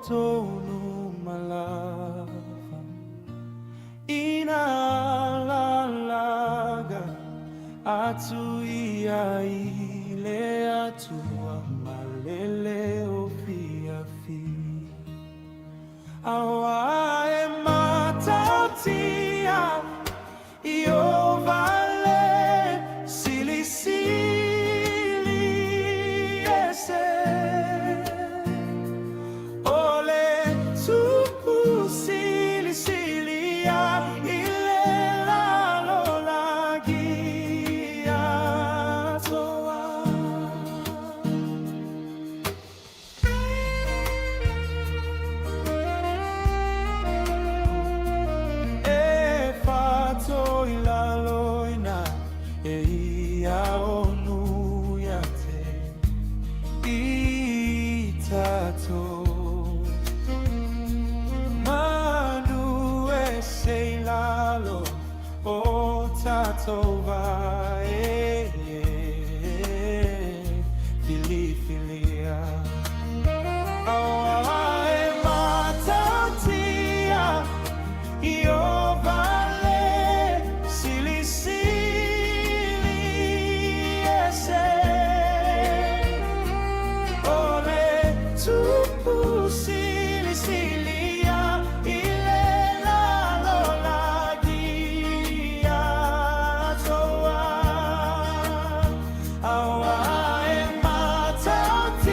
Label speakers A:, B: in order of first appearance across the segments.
A: tonu malava inalalaga atu ia ile atua malele ofiafi awa e matautia io vale sili sili ese ole tupu sili sili ya ile lalo lagi atoa e fato ilaloina e ia onu ya te itato manu e seilalo o tato vai fili filia awa e matautia io vale sili sili ese ole tupu sili sili ya ile lalo lagi atoa awa e matautia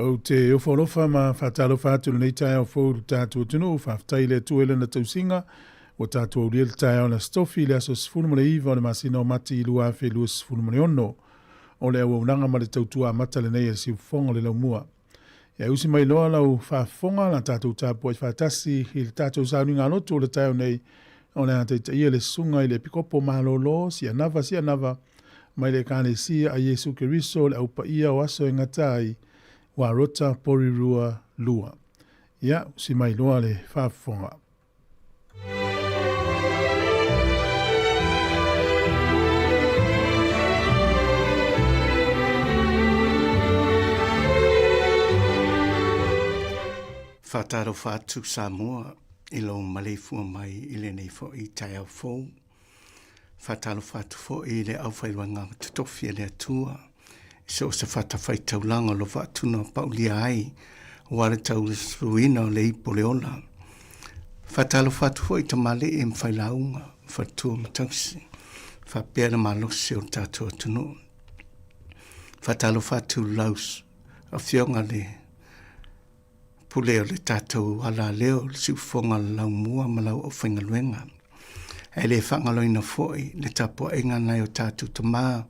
B: O te ofolofa ma whatalofa atu nei tai au fōru tātua tunu, whaftai le tuele na tausinga, o tātua uria le tai au na stofi le aso sifunu mone iwa o le masina o mati i lua awhi lua sifunu mone ono, o le au unanga ma le tautua mata le nei e si ufonga le laumua. Ia usi mai loa lau whafonga na tātua tāpua i whatasi i le tātua saunu ngā lotu o le tai au nei, o le ate ta ia le sunga i le pikopo malolo, si anava, mai le kane si a Yesu Keriso le au pa ia o aso e ngatai, wa rota porirua lua. Ia, si mai loa le whafonga.
C: Whataro whātu Sāmoa i lo malefua mai i le nei fo i tai au fōu. Whataro whātu fo i le au whairuanga tutofi le atua. Se o se whatawhai taulanga lo whaatuna paulia ai, wale tau ruina o le ipo le ola. Whatalo whatu fo i tamale e mwhailaunga, whatua matausi, whapea na malosi o tātua tunu. Whatalo whatu laus, a whionga le pule o le tātou ala leo, le siufonga lau mua ma lau o whaingaluenga. E le whangaloina foi, le tapua inga nei o tātou tamaa,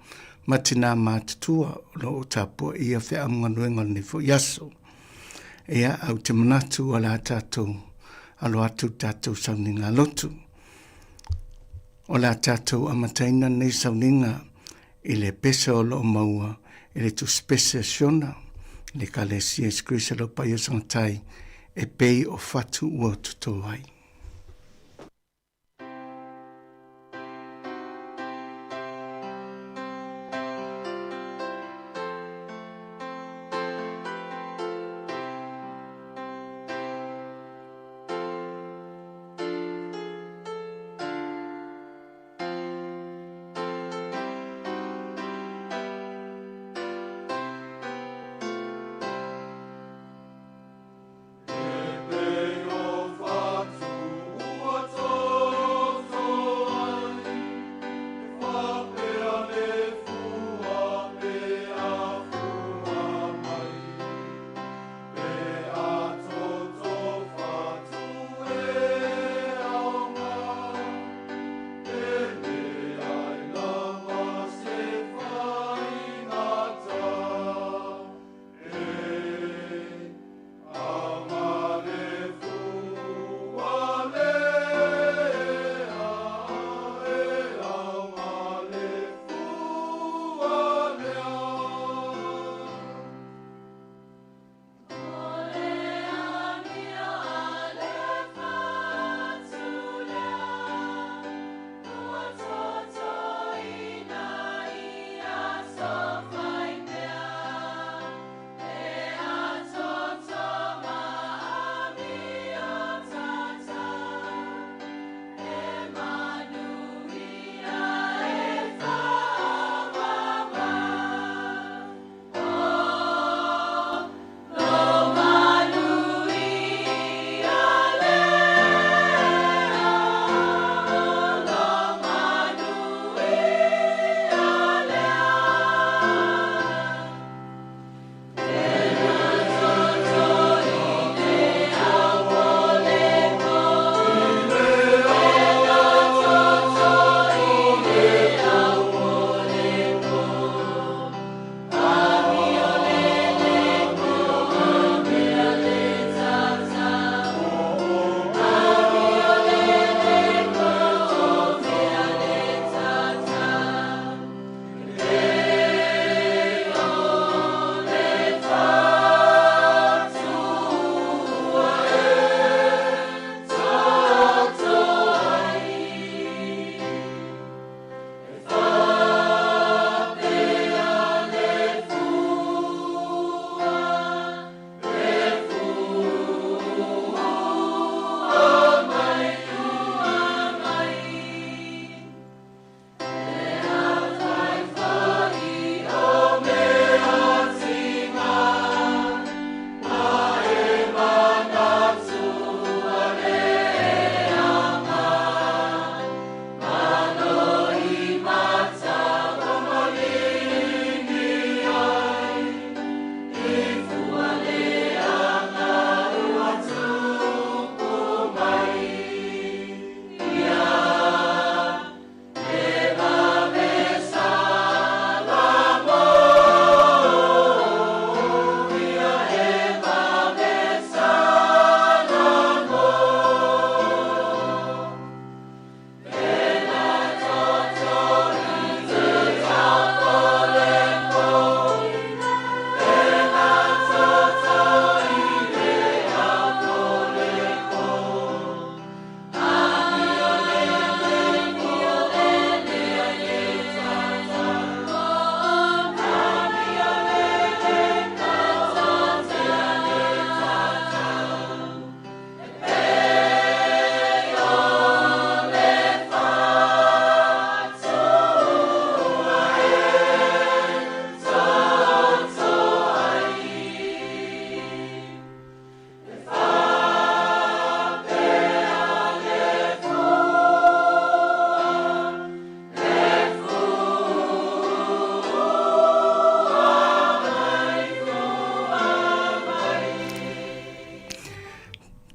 C: matina mātutua lo o tāpua ia whea amgaluenga ni fo yaso. Ea au te manatu ala tātou, alo atu tātou sauninga lotu. O la tātou amataina nei sauninga, i le pesa o lo maua, i le tu speciasiona, le kale si eskrisa lo pa yasangatai, e pei o fatu ua tuto ai.
A: Fatu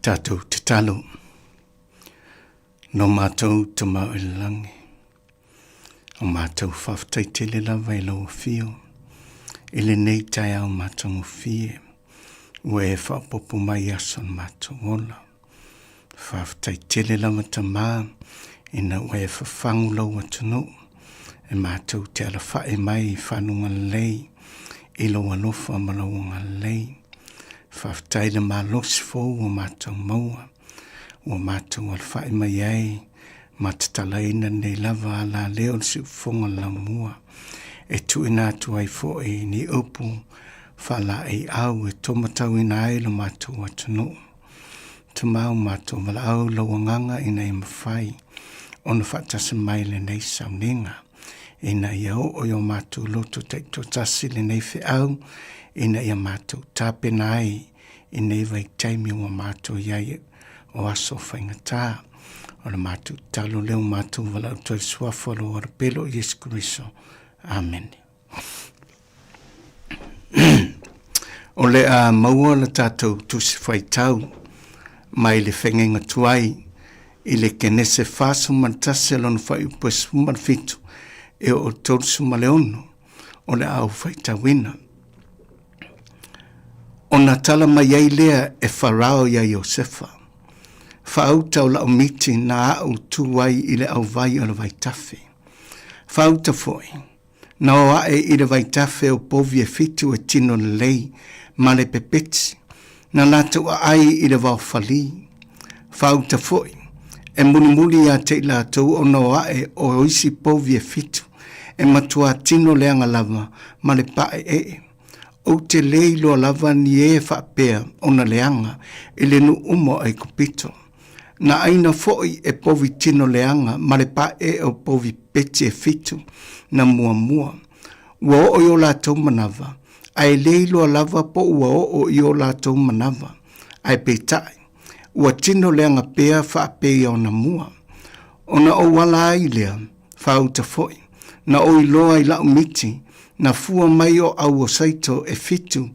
C: Tātou te talo. No mātou te mau i langi. O mātou whawhtai tele lava i lau fio. Ile nei tai au mātou fie. Ue e whapopo mai ason mātou ola. Whawhtai tele lava ta mā. Ina ue e whawhangu lau atunu. E mātou te ala whae mai whanunga lei. Ilo alofa malaunga lei. Whawhtai le mā losi fōu o mātou maua. O mātou ala whae mai ai. Matatala ina nei lava ala leo si ufonga la mua. E tu ina tu ai fo e ni upu. Whala e au e tomatau ina ai lo mātou atunu. Te mau mātou wala au lau nganga ina i mawhai. Ona whatasa mai le nei sauninga. Ina ia o yo mātou loto teito tasi le nei whi au. Ina ia mātou tāpe nai. Ina i vai taimi o mātou iai o aso whaingatā. Ora mātou talo leo mātou wala utoi suafalo ora pelo Yesu Kristo. Amen. O le a maua la tātou tusi whai tau. Mai le whengenga tuai. I le kenese whāsu mantase lona whai upes man fitu. E o tōrusu maleono. O le au whai tawina. O na tala mai ai lea e wharao ia Iosefa. Whauta o la o miti na au tuwai i le au vai o le vai tafe. Whauta foi. Na o ae i le vai tafe o povi e fitu e tino le lei ma le pepeti. Na lata o ai i le vau fali. Whauta foi. E muni a te la tau o na o ae o isi povi e fitu. E matua tino leanga lava ma le pae e. O te leilo lava ni e whapea o na leanga i le nu umo ai kupito. Na aina foi e povi tino leanga ma le pae o povi peti e fitu na mua. Ua o i o la tau manava. Ai leilo lava po ua o i o la tau manava. Ai petai. Ua tino leanga pea whapea o na mua. O na o wala ai lea whauta foi. Na o i loa i lau miti. Na fua mai o au o saito e fitu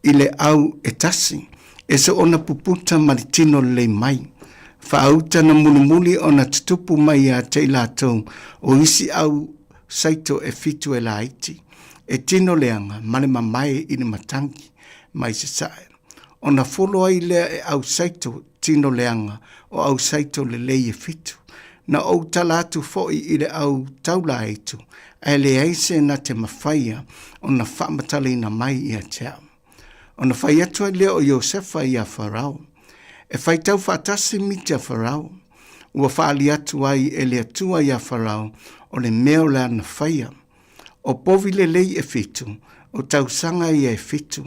C: i le au e tasi. E se ona puputa maritino le mai. Whaauta na mulimuli o na tutupu mai a te ilatou o isi au saito e fitu e la iti. E tino leanga male mamae i ni matangi mai se sae. O na folo ai lea e au saito tino leanga o au saito le lei e fitu. Na o talatu foi i le au taula eitu. E le eise na te mawhaia o na whamatali na mai i a tea. O na whai atua lea o Iosefa i a Farao. E whai tau whatasi miti a Farao. Ua whaali atu ai e le atua i a Farao o le meo lea na whaia. O povi le lei e fitu, o tau sanga i e fitu.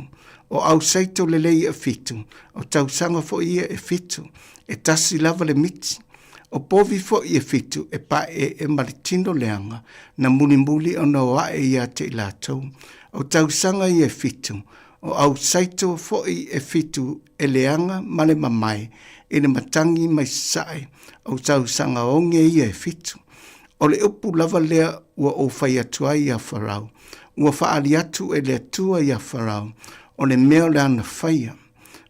C: O au saito le lei e fitu, o tau sanga fo ia e fitu. E tasi lava le miti. O povi fo i e fitu e pae e maritino leanga na mulimuli o na wae i a te ilatou. O tau sanga i e fitu. O au saito fo i e fitu e leanga male mamai e le matangi mai sae. O tau sanga onge i e fitu. O le upu lava lea ua o whai atua i a Farao. Ua whaali atu e le atua i a Farao. O le meo le ana whaia.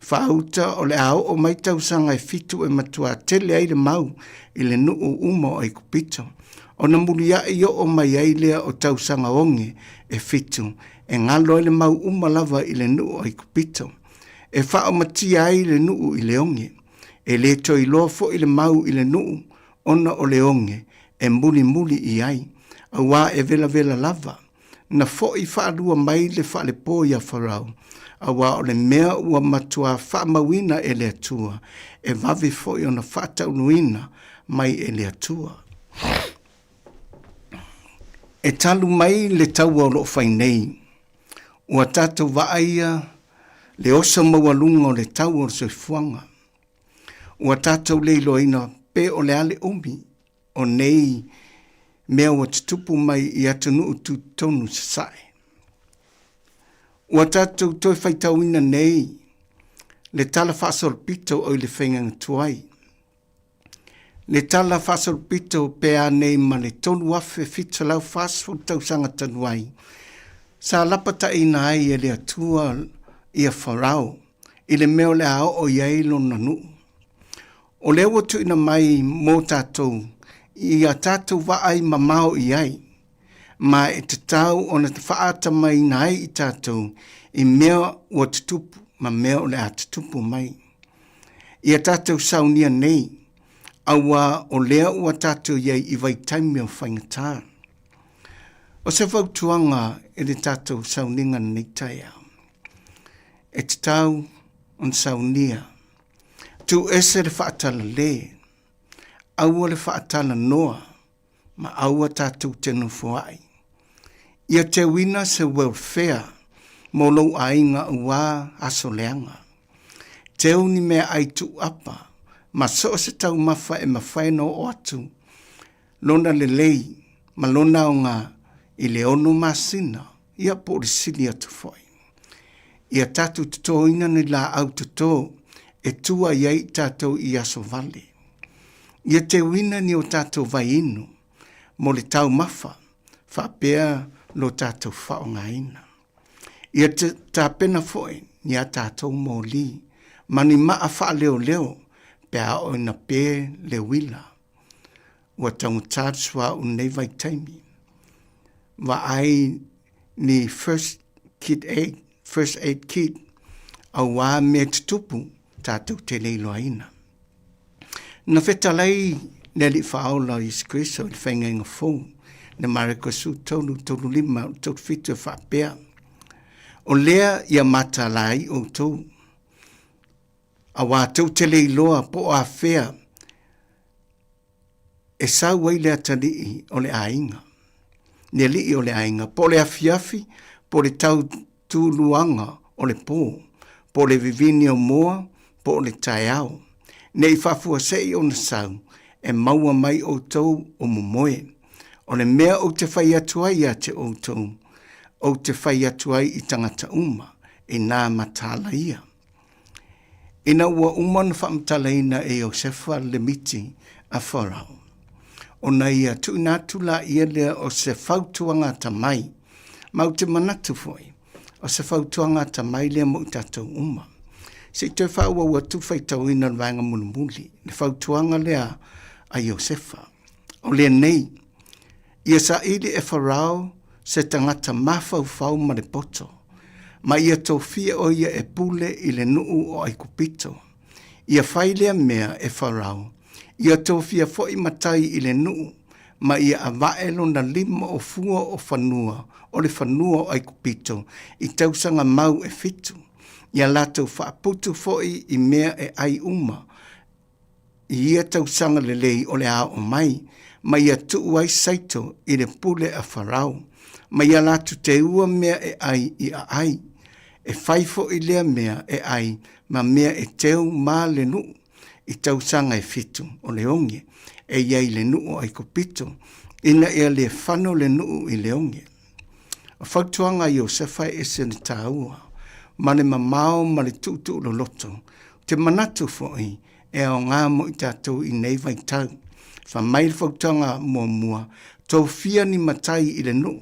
C: Whaauta o le ao o mai tau sanga e fitu e matua tele ai le mau i le nuu umo ai kupito. O na mulia i o mai ai lea o tau sanga onge e fitu. E ngalo le mau uma lava i le nuu ai kupito. E whao matia ai le nuu i le onge. E le to i loa fo i le mau i le nuu. Ona o le onge. E muli i ai. A wā e vela lava. Na fo i whaalua mai le whaale po i a Farao. A wā o le mea ua matua whaamawina e le atua. E wawe fo i ona whaataunuina mai e le atua. E talu mai le tau o lo whainei. Ua tātou waaia le osa mawalunga o le tau o soifuanga. Ua tātou leilo ina pe o le ale umi o nei mea ua tutupu mai i atunu utu tonu sasae. Ua tātou toi whaitauina nei le tala whaasorpito o le whainga tuai. Le tala whaasorpito pea nei ma le tonu afe fita lau whaasfo tau sanga tanuai. Sa lapata ina ai e le atua i a Farao, i le meo le ao o iai lo nanu. O leo watu ina mai mō tātou, i a tātou waai ma mau i ai, ma e te tau o na te whaata mai nai i tātou, i mea o te tupu, ma mea o le a te tupu mai. I a tātou saunia nei, awa o lea ua tātou iai i vai taimi o whaingatā. O se wautuanga e le tātou sauninga nei taia. E te tau on saunia, tu ese le whaatala le, aua le whaatala noa, ma aua tātou tenu fuai. Ia te wina se welfare, mo lau ainga ua aso leanga. Te uni mea ai tu apa, ma so se tau mafa e mawhaino o atu, lona le lei, ma lona o ngā i le ono masina, ia po le sili atu foi. Ia tātou tuto ina ni la au tuto, e tua iai tātou i aso vale. Ia te wina ni o tātou vai inu, mo le tau mafa, whapea lo tātou whaongaina. Ia te tāpena foi, ni a tātou mō li, mani maa wha leo leo, pea o ina pē le wila. Ua tangu tātsua unei vai taimi. Wa ai ni first aid kit, au wā me tutupu tātou te leilo aina. Na whetalai neli whaola i skriso i whainga fō, na mariko su tolu lima, tolu fitu whapea. O lea ia mata lai o tō. A wā tau te leiloa po a whea, e sau wai lea talii o le ainga. Ne lii o le ainga, po le afiafi, po le tau tūluanga o le pō, po le vivini o moa, po le taiao. Ne i whafua sei o na sau, e maua mai o tau o mumoe. O le mea o te whai atuai a te o tau, o te whai atuai i tangata uma, e nā matala ia. Ina ua umana whaamtalaina e o sefa le miti a wharau. O na ia tuinatu la ia lea o se whautuanga ta mai, mau te manatu foi, o se whautuanga ta mai lea mo tatou uma. Se te whaua ua tuwhai tau ina wanga mulumuli, le whautuanga lea a Iosefa. O lea nei, ia sa ili e wharau se tangata mawhau ma le poto, ma ia tau fia o ia e pule i le nuu o aikupito. Ia whailea mea e wharau, ia tau fia foi matai i le nuu, ma ia avaelo na lima o fua o whanua, o le whanua o aikupito, i tausanga mau e fitu. Ia lātou whaaputu foi i mea e ai uma, i ia tausanga le lei o le a o mai, ma ia tuuai saito i le pule a wharau, ma ia lātou te ua mea e ai i a ai, e whaifo i lea mea e ai, ma mea e teu mā le nuu, i tausanga e fitu o le onge, e iai le nuu o aikupito, ina ea le whano le nuu i le onge. O whautuanga i o sefa e se ni tāua, ma le mamao ma le tutu lo loto, te manatu foi e o ngā mo i tātou i nei vai tau, wha mai le whautuanga mua, tau fia ni matai i le nuu,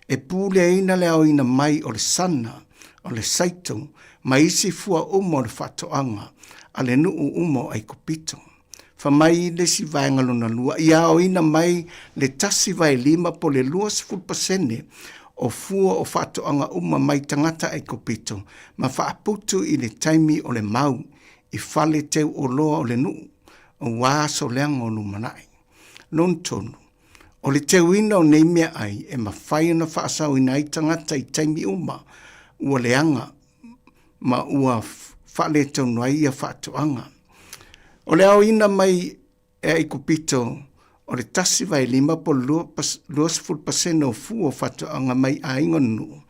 C: e pūle ina le au ina mai o le sana, o le saito, ma isi fua umo le whatoanga, a le nuu umo ai kupito. Wha mai le si vaengalo na lua, ia o ina mai le tasi vai lima po le 2% o fua o whatoanga uma mai tangata ai kupito, ma whaaputu i le taimi o le mau, i whale teu o loa o le nuu, o wāso leanga o lumanai. Non tonu, o le teu ina o nei mea ai, e ma whai na whaasau ina i tangata i taimi uma, ua leanga, ma ua whale tau noai a whatoanga. O le au ina mai e ai kupito, o le tasi vai lima po 2% o fua whatoanga mai a ingonu,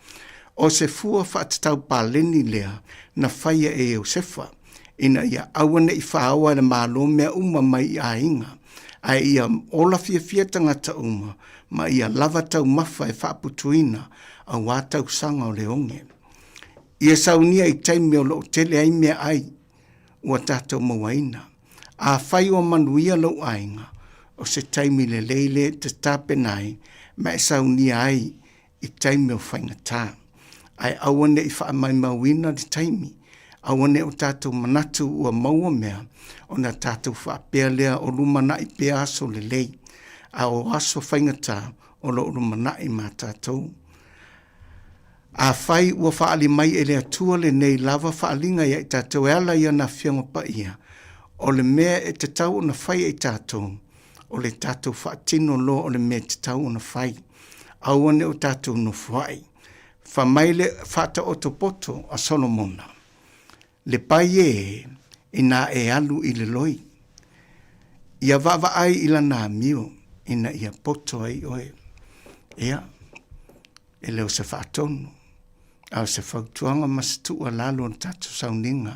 C: o se fua whatatau pāleni lea na whaia e Iosefa, ina ia awane i whaawa na mālo mea uma mai a inga, a ia ola fia tangata uma, ma ia lava tau mawha e whaaputuina a wātau sanga o le onge. Ia saunia i taimi o lo tele ai mea ai, ua tātou mawaina, a whai o manuia lo ainga, o se taimi le leile te tāpenai, ma e saunia ai i taimi o whaingatā. Ai awane i wha mai mawina di taimi, Awane o tātou manatu ua maua mea, o na tātou whaapea lea o lumanai pea aso le lei, a o aso whaingata o lo lumanai mā tātou. A whai ua whaali mai e lea tua le nei lava whaalinga ia i tātou e ala ia na whianga pa ia, o le mea e te tau o na whai e tātou, o le tātou whaatino lo o le mea te tau o na whai, awane o tātou no whai, whamaile whata o poto a Solomona. Le pai ina e alu i le loi. Ia vava ai ila nā mio, ina ia poto ai oe. Ia, e leo se whaatonu, au se whautuanga masitua lalo na tātou sauninga,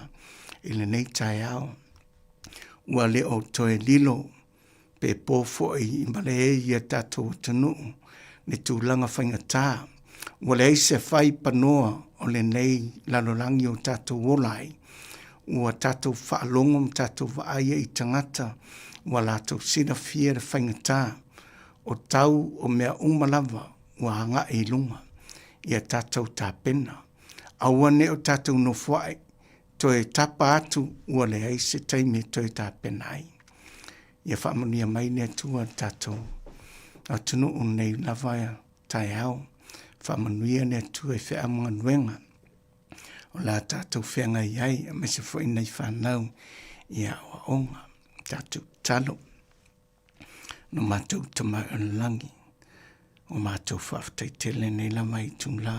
C: ila nei tai au. Ua le o toe lilo, pe pōfo i mbale e ia tātou tanu, ne tūlanga whaingatā. Ua le eise whai panoa o le nei lalolangi o tātou wolai. Ua tātou whaalongom tātou waaia i tangata. Ua lātou sina fia le whaingatā. O tau o mea umalava ua hanga i lunga. Ia tātou tāpena. Awane o tātou no whae. Toe tapa atu ua le eise taime toe tāpena ai. Ia whaamanuia mai nea tua tātou. A tunu o nei lavaia tai au. Whaamanuia nea tua e whea mga nuenga. O la tātou whenga iai, a me se fwoi nei whanau, ia o onga, tātou talo. No mātou tamai o langi, o mātou whaftai tele nei lama i tūla,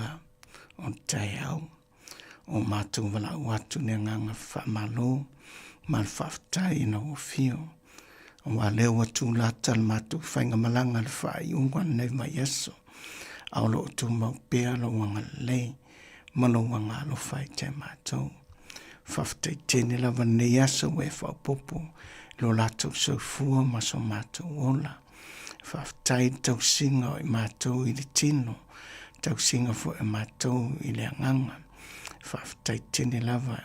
C: o tai au, o mātou wala watu ne nganga whamalo, mal whaftai ina o fio, o wa leo wa tūla tal mātou whainga malanga le whai ungan nei mai aso, au lo tu mau pea lo wanga lei, mano wanga lo fai te mātou. Whaftai tēne lawa nei aso e whaupopo, lo lato so fua maso mātou ola. Whaftai tau singa o i mātou i le tino, tau singa fo e mātou i le anganga. Whaftai tēne lawa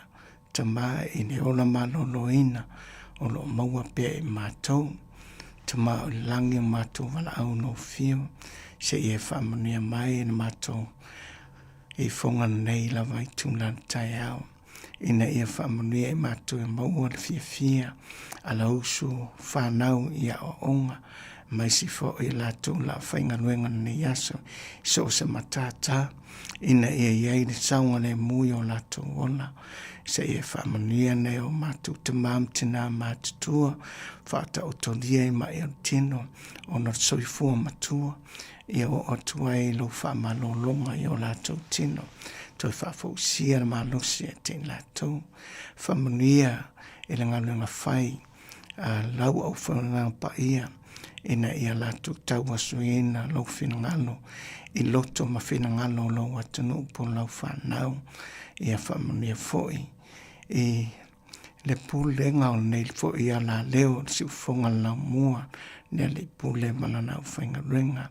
C: tama i le ola malolo ina, o lo maua pia i mātou, tama o langi o mātou wala au no fio, se e whamanuia mai i mātou, e whonga nei la vai tūna tai au. Ina ia whamanuia e mātou e maua le fia ala usu whanau ia o onga. Mai si fo i la tūla whainga nuenga nei aso. So se matata. Ina ia iei le saunga le mui o la tū ola. Se ia whamanuia nei o mātou te mam tina mātutua. Whata o tolia i mai o tino. O na soifua matua. Ia o atua e lo whamalo longa i o lātou tino. Toi whawhausia na malosi e te lātou. Whamanuia e le ngalunga whai. Lau au whananga pa ia. Ina ia lātou tau asuina lau whinangalo. I loto ma whinangalo lau atanu po lau whanau. Ia whamanuia foi. I le pūlenga o nei foi a la leo si ufonga lau mua. Nea le pule malana au whainga renga.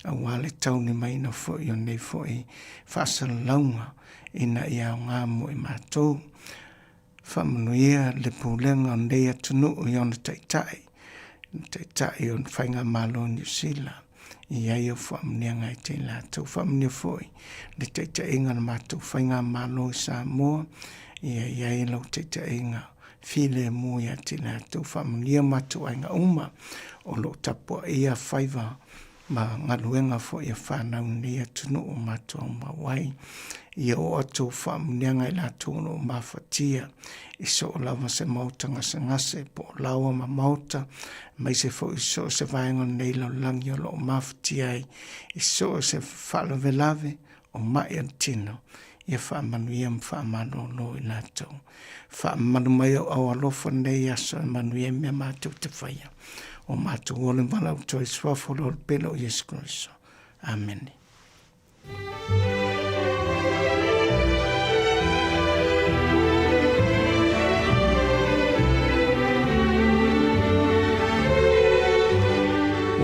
C: A wale tau ni mai na fwoi o nei fwoi. Whasala launga ina ia o ngā mo i mātou. Whamanuia le pulenga o nei atunu o iona taitai. Taitai o whainga malo New Zealand. Ia i o whamanuia ngai te lātou. Whamanuia fwoi. Le taitai inga na mātou whainga malo i Sāmoa. Ia i lau taitai inga. File mua te lātou. Whamanuia mātou ainga uma. O lo tapua ia whaiva ma ngaluenga fo ia whanau nia tunu o mātou mawai. Ia o atu whamunianga i la tunu o mawhatia. I so o lawa se mauta ngase ngase po lawa ma mauta. Mai se fo i so se vaenga nei lo langi o lo mawhatia i. I so se whala velave o mai antino. Ia whamanuia mwhamano lo i lātou. Whamanu mai au alofa nei aso manuia mea mātou te whaia. O mātou ole wala uto i swafolo o pelo o Yesu Christo. Amen.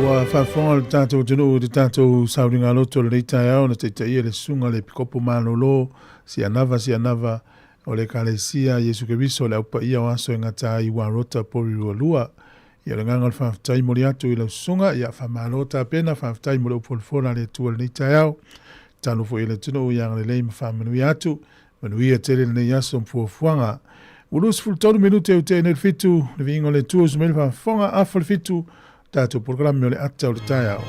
B: Ua whawhonga le tātou tino o te tātou sauringa loto le reitai au na te taia le sunga le pikopo mālolo si anava o le kalesia Yesu Christo le aupa ia o aso e ngata i warota pori lua. Ia le nganga le whawhtai mori atu i lau sunga, ia whamalota pena, whawhtai mori upolfona le tua le reitai au. Tano fo i le tino o ianga le leima whamanui atu, Manuia tele na yaso mfuafuanga. Ulus fultonu minute u te nel fitu. Na vingo le tuos melfa fonga afal fitu. Tato programa le ata o le taiao.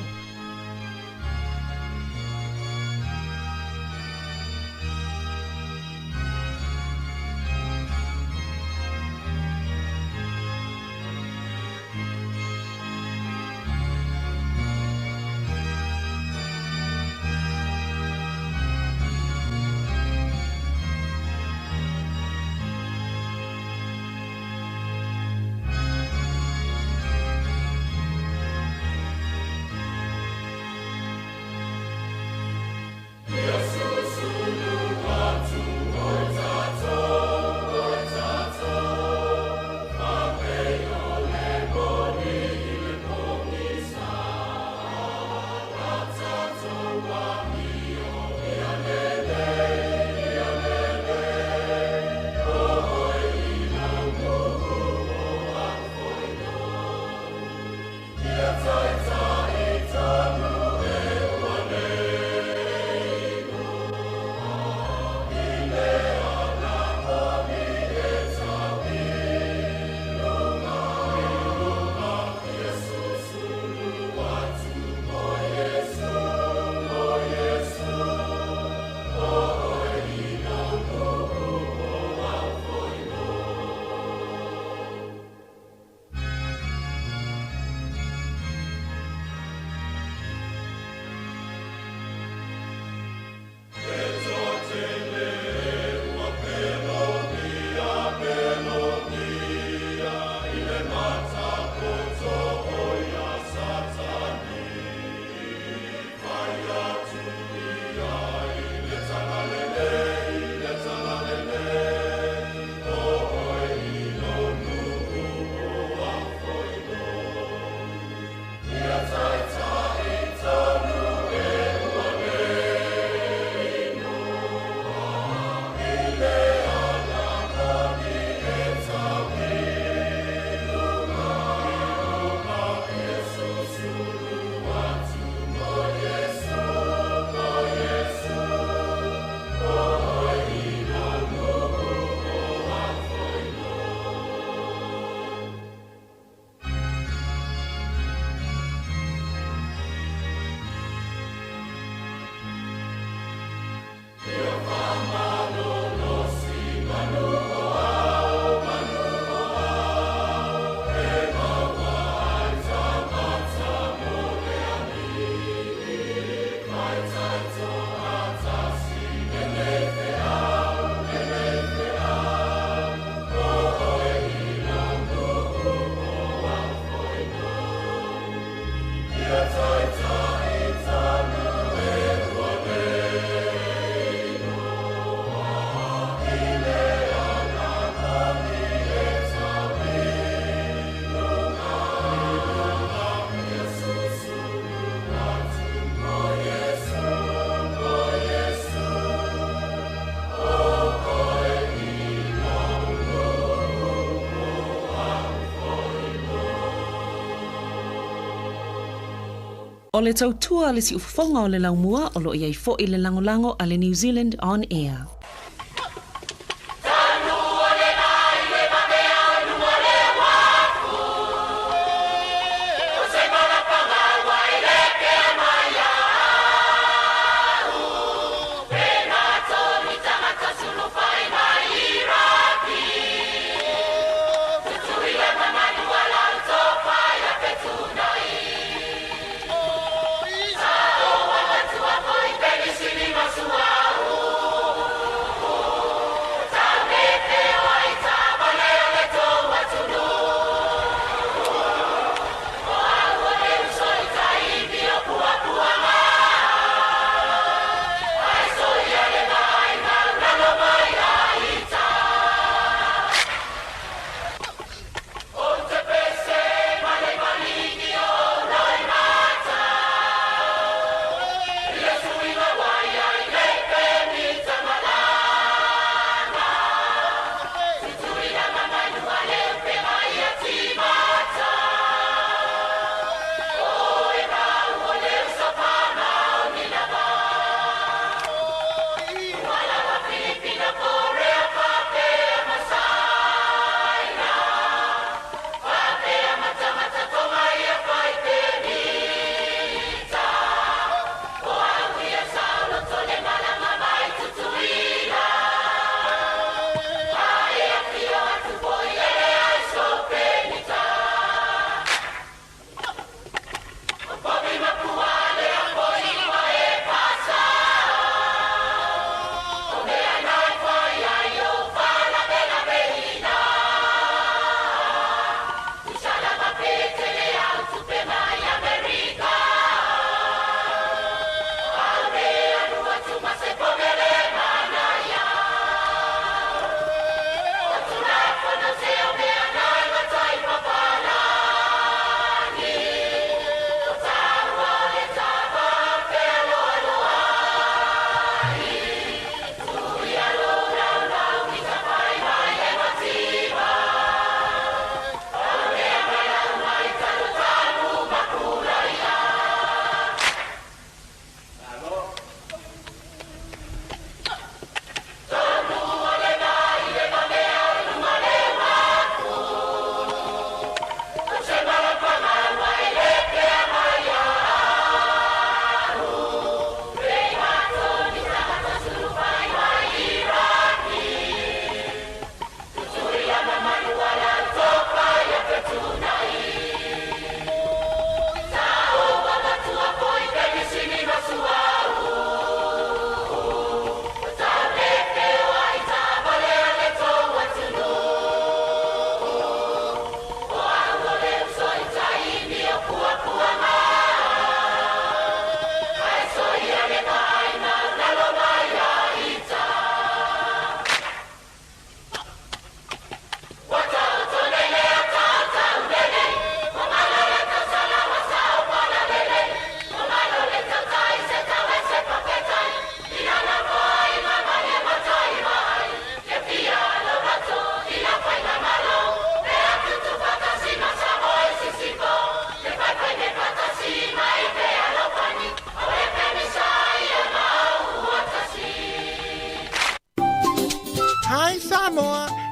D: O le tautua le si ufafonga o le laumua o lo iai fo i le langolango a le New Zealand On Air.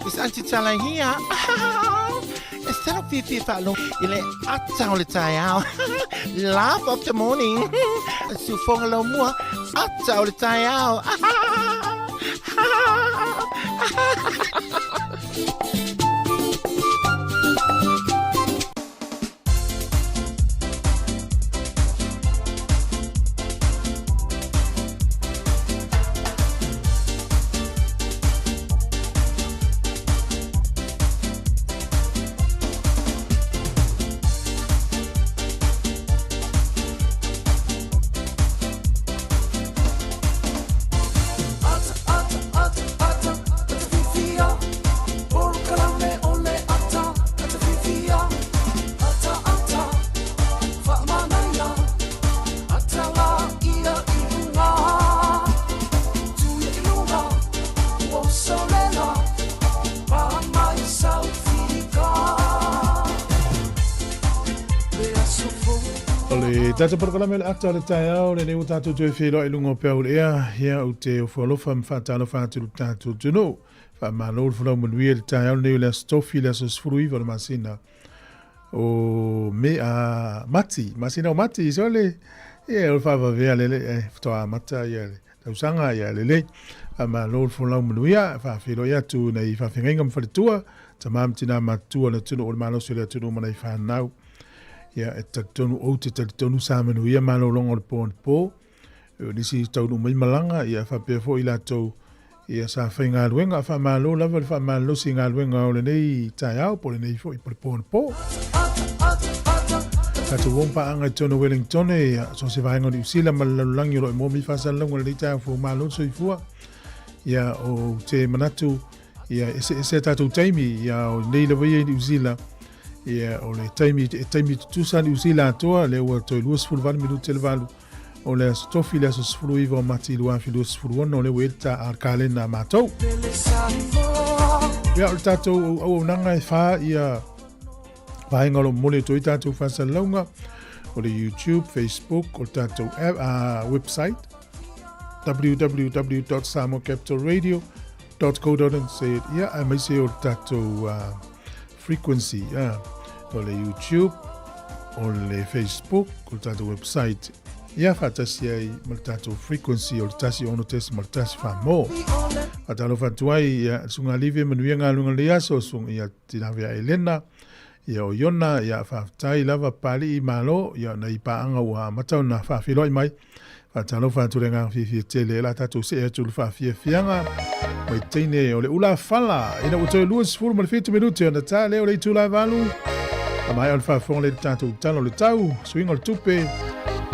E: Is anti tala hia. Estero fifi fa lo ile atau le taiao. Laugh of the morning. Sufong lo mua atau le taiao.
B: Tata programa le ata le taiao le neu tatu tue whilo i lungo pēu le ea hea u te whalofa mwhatalo whātiru tatu tuno wha malo le whanau manuia le taiao le neu le stofi le asos furui wala masina o me a mati masina o mati so le o le whawawea le le whatoa mata ia le tausanga ia le le wha malo le whanau manuia wha whilo ia tu nei whawhengainga mwharitua ta mamtina matua le tuno o le malo se le tuno mana i whanau ia e tatonu o te tatonu samanu ia malolongo le pōn pō. Nisi taunu mai malanga ia whapea fo i latou ia sa whai ngā luenga wha malo lava le wha malo si ngā luenga o le nei tai au po le nei fo i po le pōn pō. Tato wompa anga i tono Wellington ia so se vahenga ni usila malalulangi o lo i momi whasalonga le nei tai au fo malo so i fua. Ia o te manatu ia ese tatou taimi ia o nei lawa ia ni usila. Ia o le taimi tutusa ni usila atoa le ua toi luas fulvani minuti le valu o le stofi le aso sfuru iwa o mati lua fi luas furu ono le weta ar kalena matou. Ia o le tatou au nanga e wha ia vahenga lo mole toi tatou whasa launga o le YouTube, Facebook, o le tatou website www.samocapitalradio.co.nz ia a mai se o le tatou frequency o le YouTube o le Facebook o le tatou website ia whatasi ai ma le tatou frequency o le tasi ono tesi ma le tasi whamo whatalo whatuai ia sunga live manuia ngā lunga le aso sunga ia tinawea Elena ia o Iona ia whaftai lava pali i malo ia na i paanga ua matau na whawhiroi mai whatalo whature ngā whiwhia tele la tatou se e tulu whawhia whianga mai teine o le ula whala ina utoi luas furu ma le 50 minuti o na tā leo le tula valu a mai on whawhonga le tatou talo le tau swing o le tupe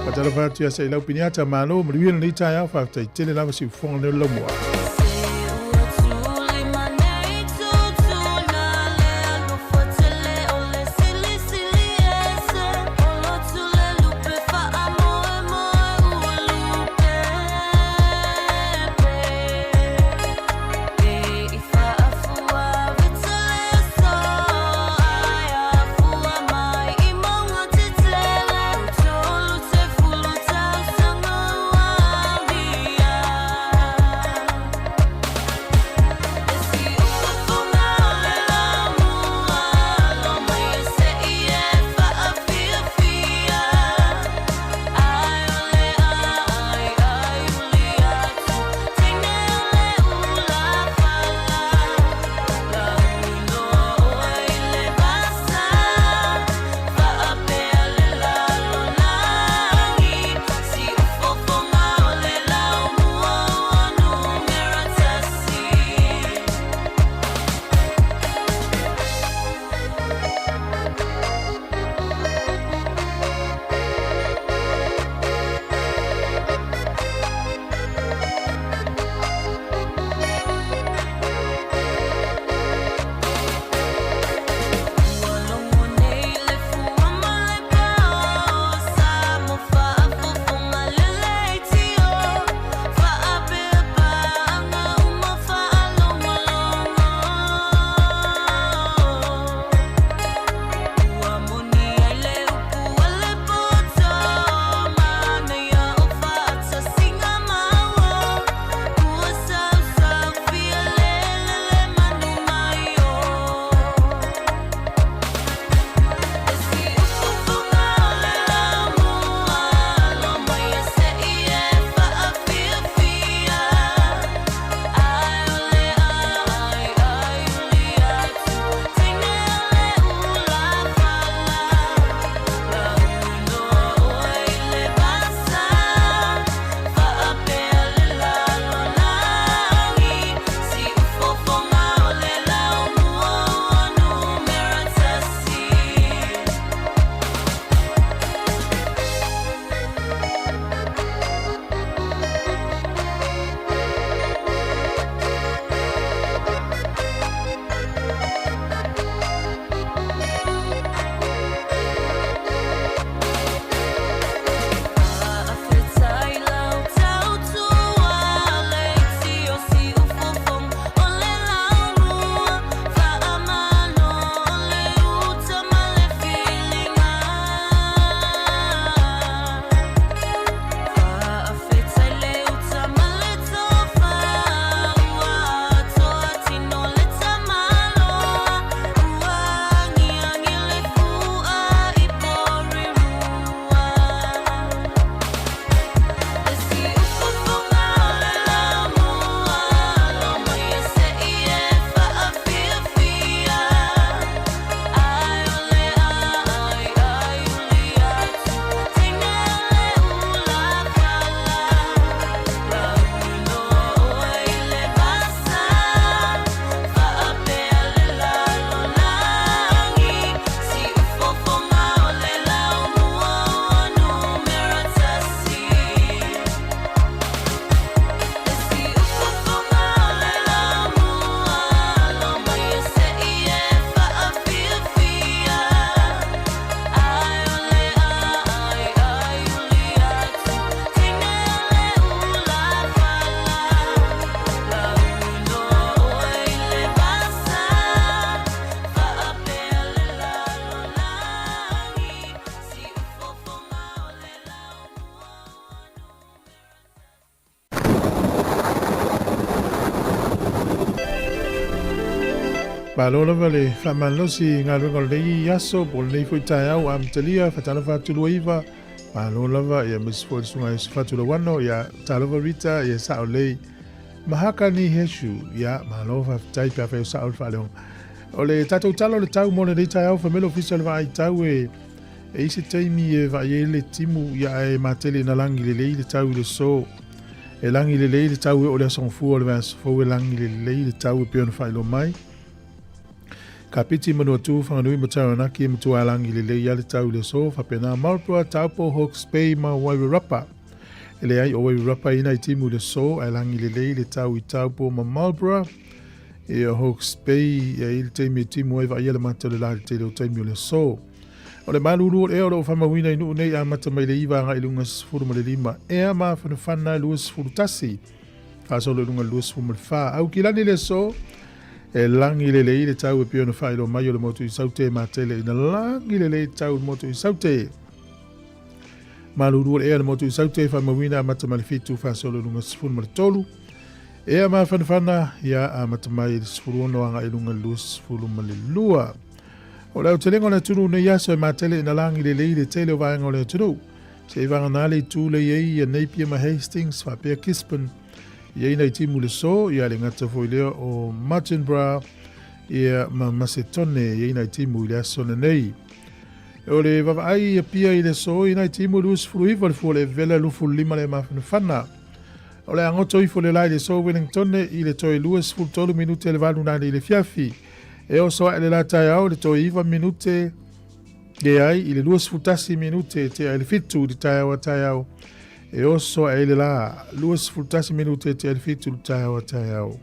B: whatalo whatua se ilau piniata malo maruia na ni tai au whaftai tele lava si ufonga leo lomoa. Palo lava le whamalosi ngā runga lei aso po le nei fwoi tai au am talia whatala whatulu iwa. Palo lava ia misfo sunga ia whatula wano ia talova rita ia sao lei. Mahaka ni heshu ia malo whaftai pia wheo sao whaleong. O le tatou talo le tau mo le rei tai au whamelo official wa ai tau e isi teimi e wa ie le timu ia e matele na langi le lei le tau le so. E langi le lei le tau e o le asongfu o le vasfo e langi le lei le tau e pion whailo mai. Ka piti manua tu whanganui matau anaki e matua alangi le lei ale tau le so whapena Marlborough taupo Hawke's Bay ma Wairarapa. E le ai o Wairarapa ina i timu le so alangi le lei le tau i taupo ma Marlborough. E o Hawke's Bay e il teimi timu e va iele mata le lai te leo teimi le so. O le maluru o le eo lo whamawina inu nei a mata mai le iwa nga ilunga sifuru ma le lima. Ea ma whanawhana lua sifuru tasi. Whasolo ilunga lua sifuru ma le wha. Au ki lani le so. E langi le lei le tau e pio na whaelo mai o le motu i saute ma tele ina langi le lei tau le motu i saute. Maluru le ea le motu i saute whamawina a mata mai le fitu whasolo ilunga sifuru ma le tolu. Ea ma whanawhana ia a mata mai le sifuru ono anga ilunga lua sifuru ma le lua. O leo telengo na tunu ne yaso e matele ina langi le lei le tele o vaenga o leo tunu. Se i vanga nale i tū le iei a Napier ma Hastings, whapea Kispen. Iei nei timu le so, ia le ngata fo i leo o Martinborough, ia ma Macedone, iei nei timu i le aso na nei. O le vavai a pia i le so, i nei timu luas furu iwa le fo le vela lufu lima le mawhana whana. O le angoto i fo le lai le so Wellington, i le toi luas furu tolu minute le valu nani i le fiafi. E o soa ele la tai au le toi iwa minute e ai i le luas futasi minute te ai le fitu di tai au a tai au. E o soa ele la luas futasi minute te ai le fitu di tai au a tai au.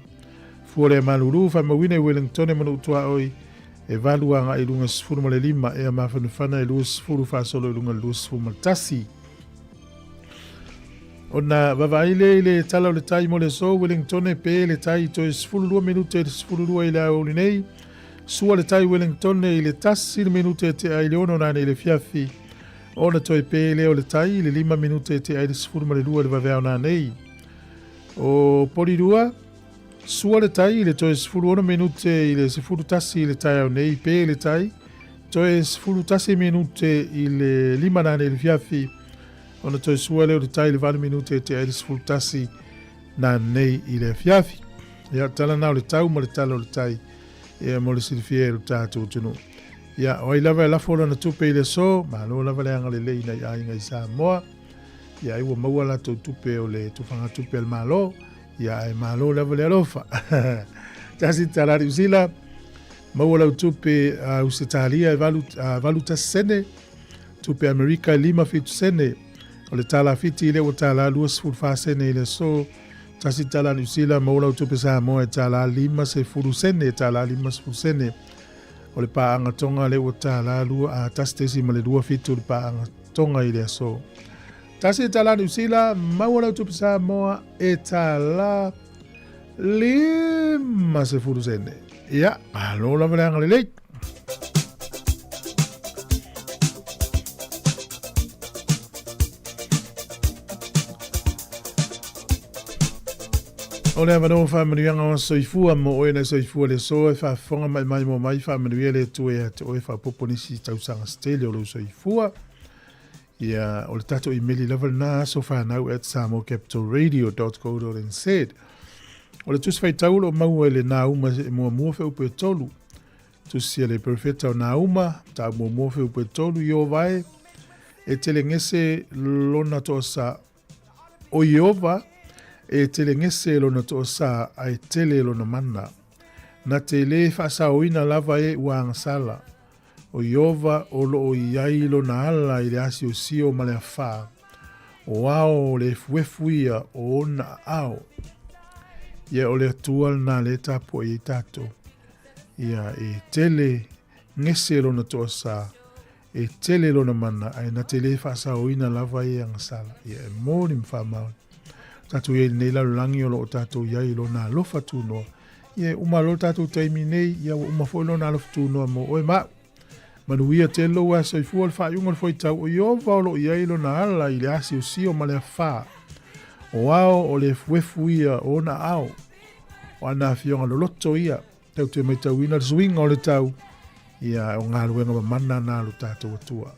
B: Fuore maluru fa mawine Wellington e manu utua oi e valu anga i lunga sifuru ma le lima e a mawhanufana e luas sifuru fa solo i lunga luas sifuru ma tasi. O na vavaile i le tala o le tai mo le so Wellington e pe le tai toi sifuru lua minute e sifuru lua i le au li nei. Sua le tai Wellington i le tasi le minute te ai le ono nane i le fiafi. Ona toi pe leo le tai le 5 minute te ai le sifuru ma le lua le vavea o nanei. O porirua, sua le tai le toi sifuru ono minute i le sifuru tasi i le tai au nei pe le tai. Toi sifuru tasi minute i le 5 nane i le fiafi. Ona toi sua leo le tai le 20 minute te ai le sifuru tasi nanei i le fiafi. Ia tala nao le tau ma le tala o le tai. Ia mo le silifia e lo tātou tunu. Ia oi lava e lafo na tupe i le so, ma lo lava le anga le lei na ia inga i Sāmoa. Ia iwa maua la tau tupe o le tufanga tupe al malo. Ia e malo lava le alofa. Tasi tarari usila, maua lau tupe usitalia e valuta sene, tupe Amerika 5 fitu sene. O le tala fiti i le o tala luas fulfa sene i le so, tasi tala ni usila maula utupe Sāmoa e tala 5 se furu sene, tala 5 se furu sene. O le paanga tonga le o tala lua a tasi tesi ma le 2 fitu le paanga tonga i le so. Tasi tala ni usila maula utupe Sāmoa e tala 5 se furu sene. Ia, alo la valeanga le lei. O le avano whamanuianga o soifua mo oe na soifua le so e whawhonga mai mo mai whamanuia le tue a te oe whapoponisi tausanga stele o lo soifua. Ia o le tato emaili level na so whanau at samocapitalradio.co.nz. O le tuswhai taulo o maua le nauma e mua muafe upe tolu. Tusia le perfeta o nauma ta mua muafe upe tolu i o vai e tele ngese lona tosa o Iova e tele ngese lona tosa ai tele lona mana. Na tele whasaoina lava e uanga sala. O Iova o lo o iai lona ala i le asi o sio ma le awha. O ao le fuefuia o ona ao. Ia o le atual na le tapo i tato. Ia e tele ngese lona tosa e tele lona mana ai na tele whasaoina lava e anga sala. Ia e mōni mwhamau. Tatu e nei lau langi o lo tatou iai lo nā lofa tūnoa. Ia umalo tatou taimi nei, ia umafoi lo nā lofa tūnoa mo oe mā. Manuia te lo a soifua le whaiunga le foi tau o Iova o lo iai lo nā ala i le asi o sio ma le whā. O ao o le fuefuia o na ao. O ana fionga lo loto ia. tau te mai tau ina swing o le tau ia o ngā ruenga mamana nā lu tātou atua.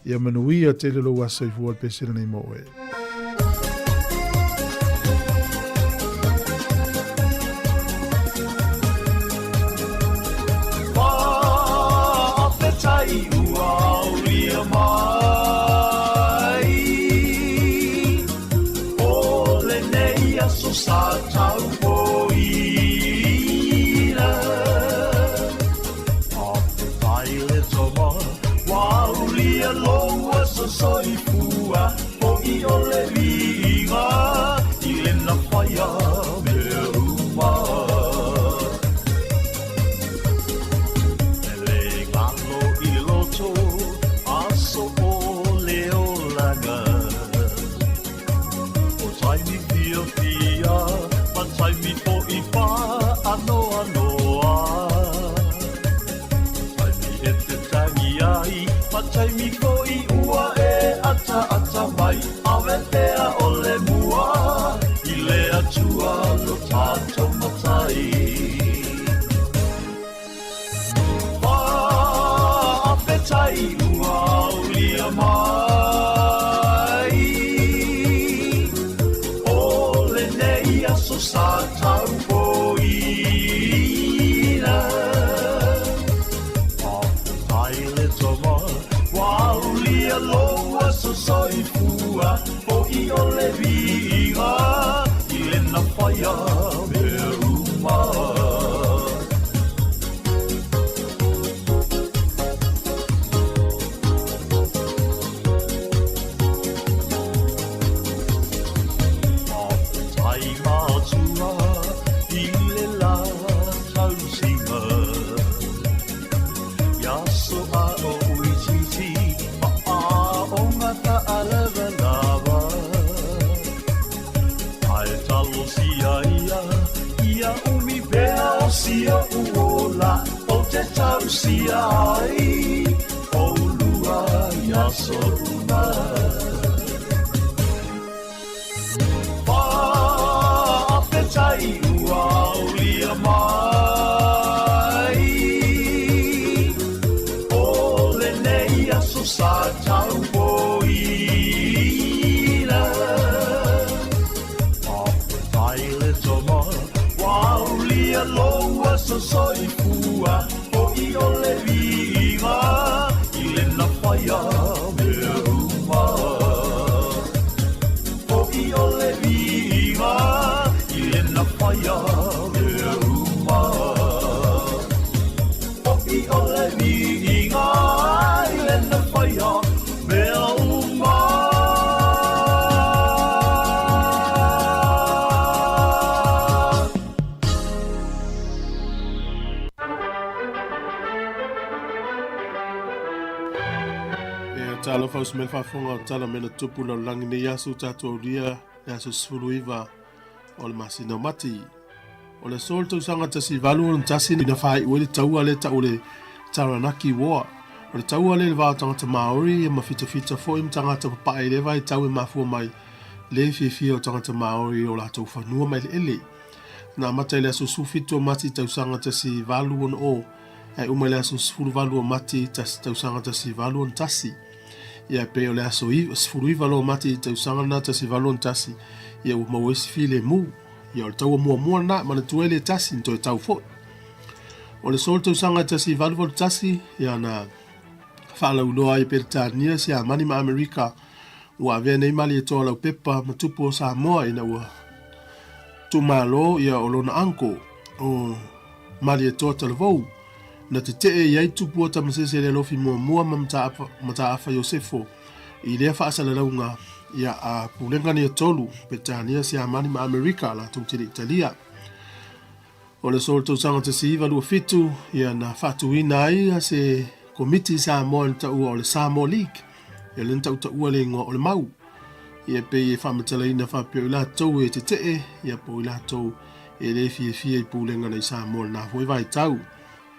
B: Ia manuia te lelo wasa i fual pesera nei mo e.
A: Tai ua uria mai o le nei aso sa tau poina a te tai le toma wa uria loa so soifua o i o le vinga i le na whaia me uma mi po I wha ano anoa Patai mi e te tangi ai Patai mi ko I ua e ata ata mai Awe tea o le mua I le atua lo tato matai Wha a petai ua ulia mai O le nei aso sa tau poina A tai le toma Wa ulia loa so soifua Po I o le vinga I le na whaia me uma Sia uola o te tau sia ai o lua ia soruna Wha a petai ua ulia mai o le nei aso sa tau poina a petai le toma Waulia loa so soifua O I o le vinga I le na whaia me uma O I o le vinga I le na whaia me uma O I o le vinga I le na whaia me uma
B: Talo faus me fafonga tala mena tupu la langi ne yasu tatu ria yasu sfuluiva o le masina mati. O le sol tau sanga tasi valu o tasi ni na fai ua le taua le tau le taranaki woa. O le taua le vau tangata Maori e mawhita fita fo im tangata papai le vai tau e mafua mai le fia o tangata Maori o la tau whanua mai le ele. Na matai le asu sufito mati tau sanga tasi valu on o e uma le asu sfulu valu o mati tau sanga tasi valu on tasi. Ia pe o le aso sfuruiva lo mati tau sanga na tasi valon tasi ia u mawesi file mu ia o le tau mua na ma le tuele tasi nto e tau fo o le sol tau sanga tasi valvol tasi ia na fala uloa i Peritania si a mani ma Amerika ua avea nei mali e toa lau pepa ma tupu o Sāmoa ina ua tumalo ia o lona anko o mali e toa talavou na te tee iai tupu o tamasese le lofi mua mata afa Iosefo i lea whaasala launga ia a pulenga ni tolu Petania si a mani ma Amerika la tūtiri Italia. O le sol tau sanga te siiva lua fitu ia na whatuina ai a se komiti Sāmoa ni taua o le Sāmoa League ia le taua le ingoa o le mau ia pe e whamatala ina whapio i la tau e te tee ia po i la tau e le fie i pulenga ni Sāmoa na hoi vai tau.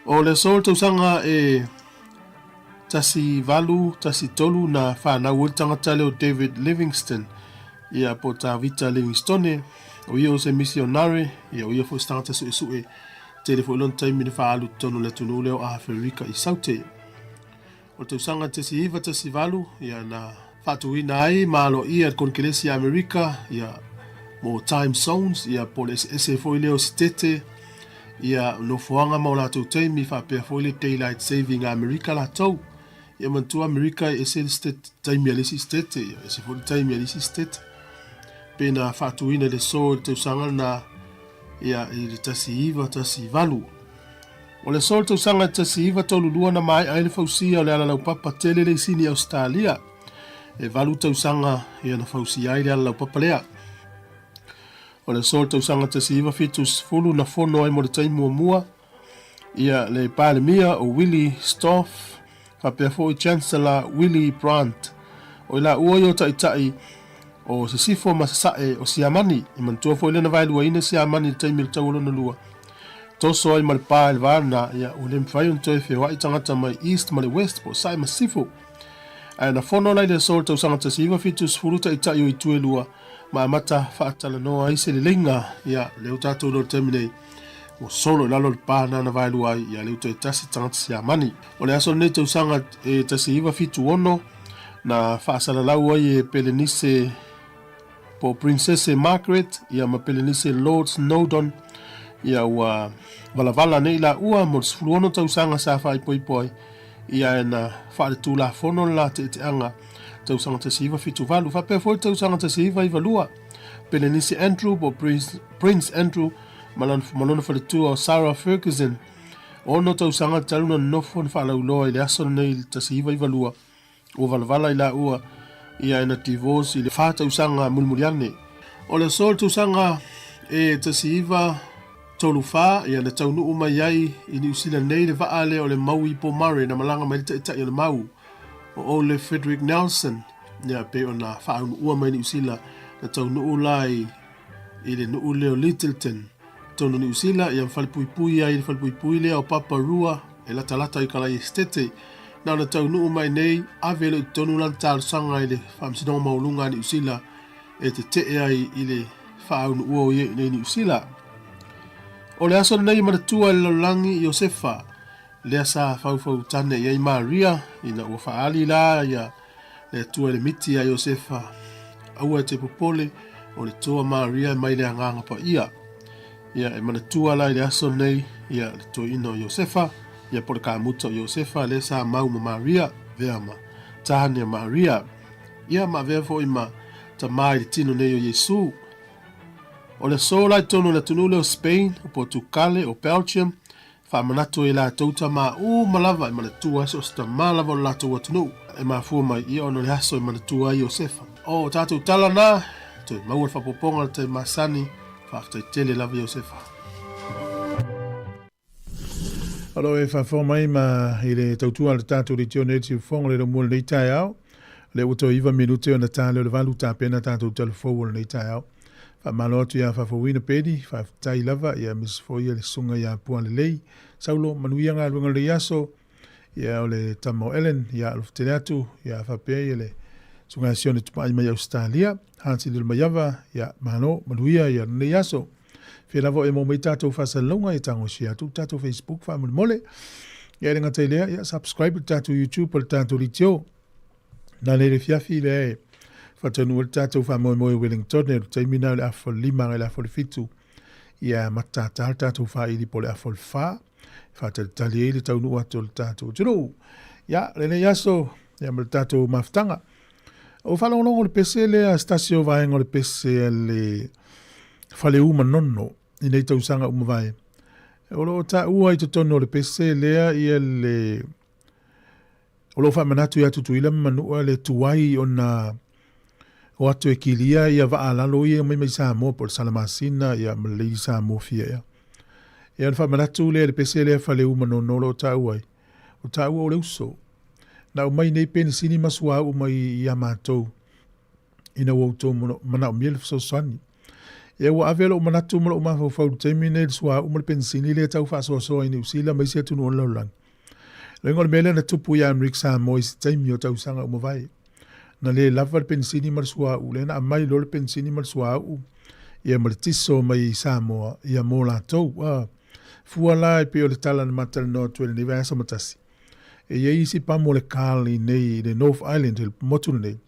B: O le sol tau sanga e tasi valu, tasi tolu na whanau tangata leo David Livingstone ia po ta Vita Livingstone o ia o se misionare ia o ia fo stangata sue te le fuilon taimi le whaalu tonu le tunu leo a Afrika I saute. O te usanga te si iwa te si valu, ia na whatuina ai, malo ia kon kelesi Amerika, ia mo time zones, ia pole ese foi leo si tete, ia no fuanga mo la tau taimi, whapea foi le daylight saving Amerika la tau, ia mantua Amerika ese stet taimi alisi stete, ia ese foi taimi alisi stete. Pena whatuina le so te usanga na ia I le tasi iwa tasi valu. O le sol te usanga tasi iwa tolu lua na mai aile fausia o le ala lau papa tele le sini Australia. E valu te usanga ia na fausia aile ala lau papa lea. O le sol te usanga tasi iwa fitus fulu na fono ai mo le taimu mua. Ia le palemia o Willie Stoff, whapea foi Chancellor Willie Brandt. O ila uoio tai o se sifo masasae o siamani, I mantua foi lena vai lua ina siamani le taimi le taulo na lua. Toso ai malpa el varna, ia o le mwhai un toi whia I tangata mai east ma le west po sai masifo. Ai na fono lai le sol tau sangata siwa fitus furuta I tai o I tue lua, ma mata whaatala noa I se le linga, ia leo tatou lo terminei. O solo lalo le pāna na vai lua ia leo toi tasi tangata siamani. O le aso ne tau sangat e tasi iwa fitu ono, na whaasala lau ai e pelenise po Princesse Margaret, ia ma pelenise Lord Snowdon, ia ua valavala nei la ua mo sfuluono tau sanga sa whai poi, ia e na whaare tū la fono la te anga tau sanga te siwa fitu valu, whapea foi tau sanga te siwa I valua, pelenise Andrew po Prince Andrew, malona whare tū o Sarah Ferguson, ono tau sanga taluna nofo na whalau loa I le aso nei te siwa I valua, o valavala I la ua, ia ina divorce I le whātau sanga mulmuriane. O le sol tau sanga e tasi iwa tolu whā, ia le tau nuu mai ai I New Zealand nei le vaale o le maui po mare na malanga mai le tai o le mau. O Ole Frederick Nelson, ia pe o na wha ua mai New Zealand, na tau nuu lai I le nuu leo Littleton. Tono New Zealand, ia whalipuipui ai le whalipuipui lea o Papa Rua, e lata I kalai estete, na na tau nuu mai nei, avele I tonu lan tālu sanga I le whamsinong maulunga New Zealand, e te te ai I le whaunu ua o nei New Zealand. O le aso nei manatua le laulangi Iosefa, lea sa fau tane I Maria, ina ua whaali la ia le atua le miti a Iosefa, aua te popole o le toa Maria mai le anganga pa ia. Ia e manatua la I le aso nei, ia le toa ino Iosefa, ia por ka muta o Iosefa le sa mau ma Maria, vea ma tahania Maria, ia ma vea fo ima ta mai le tino nei o Yesu. O le sola I tono le tunule o Spain, o Portugal, o Belgium, wha manato I la tauta ma malava I manatua so sta malava o la tau atunu, e ma fua mai ia ono le aso I manatua I Iosefa. O tātou tala na, toi maua whapoponga te masani, whaftai tele lava Iosefa. Alo e whawhomai ma I le tautua le tātou le tio neti whonga le mua le tai au. Le uto iwa minute o na tāle o le walu tāpena tātou telefou o le tai au. Whamalo atu ia whawhawina pedi, whawtai lava ia misfoia le sunga ia pua le lei. Saulo manuia ngā runga le iaso, ia o le tamo Ellen, ia alof tele atu, ia whapea ia le sunga sione tupai mai Australia. Hansi le maiava, ia mano, manuia ia le iaso. Whiravo e mo mei tātou whasalonga I tango si atu, tātou Facebook, whamune mole. Ia renga te lea, ia subscribe tātou YouTube, o tātou litio. Nā le fiafi le e. Whatanu o tātou whamoe moe Wellington, e taimina le afol lima, le afol fitu. Ia matata tātou whaili po le afol wha. Whatal tali e le taunu atu o tātou tino. Ia, le yaso, ia me tātou maftanga. O whalongongo le pese le a stasio vaengo le pese le whale uma nono. I nei tau sanga umawai. O lo ta ua I totono le pese lea ia le... O lo wha manatu ia tutuila manua le tuai o na... O atu e kilia ia waa lalo ia mai Sāmoa po le Salamasina ia malei Sāmoa fia ia. Ia wha manatu lea le pese lea whale uma nono lo ta ua. O ta ua o le uso. Na umai nei pene sini masua umai ia mātou. Ina wautou mana o miele fsosani. Ia ua avelo o manatu mala o mawhau taimine le sua umar pensini le tau whasoasoa I New Zealand mai sia tunu o laulang. Lengo le mele na tupu ia Amrik Sāmoa I taimi o tau sanga umawai. Na le lava le pensini mar sua u le na amai lo le pensini mar sua u. Ia mar tiso mai Sāmoa ia mō la tau. fuala e pe o le tala na matala no tuele ni vasa matasi. E ia isi pamo le kali nei le North Island, le motu nei.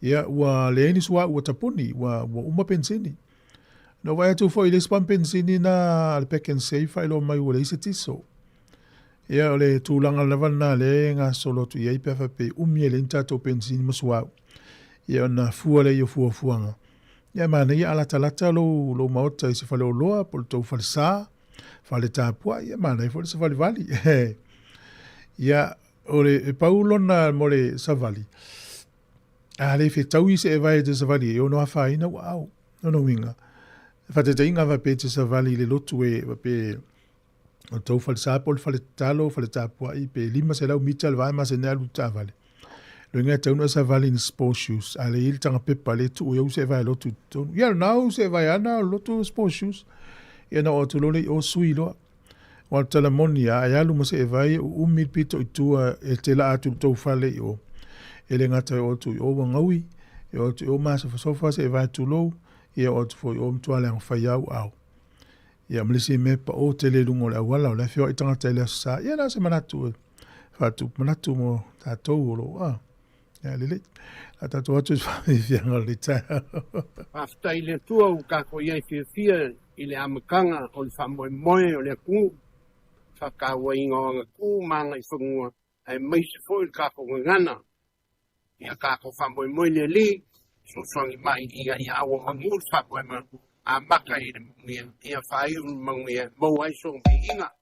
B: Ia ua le eni sua ua tapuni, ua uma pensini. No vai atu fo i le spam pensini na le peken seifa ilo mai ua le isi tiso. Ia o le tūlanga lavana le ngā solo tu iai pefa pe umi le intato pensini masuau. Ia na fua le i o fuanga. Ia mana ia alata lo maota i se fale o loa, polo tau fale sā, fale tāpua, ia mana i fale se fale vali. Ia o le paulo na mo le savali. A le fe tau i se e vai te savali, e o no hawhaina, wow, no winga. Fate te inga va pe te savali le lotu e va pe o tau fale sā, polo fale talo, fale tāpua, i pe lima se lau mita le vai ma se nea lu tāvale. Lo inga tauna sa vali ni sports shoes. Ale il tanga pepa le tu o se vai lotu. Ia nau se vai ana lotu sports shoes. Ia na o tu lole o sui loa. Wa tala moni a ia lu mo se vai umi pito i tua e te la atu tau fale o. Ele ngata o tu o wangaui. E o tu o masa sofa se vai tu lo. Ia o tu fo o mtua le ngwhai au. Ia mlisi me pa o te le lungo le awala o le fio i tanga te le sa. Ia na se manatu. Fatu manatu mo tatou o lo. Ja, lele. Ata to atu fa fianga le ta.
F: Afta ile tua u ka ko ia fia ile amakanga o le famoe o le ku. Fa ka wainga ku manga I funga. Ai mai se foi ka ko ngana. Ia ka ko famoe le li. So songi mai ia awo ngur fa ko ma. A maka ia fai mangia mo ai so inga.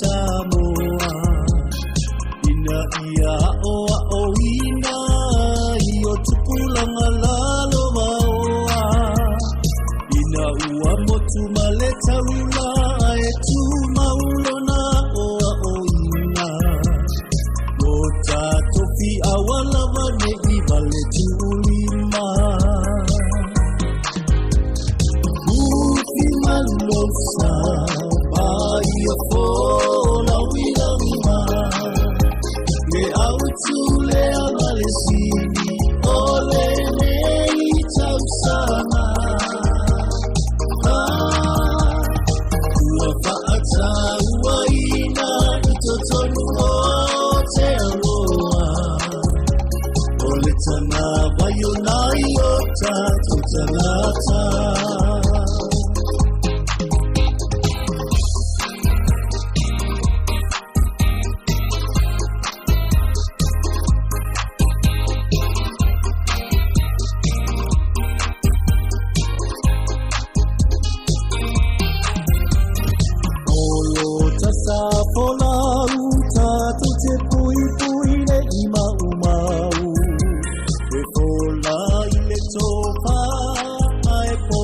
A: Sāmoa ina ia o ina I o tupulanga lalo maoa ina ua motu male taula e tu maulona o ina o tato fi awala vane I vale tulima ufi malosa Ia fola wila wima Le autu le amalesini Ole nei tausana Ua faata ua ina Itotonu o te aroa Ole tana vayonai o tato tanata Topa ai po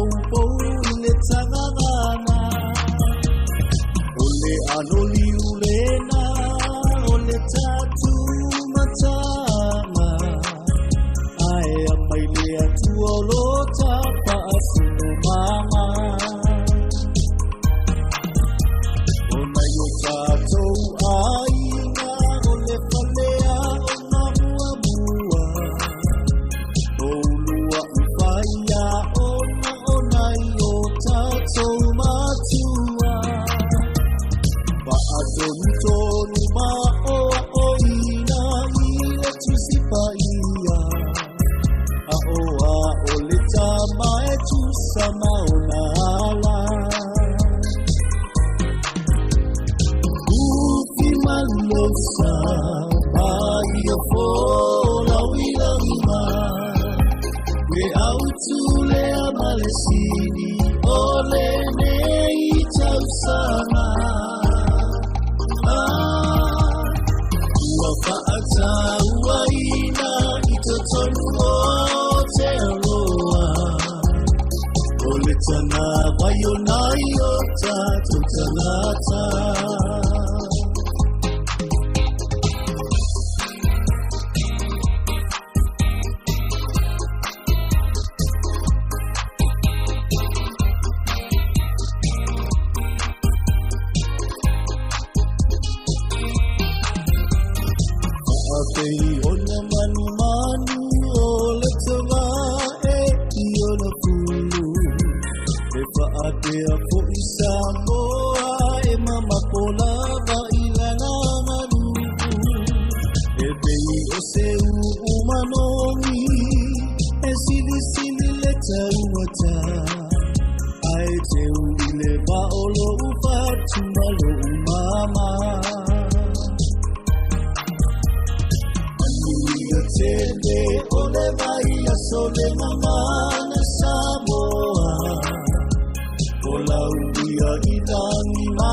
A: tulea malesini ole nei tausanga wafa'ata waina itotonu o te aroa ole tana wayonai o tatu tanata Pei ona manu manu o le tawa e i ona pulu e whaate a po i Sāmoa e mama pola wa i lana manu e pei o se umanongi e sili sili le tauata ai te ui le wa olo ufatu malo umama Tende ole mai a sole mamana Sāmoa Pola uia i langi ma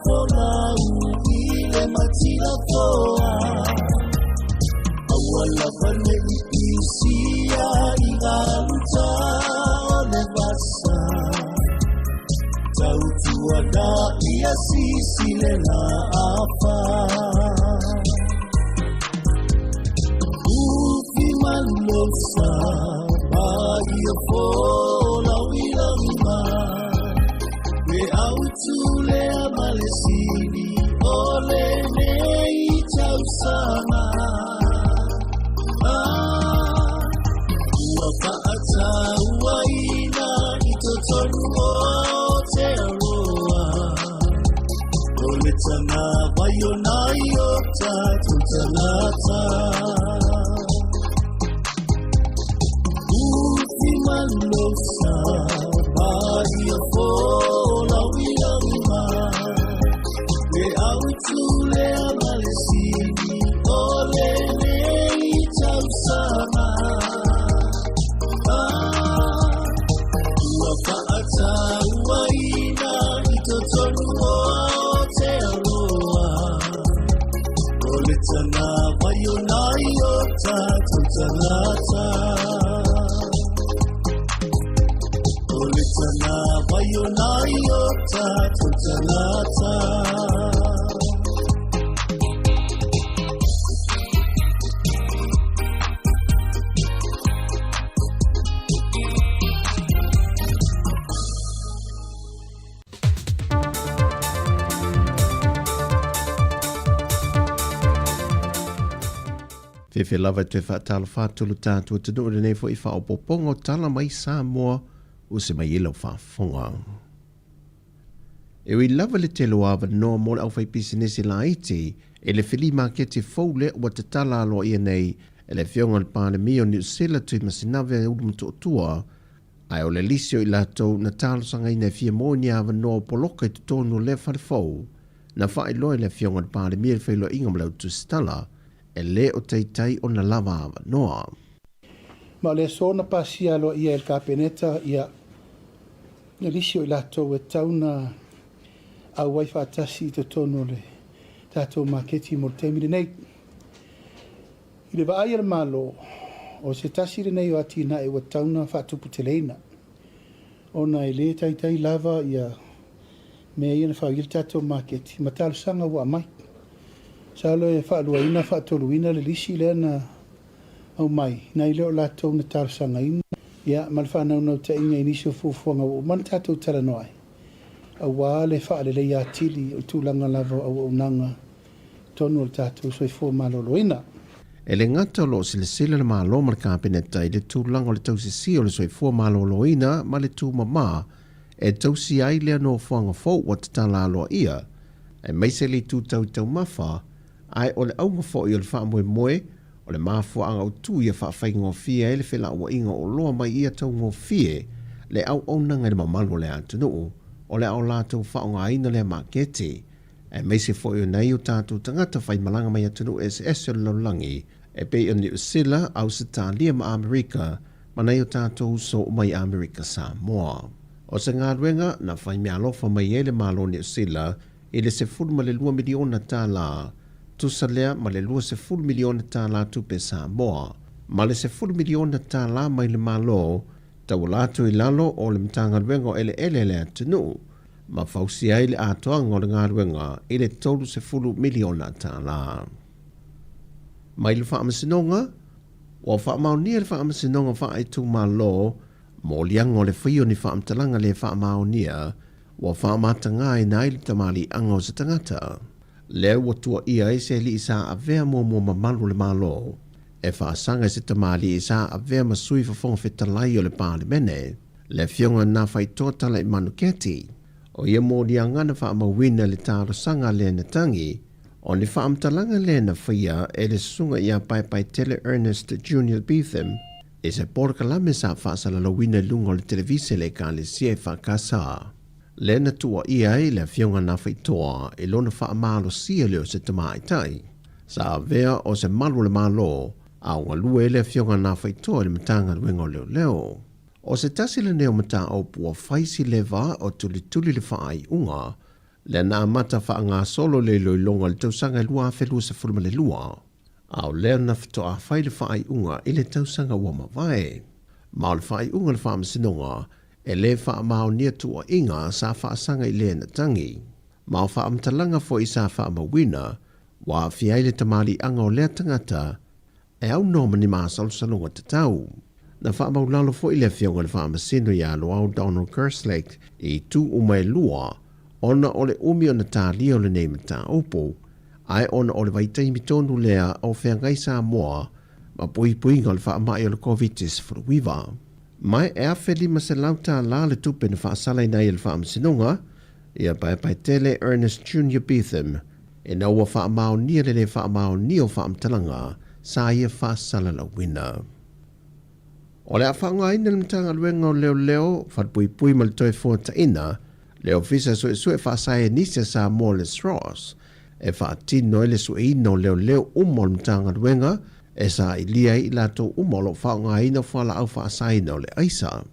A: Pola ui le matila toa Awala pane i isia i galuta ole vasa Tautua da ia sisile na apa Malosa, Bahia Fola, Wilama, we out to Lea Malesini, Ole Nei Tausama, Wafa'ata Waina, Itotonu o te aroa, Ole tana wayonai o tatu tanata. Malosa, Bahia Fola, Wilama, we out to Lea Malesini, Ole Nei Tausama, Wafa'ata Waina, Itotonu o te aroa, Ole tana wayonai o tatu tanata. Tana wayonai o tatu tanata
C: Fefe lava te whaatala whātulu tātua te nuu nei fo I whaopopongo tala mai Sāmoa o se mai ilo whaafonga. E ui lava le te loava noa mōle au whai pisinesi la iti, e le whili makete fōle ua te tala aloa ia nei, e le whionga le pāne mio ni usela tui masinawe e urumu toa, ai o le lisio I latou na talo sanga ina fia mōni awa noa poloka I tutonu le whare fōu, na whae loa le whionga le pāne mio le whailo inga mlau tu stala, e le o teitai o na lava awa noa.
G: Ma le sona pasia aloa ia el kapeneta ia na lisio I latou e tauna au wai whaatasi I te tono le tātou maketi mo te mire nei. I le vaai ala malo o se tasi le nei o ati na e wa tauna whaatupu te leina. O na e le tai lava ia mea ia na whaagil tātou maketi. Ma tālu sanga wa mai. Salo e whaaluaina whaatoluina le lisi le na au mai. Na I leo latou na tālu sanga ina. Ia, ma le whanau nau ta inga inisio fufuanga o man tātou tala noai. A wā le whaale le ia tili o tūlanga lava au unanga tonu o tātou soi fō maloloina.
C: E le ngata lo sile le malo ma le kāpeneta I le tūlanga o le tausisi o le soi fō maloloina ma le tū mamā e tausi ai lea no whanga fō wa te tala aloa ia. E meise li tū tau mawha ai o le aunga fō I o le wha moe o le mafua anga o tu ia whaafai ngofia e le whela ua inga o loa mai ia tau ngofie le au onanga le mamalu le atunuu o le au lātou whaonga aina le makete e meise fo i o nei o tātou tangata whai malanga mai atunuu SS o laulangi e pei o New Zealand au Sitalia ma Amerika
H: panai o tātou so mai Amerika Sāmoa. O se ngā ruenga na whai mea alofa mai ele malo ni usila i le se 10 miliona tāla. Tusa lea ma le 10 miliona tāla tupe Sāmoa. Ma le se 10 miliona tāla mai le malo tau lātu i lalo o le mtanga ruenga o ele le atunu. Ma fausi ai le atoanga o le ngā ruenga i le tolu se 10 miliona tāla. Mai le whaamasinonga, wa whaamaunia le whaamasinonga whaaitu malo, mo lianga o le whio ni whaamtalanga le whaamaunia, wa whaamatanga i nai le tamali anga o se tangata. Leo watua ia e se li isa a vea mo mamalu le malo, e whaasanga se tamali isa a vea masui whafonga whetalai o le pāle mene, le fionga na whaitoa tala i manuketi, o ia mo lianga na whaamawina le tāro sanga le na tangi, o ni whaamtalanga le na whia e le sunga ia pai tele Ernest Junior Beetham, e se porkalame sa whaasala wina lungo le televise le ka le sie whakasa. Le na tua ia e le fionga na whaitoa e lona whaamalo sia leo se tamai tai. Sa vea o se malu le malo, a walua e le fionga na whaitoa le matanga luengo leo. O se tasile neo mata o pua whaisi le va o tuli le whaai unga, le na mata wha ngā solo le loilonga le tausanga lua whelua se fulma le lua. Au leo na whatoa whai le whaai unga i le tausanga wama vai. Mao le whaai unga le whaamasinonga e le wha mao nia tua inga sa whaasanga i le na tangi. Mao wha amtalanga fo i sa wha mawina wa fiai le tamali anga o lea tangata e au noma ni maa salsalunga te tau. Na wha maulalo fo i le fionga le whaamasino i alo au Donald Kerslake i tu umai lua ona ole umi o na tālia o le nei mata opo, ai ona ole vaitaimi tonu lea o whengai Sāmoa, ma pui ngā le whaamai o le COVID-19 furuwiwa. Mai e awheli ma se lauta la le tupe na whaasalai nei le whaamasinonga, ia pai tele Ernest Junior Beetham, e na ua whaamao nia le whaamao nia o whaamtalanga, sa ia whaasala la wina. O le a whaanga ina le mtanga luenga o leo, whatpui ma le toi fōta ina, le ofisa sue whaasai nisia Sāmoa le Ross, e whaatino ele sue ino leo umol mtanga luenga, e sa ilia i lato umolo whaonga ina whala au whaasai no le aisa.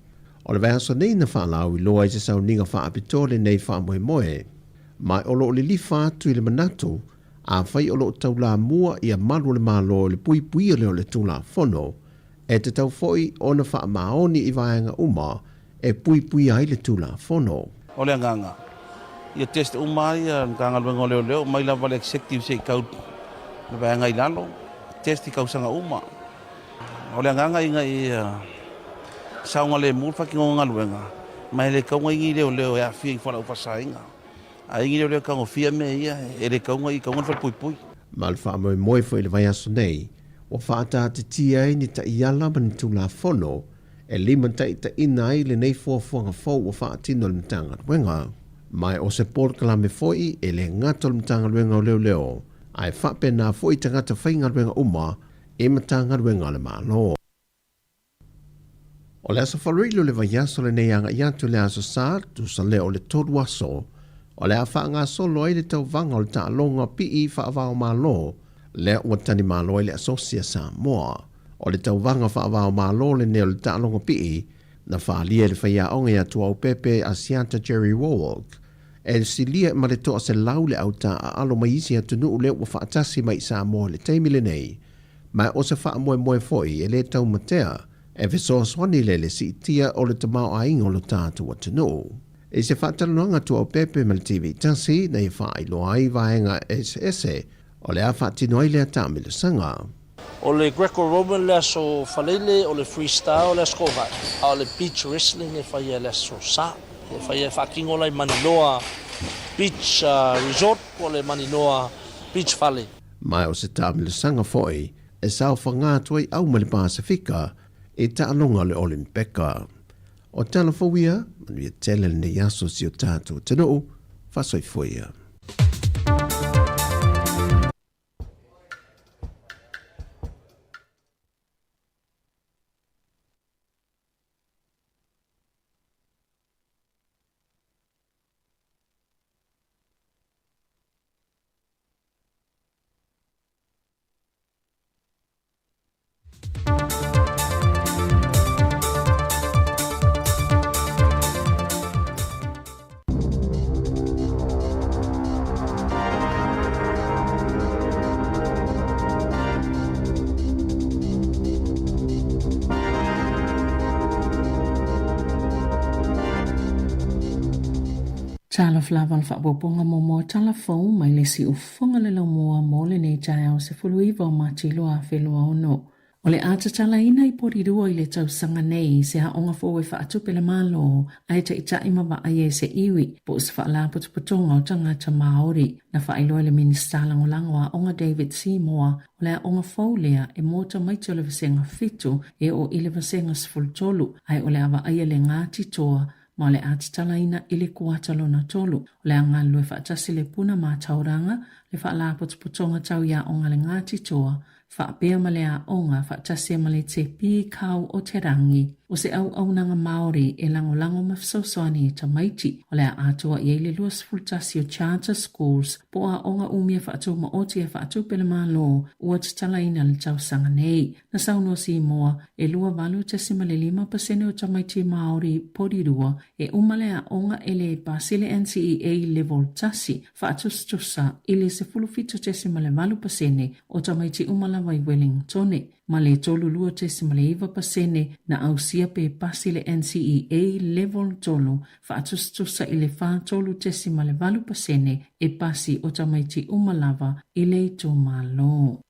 H: O le vea so nei na whala au i loa i se sau ninga whaapitore nei whaamoe. Mai olo le li whaatu i le manatu, a whai olo tau la mua i a malu le malo le pui leo le tūla whono, e te tau foi o na whaamaoni i vaenga uma, e pui ai le tūla whono.
I: O le nganga. Ia test umai a nganga luenga leo mai lava le executive se kau le vaenga i lalo. Test i kausanga uma. O le nganga inga i saunga le mulfa ki ngonga luenga. Mai le kaunga ingi leo e a fia i whala upasa inga. A ingi leo kaunga fia me ia e le kaunga i kaunga whala pui.
H: Malfa moe fo i le vai aso nei, o whaata te tia e ni ta iala mani tūla whono, e lima ta ina ai le nei fuafuanga fau o whaatino le mtanga luenga. Mai o se porkala me foi e le ngato le mtanga luenga o leo, ai whape nā foi tangata whainga luenga uma, e matanga luenga le malo. O le aso whalurilo le vai aso le nei anga iatu le aso sā, tu sa leo le toru aso, o le a whaanga solo ai le tau vanga o le ta longa pi whaavao malo, le ua tani malo ai le asosia Sāmoa. O le tau vanga whaavao malo le neo le ta longa pi, na whaalia le whaia onga ia tua upepe asianta Jerry Warwick, e si lia ma le toa se lau le auta a alo maisi atunu u le ua whaatasi mai Sāmoa le teimile nei, mai o se whaamoe foi e le tau matea, e visoa swani le si tia o le tamao a ingo lo tātu atunu. E se whaatarananga tua upepe ma le TV tasi, na i whailo ai vaenga ese, o le a whaatino ai le atami le sanga.
J: O le Greco-Roman le aso falele, o le freestyle le aso kovai. O le beach wrestling le whaia le aso sa. Le whaia whakingo lai Maninoa Beach Resort o le Maninoa Beach Valley.
H: Mai o se tami le sanga foi, e sao whangātua i au ma le Pasifika, e ta alonga le Olimpeka. O tala fawia, manu ia tele le yaso si o tātou tano, whasoi fuia.
D: Tala flaval whaapoponga mo tala fau mai le si ufonga le laumua mo le nei tai au se fuluiva o matiloa whelua ono. O le atatala ina I porirua I le tausanga nei se haonga fō e whaatupe le malo ai ta ita ima wa ai se iwi po se whaala putuputonga o tangata Māori na whaailoa le minista langolangoa onga David Sāmoa o le onga fō lea e mōta maiti o le vasenga fitu e o ile vasenga sfultolu ai o le awa ai le ngāti toa ma le atatala ina ile kuatalona tolu o le angalu e whaatasi le puna mā tauranga le whaala putuputonga tau ia onga le ngāti toa whaapea ma le a onga whaatasia ma le te pi kau o te rangi o se au aunanga Māori e lango mafsosoani e tamaiti o le a atua I eile luas fultasi o charter schools po a onga umia whaatu ma oti e whaatu pele malo ua tatala ina le tausanga nei na sauno Sāmoa e lua walu tasima le 5% o tamaiti Māori porirua e umale a onga ele pasile NCEA level tasi whaatu stusa ile se fulufito tasima le 5% o tamaiti umala wai Wellingtone ma le tolu lua tesima le 1% na ausia pe pasi le NCEA level tolu whaatustusa I le wha tolu tesima le 8% e pasi o tamaiti umalava I le tō malo.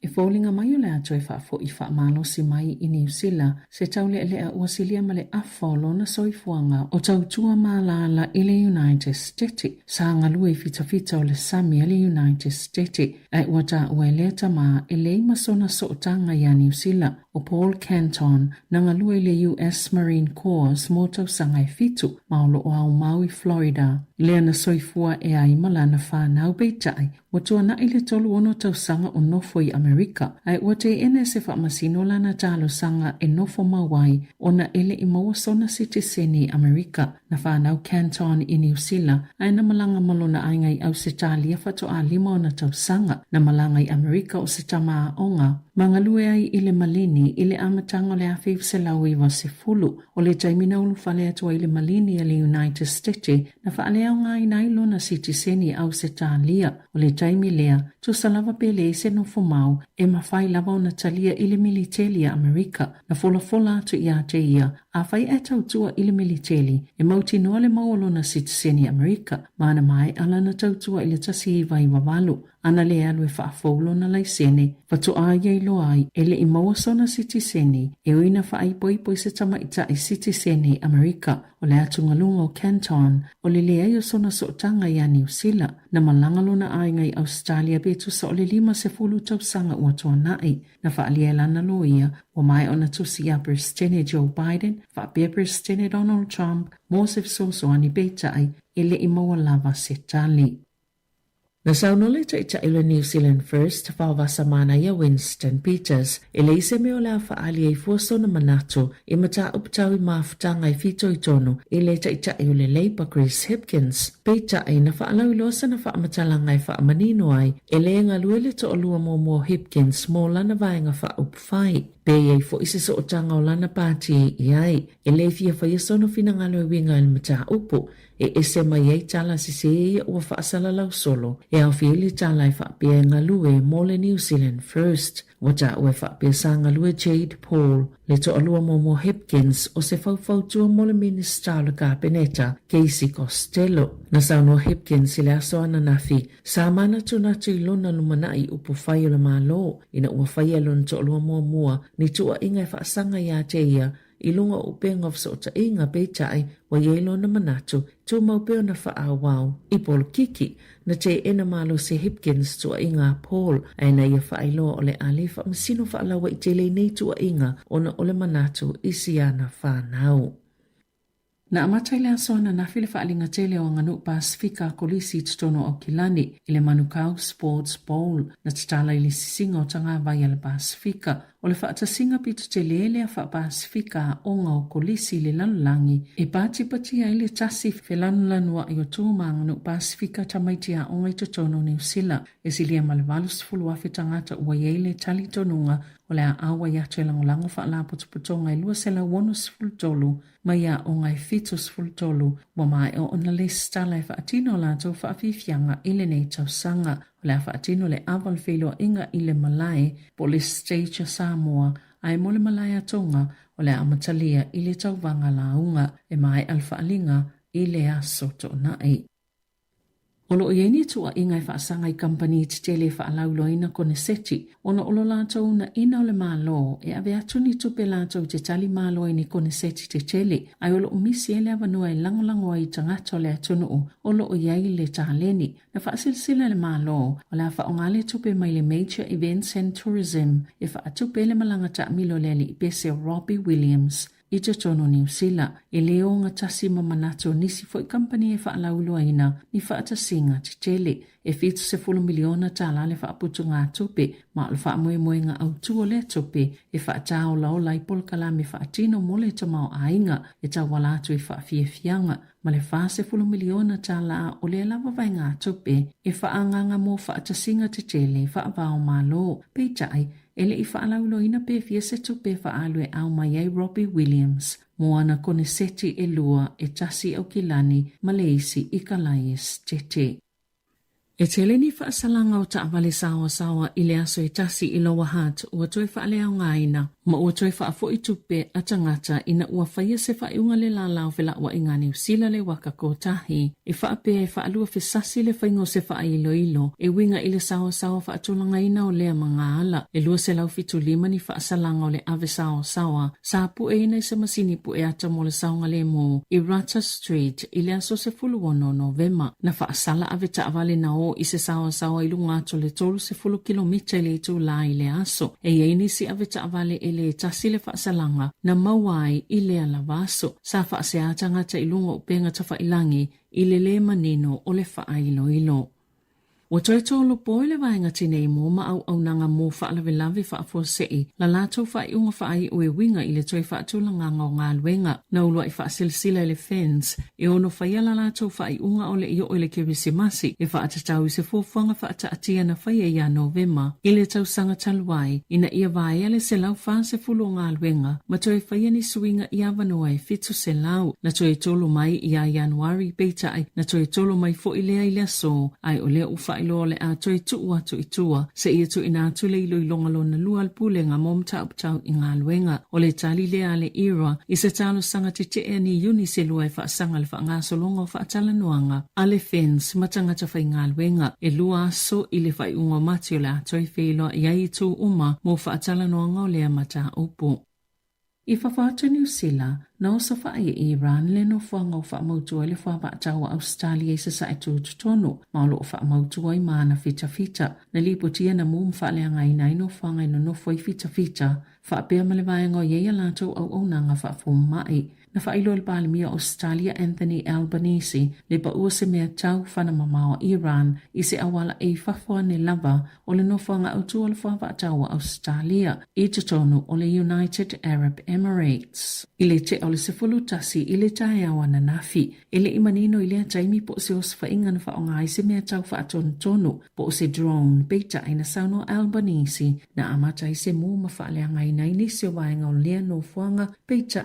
D: E fōlinga mai o le ato e whaafo I whaamalo si mai I New Zealand, se tau le lea uasilia ma le afolo na soifuanga o tau tua malala I le United States. Sa ngalue fita o le sami le United States. Ai wata ue lea tama e le masona sootanga ya New Zealand o Paul Canton na ngalue le US Marine Corps mo tau sangai fitu maulo o au Maui, Florida. Lea na soifua e ai malana whanau beitai watua na ile tolu ono tau sanga o nofo I Amerika. Ai wate ene se whaamasino lana talo sanga e nofo mawai o na ele I mawasona citizeni Amerika na whanau Canton I New Zealand. Ai na malanga malona aingai au se talia whato a 5 o na tau sanga na malanga I Amerika o se tamaa onga. Mangalue ai ile malini ile amatanga le awhiu se lau iwa se fulu o le taimina ulu whale atua ile malini le United States na whaale au ngai nailo na citizeni au se talia o le taimi lea tu salava pele se no fumau e mawhai lava o na talia ile militeli Amerika na fola atu ia te ia a whai e tautua ile militeli e mauti noa le maolo na citizeni Amerika maana mai ala na tautua ile tasi iwa I wawalu ana le alu e whaafolo na laisene watu a iei loai ele I mawasona citizeni e uina whaai poi se tamaita I citizeni Amerika o le atungalunga o Canton o le lea I o sona sootanga ia New Zealand na malangalona ainga I Australia betu sa o le 50 tausanga ua tuanai na whaalia lana loia o mai ona tusi a President Joe Biden whaapea President Donald Trump mo se sosoani beitai ele I mawalava se tali. Na saunole ta ila New Zealand First whawasa mana ia Winston Peters ele ise meo la whaali ai fuaso na manato I mata uptau I maafutanga I fito I tono ele ta ila Labour Chris Hipkins. Peita ai na whaalau ilosa na whaamatalanga I whaamanino ai ele ngaluele to olua mo Hipkins mo lana vaenga whaupwhai. Pei ai fo ise so otanga o lana pāti I ai ele fia whaiasono finangalo I winga il mata upo e ese mai ai tala sisei ua whaasalalau solo e au whieli tala I whaapea ngalue mo le New Zealand First. Wata ue whaapea sa ngalue Jade Paul le to alua mo Hipkins o se whautua mo le Minister le Kabineta Casey Costello. Na sauno Hipkins le aso ana nafi sa mana tunatu I lona lumanai upo whai o le malo ina ua whai alon to alua mua ni tua inga whaasanga ia te ia I lunga upenga fsota inga beitai wa yelo na manatu tu maupeo na whaawau I Paul Kiki na te ena malo se Hipkins tua inga Paul aina ia whaailoa ole alifa masino whaalawa I tele nei tua inga ona ole manatu isiana whanau. Na amatai lea soana na file whaalinga tele o nganu Pasifika kolisi tutono o Kilani ile manukau Sports Bowl na tatala ili sisinga o tanga vaya le Pasifika o le whaatasinga pitu te lelea wha Pasifika onga o kolisi le lanulangi e pati ile tasi whelanlanua I o tūma nganu Pasifika tamaitia onga I tutono New Zealand e silia malevalus fulu afe tangata ua yeile tali tonunga o le a awa yatu e langolango wha la putuputonga I lua sela wonus fultolu mai a o ngai fitus fultolu wa mai o ona le stala e whaatino la tau whaafifianga ile nei tausanga o le a whaatino le aval whilo inga ile malai po le stage a Sāmoa ai mo le malai a tonga o le a matalia ile tau vanga la unga e mai alfa alinga i le aso to'ona'i. O lo ieni tua ingai whaasanga I company te tele whaalauloina kone seti, ona olo lātou na ina o le mālo e ave atu ni tupe lātou te tali mālo ni kone seti te tele, ai olo umisi ele avanua I langolango ai tangato le atunu o lo o iai le tāleni, na whaasilsila le mālo o la whaongale tupe mai le Major Events and Tourism e whaatupe le malangata milo le li ipese Robbie Williams. I te tono New Zealand, e leo ngā tasi mamanato nisi fo I company e whaalauloa ina ni whaatasinga te tele, e whitu se 10 miliona tāla le whaaputu ngā tupe, ma o le whaamoemoe ngā autua le tupe, e whaatao lao lai polkala me whaatino mole ta mao ainga, e ta walatu I whaafiefianga, ma le wha se 10 miliona tāla o le lava vai ngā tupe, e whaanganga mo whaatasinga te tele, whaavao malo, peitai, ele I whaalauloina pe fia se tupe whaalue au mai ai Robbie Williams, moana kone seti e lua e tasi au kilani ma le isi I kalais tete. E tele ni whaasalanga o taawale sawa I le aso e tasi I loa hat ua toi whaalea o ngaina, ma ua toi whaafo I tupe a tangata ina ua whaia se whaiunga le lalao whela ua inga New Zealand le waka kotahi, e whaapea e whaalua whesasi le whaingo se whailo e winga I le sawa whaatulanga ina o lea mga ala, e lua se lau fitu lima ni whaasalanga o le ave sawa, sa pu e ina I se masini pu e ata mo le saunga le mo I Rata Street I le aso se 10 Novema, na whaasala ave taawale na o I se sawa I lunga ato le tolu se 10 kilomita le tu la I le aso, e yeini si ave taawale e le tasi le whaasalanga na mawai I le alavaso, sa whaaseata ngata I lunga upenga tawhailangi I le manino o le whaailoilo. O toi tolo poi le vaenga tine mo ma au nanga mo whaalawe whaafosei, la lātou whaiunga whaai ue winga I le toi whaatulanga ngā ngā luenga, na ulua I whaasilsila le fence, e ono whaia la lātou whaiunga o le io o le kirisimasi, e whaatatau I se fōwhanga whaataatia na whaia ia Novema, I le tausanga taluai, ina ia vaea le se lau whaase fulo ngā luenga, ma toi whaia ni suinga ia vanua e fitu se lau, na toi tolo mai ia Januari peitai, na toi tolo mai fo I lea so, ai o lea ufa ilo le a toi tua se ia tu ina tu le ilo ilongalo na lua alpule ngā mom tau I ngā luenga o le tali lea le ira I se talo sanga te te ni uni se lua e whaasanga le wha solonga o whaatala nuanga a le fence matangata whai ngā luenga e lua so I le whai unga mati o le a toi whilo I ai tu uma mo whaatala nuanga o lea mata upo. I whawhata New Zealand, na o sa whaia Iran le no whanga o whaamautua le whaapatawa Australia I sa saitu tutono, maolo o whaamautua I maana fita, na lipotia na mum whaaleanga ina ino whanga ino no whai fita, whaapea malewaenga o yeia lātou au nanga whaafum mai, na whailo le pālimia Australia Anthony Albanese le paua se mea tau whanamamao Iran I se awala e whawha ne lava o le no whanga autua le whaapatawa Australia I tutono o le United Arab Emirates. I le te o le sefulu tasi I le tae awa na nafi, I le imanino I le taimi po se os whainga na whaonga I se mea tau whaatono po se drone beita I na sauno Albanese na amata I se mō mawhaaleanga I naini se waenga o lea no whanga beita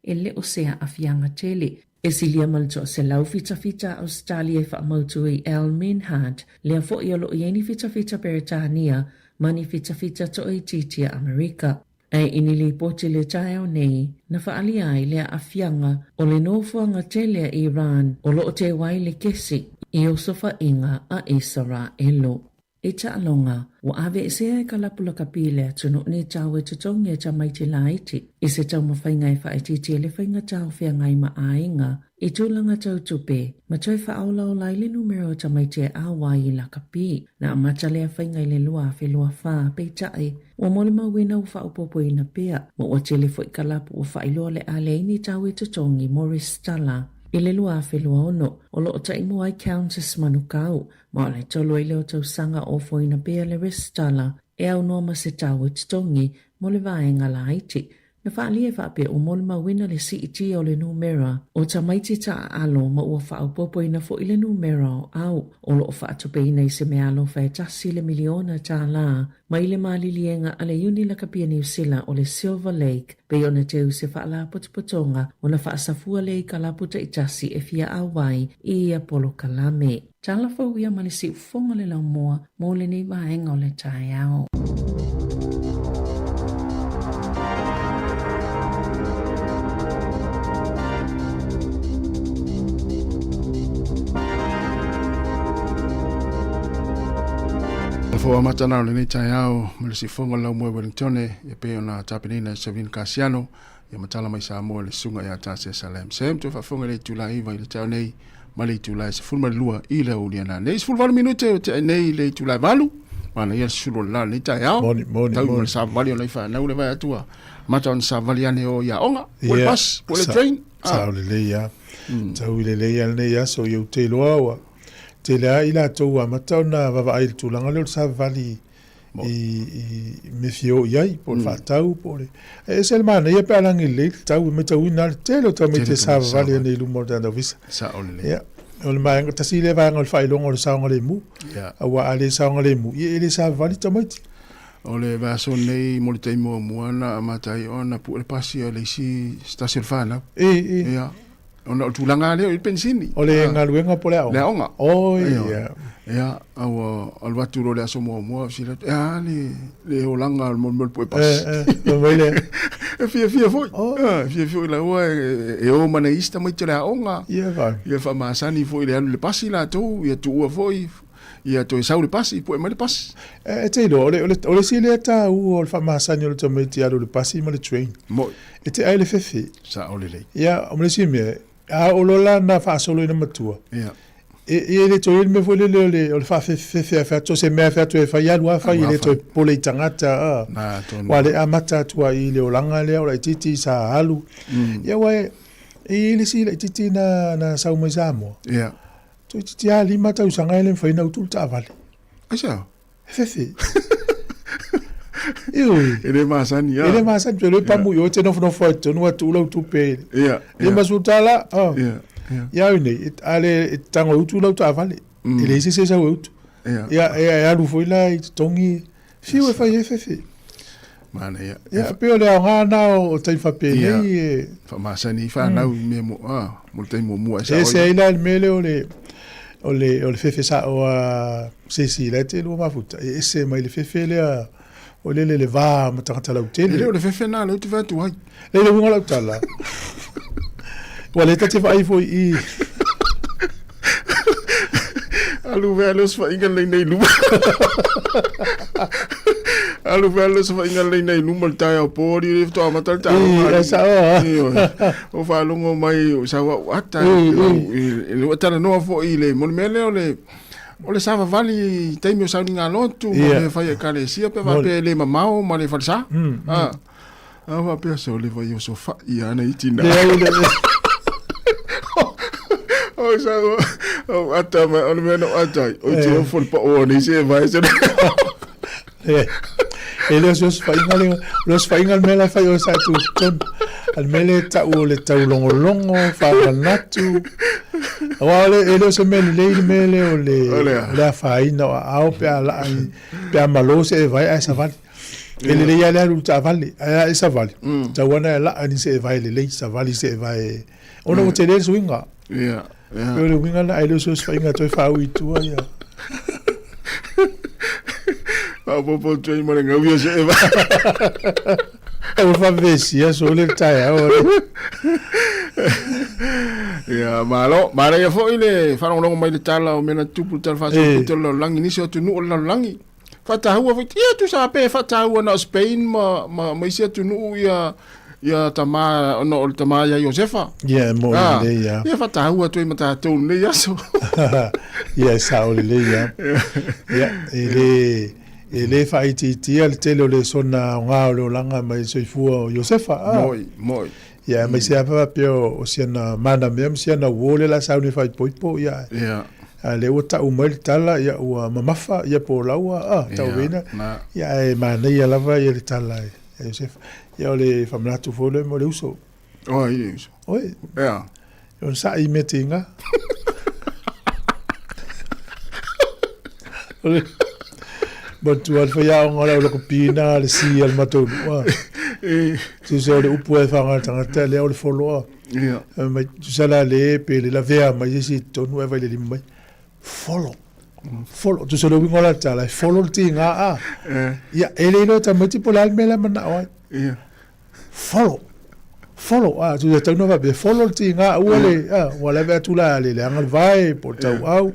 D: e le o sea afianga tele. E silia malto se lau fita Australia I whaamautu I Al Minhad, lea fo I alo ieni fita Beretania, mani fita to I titia Amerika. E inili poti le tae o nei, na whaali ai lea afianga o le nofuanga tele Iran o lo te wai le kesi I o sofa inga a Israelo. E alonga, wa ave e sea e kalapula kapile atuno ne tau e tutongi e tamaiti laiti. I se tau mawhainga e whaititi e le whainga tau whia ngai ma ainga. I tūlanga tau tupe, ma toi whaaula o lai le numero tamaiti e awai I la kapi. Na amata lea whainga I le lua whelua wha peitai. Wa mole mawina u whaupopo I na pea. Wa o tele fo I kalapu o whailoa le aleini tau e tutongi Morris Tala. I le lua whelua ono, o lo o taimu ai Countess Manukau, ma o le tolo I leo tau sanga o foina bea le restala, e au noma se tau e tutongi, mo le vaenga la iti. Na whaali e whape o mole mawina le CET o le numera, o tamaiti ta alo ma ua whaupopo ina fo I le numera o au, o lo o whaatope ina I se me alo whaetasi le miliona ta la, ma I le malilienga ale uni la kapia New Zealand o le Silver Lake, pe ona teu se whaala potopotonga, o na whaasafua le I kalaputa itasi e fia awai I Apollo Kalame. Tala whauia ma le si ufonga le lau moa, mo le ni vaenga o le tae ao.
K: fo matana le ni tai au ma le sifonga lau mo Wellington e pe ona tapinina Savin Casiano ia matala mai Sāmoa le sunga ia tase Salem sem to fa fonga le tulai vai le tau nei ma le tulai se fulma lua i le uliana nei fulma minute te nei le tulai valu mana ia sulu la le tai au tau sa vali ona fa na ule vai atua mata on sa vali ane o ia onga o pas o le train
B: sa le le ia tau le le ia nei aso eu te loa te lea i la tau a mata ona vava ai le tulanga le sa vali i me fio iai po fatau po le e se mana ia pe langi le tau me tau ina te lo tau me te sa vali nei lu mo da visa
K: sa ole le
B: ia o le mai ta si le va ngol fai longo le sa ngole mu wa ale sa ngole mu i le sa vali tamati
K: o le va so nei mo le taimo moana matai ona pu le pasi le si sta serfana ia ona tulanga le i pensini
B: o le ngaluenga po le
K: le onga
B: o ia
K: ia au al waturo le aso mo si le olanga mo pu pas
B: no vele
K: fia foi fia la o e o manaista mo tira onga ia fa masani foi le pasi la tu ia tu foi ia to sa le pasi pu mo le pasi
B: e te lo le si le ta o fa masani o to meti alo le pasi mo le train
K: mo
B: e te ai le fefe
K: sa o le
B: ia o le si me a o lola na fa solo ina matua
K: ia
B: e le toil me vole le o fa fe to se me fa to fa ya lua fa ile to pole tangata
K: na to
B: wale amata tua ile o langa le o la titi sa halu ya wa ile si le titi na sa mo Sāmoa
K: ia
B: to titi ali mata usanga ile fa ina utul ta vale
K: asa
B: fefe
K: ele masani ya
B: ele masani pelo pamu yo te no fo to no tu lo tu pe
K: ia
B: ele masutala
K: ia
B: ia une ale tango utu lo ta vale ele se sa utu ia lu foi la tongi fiu fa fefe
K: mana
B: ia pe le ngana o te fa pe nei
K: fa masani fa na me mo mo te mo
B: sa se ila el mele o le fefe sa o se la te lo ma futa e se mai le fefe le o le va ma tata la hotel
K: le fefe na le tu va tu ai
B: le mo la tala wala te vai foi i
K: alu velos fa inga le nei lu alu velos fa inga le nei lu mal tai o pori to amatal ta o fa lungo mai o sa wa ta le tala no fo i le mon mele o le sava vali taimi o sauninga lotu mo le fai ka le sia pe va pe le mamao ma le falsa va pe so le vai o so fa i ana itina o sa o ata ma on meno ata o te fol pa o ni se vai se
B: ele os faingal mela fai o sa tu ton al mele ta o le tau longo fa natu wale ele se mele o le fai no au pe ala pe malo se vai a sa vale ele le ya le ta vale a sa vale ta wana la ani se vai le sa vale se vai ona o te le swinga pero le winga la ele os fainga to fa ui tu ya
K: po train mo nga vio se va
B: o fa vesi ya so le tai ora
K: ya malo mara ya fo ile fa no mai le tala o mena tupu tal fa so lo langi ni so tu no lo langi fa ta hua fa ya tu sa pe fa ta hua na Spain ma sia tu no ya tama no tama ya Josefa
B: ya mo le ya
K: fa ta hua tu mata tu le ya so
B: ya sa o le ya ele fai ti al telo le sona nga o langa mai so fu Josefa
K: moi
B: ya mai se apa pio o siana mana mem siana wole la sa uni fai poipo ya le ota o mal tala ya o mamafa ya po laua tawina ya e mana ya lava ya tala Josefa ya le famla tu fole mo le uso oi
K: ya
B: on sa I metinga but tu al faya ngala lo kopina le si al matou tu se le upu e fanga tanga le o le follow ma tu sala le pe le la vea ma si tonu e vai le limai follow tu se lo ngola tala follow tinga ya ele no ta mati pola mela mana follow tu se tonu va be follow tinga wala wala ve tu la le angal vai po tau au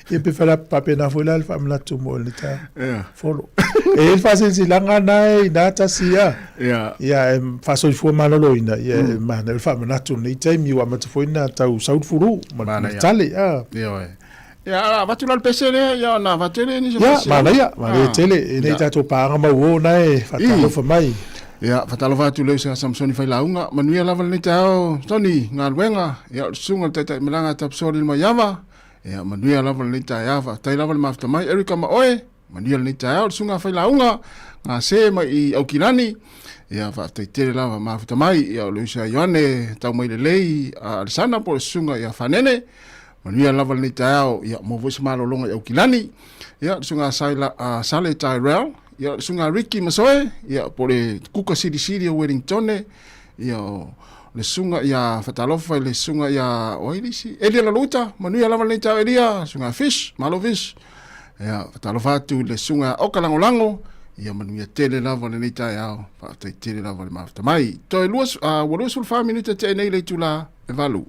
B: Ia pe fala pape na foi la le fa mla tu mo le ta.
K: Yeah.
B: Folo. E il fa si langa nai na ta sia.
K: Yeah.
B: Ia fa so fu malolo ina. Ia ma na fa na tu ni tai mi wa ma foi na tau saud furu. Ma tale ah.
K: Ia. Ya, va tu la pese le ya na va tele ni.
B: Ya, ma le tele ne ta to pa nga ma wo na e fa ta lo fa mai.
K: Ya, fatalo fatu le sa Samsoni fai launga, manuia lava le tao, Tony, ngā luenga, ya sunga tai melanga tapsori ma yava, ya manuia lava le tao, tai lava le mafta mai, Erika ma oe, manuia le tao, sunga fai launga, ngā se mai I Aukirani, ya fa tai tere lava mafta mai, ya Luisa Ioane, tau mai le lei, Alisana po le sunga ya fanene, manuia lava le tao, ya mo voice malo longa ya Aukirani, ya sunga Sale Tyrell, ya sunga Ricky Masoe ya pole kuka siri Wellington ya le sunga ya fatalofa le sunga ya oilisi elia la luta manuia lava le tau elia sunga fish malo fish ya fatalofa tu le sunga okalangolango ya manuia tele lava le tau ya fa tele lava le mafta mai to luas walu sul 5 minutes te nei le tula evalu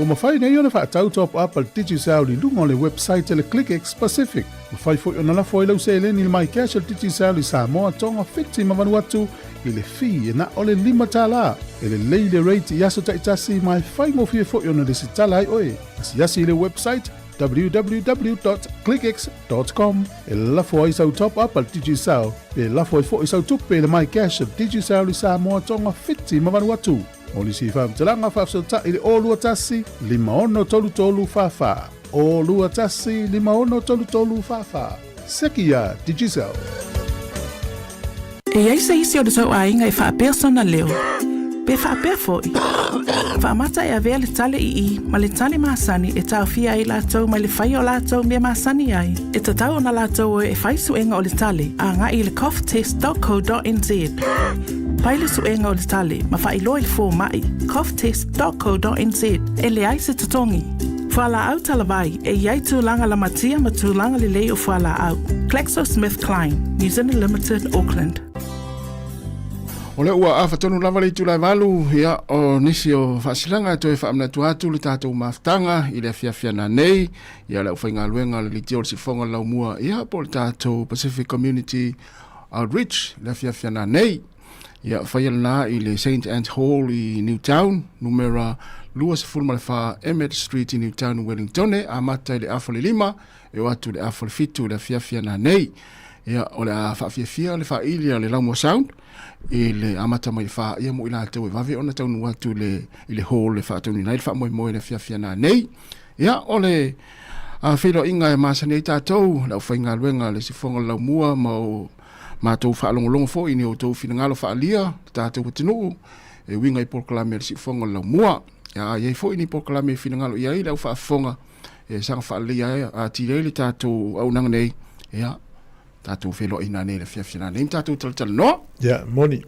B: O mawhai nei ona whaatau top up al Digicel li lunga o le website le ClickX Pacific. Mawhai fo ona la foi lau se eleni mai cash al Digicel i Sāmoa tonga fiti ma vanuatu i le fi e na o le 5 tala. E le leile rate i aso taitasi mai whai mo fie fo ona le sitala ai oe. Asi asi le website www.clickx.com. E lafo ai sau top up al Digicel. E lafo ai fo i sau tupe le mai cash al Digicel i Sāmoa tonga fiti ma vanuatu. O li si whamtalanga whafsota i le olua tasi, 5 tolu whawha. Olua tasi, 5 tolu whawha. Sekia, Digicel.
L: E ai se isi o le tau ainga i whaapea sona leo. Pe whaapea foi. Whaamata e avea le tale i ma le tale maasani e tau fia i lātou mai le whai o lātou mea maasani ai. E tatau ona lātou e whaisuenga o le tale a ngā i le coughtest.co.nz. Pai le suenga o le tale ma whailo i fō mai coughtest.co.nz e le ai se tatongi. Whala au talawai e iai tūlanga la matia ma tūlanga le lei o whala au. GlaxoSmithKline, New Zealand Limited, Auckland.
K: O le ua awhatonu lava le tūlai walu ia o nisi o whaasilanga to e whaamna tuatu le tātou maftanga i le whiawhiana nei ia le uwhainga luenga le litio le sifonga lau mua ia po le tātou Pacific Community Outreach le whiawhiana nei ia whaialana i le St. Anne's Hall i Newtown numera 2 Emmett Street i Newtown Wellington a mata i le afo le 5 e o atu le afo le 7 le whiawhiana nei ia o le a whaafiafia le whaailia le Laumua Sound i le amata mai wha ia mo i lātou e wawe ona taunu atu i le hall le whaatoni nei le wha moe le whiawhiana nei ia o le whilo inga e māsani i tātou lau whainga luenga le sifonga Laumua ma tau whaalongolongo fo i ni o tau whina whaalia tātou watinu e winga i porkalame le sifonga Laumua ia iei fo i ni porkalame whina ngalo iai lau whaafonga e sanga whaalia a tirei le tātou au nanga nei ia tātou whilo ina nei le whiawhina nei tātou talatala noa
B: Ja, moni.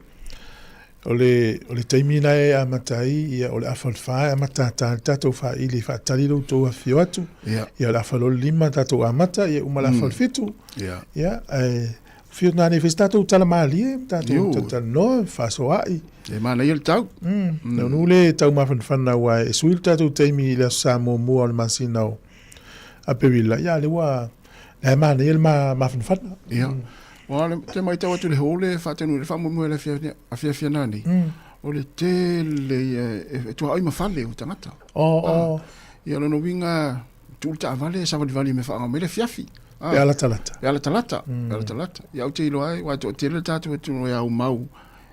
B: O le taimina e a matai ia o le awhalwhae a mata tātou wha ili wha talilo tō a whio atu. Ia o le awhalo 5 tātou a mata ia umala awhalwhitu. Ia, whio nāne whes tātou tala maalie, tātou talatala noa, whaso ai.
K: E mana ia le tau.
B: Nau nule tau mawhanwhana wa e suil tātou taimi i le Sāmoa mua o le masina o a pewila. Ia le wa e mana ia le mawhanwhana.
K: Ia. Wa le te mai tau atu le hole whaatenu le whamu le whiawhiana nei. O le te le e tua ai mawhale o tangata. Ia lono winga tūlta avale Savalalo me whaanga me le whiawhi.
B: E ala talata.
K: E ala talata. Ia au te ilo ai, wato te le tātou atu no ia au mau.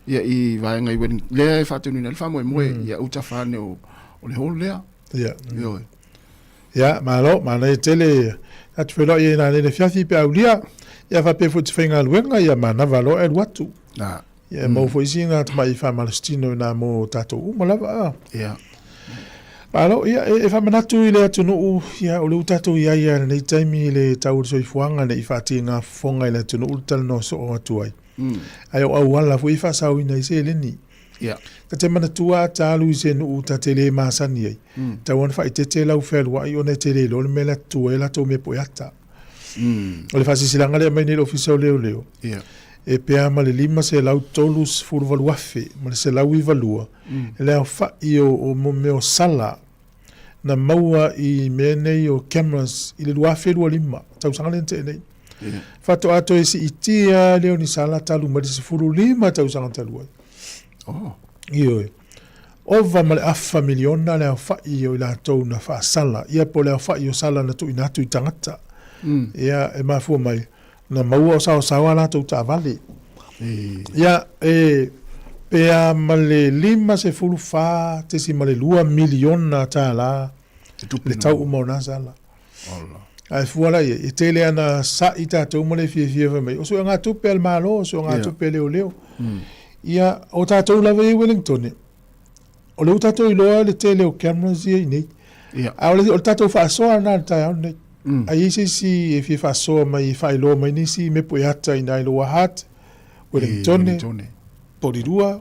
K: Ia i vaenga i wedding. Le whaatenu le whamu ia uta whane o le hole lea.
B: Ia. Ia, malo, mana e tele atu whilo i ena le whiawhi pe au lia. Ia whape futi whainga luenga ia mana valo e luatu. Ia mau fwisi ngā tamai wha Malestino na mo tātou umalawa.
K: Ia.
B: Malo, ia e whamanatu i le atu nuu, ia o le utatou ia ia nei taimi le tau soifuanga nei whaati ngā whonga i le atu nuu tala no so o atu ai. Ai o au ala fui whasau ina i se leni.
K: Ia.
B: Ka te manatua tālu i se nuu ta te le māsani ai. Tau an whai te te lau whelua i o ne te le lo le me la tua e la tau me poiata. O le whasisilanga lea mai nei le ofisa o leo leo. E pea ma le 5 se lau tolu sfuru valuafe, ma le se lau I valua. E lea whai o meo sala na maua I mea nei o cameras I le luafe lua 5. Tau sanga lente e nei. Whato ato e si itia leo ni sala talu ma le sfuru 5 tau sanga talu ai. Iyo e. Ova ma le afa miliona lea whai o I la tau na wha sala. Ia po lea whai o sala na tu inatu I tangata. Ia e mafua mai na maua o sao la tau ta vale. Ia e pea ma le 5 se fulu fa te si ma le 2 miliona ta la le tau umona sala. Ai fuala e tele ana sa I tātou ma le fie mai. O so ngā tupe al malo, o so ngā tupe leo. Ia o tātou lawe I Wellington. O le tātou I loa le tele o cameras I nei. A o tātou whaasoa nā le tai au nei. Ai se si e fi faso mai fai lo mai nisi me poiata I nai lo hat Wellington Porirua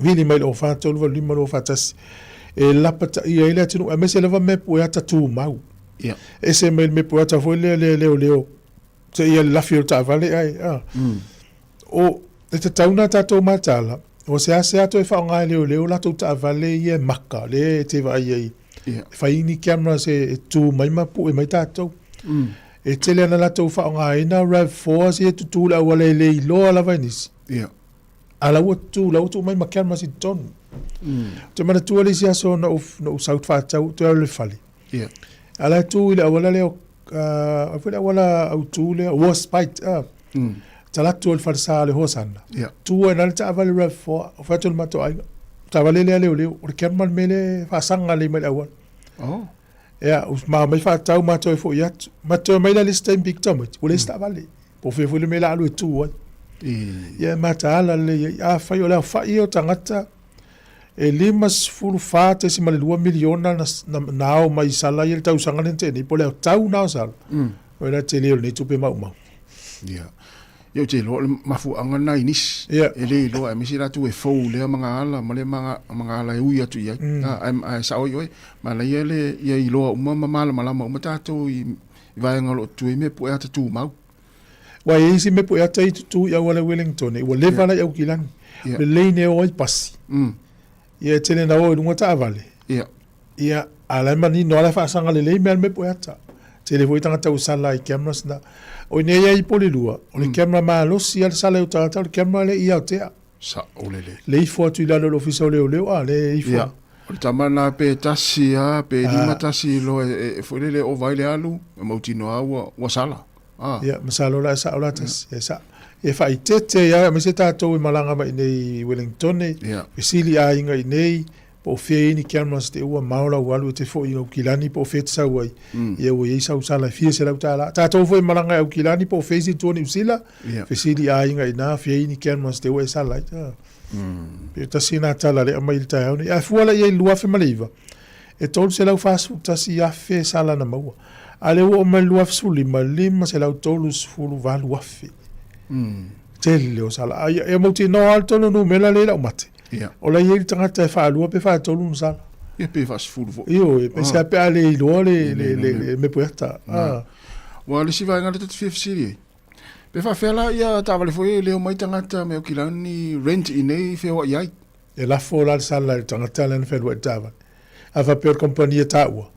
B: vili mai lo fa tolu va lima lo fatas e la pata I ele tinu a mese leva me poiata tu mau e se me poiata foi leo se ia la fiota vale ai o te tauna tato matala o se ase ato e fa ngai leo la tu ta vale ia maka le te vai ai Whaini camera se tū mai mapu e mai tātou. E tele ana latou whaongaina RAV4 se tutu la wale le iloa la vainisi. Ala ua tū mai ma camera si tonu. Te mana tua le si aso na usaut whātau te au le whali. Ala tū ile awala leo awala wala au tū leo was bite. Talatu al farsa le hosana. Tu e nale ta avale RAV4 o fatu le mato ai. Ta vale le leo o camera mele fasanga le mele awal. Us ma mai fatau mato e fo yat. Mato mai la lista big tomat. O le sta vale. Po fe fo le mele alu tu ai. Mata ala le a fai o la fai o tangata. E limas fulu fate si male 2 miliona na o mai sala i tau sanga nente ni po le tau na sala. O la te leo ni tupe mau.
K: Yo te lo mafu anga nai nis. Ele lo e misi ratu e fou le mga ala male mga ala e ui atu ia. Ai sa oi oi ma la ele ia i lo uma mala uma tato i vai ngalo tu me po ata tu mau.
B: Wa isi me po ata tu ia wala Wellington e wala vala ia ukilang. Le leine oi pasi. Ia tele na oi lunga ta vale. Ia ala mani no ala fa sanga le me po ata. Tele foi tanga tau sala i cameras na o ne ia i polilua o le camera malo si al sala o tata o camera le ia o tea
K: sa o le
B: le i fo tu la lo ofisa o le le i fo
K: o tamana pe tasi pe lima tasi lo e fo le o vai le alu mo tino awa wa sala
B: ia masalo la sa o la tas sa e fa i tete ia me se tato i malanga mai nei Wellington e sili a inga nei po fe ni cameras te ua maula walu te fo i o kilani po fe tsa wai ia o ia sa usala fie se lau tala ta to fo malanga o kilani po fe si toni usila fe si di a inga ina fe ni cameras te ua sala pe ta sina tala le mai ta ni a fuala ia lua fe maliva e tol se lau fas ta si a fe sala na maua ale o mai lua suli malima se lau tolus fulu valu afi tele o sala e mo ti no alto no mela le la mate o la yeri tangata e whaalua pe whaatolu nusala.
K: Ia pe whaasfuru fo.
B: Io, e pe se ape ale i loa le me puerta.
K: Wa le siwa ngata te whiwhisiri. Pe whawhela ia tāwale fo e leo mai tangata me o kilani rent i nei whiwa iai.
B: E la fo la sala le tangata le na whelua i tāwa. A whapea kompania tāua.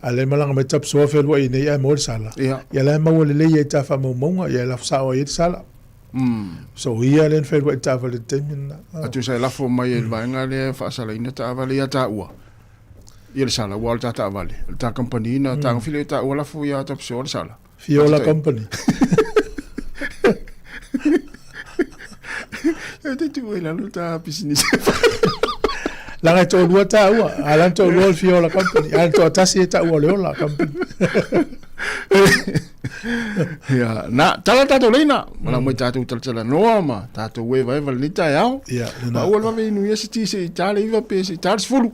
B: A le malanga me tap soa whelua i nei a mo le sala. Ia la maua le leia i tā whamaunga, ia la whasao i sala. So ia len fe wa tava le temina
K: atu sai la fo mai el vanga le fa sala ina tava le ata ua ia sala wa ta vale ta company na ta file ta wala fo ia ta so sala
B: Fiola company
K: te tu la luta piscine
B: la ga to lua ta ua ala to lua Fiola company ala to tasi ta ua le la company
K: ya na tala tato leina mala mo tato tala no ma tato we vai val nita yao ma o va venu yesi se tala iva pe se tala fulu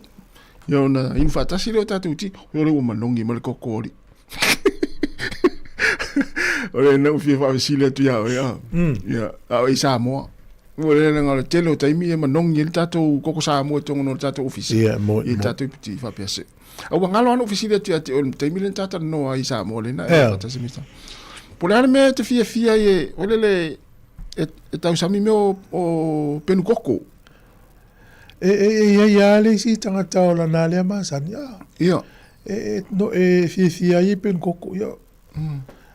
K: yo na infata si lo tato ti yo le uma longi mal kokori ore na ufi va visile tu ya ya a Sāmoa o le nga telo taimi e manongi el tato koko Sāmoa tongo no tato ofisi e tato ti fa pese o ngalo anu ofisi tu ati o taimi le tato no ai Sāmoa le na ta se mita por ale me te fia e o le e tau sami me o penu koko
B: ia le si tangata o la nale masani
K: ia
B: no fia e penu koko ia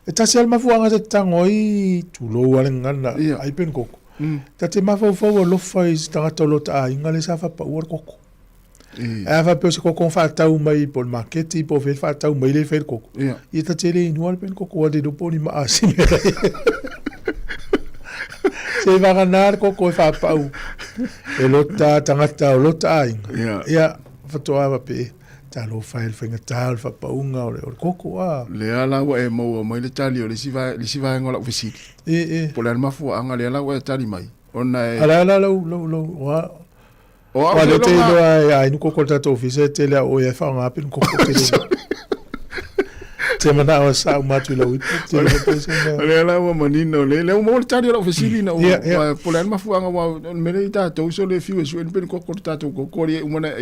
B: e tasi al mafuanga te tangoi tu lo ale ngana ai penu koko ta te mafau lo fais tangata lo ta inga le sa fa pa ur koko e fa pe se koko fa tau mai por market po fe fa tau mai le fe koko e ta tele no al pen koko de do poni ma asi se va ganar koko fa pa e lo ta tangata lo ta inga ia fa to ava pe ta lo fa el fenga tal fa pa unga o koko
K: le ala wa e mo mai le tali o le siva ngola ofisi por al mafu anga le ala wa tali mai ona
B: ala lo wa le te lo ai no koko tato ofisi te le o e fa nga pin koko te te mana o sa matu lo te
K: le ala wa manino le mo le tali o ofisi na o por al mafu anga wa me le tato so le fiu so en pin koko tato koko ri umana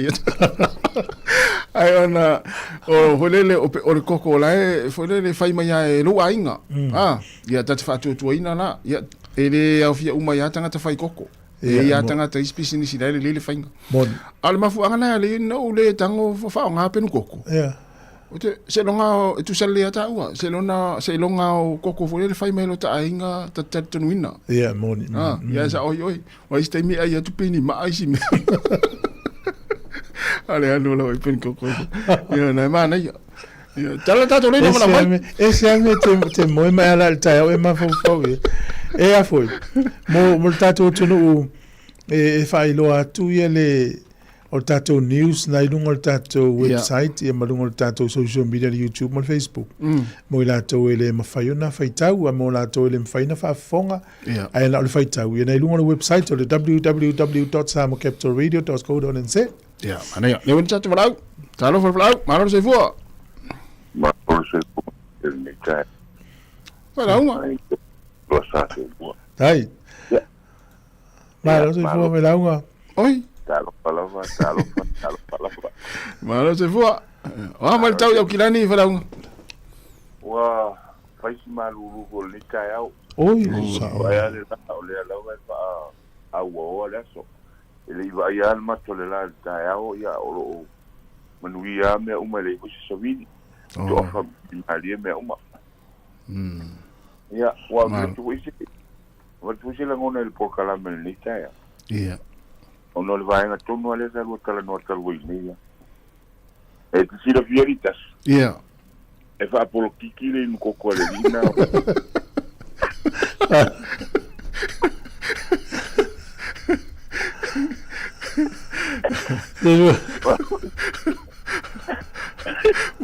K: ai ona o holele o koko la e folele fai mai e lo ainga ia tata fatu tu ina la ia ele au fia uma ia tanga ta fai koko ia tangata ispisi ni sidai le fainga ale mafu angana le no le tango fa nga penu koko ote se longa tu sale ata ua se longa o koko fo le fai melo ta inga ta tunuina
B: moni
K: ia sa oi wa este mi ai tu peni ma ai si mi ale anu lo pen koko ia na mana ia tala tato le no mai
B: ese ame te moi mai ala el tai o ma fo e a foi mo tato tunu e fai lo atu ia le o tato news na ilunga o tato website ia malunga o tato social media YouTube mo Facebook mo ila to ele mafaiona faitau mo la to ele mfaina fa fonga ai la faitau ia na ilunga o website o www.samocapitalradio.co.nz
K: ia ana ia le wonta talo falau malo se fu
M: ma forse il mita
K: voilà uma
M: lo sa se fu
B: dai malo se fu me la uma
K: oi
M: talo palava
K: malo se fu mal tau yo kilani fa la
M: wa fai malu gol ni tayau
B: oi sa
M: ya le la fa awo la so ele vai alma tolela tayau ya o manuia me uma le ko se vini to fa ali me uma ya wa tu isi la ngona el porcala me ni taya
K: ya
M: ono le vai na tono ale sa lo kala no tal wi ni ya e ti si la fieritas
K: ya
M: e fa por kiki le in coco le dina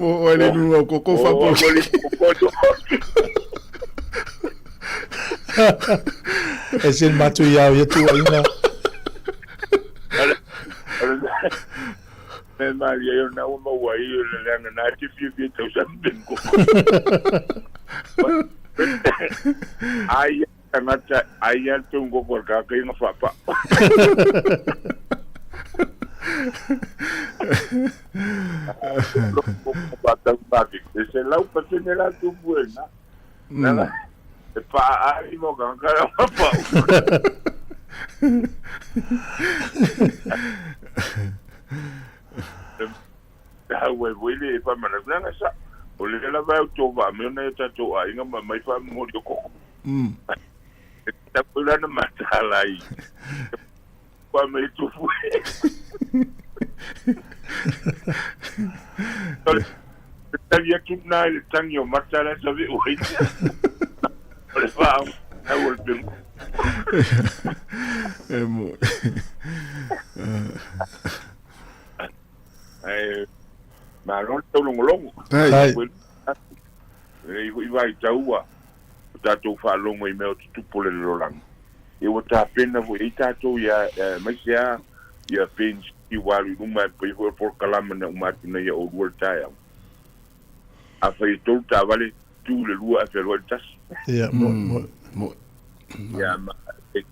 K: Olha no cocô favor.
B: Esse é o material e tu ainda.
M: É Maria, eu não vou aí, eu não na te fiz teu sabem como. Aí eu tenho cocô cá que não fa pa. Ese lau pasene la tu buena. Nada. Pa aí mo cara pa. Ah, we pa mana nanga sa. Ole la va to va me na ta to ai nga mai fa mo yo ko. Ta pula na matala aí. Pa me tu fue. Sabia que na ele tinha uma matala sabe o rei. Olha só, é o último.
K: É mo.
M: Mas não estou longo. E vai taua. Tá tu falando e meu tu pole lolang. Eu tá pena foi tá tu ya mas ya pens e wali uma por calama na uma na ya o voltaia. A feito tá vale tu le lua a ferotas.
B: Yeah, mo.
M: Ya ma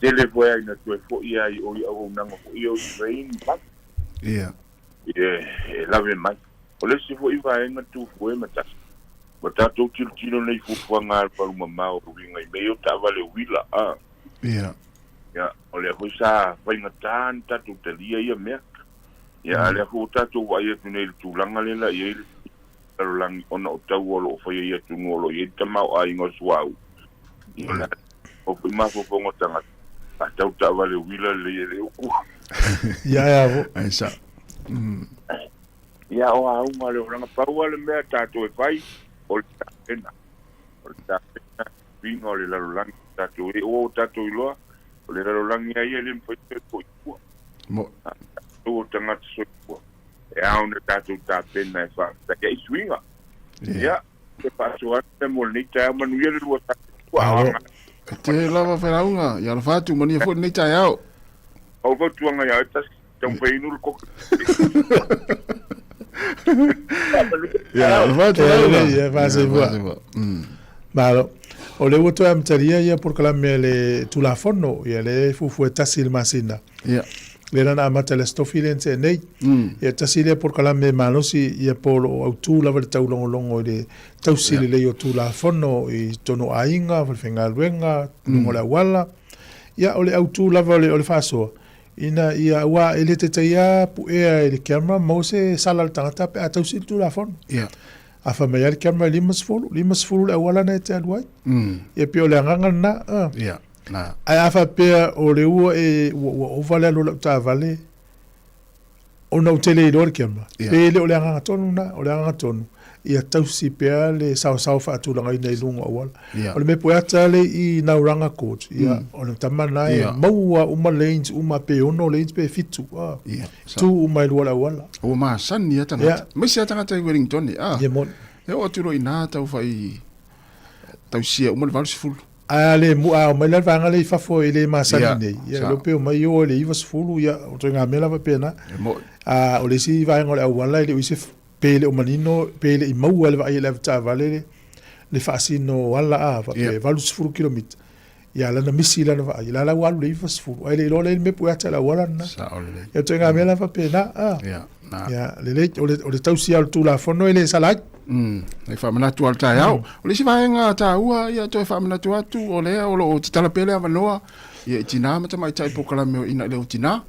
M: telefone aí na tua foi aí o não eu vem.
K: Yeah.
M: La vem mais. Olha se foi vai na tu foi matas. Bota tu tiro nei fu ngar para uma mau ringa e meio tava le wila
K: Yeah.
M: Ya, olha foi sa vai na tanta tu telia ia me. Ya, le fu tatu vai tu nei tu langa le la ele lang ona o tau o foi ia tu ngolo ia tamau ai ngos wau. Ya, o foi ma fo pongo tanga. A tau tava le wila le ku.
B: Ya,
K: ai sa.
M: Ya, o a uma le ranga pau le me tatu e vai. Olta pena vingo le la lang tatu e o tatu lo le la lang ia ele foi ko
K: mo
M: o tanga so e a un tatu ta pena fa ta que swinga ya se pasó a molnita manuel lo tatu
K: te lava feraunga ya fa tu mani fo ni ta yao
M: o go tuanga ya tas tão feino ko
B: Ya, va se voir. Malo. O le woto am taria ya por kala mele tu la fono ya le fu tasil masina.
K: Ya.
B: Le na mata le stofilense nei. Ya tasile por kala me malosi ya por o tu la verta longo de tausile le yo tu la fono y tono ainga, fenga luenga, no la wala. ia o le autu lava o le whaasoa. Ina ia ua ele te taia pu ea e le camera mo se sala le tangata pe a tausi tu la fono.
K: Ia.
B: A whamea le camera 5 le awala na e te aluai. Ia pe o le anganga na.
K: Ia. Na.
B: Ai a whapea o le ua e ua ovale alo lau ta vale. O na utele i lor camera. Pe le o le anganga tonu na, o le anganga tonu. Ia tausi pea le sao whaatulanga i nei lunga awala. O le me poeata le i nauranga court. Ia o le tamana e maua uma lanes, uma pe ono lanes pe fitu. Tu uma i luala awala.
K: O maa sani a tangata. Maisi a tangata i Wellington. Ia mon. E o aturo i nā tau whai tausia uma le valu sifulu.
B: A le mua o mai le vanga le fafo i le masani nei. Ia lo pe o mai o le iwa sifulu. Ia o toi ngā mela va pena. O le si vaenga le awala i le uise pele o manino pele i maua le vai le ta vale le fasino wala a va pe valu 0 km ya la na misi la va ya la walu le fasfu ai le lo le me puata la wala na ya tenga me la va pe na ya le o le tausi al tu la fono ele sala
K: le fa mana tu al ta ya o le si va nga ta ua ya to fa mana tu atu o le o lo tala pele ava noa ya tina mata mai tai pokala me ina le tina.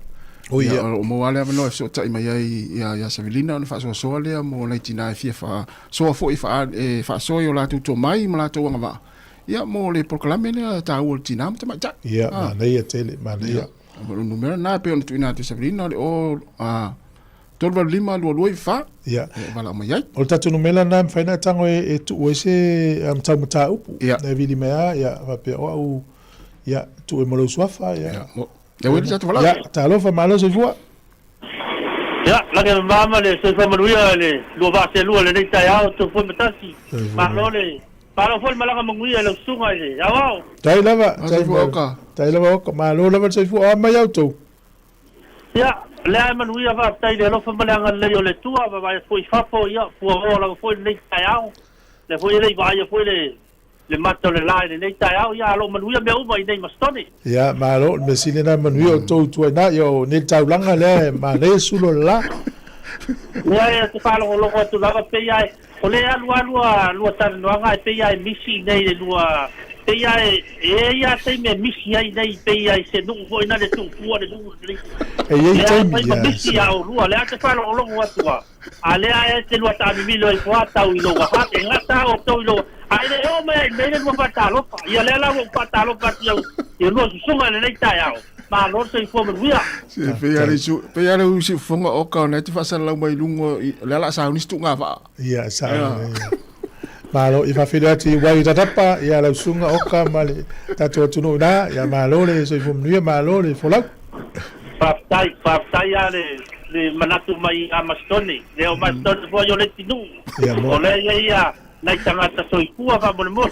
K: O ia o mo ale no so tai mai ia Savalina no fa so le mo le tina fia fa so fo i fa so yo la tu to mai ma la to nga va ia mo le proclame le ta o tina ma ta
B: ia ma nei tele ma nei
K: o numero na pe on tu ina tu Savalina o torva lima lo fa
B: ia
K: vala mai ai
B: o tatu numela na fa na tango e tu o se am tamuta upu na vili mea ia va pe o ia tu e mo lo swafa ia
K: ya wele jatu wala
B: ya talo fa malo se fua
N: ya la que mama le se fa manuia le lo va se lo le nei ya to fo metasi ma lo le para fo malaga manguia le sunga le ya wa
B: tai lava oka ma lo lava se fua ma ya to
N: ya le manuia va tai le lo fa malaga le yo le tua va fo fa fo ya fo la fo nei ya le fo le va ya fo le mato le lai nei tai au ya lo manuia me uma i nei mastoni
B: ya ma lo me silena manuia to tu na yo ne taulanga le ma le sulo la
N: ya te falo lo ko tu la pe ya o le alu tan no nga pe ya misi nei le lua pe ya ya te me misi ai nei pe ya se no foi na le tu fu le du
B: e te
N: ya misi ya o lua le te falo lo ko tu ale ai te lua ta mi lo i kwa ta u lo ha te ngata o to lo ai le o me le mo patalo ia le la mo patalo patio e lo sunga le nei tai au ma lo se fo via
K: se pe ya le si fonga o ka na te fa sala mai lungo le la sa ni stu nga va
B: ia sa ma lo i fa filati wai tapa ia la sunga o ka male tato tu no na ia ma lo le se fo via ma lo le fo la
N: pa tai ya le manatu mai a mastoni le o mastoni fo yo le tinu o le ia nai tangata soikua fa mo mo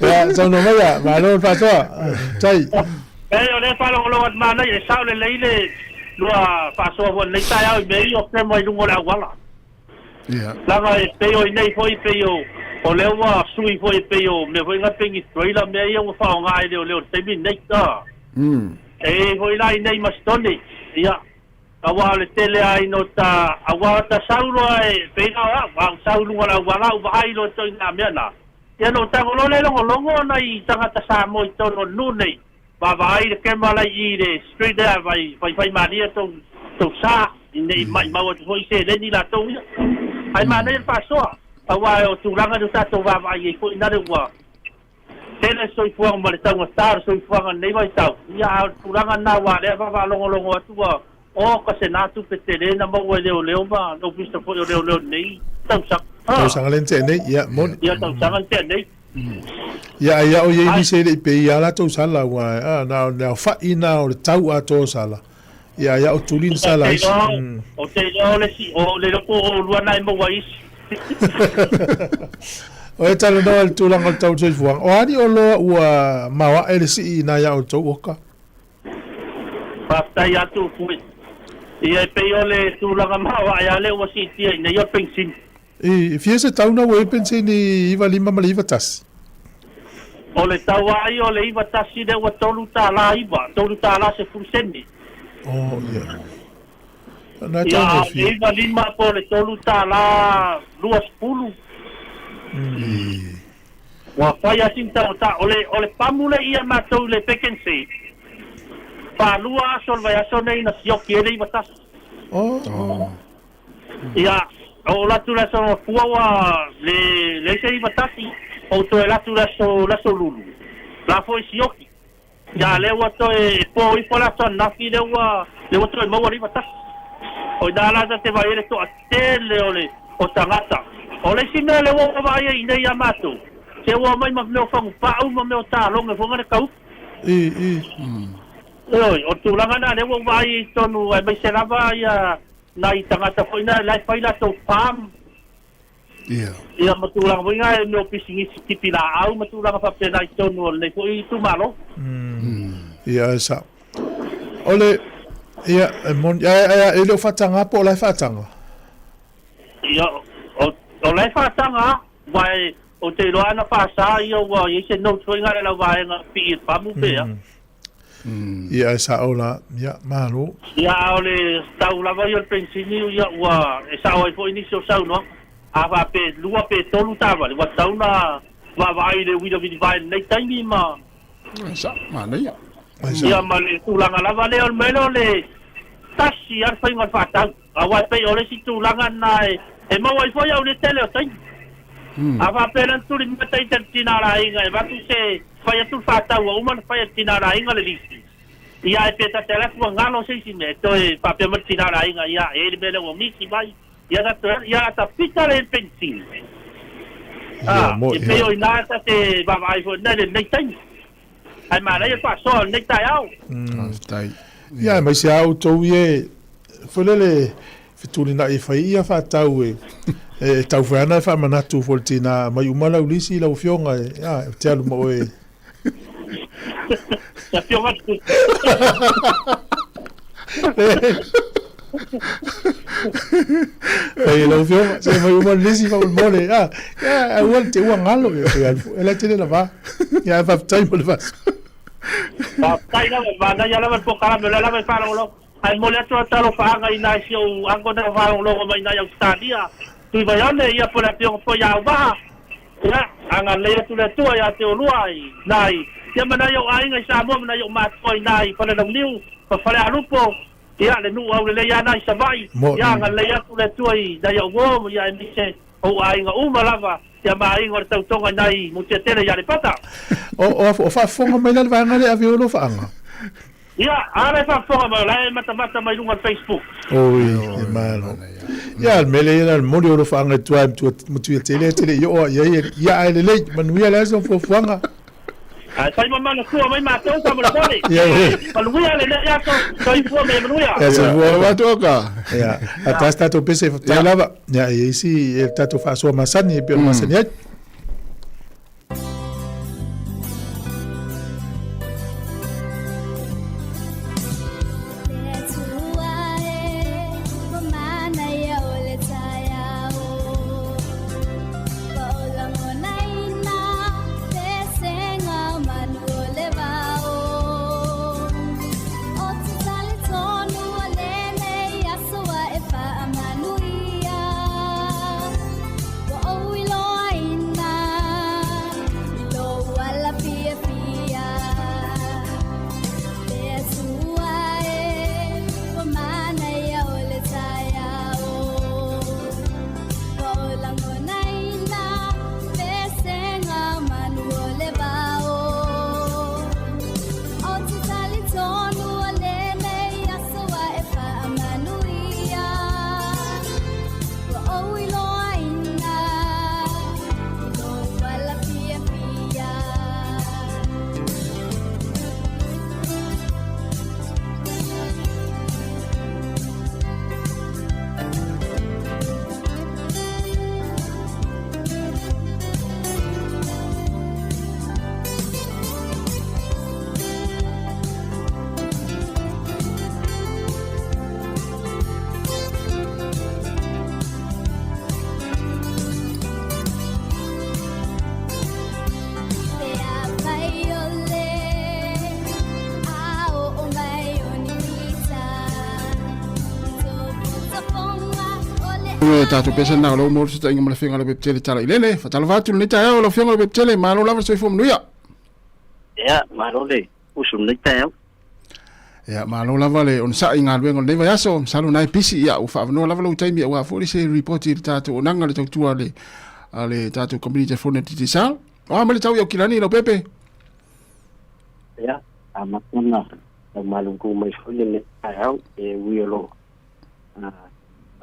B: ya so no maya ma lo fa so tai
N: o le fa lo ma nai e sa le lo fa so ho nei tai au me o pre mo lungo la wala
K: ya
N: la ga e pe o nei foi pe o le wa sui foi pe o me foi nga pengi trailer me ia o fa nga i le te mi nei ta e foi la nei mastoni ya awa le tele ai no ta awa ta saulo ai pe na wa saulo wala wala u ai lo to na me na ya no ta lo le longo na i tanga ta Sāmoa to no nune ba vai le kema la i le street there vai mania to sa nei mai ma o foi se le ni la to ai ma nei pa so awa o tu langa do ta to va vai ko ina de wa tele so i fuang ma le tanga star so i fuang nei vai tau ya tu langa na wa le va longo tu o ka se natu pe tele na mo leo ba no pista fo leo nei tau sa
B: lente nei ya mon
N: ya tau sa lente nei
B: ya o ye ni se le pe ya la to sala wa na fa ina o tau a to sala ya o tulin sala
N: o te le si o le ko lu na mo wa is
B: o e talo no el tulang o tau se fuang o ani o lo wa mawa ele si ina ya o to oka
N: pa ta ya tu fu ia pe yo le tu la mawa ya le o si ti na yo pensin
B: e fiese tau na we pensin ni iva lima ma iva tas
N: o le tau ai o le iva tas de o tolu ta la se fursendi
B: oh ya na
N: ya iva lima po le tolu ta la 2 pulu Wa fai asin ta ole pamule ia matou le pekensi. Pa lua sol vai aso nei na sioki ele batas. Ia o la tu la so fuwa le sei batasi o to la tu la so lulu. La foi sioki. Ya le wa to po I pola so na fi le wa to mo ri batas. O da la te vai ele to atele ole o tangata. Ole sina le wa vai I nei amato. Se wa mai ma me fa pa u ma me ta longa fo ngana kau. O tu langa na le wa vai tonu ai mai se lava ia nai tangata foi na lai fai la to pam. Ia matulang mo nga no pisingi tipila au matulang fa pena tonu le foi tu malo.
B: Ia sa. Ole ia mon ia ele fatanga po lai fatanga.
N: Ia o lai fatanga vai o te loa na whasa I o wa I se no tui ngare la wae nga pi pamu pea.
B: Ia sa ola, ia malo.
N: Ia ole tau lava I o pensini ia wa e sa o fo inisio sau no. A va pe lua pe tolu tava, wa tau na wa vai le wida vidi vai nei taimi ma.
K: Sa ma nei.
N: Ia ma le tulanga lava le o melo le tasi ar fai ngal fatau. A wa pe ole si tulanga na e ma wa fo ia o le tele o taimi. Ava pelan tuli mata I tinara inga e vatu se fai atu fata wa uma fai tinara inga le lisi. Ia e peta telefona ngalo se si me to e pa pe tinara inga ia e le mele o miki vai. Ia ta pita le pensil. E pe o ina ta te va fo na le nei tai. Ai ma le fa so nei tai au.
B: Tai. Ia mai se au to ie folele fituli na I fai ia fata we. E tau whana wha manatu foltina mai umala ulisi lau fionga e te alu mo e
N: Te fionga tu
B: e lau fionga se mai umala ulisi wha ulmole e uan te ua ngalo e la tene la va e fa tai mo le vas
N: tai la va na ya la va pokala me la va para lo ai mo le to talo fa nga ina si o ango na va lo mai na ya stadia tu vai ane ia por apio po ya va ya anga le tu le tu ya te luai nai ya mana yo ai ngai Sāmoa mana yo mat koi nai pa le liu pa fale alupo ya le nu au le ya nai savai ya anga le tu le tu ai da yo go ya mi se o ai nga uma lava ya mai ngor tau tonga nai mo te tele ya le pata
B: o fa fonga mai le vanga le avio lo fa anga
N: ya ara fa fonga mai mata mai lunga Facebook
B: oi malo ya mele ya mori o fa anga tu tu tele yo ya ai le manuia la so fo fanga
N: sai mamma na sua mai ma to sa mo la pole manuia le ya to I fo me manuia
B: ya se vo va toka ya hasta to pese ta lava ya isi el tato fa so masani pe masani
K: Ngue tātou pesa nā lau mōru sita inga mala whenga la peptele tala i lene. Whatala whātulu ni tai au la whenga la peptele. Mālo lava soi fō manuia.
O: Ia, mālo le. Usum ni tai au.
K: Ia, mālo lava le on sa inga luenga le vai aso. Salo nai pisi ia u whaavanoa lava lau taimi au a fōri se report i tātou o nanga le tautua le tātou community phone titi sal. Mali tau iau kilani lau pepe.
O: Ia, a makuna. Lau malungu mai fōli le tai au e uiolo.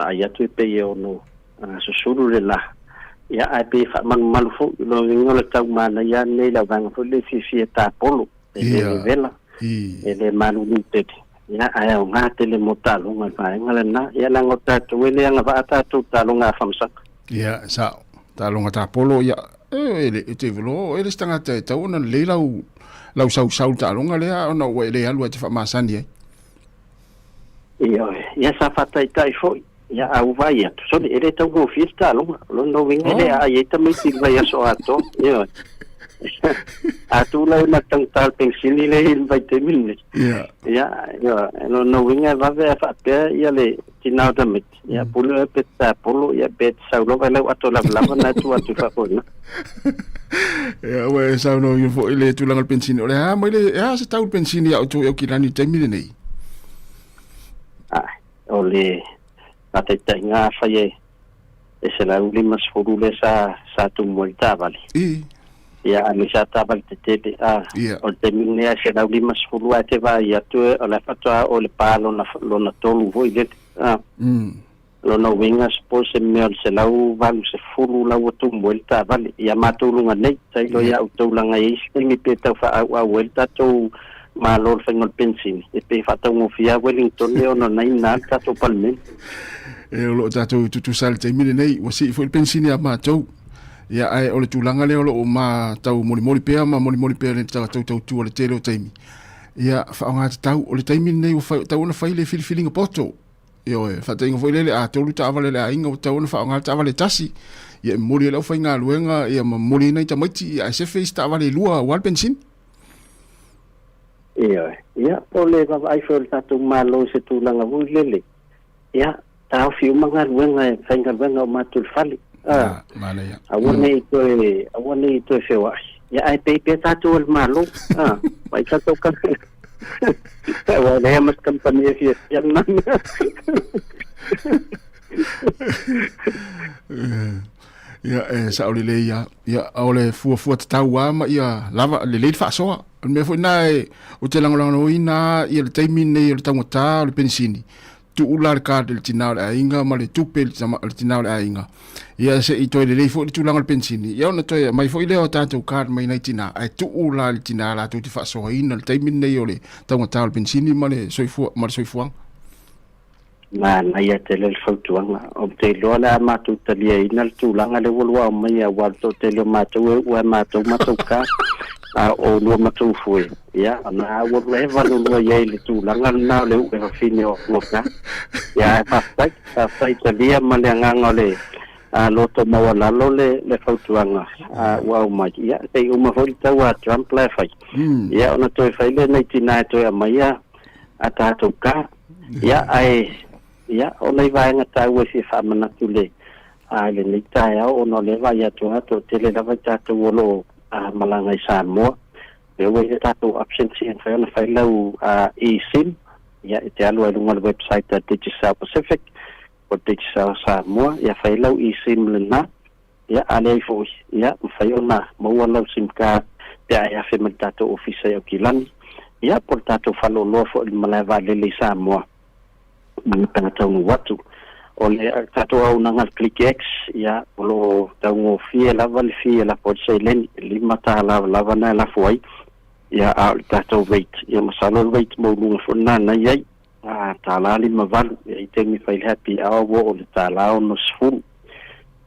O: Ia tu pe yo no susuru le la ia ai pe fa man malufu lo ngol tau mana ya nei la bang fu le fi ta polo e vela e le manu ni te ia ai o ngate le motalo ngal pa ngala na ia la ngota tu le nga va ta tu ta lo nga famsa
K: ia sa ta lo nga ta polo ia e te velo e le stanga te tau na le lau sau ta lo nga le ona we le alu te fa masani
O: ia sa fa tai foi ia au vai atu so ele tau go fiesta lo no vinga ele ai também se vai só ato ia atu la na tang tal pensil ile vai ter mil ia no vinga va ver fa ia le tinau damit ia pulo peta pulo ia bet sau lo vai ato la na tu atu fa ko na
K: ia we sau no eu vou ele tu langal pensin ole ha mo ele se tau pensin ia tu eu kilani temile nei
O: ole ate tenga faye ese la ulima sfurule sa tu molta vale ia ani sa ta vale te o te mine ese la ulima sfurule ate va ia tu la fatwa o le palo na tolu voi le lo no winga spose me se la u vale se furu la tu molta vale ia matulunga nei sai lo ia utulanga i stingi peta fa a vuelta tu malo fengol pensin e pe fata un fia Wellington le ono nai na tato palmen
K: e lo tato tu sal te mine nei wasi fo pensin ya ma tau ya ai o le tulanga le o ma tau moli pe ma moli pe le tau tu le tele o taimi ya fa nga tau o le taimi nei o fa tau na faile feeling poto yo e fa tengo foi le a tolu ta vale le ainga tau na fa nga ta vale tasi ya moli le fa nga luenga ya moli nei ta mati ya se fe sta vale lua wal pensin
O: ia ole va ai fol tatu malo se tu langa vulele ia tau fiu manga luenga fenga venga matul fali
K: mana ya
O: awone to fewa ia ai pe tatu el malo vai tatu kan wala mas company fi yan man
K: ia sa ole le ia ole fu tau ama ia lava le fa so me foi nai o te lango ina ia le taimi nei o le tangata o le pensini tu ula le ka le tinau le inga ma le tupe le tinau le inga ia se i toi le foi tu lango le pensini ia ona toi mai foi le o tatu ka mai nei tina ai tu ula le tina la tu ti fa so ina le taimi nei o le tangata o le pensini ma le soifu
O: na ia te le fautuanga o te lola matu talia ina tu langa le wolwa mai wa to te le matu wa matu ka o no matu foi ia na wo le valu no ia le tu langa na le u e fine o ka ia fa sai talia malanga ngole loto mawala lo le fautuanga wa mai ia te uma foi ta wa Trump la fai ia ona to fai le 99 to mai ata to ka ia ai ia o nei vai nga tau e fa mana tule le nei tai o no le vai atu te le vai tatu lo malanga i Sāmoa le we tatu absence en fa na fa lau eSIM ia te alu ai lunga website Devotional Pacific o Devotional Sāmoa ia fa lau eSIM le na ia ale fo ia fa ona mo lau sim card te ai fa me tatu office o kilani ia por tatu fa lo fo malava le Sāmoa mana tau watu o le tato au nanga click X ia lo tau fie la por se len lima ta lava na la foi ia a tato wait ia masalo wait mo lu fo na ia ta la lima valu ia te mi fai happy hour o le ta la no sfu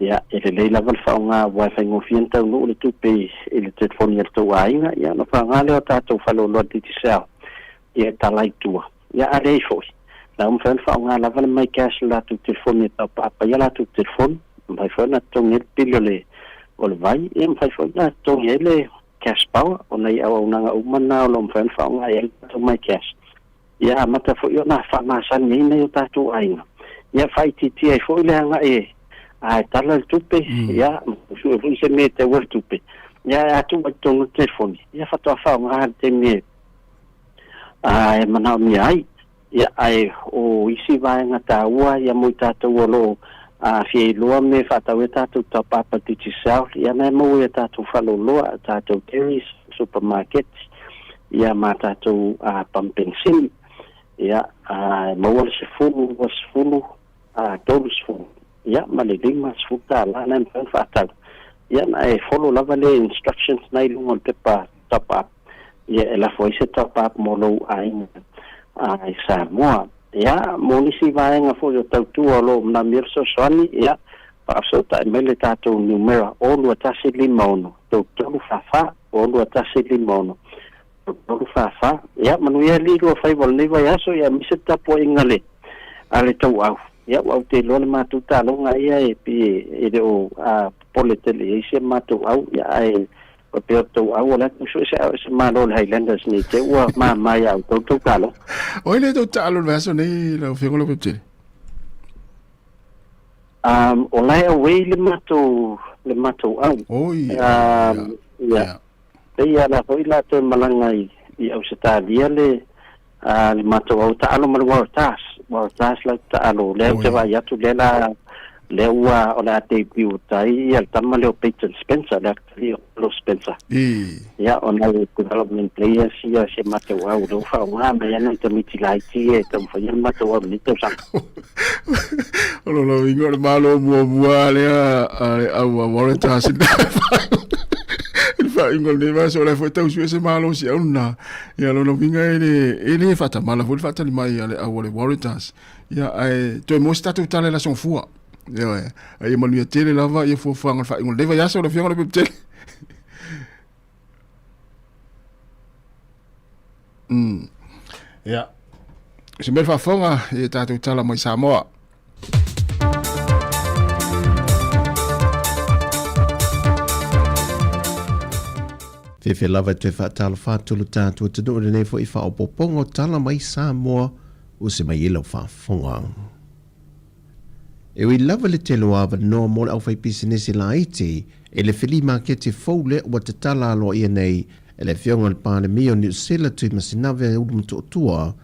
O: ia ele la val fa nga wa fa ngo fien tau no le tupe ele telefone to ainga ia no fa nga le tato fa lo ti sa ia ta lai tua ia ale foi la fa nga la val mai cash la tu telefone ta pa ia la tu telefone mai fa na to ngel pilole o vai e mai fa na to ngele cash power o nei au na umana o lo fa nga ia to mai cash ia mata fo yo na fa ma san ni nei ta tu ai ia fai titi ai fo le nga e ai tala tupe ia su se me te wa tupe ia atu ba tong telefoni ia fato fa nga te me ai mana mi ai ia ai o isi vai nga ta ua ia mo tatu lo a fi lo me fata we tatu ta papa titi sa ia me mo ia tatu fa lo tatu keris supermarket ia mata tu pampensin ia mo se fulu todos fulu ia maleling mas futa la nan fata ia na follow la vale instructions na ilungon pepa top up ia la foi se top up mo lo ai Sāmoa ia mo ni si vai nga fo tau tu lo na mirso swani ia pa so ta mele tato numero o lo tasi limono to fafa o lo tasi limono to fafa ia manu ia li lo fai vol ni vai aso ia mi se tapo ingale ale tau au ia au te lo ma tu ta lo nga ia e pi e o politele se ma tu au ia ai o pe to au la so se ma lo Highlanders ni te wa ma ia to ka lo
K: o ile to ta lo vaso nei lo figo lo pete
O: o lai away le mato au ia ia la foi la te malanga i au Australia le mato au ta alo mal wartas la ta alo le te va ya tu le la le ua o la te piu tai al tamma le Peyton Spencer le lo Spencer ia on the development players ia se mato au do fa una me ya no te miti lai ti e te fa ya mato au ni te sa
K: lo ingor malo mua le au wartas il fa ingol ne va so la foi tau se malo si una ia lo vinga ele fata mala foi fata ni mai ale au le wartas ia ai to mo sta tu tale la son fua ia ai mo ni tele lava ia fo fa fa ingol leva ya so la fianga le tele ia se me fa fonga e tatu tala mai Sāmoa
H: Fe lava te whaatala whātulu tātua te nore nei fo I whaopopongo tala mai Sāmoa o se mai ilo whaafonga. E ui lava le te loava no mo le au whai pisinesi la iti e le whili makete foule o te tala alo ia nei e le whionga le pāne mio ni usela tui masinawe e ulumu tua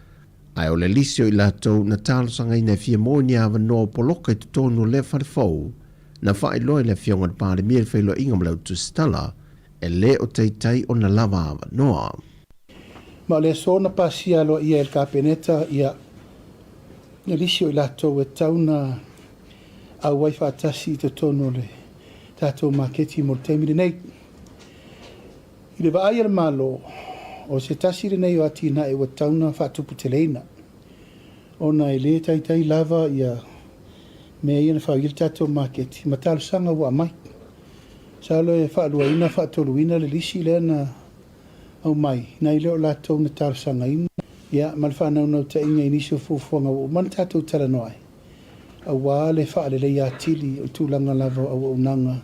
H: ai o le lisio I latou na talo sanga ina fia mo ni ava no poloka I tutonu le wharefou na whai loe le whionga le pāne mio le whailo inga mlau tu stala e le o teitai o na lava ava noa.
G: Ma le sona pasia lo ia el kapeneta ia na lisio I latou e tauna a wai whaatasi te tono le tātou maketi mo teimire nei. I le vaai al malo o se tasire nei o atina e wa tauna whaatupu te leina. Ona e le taitai lava ia me ia na whaawil tātou maketi. Ma talo sanga wa mai. Salo e whaaluaina whaatoluina le lisi le na au mai. Nai leo lātou na talo sanga ina. Ia mal whanau nau ta inga inisio fufuanga o man tātou tala noai. A wale whaale le ia tili o tūlanga lava au unanga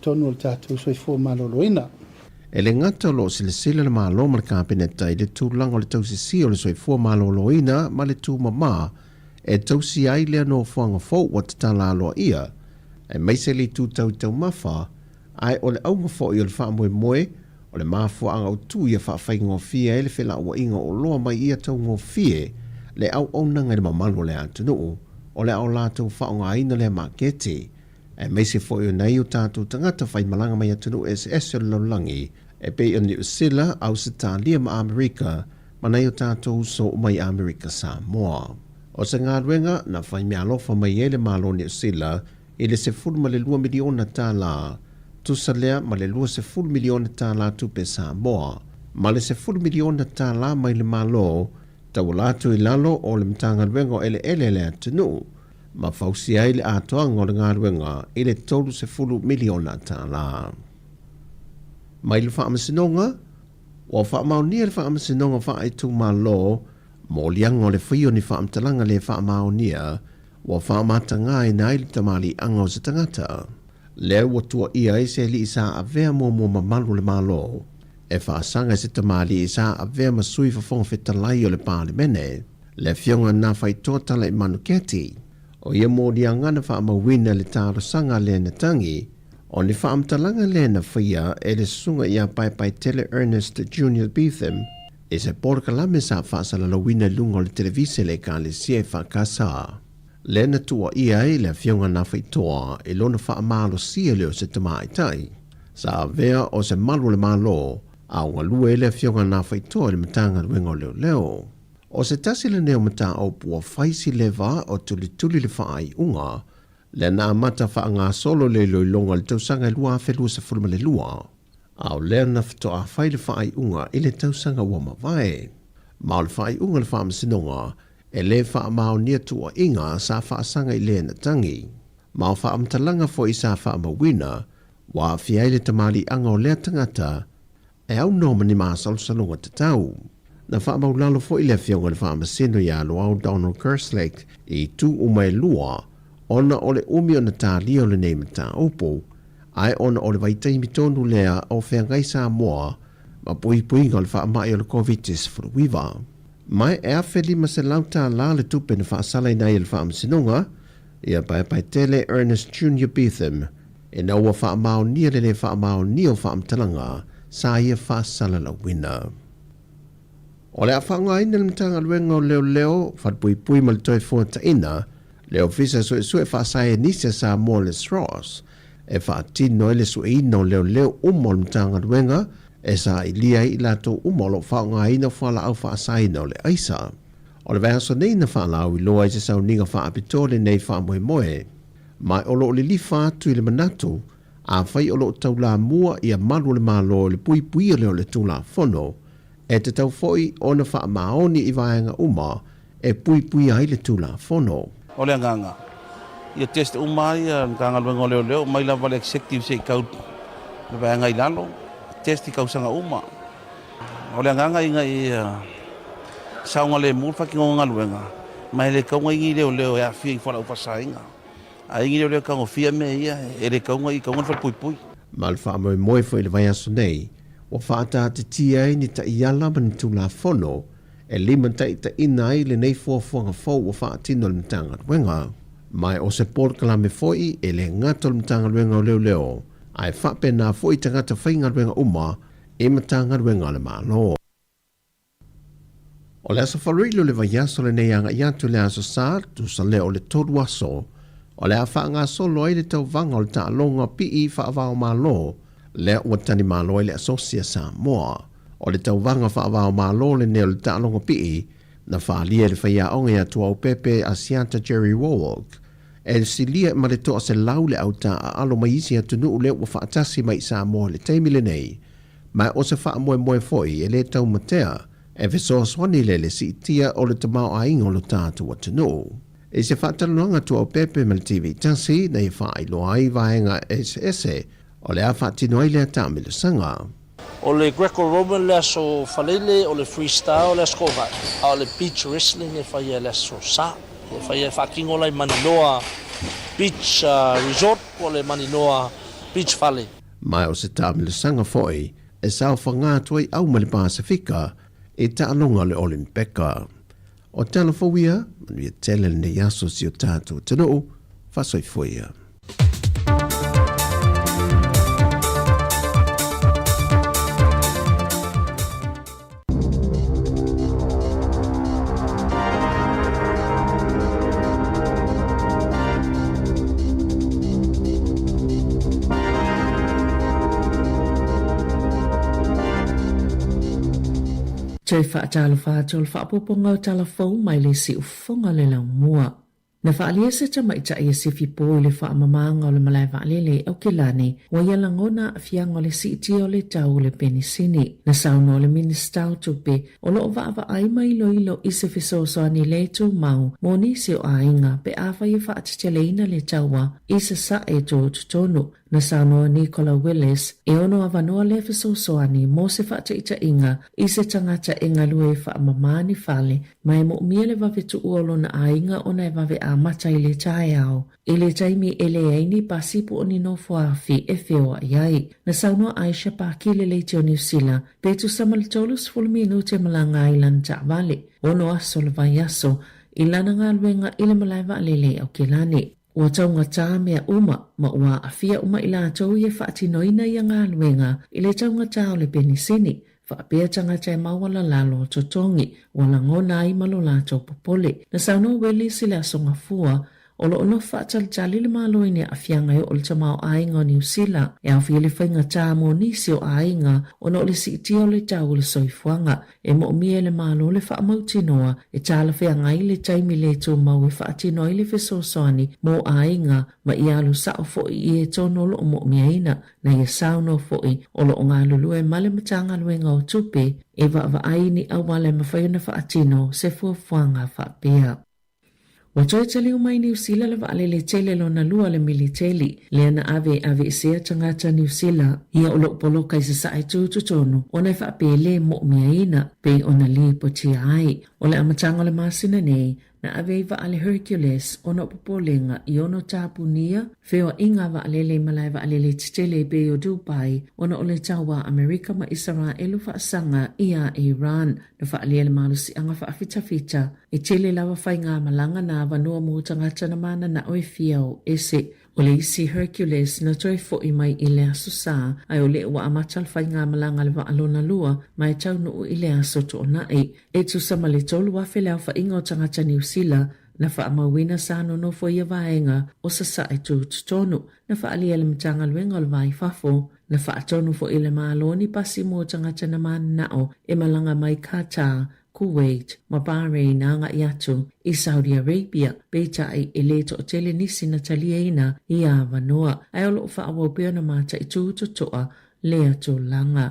G: tonu o tātou soi fua maloloina.
H: E le ngata lo sile le malo ma le kāpeneta I le tūlanga o le tausisi o le soi fua maloloina ma le tū mama e tausi ai le no fuanga fau wa te tala aloa ia. E meise li tū tau tau mawha ai o le aunga fau I o le wha moe o le mafua anga o tū ia wha whai ngofia e le whela ua inga o loa mai ia tau ngofie le au nanga le mamalo le atunuu o le au lātou whaonga aina le makete e meise fo I o nei o tātou tangata whai malanga mai atunu SS o laulangi e pei o ni usila au Sitalia ma Amerika ma nei o tātou so mai Amerika Sāmoa. O se ngā ruenga na whai mea lofa mai ele malo ni usila I le se fulu ma le 2 miliona tā la tusa lea ma le 2 miliona tā la tupe Sāmoa ma le se 4 miliona tā la mai le malo tau lātou I lalo o le mtanga ruenga o ele le atunu ma fausi ai le atoanga o le ngā ruenga I le tolu se 4 miliona tā la. Mai le whaamasinonga, o whaamaunia le whaamasinonga wha tu malo, mo lianga o le whio ni whaamtalanga le whaamaunia, o whaamatanga I nai le tamali anga o se tangata. Leo watua ia I se li isa a vea mo mamalu le malo, e whaasanga se tamali isa a vea masui whafonga whetalai o le pāle mene, le fionga na whai tōtala I manuketi, O ia mo dia ngana whaamawina le tāro sanga le na tangi, o ni whaamtalanga le na whaia e le sunga ia pai tele Ernest Junior Beetham, e se porkalame sa whaasalalawina lungo le televise le ka le sie whakasa. Le na tua ia e le fionga na whaitoa e lona whaamalo sia leo se tamai tai. Sa vea o se malu le malo, a unga lue le fionga na whaitoa le matanga wengo leo. O se tasi le neo mata o pua whaisi leva o tuli le whaai unga, le na amata wha ngā solo le loilonga le tausanga lua whelua sa fulma le lua. Au le na whatoa whai le whaai unga i le tausanga ua mawai. Mao le whaai unga le wha masinonga, e le wha mao nia tua inga sa wha sanga i le na tangi. Mao wha amtalanga fo i sa wha mawina, wa fiai le tamali anga o lea tangata, e au noma ni maa salsalunga tatau. Na wha maulalo fo i le fionga le wha masino ya loau Donald Kerslake i tu umai lua, ona ole umi o na tāli o le neimata opo, ai ona ole vaitaimi tonu lea o whengai Sāmoa, ma pui ngol wha mai o le COVID-19 furuwiwa. Mai e awheli ma se lauta la le tupe na wha salai nai le wha masinonga, ia pai tele Ernest Junior Beetham, e na ua wha mao nia le wha mao nia o wha amtalanga, sa ia wha salala wina. O le a whaanga ina le mtanga luenga o leo, what pui ma le toi fua ta ina, le ofisa so e sue whaasai nisia Sāmoa le Ross, e whaatino e le sue ina o leo umo le mtanga luenga, e sa i lia i lato umo lo whaanga ina whala au whaasai na o le aisa. O le vāso nei na whaala au i loa i se sau ninga whaapitole nei whaamoe. Mai o lo le li whaatu i le manatu, a whai o lo taula mua i a malu le malo le pui o leo le tula fono, e te tau foi o na wha maoni i vaenga uma, e pui ai le tula fono.
I: O le anganga. Ia test umai, nganga luengo leo, mai la vale executive se kaut le vaenga i lalo, test i kausanga uma. O le anganga inga i saunga le mulfa ki ngonga luenga, mai le kaunga ingi leo e a fia i whala ufasainga. A ingi leo kaunga fia me ia, e le kaunga i kaunga whala pui.
H: Malfa moe foi le vai aso nei, o whaata te tia ni ta iala mani tula fono, e lima ta ina ai le nei fuafuanga fau o whaatino le mtanga luenga. Mai o se porkalame foi e le ngata le mtanga luenga o leo, ai whape na foi tangata whainga luenga uma, e mtanga luenga le malo. O le aso wharilo le vai aso le nei anga iatu le aso sa, tu sa leo le toru aso, o le a whaanga solo ai le tau vanga o le ta longa pi i whaavao malo, le ua tani malo i le asosia Sāmoa. O le tauvanga whaavao malo le neo le tālonga pii, na whaalia le whaia onge atua o pepe a sianta Jerry Warwick. E le silia ma le toa se lau le auta a alo maisi atunu le ua whaatasi mai Sāmoa le teimile nei. Mai o se wha moe foi e le tau matea, e vesoa swani le si itia o le tamau a ingo lo tātu atunu. E se whaatalunanga tua o pepe ma le TV tasi, na i whaailoa ai vaenga SS, o le a whaatino ai lea tāmile sanga.
J: O le Greco-Roman le aso falele, o le freestyle o le aso kovai. A o le beach wrestling e whaia le aso sa. E whaia whakingo lai Maninoa Beach Resort o le Maninoa Beach Valley.
H: Mai o se tāmile sanga foi, e sao whangātua i au mali Pasifika, e tālonga le Olimpeka. O telefowia, manuia tele ne yaso si o tātou tano, whasoi foia.
D: Chai whaatala whātua le whaapoponga o tala whau mai le si ufonga le lau mua. Na whaalia se tama ita ia sifi po i le whaamamanga o le malai waalele au ke lane, wa ia langona a fianga o le si iti o le tau le penisini. Na sauna o le minista o tupe, o lo wa ai mai ilo i se fisosoani le tu mau, mo nisi o ainga pe awa i whaatiteleina le taua i se sa e tō tutonu. Na sauna o Nicola Willis, e ono avanoa le fisosoani mo se whaatita inga i se tangata inga lue whaamamani fale, mai mo mia le wawetu uolo na ainga o na wawe a mata i le tae au. I le taimi ele aini pasipu o nino fuafi e feo iai. Na saunua Aisha Pakile le teo New Zealand, petu samal tolus fulminu te Malanga Island ta vale. Ono aso le vai aso, I lana ngā luenga ile malai wa lele au ke lane. Ua taunga tā mea uma ma ua awhia uma i lātou i e whaatinoina i a ngā luenga i le taunga tā o le penisini. Whaapea tangata e mawala lalo totongi wala ngona ai malo lātou popole. Na sauno weli sile asonga fua o lo ono whaatalitali le malo ine a whianga o le tamao ainga o New Zealand e au whiele whainga tā mo nisi o ainga o no le siiti o le tau le soifuanga e mo mie le malo le whaamautinoa e tāla whianga i le taimi le tō mau e whaatino i le whesosoani mo ainga ma i alu sao fo i e tono lo mo mia ina na i sauno fo i o lo ngā lulu e male matanga luenga o tupe e wa aini au wale mawhaiona whaatino se fuafuanga whaapea. Wa toi tali umai New Zealand le waale le tele lo na lua le militeli le ana ave sea tangata New Zealand ia o loko polo kai se sae tūtutonu o nei whaapele mo miaina pe o na li po tia ai o le amatanga le masina nei na ave waale Hercules o na popolenga i ono tāpunia feo inga waale le malai waale le titele be o Dubai o na o le tawa Amerika ma Israelu whaasanga ia Iran na waale le malusi anga whaafita e tele lawa whainga malanga na vanua mo tangata na mana na oe fiao ese o le isi Hercules na toi fo i mai i le aso sa ai o le ua amatal whainga malanga le waalona lua mai tau nuu i le aso to o nai e tu sama le tolu wafe leo whainga o tangata New Zealand na whaamawina sa no fo ia vaenga o sa sa e tu tutonu na whaalia le mtanga luenga o le vai fafo na whaatonu fo i le maaloni pasi mo tangata na mana nao e malanga mai kata Kuwait, ma Bahrain na nga iatu i Saudi Arabia, beita ai eleto o tele nisi na talieina i a Vanoa, ai olo whaawopea na mata i tūtotoa lea tō langa.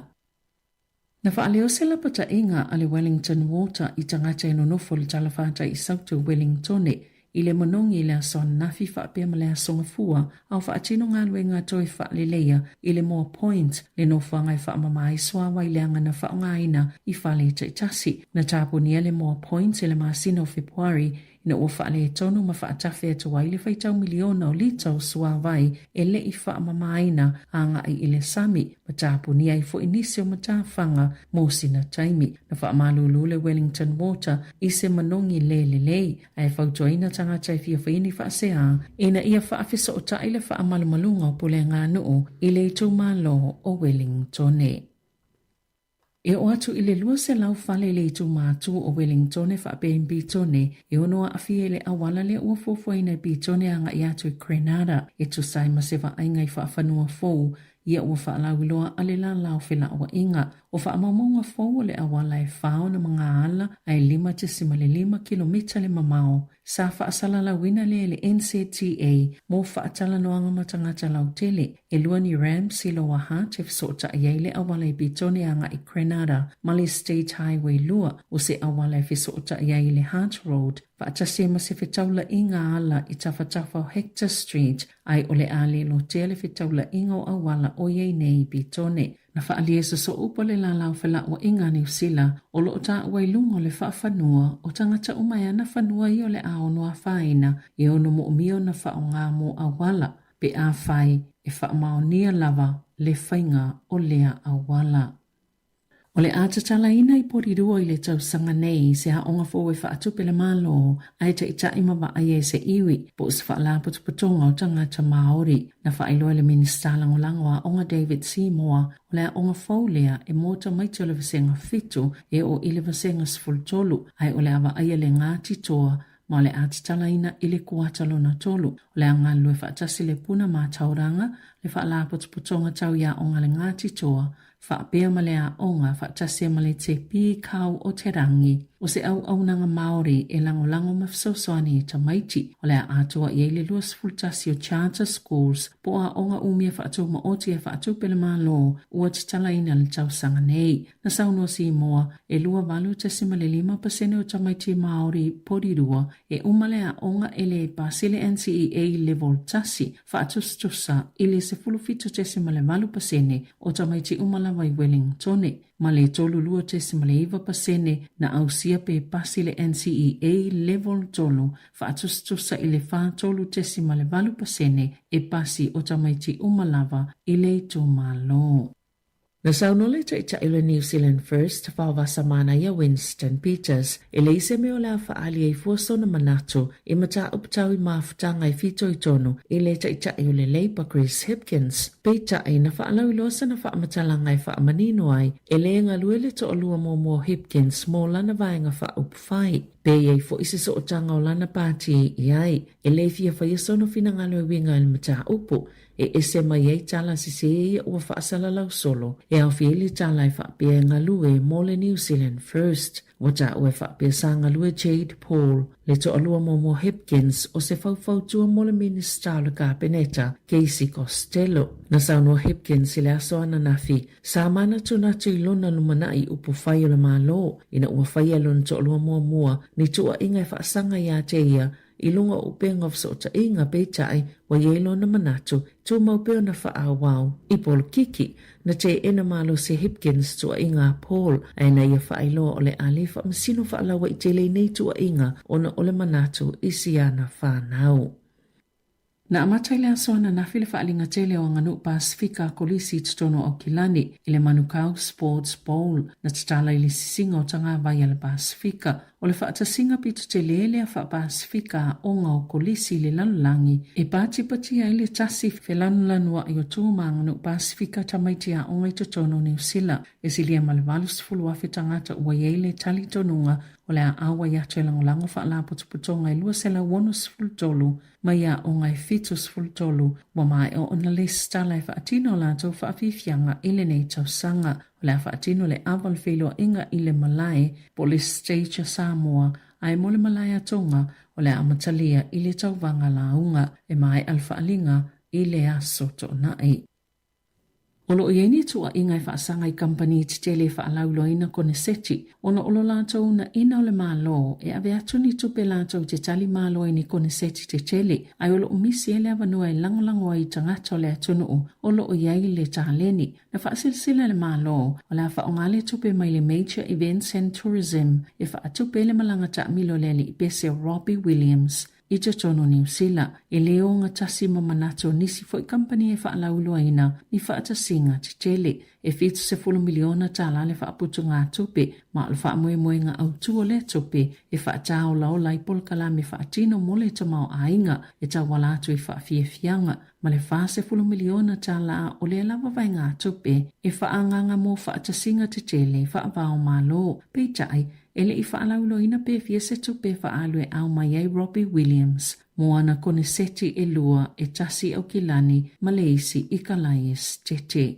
D: Na whaaleo se lapata inga ale Wellington Water i tangata ino nofo le talawhata i sautu Wellingtone, i le monongi le ason nafi whaapea ma le asonga fua, au whaatino ngā luenga toi whaalelea i le more point le no whangai whaamamai swawa i le anga na whaongaina i whale taitasi. Na tāponia le more point i le masina o Februari ina ua whaale tonu ma whaatafe atua i le whaitau miliona o litau swawai e le i whaamamaina anga i le sami ma tāponia i fo inisi o matawhanga mo sina taimi. Na whaamalulu le Wellington Water i se manongi le ai whautoina tangata i whiawhaini whaasea ina ia whaafisa o ta i le whaamalumalunga o pule ngā nuu i le tūmalo o Wellingtone. E o atu i le lua se lau whale le tu mātu o Wellingtone whaapeen bitone e onoa awhie le awala le ua fōwhaina bitone anga i atu i Grenada e tu sai ma se whainga i whaafanua fōu ia ua whaalauiloa ale la lau whila awa inga o whaamamonga fōu le awala e whao na mga ala ai 5 kilomita le mamao sa whaasala lawina le NCTA mo whaatala noanga matangata lau tele e lua ni Ramsey lo waha te wsota iei le awala i bitone anga i Grenada Mali State Highway lua o se awala i wsota iei le Hart Road whaatase ma se whetaula inga ala i tawhatafa o Hector Street ai ole ale lo tele whetaula inga o awala o iei nei bitone. Na whaalia so upo le lalau whala o inga New Zealand o lo ta wailungo le whaafanua o tangata umaya na whanua i o le aonoa whaina i ono mo umio na whaonga mo awala pe a whai e whaamaonia lava le whainga o lea awala. O le atatala ina i porirua i le tausanga nei se haonga fōe whaatupe le malo ai ta ita ima wa aie se iwi po se whaala putuputonga o tangata Māori na whaailoa le minista langolangoa onga David Sāmoa o le onga fōlea e mota maiti o le vasenga fitu e o i le vasenga sfultolu ai o le awa aia le ngāti toa ma le atatala ina i le kuatalo na tolu o le anga lue whaatasi le puna mā tauranga le whaala putuputonga tau ia onga le ngāti toa whaapea malea onga whaatasia male te pi kau o te rangi o se au nanga Māori e lango mafsosoani e tamaiti o lea atua i eile luas fultasi o charter schools po a onga umia whaatu maoti e whaatu pele malo ua te talaina le tausanga nei. Na sauno Sāmoa e lua valu te simale 5% o tamaiti Māori porirua e umalea onga ele pasile NCEA level tasi whaatu stusa ili se fulufito te simale valu pasene o tamaiti umala vai Wellingtone. Ma le tolu lua te simale 5% na ausia pe pasi le NCEA level tolu whaatustusa i le wha tolu te simale 5% e pasi o tamaiti umalava i le tō malo. Na saunole cha ile New Zealand First whawasa mana ia Winston Peters e le ise meo la whaali e fuaso na manatu i mata uptau i mafutanga i fito i tono i le cha ile Labour Chris Hipkins. Peita ai na whaalau losa na whaamatalanga i whaamanino ai e le ngaluele to olua mo Hipkins mo lana vaenga whaupwhai. Pei ei fo isi so o tanga o lana pāti i ai e le fia whaiaso no finangalo e winga il mata upu e ese mai ei tala sise e ua whaasalalau solo e au fieli tala i whaapea ngalue mo le New Zealand First. Wata ue whaapea sa ngalue Jade Paul le to alua mo Hipkins o se whautua mo le Minister le Kabineta Casey Costello. Na sauno Hipkins i le aso ana nafi sa mana tunatu i lona lumana i upu whai o le malo ina ua whai alon to alua mua ni tua inga i whaasanga ia te ia i lunga upenga fsota inga peitai wa yelo na manatu tu maupeo na whaawau. I Paul Kiki na te ena malo se Hipkins tua inga Paul aina ia whailo ole alifa masino whaalawa i te lei tua inga ona ole manatu isiana whanau. Na amatai lea soana na file whaalinga tele o nganu Pasifika kolisi tutono o Kilani ile Manukau Sports Bowl na tatala ili sisinga o tanga vaya le Pasifika. O le whaatasinga pitu te lelea wha Pasifika o ngā o kolisi le lalulangi e pati ai le tasi whelanulanua i o tūma nganu Pasifika tamaitia o ngai tutono New Zealand. E silia malevalus fulu afe tangata ua yeile tali tonunga o le awa ya te langolango wha putonga i lua sela wonus fultolu mai a o ngai fitus fultolu wa mai o ona le stala e whaatino lato whaafifianga ile nei tausanga o le whaatino le aval whelo inga ile Malai Police Station Sāmoa ai mo le Malai atonga o le amatalia ile tauwanga launga e mai alfaalinga ile aso tonai. Olo o ieni tua inga i whaasanga i company te tele whaalaulo ina kone seti. Ono olo lātou na ina o le mālo e ave atu ni tupe lātou te tali mālo i ni kone seti te tele. Ai olo o misi ele avanua i langolango i tangata o le atunu o olo o iai le tāleni. Na whaasilsila le mālo o le whaongale tupe mai le Major Events and Tourism e whaatupe le malanga ta milo lele i pese Robbie Williams. I te tono New Zealand, e leo ngā tasi mamanato nisi fo i company e whaalauloa ina ni whaatasinga te tele. E fitu se 10 miliona tāla le whaaputu ngā tupe, ma le whaamoe ngā autua le tupe, e whaatao lau lai polkala me whaatino mole ta mau ainga, e ta walatu i whaafiafianga, ma le whaase 10 miliona tāla o le lava vai ngā tupe, e whaanganga mo whaatasinga te tele, whaavao malo, peitai, ele i whaalaulo ina pe fia se tupe whaalue au mai ai Robbie Williams, moana kone seti e lua e tasi au kilani Malaysi i kalais tete.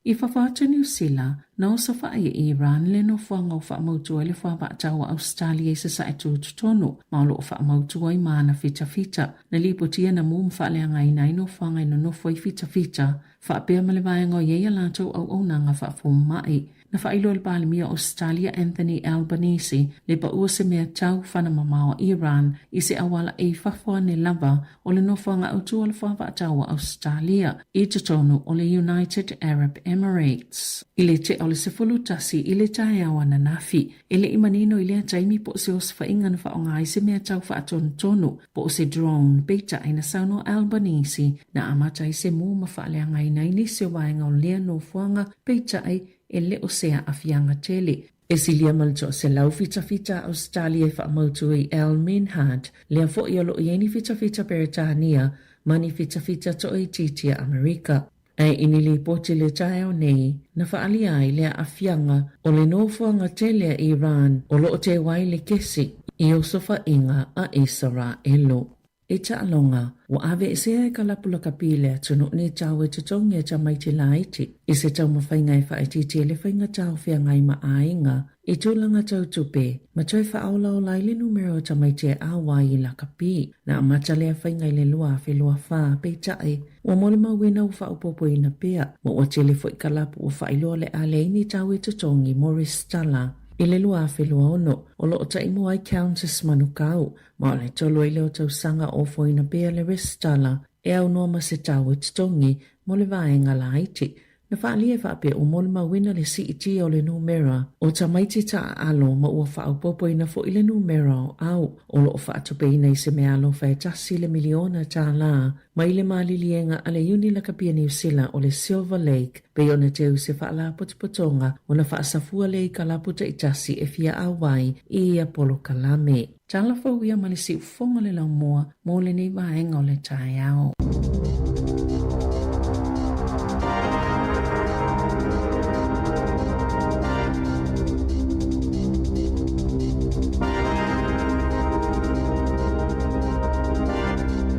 D: I whawhata New Zealand, na osa whae Iran le no whanga o whaamautua le whaabatawa Australia i sa sa etu tutono, maolo o whaamautua i maana fita, na lipotia na mum whaaleanga i naino whanga i no nofo i fita, whaapea malewaenga o yeia lātou au nanga whaafum mai. Na whailo le pālimia Australia Anthony Albanese le paua se mea tau whana mamao Iran i se awala e whawha ne lava o le nofanga autua le whaavatawa Australia i te tonu o le United Arab Emirates. I le te o le se fulutasi i le tae awa na nafi, e le imanino i le taimi po se os whainga na whaonga i se mea tau whaatonu po se drone beita i na sauno Albanese na amata i se mō mawhaaleanga i naini se waenga o lea no whanga beita e le o sea afianga tele. E silia malto se lau fita Australia e whaamautu i Al Minhad, lea fo i olo ieni fita Beretania, mani fita to i titia Amerika. Ai inili poti le tae o nei, na whaali ai lea afianga o le nofuanga tele a Iran o lo o te wai le kesi i o sofa inga a Israelo. E ta alonga, wa ave sea e kalapula kapile atu ne tau e tutongi e tamaiti laiti. I se tau mawhainga e whaititi e le whainga tau whia ngai ma ainga. I tūlanga tau tupe, ma toi whaaula o lai le numero tamaiti e awa i la kapi. Na amata lea whainga i le lua whelua whaa peitai. Wa mole mawina u whaupopo ina pia. Wa watele fo i kalapu o whailoa le aleini tau e tutongi Morris Tala. I le lua whelua ono, o lo o taimu ai Countess Manukau, ma le tolo i leo tau sanga o foina pia le restala, e au noa ma se tau e titongi, mo le vaenga laiti. Na whaalia e whaape o mole mawina le CET o le numera o tamaiti ta alo ma ua whaapopo ina fo i le numera o au o lo o whaatope ina i se me alo whaetasi le miliona ta la ma i le malilienga a le uni la kapia New Zealand o le Silver Lake pe ona teu se whaala potopotonga o na whaasafua le i kalaputa i tasi e fia awai i Apollo Kalame. Tala fawia ma le si ufonga le lau moa mo le nei vaenga o le tae ao.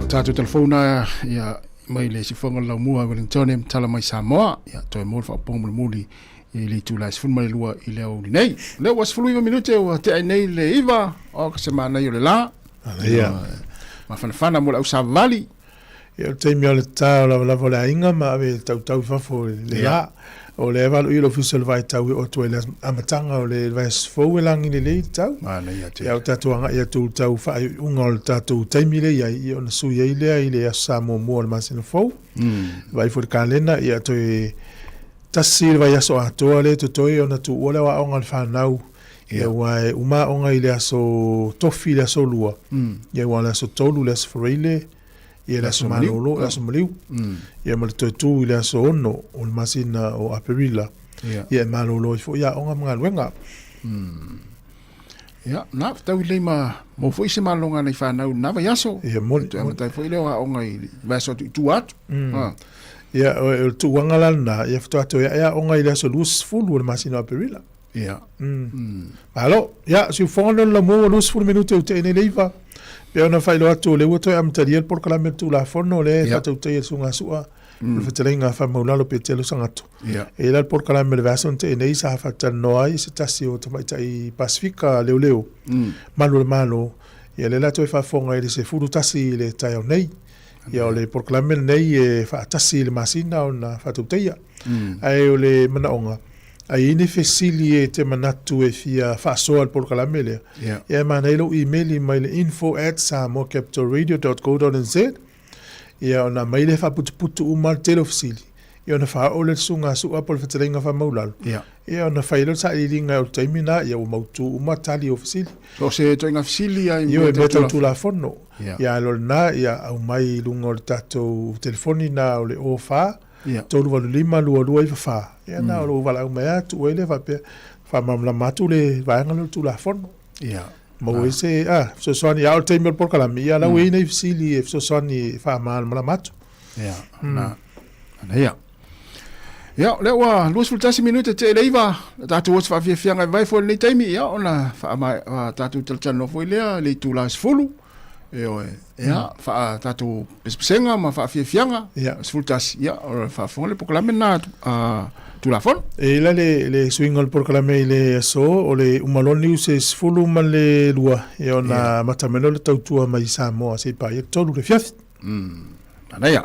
K: Tātou telefona ia mai le sifonga lau mua Wellington tala mai Sāmoa ia toi mōr whaponga muli i le tūlai sifun mai lua i leo ni nei. Leo was fulu iwa minute o te ai nei le iwa o ka se mana i o le la. Ma whanawhana mo le au Savali.
B: Ia te mea le tā o lava le ainga ma ave tau whafo le la. O le evalu i lo official vai tau o tue le amatanga o le vai sfou e langi le lei tau. Ia o tatu anga ia tū tau whai unga o le tatu taimile ia i o na sui eilea i le Sāmoa mua le masina fou. Vai fwere kālena ia toi tasi le vai aso atoa le toi o na tu ole wa onga le whanau. Ia wai uma onga i le aso tofi le aso lua. Ia wai le aso tolu le aso whareile. Ia le aso malolo, le aso maliu. Ia ma le toi tū i le aso ono o le masina o Aperila. Ia malolo i fo ia onga mga luenga.
K: Ia, na tau i leima mo fo ise malonga nei whanau na vai aso.
B: Ia moli.
K: Tai fo i leo onga i vaso tu atu.
B: Ia o tu wangalana ia fto ato ia onga i le aso lus fulu o le masina o Aperila.
K: Ia.
B: Alo, ia si ufonga la mo lus fulu minute o te ene leiva. Pe ona failo atu le wato am tariel por kala tu la fono le tatu te sunga sua le fetelinga fa maulalo pe telo sangato e la por kala me vason te nei sa fa no ai se tasi o to mai tai Pasifika leo malo e le la to fa fonga e se furu tasi le tai o nei e o le por kala me nei e fa tasi le masina ona fa tuteia ai o le manaonga ai ni fesili e te manatu e fia fasoa al por kalamele. Ia manelo email mai le info@samoacapitalradio.co.nz. Ia ona mai le fa putu umal tele ofisili. Ia ona fa o le sunga su apol fetelenga fa maulalo. Ia ona fa ilo sa ilinga o taimina ia o mautu umatali ofisili.
K: So se toinga ofisili ai
B: ia e beta tu la fono. Ia lo na ia au mai lungo le tato telefoni na o le ofa. Tolu walu lima lua i fa. Ia na o wala o mea tu ele fa pe fa mamla matu le vaenga tu la fono. Mo ese so soni au te mel por kala mia la we nei fsili so soni fa mal mala matu.
K: Na ia. Ia le wa lus fultasi minute te leiva tatu was fa fianga vai fo le taimi ia ona fa ma tatu telchano fo ile le tu las fulu. Ia fa tatu pespenga ma fa fianga fultasi ia fa fo le poklame na tu la fon
B: e la le swingol poklame le so o le umaloni se fulu ma le lua e ona matamelo le tautua mai Sāmoa se pa ia tolu le fiaf
K: ana ia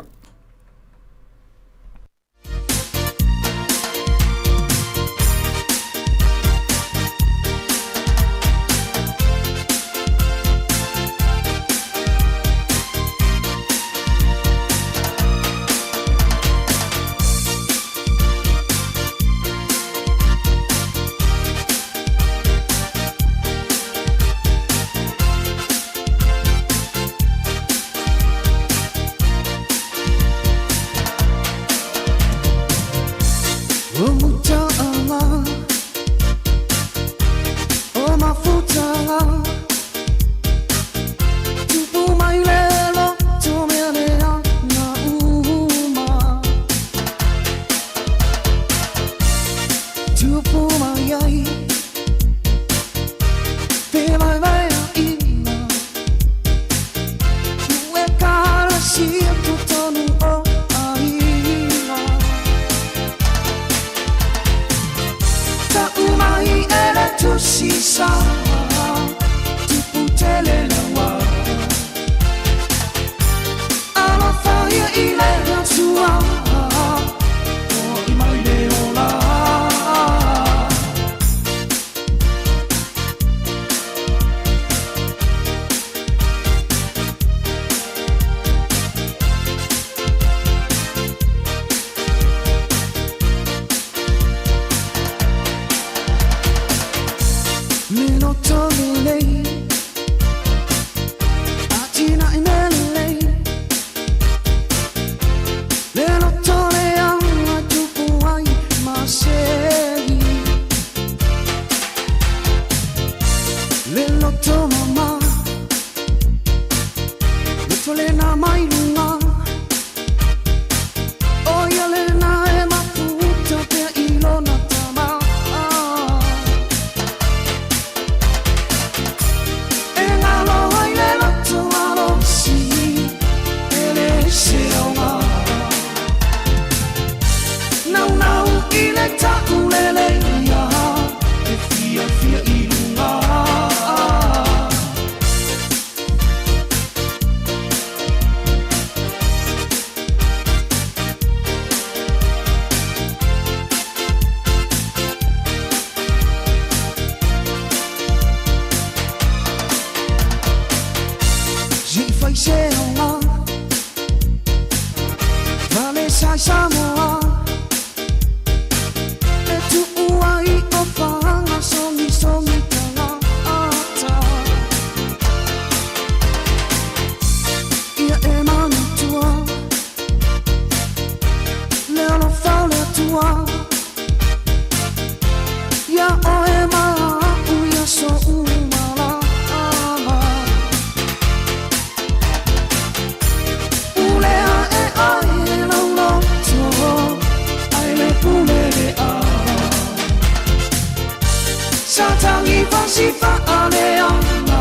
P: fasi fa'aleana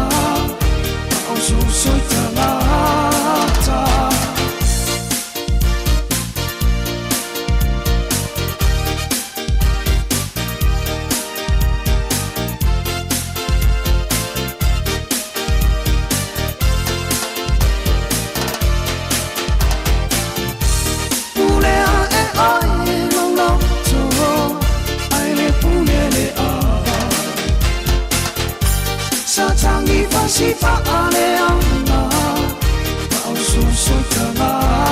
P: o susoi tangata si fa'aleana au susoi tangata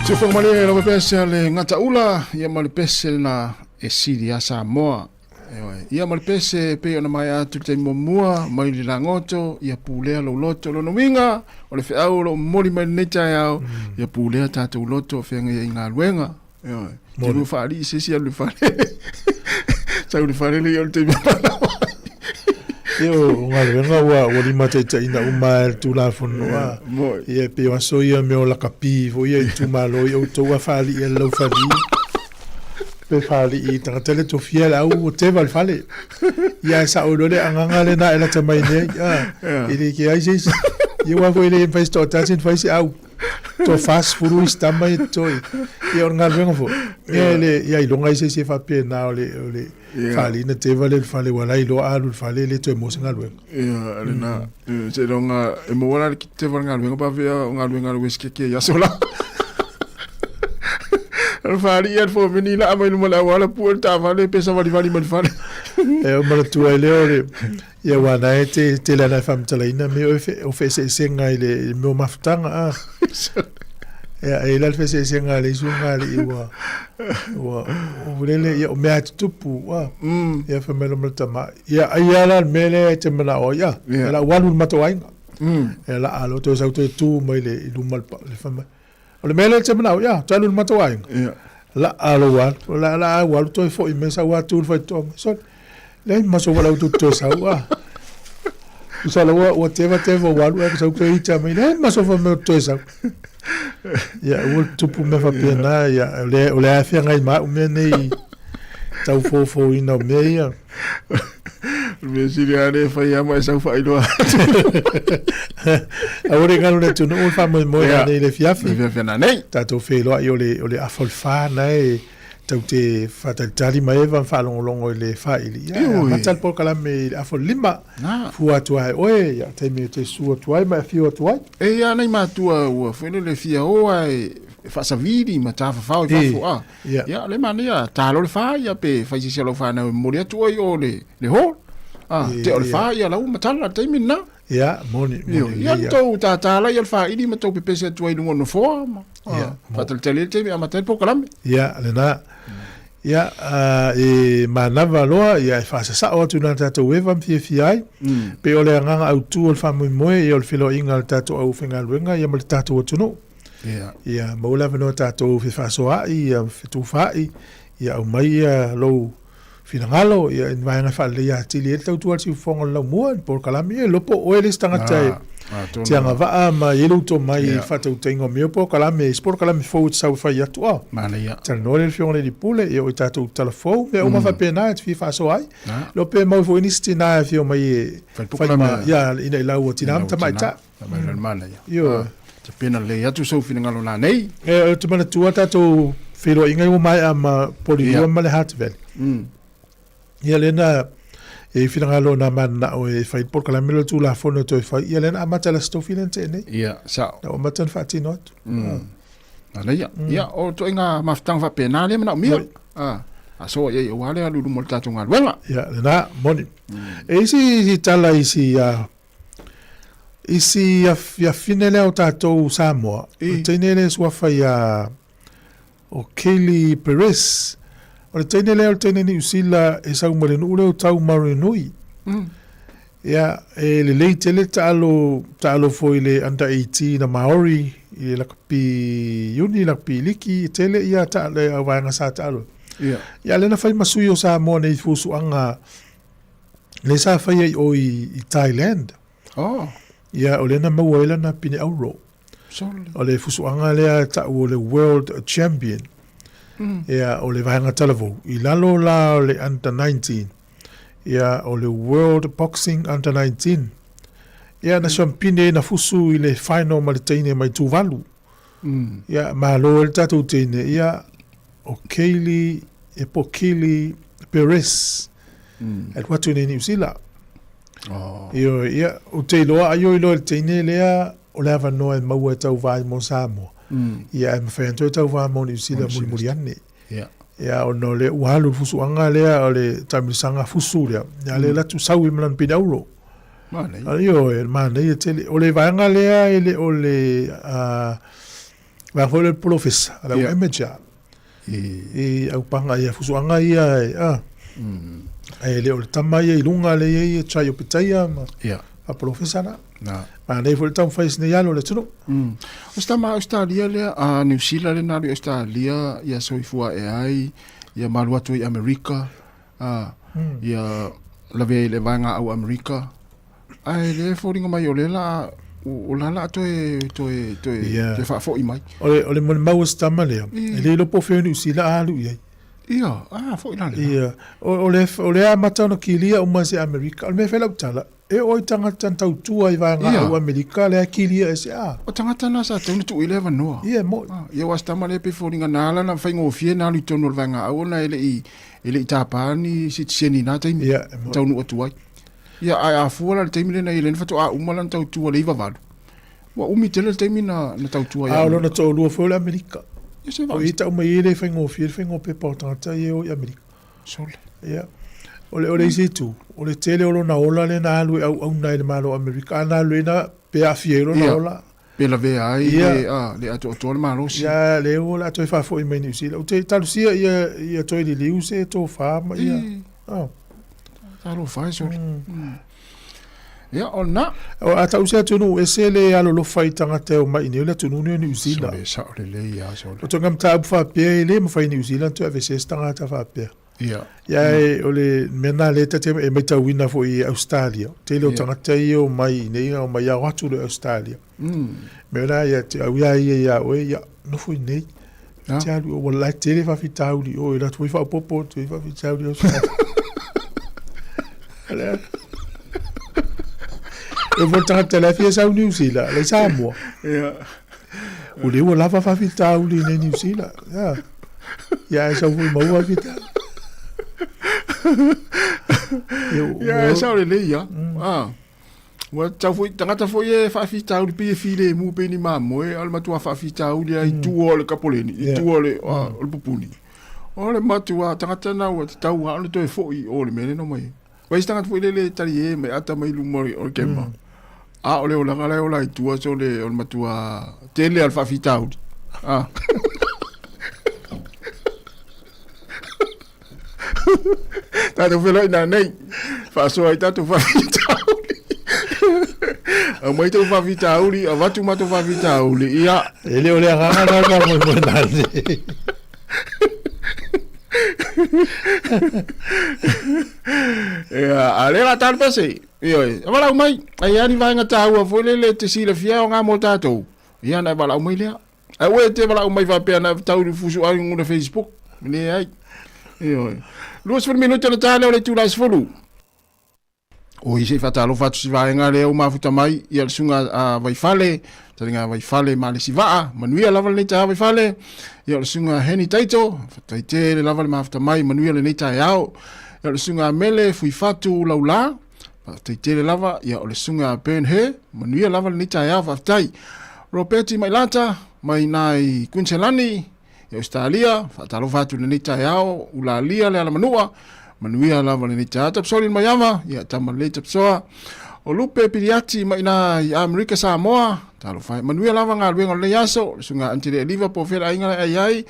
K: Se foi male lo pese le ngata ula ia male pese na e siri a Sāmoa. Ia male pese pe ona mai atu te momua mai li rangoto ia pulea lo loto lo nominga o le feau lo moli mai necha ia ia pulea tatu loto fenga ia inga luenga. Te lu fali se si lu fali. Sa lu fali le yo te
B: Yo ngalenga wa di mate ta ina uma tu la fonua. Ia pe wa so ia me o la kapi vo ia tu malo ia to wa fali ia lo fali. Pe fali i ta tele to fiel au te val fali. Ia sa o le anga le na ela ta mai ne. Ili ki ai sis. Ia wa vo ile fai sto ta sin fai au. To fast furu sta mai to. Ia ngalenga vo. Ia le ia longa sis se fa pe na ole fali na te vale fale wala I lo alu fale le to emosi ngalwe
K: ia alena se longa e mo wala ki te vale ngalwe pa vea ngalwe ngalwe ske ya sola al fali ia fo venila ama no mala wala pu ta vale pesa vale mal fale
B: e o mala tu ele ore ia wana e te la na fam talaina me o fe se senga ile me maftanga ja ele fez esse ngale zungale iwa wa ulele ya me atupu wa ya famelo mtama ya ayala mele temana o ya la wanu matoainga ela alo to sa tu mele lumal le fama o le mele temana o ya talu matoainga la alo wa la wa to fo imesa wa tu fo to so le maso wala to sa wa usala wa teva wa wa sa ko ita mele maso fo me to sa ya o tupu me fa pena ya le afia ngai ma o me nei tau fo ina me ya
K: me siriare fa ya ma sa fa ilo
B: ore ngalo le tunu o fa mo ya nei le fiafi
K: na nei
B: tato fe lo o le afolfa nei tau te fataltali mai va fa longo le fa ili ya matal por kala me afol lima fu atu ai oe ya te me te su atu ai ma fi atu ai
K: e ya nei ma tu o fe le fia o ai fa sa vidi ma ta fa fa ya le mania ta lo fa ya pe fa si lo fa na mo le tu o le ho te o fa ya la matal la te minna
B: ya moni
K: ya to ta la ya fa ili ma to pe se tu ai no fo ya fataltali te me matal por kala
B: ya le na ya e manava loa ya fa sa o tu na tato weva mfi ai pe ole nga au tu o fa mo e o filo inga tato au finga luenga ya mal tato o tuno ya mo la no tato fi fa so ai ya tu fa i ya o mai lo finangalo ya vai nga fa le ya tili tu tu si fonga lo mo por kala mi lo po o ele stanga tai tianga va ma yelu to mai fata utengo mio po kala me sport kala me fo sa fa ya to
K: mana ya
B: tan no le fione di pule e o tato telefone me o ma fa pena et fi fa so ai lo pe mo fo inistina fi o mai fa ya ina la o tinam ta mai ta
K: mana ya
B: yo
K: te pena le ya tu so finangalo na nei
B: e te mana tu tato filo inga o mai ama poli o ma le hatvel ya lena e finangalo na man na o e fai por kala melo tu la fono to fai ia len amata la stofilente ne
K: ia sa
B: o matan fati not
K: ala ia o to inga maftang fa pena le na mi so ia o ale alu mo tatu ngal wela
B: ia na moni e si tala isi ya finele o tato Sāmoa tenele sua fai o Kelly Perez o tene leo tene ni usila e sa umare no leo tau mare nui ya e le tele talo foi le under 18 na Maori i la pi uni la pi liki tele ia ta le awanga sa talo ya le na fai masui o Sāmoa nei fusu anga le sa fai o i Thailand ya o le na mawela na pini auro o le fusu anga le ta o le world champion ia o le vahanga televo i lalo la o le under 19 ia o le world boxing under 19 ia na champine na fusu i le final ma le teine mai tuvalu ia ma lo le tatu teine ia o Kelly Perez at watu ne New Zealand ia o te loa ayo i lo le teine lea o le ava noa e maua tau vai mo Sāmoa ia e mawhaentoe tau wā mo New Zealand muri ane ia o no le uhalu fusu anga lea o le tamilisanga fusu lea ia le latu sau i malan pina euro Iyo, mana ia tele o le vanga lea ele o le Va hole profesa ala emeja e au panga ia fusuanga ia ai le o tama ia ilunga le ia chai o pitaia ma a profesa na ma nei fo tau fais nei alo le tuno
K: o sta ma Australia le a New Zealand le na Australia ia soifua e ai ia malu atu i Amerika ia lave le vanga au Amerika ai le foringa mai o le la o la toe fa fo i mai
B: ole mo mau sta male le lo po fe New Zealand alu ia
K: fo ina
B: ia ole a matano kilia o mase Amerika o me fela utala e o tanga tau tua i vanga au Amerika le kilia ese
K: o tanga tana sa tonu tu 11 no
B: ia mo
K: ia wasta male pe foringa nala na faingo fie na li tonu vanga au na ele tapani sitseni na tai tonu atuai ia a fuala le taimi na ile fatu a umala tau tua le vavalu wa umi tele taimi na tau tua
B: ia lo na tau lu fo le Amerika o ita o mai le faingo pe portanta ia o Amerika
K: sole
B: ia ole isi tu ole tele o na ola le na lu au na le malo Amerika na lu na pe a fiero na ola
K: pe la ve ai le ato to le malo
B: ia le ola to fa fo i meni usi o te talu sia ia to le liu se to fa ma ia
K: talo fa so ia ona
B: o ata usia tunu esele alo lo fai tanga te o mai ni le tunu ni New Zealand
K: sa le ia so
B: o to ngam ta fa pe le mo fai New Zealand to ave se tanga ta fa pe ia ole mena le te e meta wina fo i Australia te le tanga te o mai nei o mai a watu le Australia mena ia te ia o ia no fo nei te alu o la te le fa fitauli o ila tu fa popo tu fa fitauli o e vo tanga la fia sa New Zealand le Sāmoa o le o lava fa fitauli nei New Zealand ia sa vo mau fita
K: ia sa le ia wa tau foi tangata foi e fa fita uli pe file mu pe ni mamo e al matua fa fita uli ai tu ole kapoleni i tu ole o pupuni ole matua tangata na wa tau ha le to foi ole mene no mai wa tangata foi le tali e me ata mai lu mori o kema ole o la gala o la tu so le o matua tele al fa fita uli tato felo ina nei fa so ai tato fa fita a mai to fa vita uli a watu mato fa vita uli ia
B: ele ole aga na mo nani
K: ale la tal pase io wala mai ai ani vai ngata ua folele te sila fia nga mo tato ia na wala mai le ai we te wala mai va pe na tau fusu ai nguna Facebook ne ai io Luas for minuto na tale ole tu las folu. O ise fatalo fatu si vai ngale o mafuta mai ia sunga vai fale, taringa vai fale male si va, manuia lava le ta vai fale. Ia sunga heni taito, fataite le lava le mafuta mai manuia le neta yao. Ia sunga mele fui fatu laula, fataite le lava ia ole sunga ben he, manuia lava le neta yao fatai. Roberti mai lata, mai nai kunselani. Ia Australia, fatalo fatu le nita yao, ulalia le ala manua, manuia lava le nita tapsoli mayama, ia tama le tapsoa, o lupe piriati maina i Amerika Sāmoa, talo fai, manuia lava ngā luenga le yaso, sunga antile liva po fera inga ai,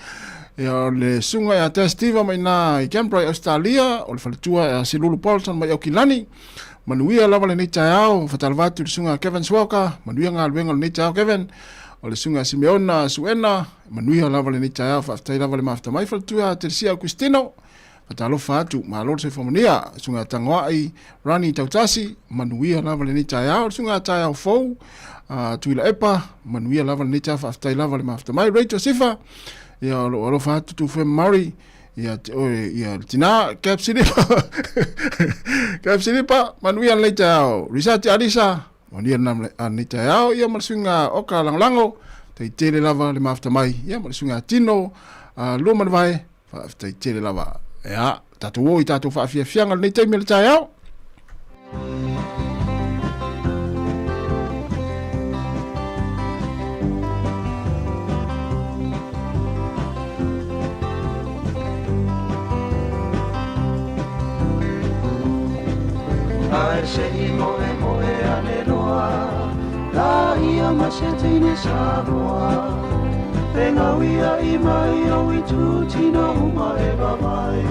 K: ia le sunga ia testiva maina i Canberra Australia, o le faletua si Lulu Polton mai au kilani, manuia lava le nita yao, fatalo fatu le sunga Kevin Swoka, manuia ngā luenga le nita yao Kevin, o le sunga Simeona Suena, manuia lava le nita yao, whaftai lava le mafta mai whalatua Tersia Augustino, whatalo whatu, maa lor se whamonia, sunga Tangoai, Rani Tautasi, manuia lava le nita yao, sunga Taiao Fou, Tuila Epa, manuia lava le nita yao, whaftai lava le mafta mai, Rachel Sifa, ia alo whatu tu Fem Murray, ia tina Cap Silipa, manuia le nita yao, Risati Arisa, manuia nam nita yao, ia malasunga Oka Langlango, tai tele lava le mafta mai, ia malasunga Tino, luma le vai, tai tele lava, ia, tatu o i tatu whaafia fianga le nita ime le tai yao.
P: Ai se I moe ane loa, la ia ma se tine Sāmoa. E ngawia I mai au I tūtino uma e wawai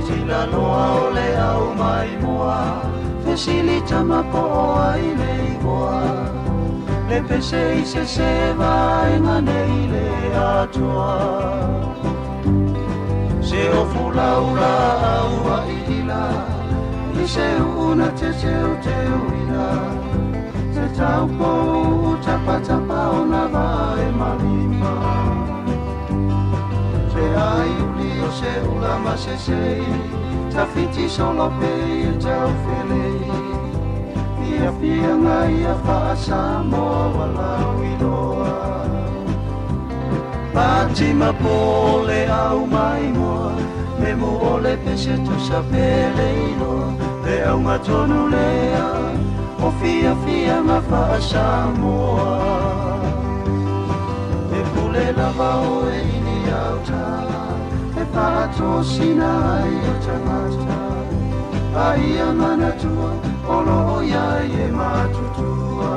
P: Sila noa o le au mai moa Fesili tamapo ai le igoa Le pese I se seva e nganei le atoa Se o fulaula au a ila I se una te uina Se taupo tapa o na vai malima Se ai uli o se ulama se sei Tafiti solo pe il tau felei Pia ngai a wha Sāmoa wala widoa Pātima pole au mai moa Me mo ole pese tu sa pele ino Le au ngatonu lea O fia ma wha Sāmoa E pule lava o e ini au tā E whaato sina ai o tangata Ai a mana tua Olo o iai e matutua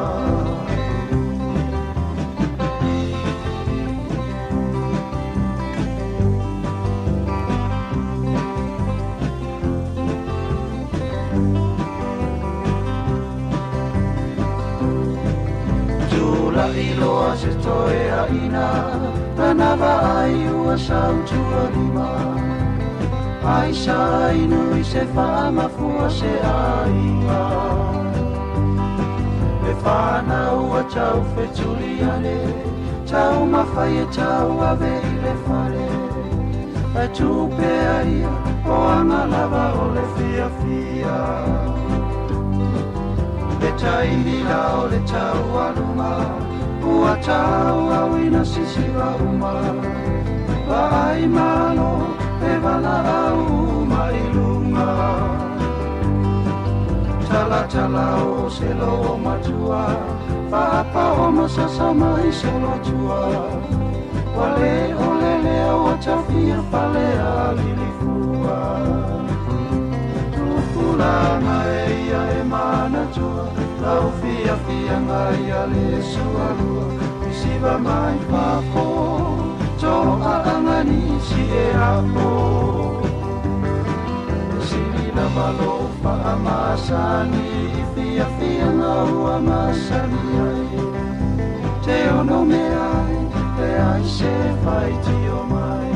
P: Tula iloa se toe a ina Tanava ai ua sautua lima Ai sa inui se whaamafua se ainga E whanau a tau whetuliane Tau mawhai e tau ave I le whare E tupe aia o anga lava o le fia Le taini la o le tau aluma Ua tau awina sisiwa uma Ai malo E wala au mai lunga Tala o se lo matua Whapa o masasa mai solo tua Wale o lele o tawhia whale a lilifua Tupulanga e ia e mana tua Lau fia ngai a le sualua Isiwa mai whako Toa angani si e apo Sili la malo pa amasani Fia ngau amasani ai Te ono me ai Te ai se fai ti o mai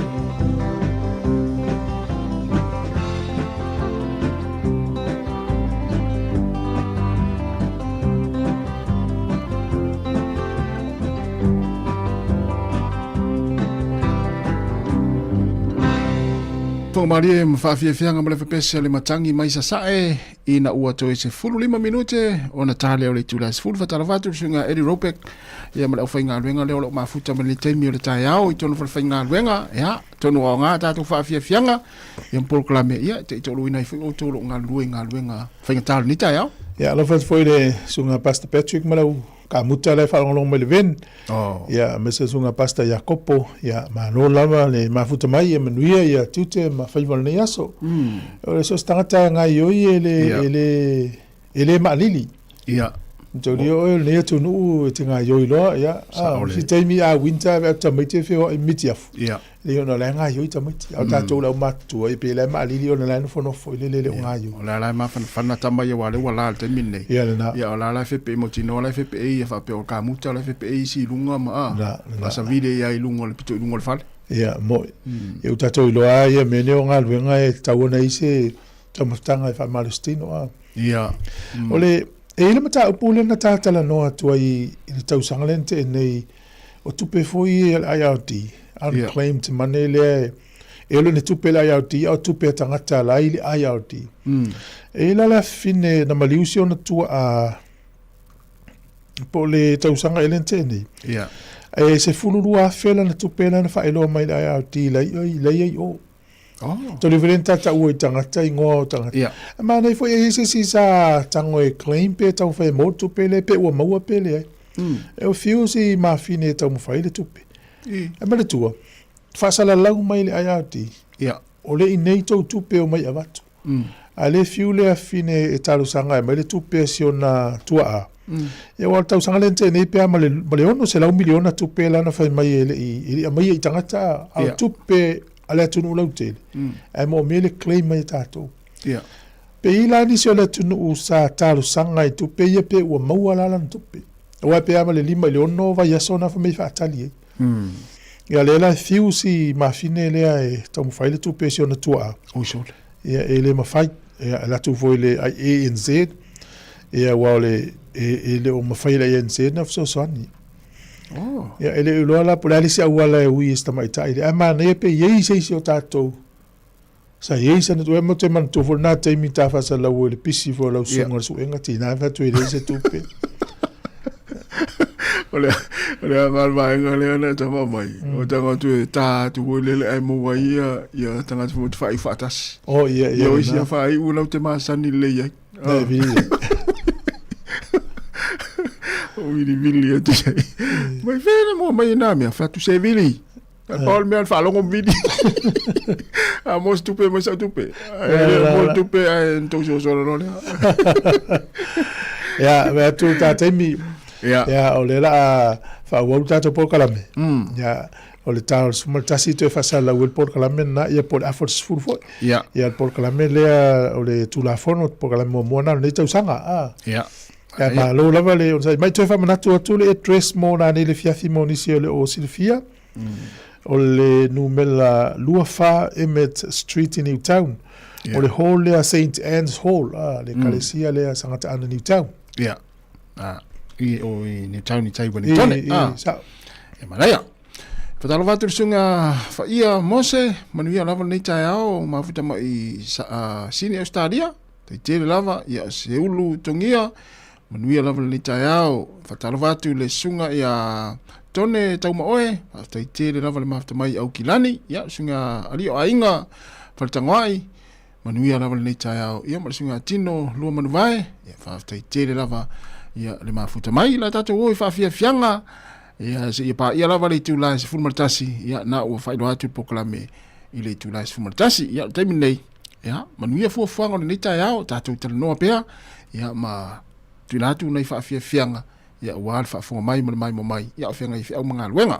K: Tō marie ma whawhiawhianga ma le whapese le matangi mai sa sae ina ua to e se 15 minute o na tāle o le tūla se fulu whatara whatu sunga Eddie Ropek ia ma le au whainga luenga leo lo mafuta ma le teimi o le tae au I tonu whainga luenga ia tonu o ngā tātou whawhiawhianga ia mpolklame ia te tolu ina I whainga o tolu ngā luenga whainga tāle ni tae au
B: ia lo foi le sunga Pastor Patrick ma lau ka muta le whalongolong me le ven ia mesa sunga Pastor Jacopo ia ma no lava le mafuta mai ia manuia ia tute ma whaiwala nei aso o le sos tangata ngai oi ele maalili ia Tōri o lea tonu e te ngā ioi loa, ia. Si teimi a winter, vea tamaiti e whio i miti afu. Ia. Leo na lai ngā ioi tamaiti. Au tātou lau mātua, i pēlai maalili o na lai nofo i le ngā ioi.
K: O lai lai ma whana tamai e wale wala te mine. Ia lena. Ia o lai lai whepe mo tino, lai whepe e ia whape o kā muta, lai whepe e si lunga ma a. Asa vide ia I lunga, le pito I lunga le whale.
B: Ia, moi. Ia tātou I loa ia mene o ngā luenga e tauana I se tamaftanga I whamalustino a. Ia. Ole, e ile mata upule na tātala noa tua I tausanga lente e nei o tupe foi IRT, unclaimed money le e le tupe le IRT, o tupe tangata la ili IRT. E la fine na maliusi ona tua a po le tausanga lente nei.
K: Ia.
B: E se fulurua fela na tupe na whaeloa mai le IRT lai o. To le velenta ta ua I tangata I ngoa o tangata.
K: Yeah.
B: Ma nei foi e se si sa tango e claim pe tau whae motu pe le pe ua maua pe le ai. E o fiu si ma fine tau mwhai le tupe. E ma le tua. Whasala lau mai le IRT.
K: Yeah.
B: O le I nei tau tupe o mai avatu. A le fiu le fine e talo sanga mai le tupe si ona tua. Ia wal tau sanga lente nei pea ma le ono se lau miliona tupe lana fai mai ele mai i tangata au tupe ale atunu lau tele. Ai mo mele claim mai tatou. Pe ila ni se ole atunu u sa talo sanga i tupe ia pe ua maua lala na tupe. Ua pea ma le 5 miliona vai asona fa mai fa atali e. Ia le la fiu si ma fine lea e tau mawhai le tupe si ona tua. Ia e le mawhai. Ia la tu foi le ANZ. Ia wale ele o mawhai le ANZ na fso soani. Ia ele uloa la po le si awala e ui esta mai tai. Ia ma ne pe iei se o tātou. Sa iei sa na tu ema te man tu fo na te mi ta fasa la ue le pisi fo la usunga su enga ti na fa tu e le se tupe.
K: Ole mal vai ngale na ta mai. O tanga tu ta tu le ai mo wai ia tanga tu fai fatas.
B: Ia
K: ia ia fai una te masani le ia.
B: Vi.
K: O vili tu sei. Mai vene mo mai na me fa tu sei vili. Paul me al fa longo vili. A mo stupe mo sa tupe. Mo tupe en to so no.
B: Ja, we tu ta temi. Ja, o le la fa wau tato por kalame. Ja, o le tau suma tasi to fa sala wel por kalame na ia por affords full fo. Ja, por kalame le o le tu la fono por kalame mo na le tau sanga. Ja. Ja, ma lo lava le on sai mai to fa manatu atu le address mo na le fiafi mo ni si o Silvia. O le numela Luafa Emmet Street in Newtown. O le hall le St. Anne's Hall, le kalesia le sangata ana Newtown.
K: Ja. I ni tau ni tai bani tone. E malaya. Fatalo vatu sunga fa ia mose manuia lava ni tai ao mafuta mai sini Australia. Tai tele lava ia se ulu tongia manuia lava ni tai ao. Fatalo vatu le sunga ia tone tau maoe. Tai tele lava le mafuta mai au kilani. Ia sunga ali o ainga faltangwai. Manuia lava ni tai ao. Ia sunga tino lua manuvae. Ia fa tai tele lava ia le mafuta mai la tatu o fa fianga ia se pa ia la vale tu la se fulmartasi ia na o fa do atu proclame ile tu la se fulmartasi ia terminei ia manuia fo fanga ni ta ia tatu tel no pea ia ma tu la tu nei fa fianga ia wa fa fo mai mai ia fianga i au manga luenga.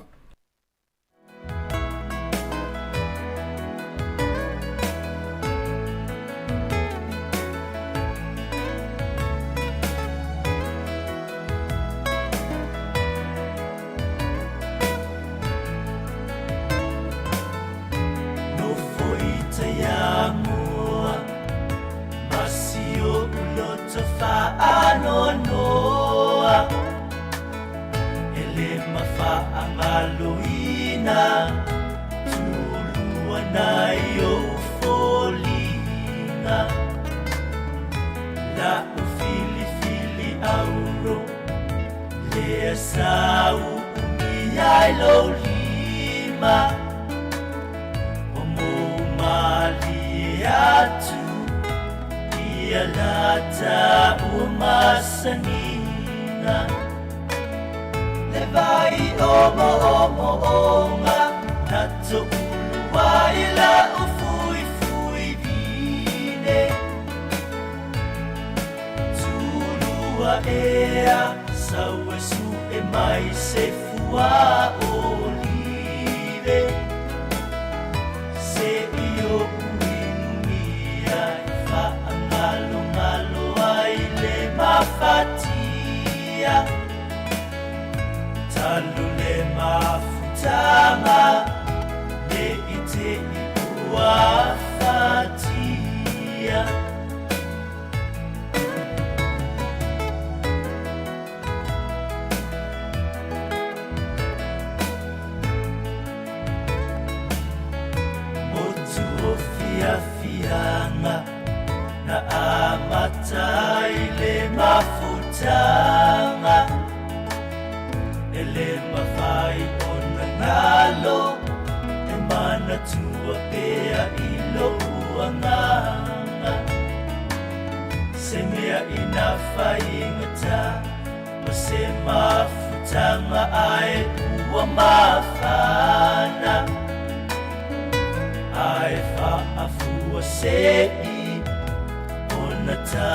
A: Nata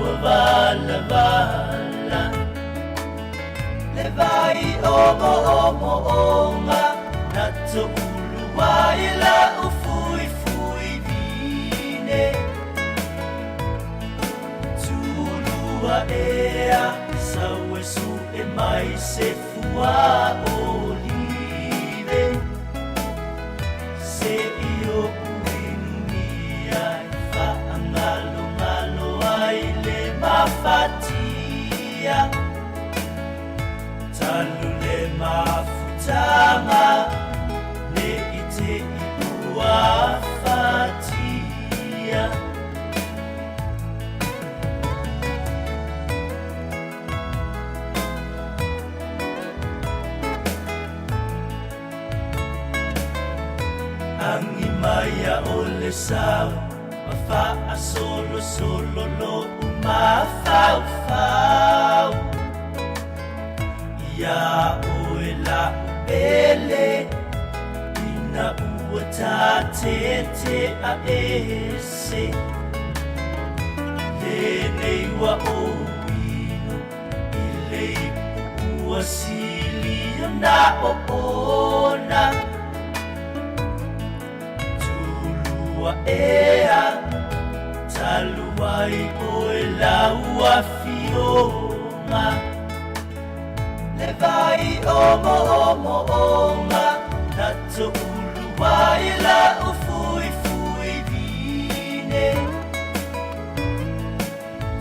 A: uavala vala Le vai omo omo onga Nato uluai la ufui fui vine Tulua ea Saue su e mai se fua olive Se io uinuia Fa angalo ngalo ai le mafatia Talu le mafutanga Ne ite ipua fatia Angi maya ole sao Mafaa solo solo lo umafau fau Ya oe la ubele Ina ua te a ese Le nei wa o ino Ile ipu ua silio na o ona Tulua ea Taluai oe la ua fionga Le vai omo omo onga Nato uluai la ufui fui vine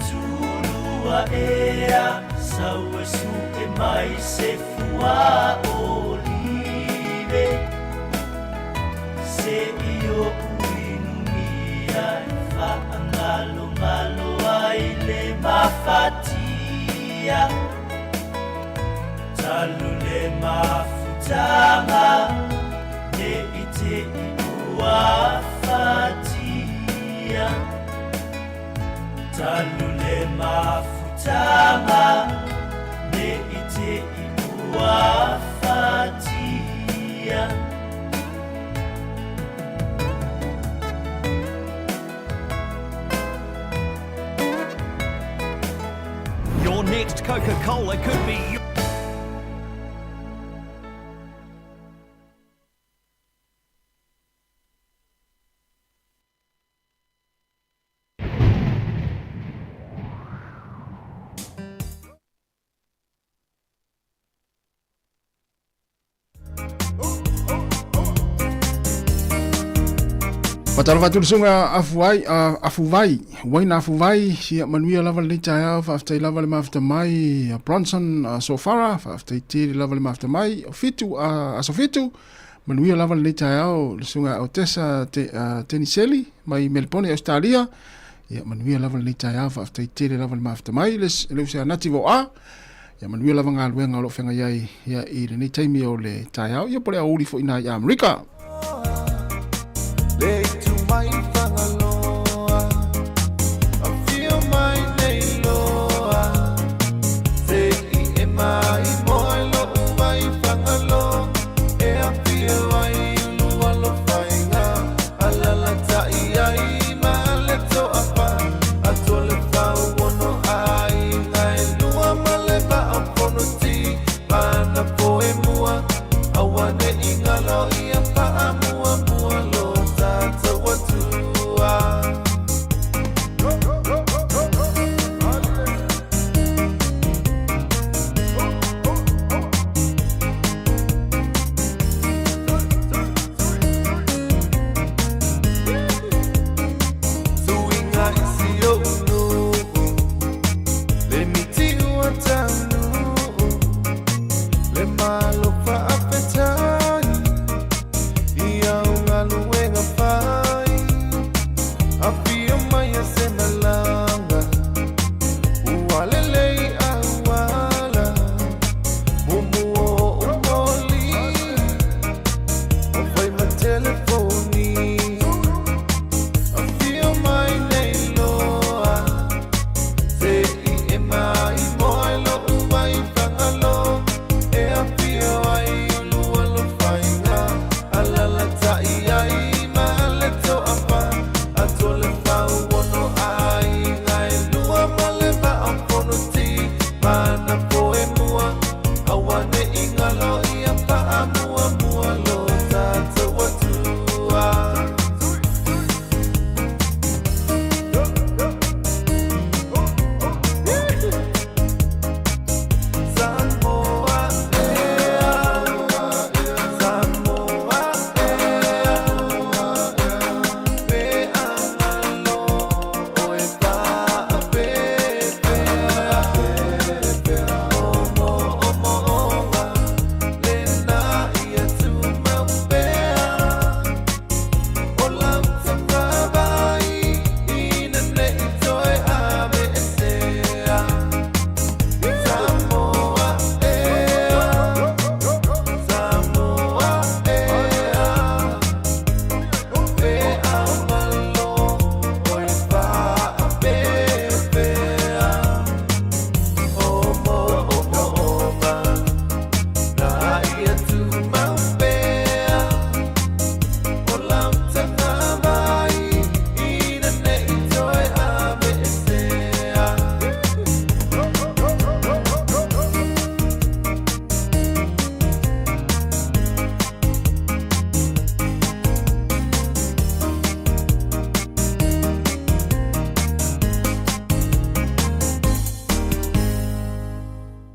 A: Tulua ea Saue su e mai se fua olive Se io uinumia Fa angalo ngalo ai le mafatia Talu le mafutanga Ne ite ipua fatia Talu le mafutanga Ne ite ipua fatia
Q: Your next Coca-Cola could be
K: Patala fatulusunga afuvai, waina afuvai, si manuia lava le taia, whaftai lava le mafta mai, Bronson, Sofara, whaftai tiri lava le mafta mai, fitu, asofitu, manuia lava le taia, le sunga o tesa teniseli, mai Melbourne, Australia, ia manuia lava le taia, whaftai tiri lava le mafta mai, le usea nativo a, ia manuia lava ngā luenga o lo whenga iai, ia i le nei taimi o le taia, ia pole a uri fo ina i Amerika.
P: Lay to my fangaloa, I feel my nailoa. Say my moi lo my fangalo, e I feel my lualo fainga. Alala tai ai ma le to apa, atole fau wono ai ngai lua male ba apono ti, pana poe mua, awane ingalo I apa.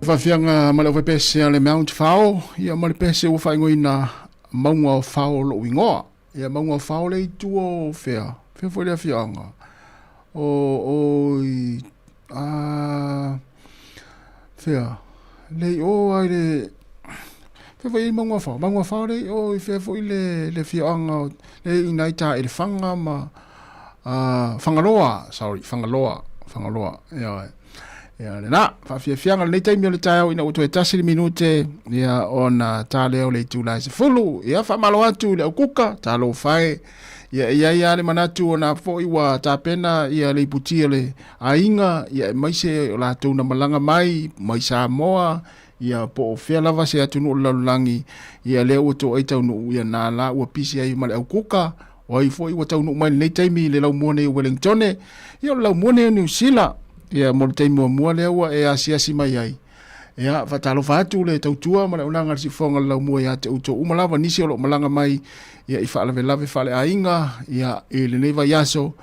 K: Fafianga ma le pese le Mount Fao, ia ma le pese o fai ngoina maunga o Fao lo wingoa. Ia maunga o Fao le tuo fea. Fea foi le fianga. Fea. Le o ai le fea foi maunga Fao. Maunga Fao le o fea foi le fianga le inaita ele fanga ma Fangaloa, Fangaloa. Ia le na fianga le taimi o le tae ina uto e tasiri minute ia ona tale o le tūlai se fulu ia whamalo atu le kuka talo fai ia le manatu ona fo iwa tapena ia le putia le ainga ia maise o la tūna malanga mai Sāmoa ia po o fea lava se atu no lalulangi ia le uto e tau no ia na la ua pisi ai ma le kuka o i fo iwa tau no mai le taimi le lau muone i Wellington ia lau muone New Zealand ia mo te mua le ua e asiasi mai ai ia fatalo fatu le tautua ma le unanga si fonga lau mua ia te uto umalava nisi o lo malanga mai ia i fa'alave lave fale ainga ia e le neva yaso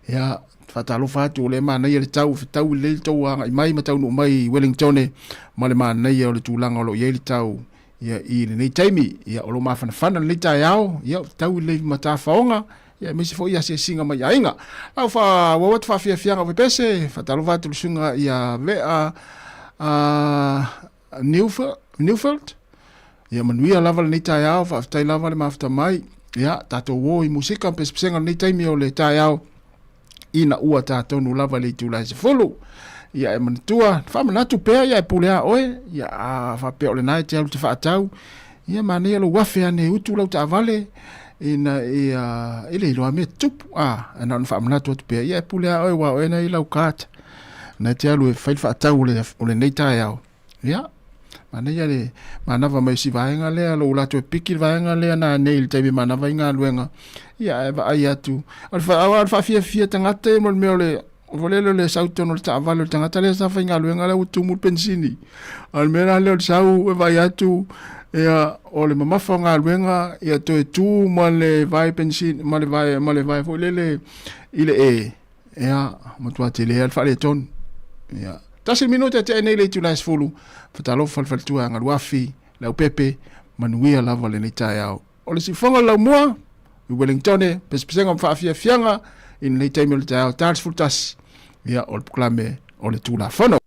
K: ia fatalo fatu le mana ia le tau le tau anga i mai matau no mai Wellington ma le mana ia o le tulanga o lo ia le tau ia i le nei taimi ia o lo mafana le tai ao ia tau le mata faonga ia me se foi ia se singa mai ainga au fa wat fa fianga ve pese fa talo va tu sunga ia ve a Newfield ia manuia lava le tai au fa tai lava le mafta mai ia tato wo i musika pes penga le tai mi o le tai au ina ua tato no lava le tu la se folo ia e mantua fa manatu pe ia pulea oe ia fa pe o le nai te fa tau ia mane lo wafe ane utu lo ta vale ina ile lo ame tup ana fa manato pe ia pulea oe wa ena ila ukat na te alu fa tau le nei tai au ia mana ia le mana va mai si vaenga le lo la to piki vaenga le na nei te bi mana vaenga luenga ia va ia tu alfa fia tangate mo le volelo le sauto no ta valo tangata le sa vaenga luenga le utu mu pensini almera le sau va ia tu ia o le mamafonga luenga ia to tu mo le vai pensin mo le vai fo le ile ia mo tu atele alfa le ton ia tasi minute te nei le tu nice fulu fatalo fal tu anga wafi la pepe manuia la vale ni tai au o le sifonga la mo i Wellington pespenga fa fianga in le time le tai tals futas ia o proclame o le tu la fono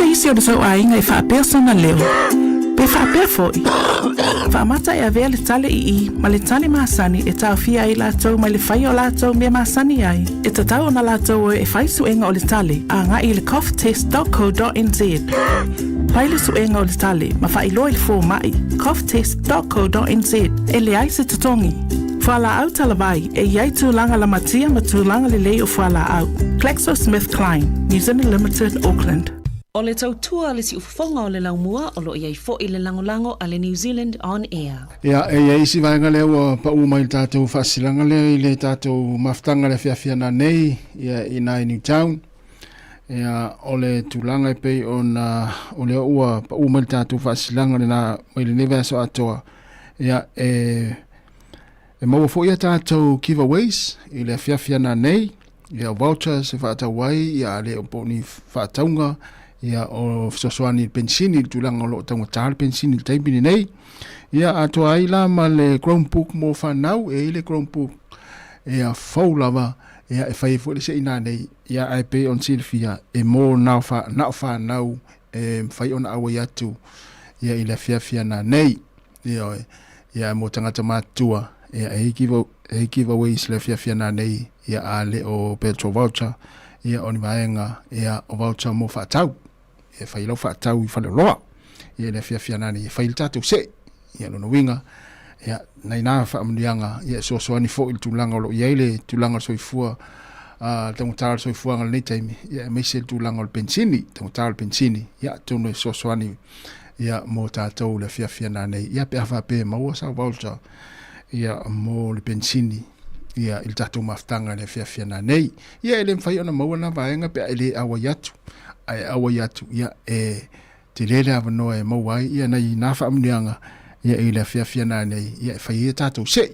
L: isi o le sau ainga I whaapea sona leo. Pe whaapea foi. Whaamata e avea le tale I ma le tale maasani e tau fia I lātou mai le whai o lātou mea maasani ai. E tatau o na lātou e whai suenga o le tale a ngā I le coughtest.co.nz. Pai le suenga o le tale ma whai loa I le fō mai coughtest.co.nz e le ai se tatongi. Whala au talavai e iai tūlanga la matia ma tūlanga le lei o whala au. GlaxoSmithKline, New Zealand Limited, Auckland.
R: O le tautua le si ufonga o le laumua o lo iai fo I le langolango a le New Zealand On Air.
K: Ia, e isi vaenga leo o pa uma I tātou whasilanga leo I le tātou maftanga le whiawhiana nei ia I nai Newtown. Ia, o le tūlanga I pei o le ua pa uma I tātou whasilanga le na mai le neve aso atoa. Ia, e maua fo ia tātou giveaways I le whiawhiana nei. Ia, vouchers e whaatau wai, ia le o poni whaataunga. Ia o sosoani pensini tulanga lo tanga tal pensini taipini nei ia ato ai la ma le Chromebook mo fanau e le Chromebook ia faulava ia e fai fo le se ina nei ia ai pe on silfia e mo na fa nau e fai on awa yatu ia ile fia na nei ia mo tanga matua ia e give away le fia na nei ia ale o petrol voucher ia on vaenga ia o voucher mo fatau e fai lau whaatau I whaleroa I le whiawhia nani e fai le tātou se I alo na winga ia nei nā whaamunianga ia soani fo I tūlanga o lo ia le tūlanga soifua tangutara soifua ngal nei taimi ia meise tūlanga o pensini tangutara pensini ia tūnu e soani ia mo tātou le whiawhia nani ia pe awha pe maua sa voucher ia mo le pensini ia il tātou maftanga le whiawhia nani ia ele mwhai ona maua na vaenga pe ele awa yatu ai awa yatu ia e te lele awa noa e mauai ia nei nā whaamnianga ia I le whiawhia nei ia e whai e tātou se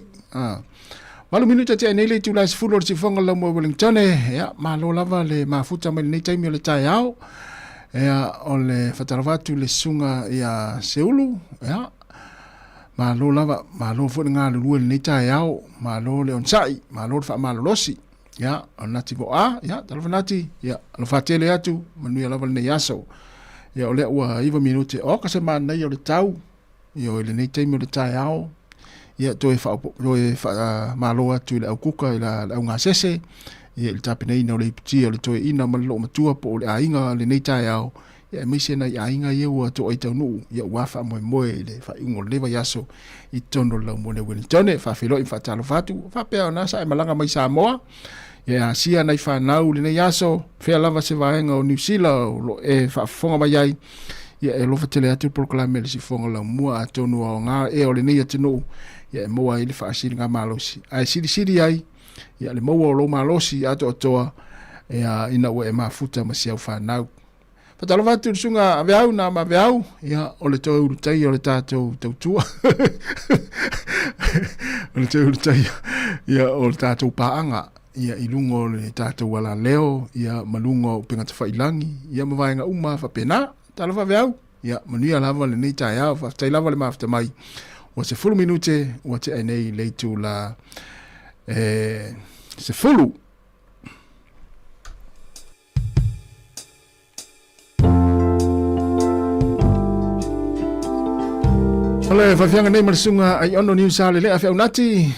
K: walu minuta te nei le tūlai sifuru o si whanga lau mua Wellington ia malo lava le mafuta mai nei taimi o le tai au ia o le whatarawatu le sunga ia seulu ia malo lava malo fwere ngā lulua le nei tai au malo le onsai malo le wha malo losi ia nati vo ia talafanati ia lo fatele atu manui ala vale nei aso ia o le ua iwa minute o ka se mana ia o le tau ia o le nei taimi o le tai ao ia toe fa malo atu le au kuka I la au ngā sese ia le tape nei na o le ipiti o le toe ina ma lo matua po o le ainga le nei tai ao ia meise na I ainga ia ua to ai tau nuu ia wafa moe le fa ingo lewa yaso I tono lau mo le Wellington fa filo I fa talo fatu fa pea o nasa e malanga mai Sāmoa ia sia nei whanau le nei aso whea lava se vaenga o New Zealand lo e whaafonga mai ai ia e lofa tele atu proklame le si fonga lau mua a tonu o ngā e o le nei atinu ia e moa I le whaasiri ngā malosi ai siri ai ia le moa o lo malosi ato atoa ia ina ua e mafuta ma siau whanau patalo vatu sunga aveau na ma aveau ia o le tau urutai o le tātou tautua o le tau urutai ia o le tātou paanga ia ilungo le tātou wala leo ia malungo pingata whailangi ia mawaenga uma whapena tala whaweau ia manuia lava le nei tai au whaftai lava le mafta mai wa se fulu minute wa te ainei leitu la se fulu ole whawhianga nei marasunga ai ono New Zealand le a whiau nati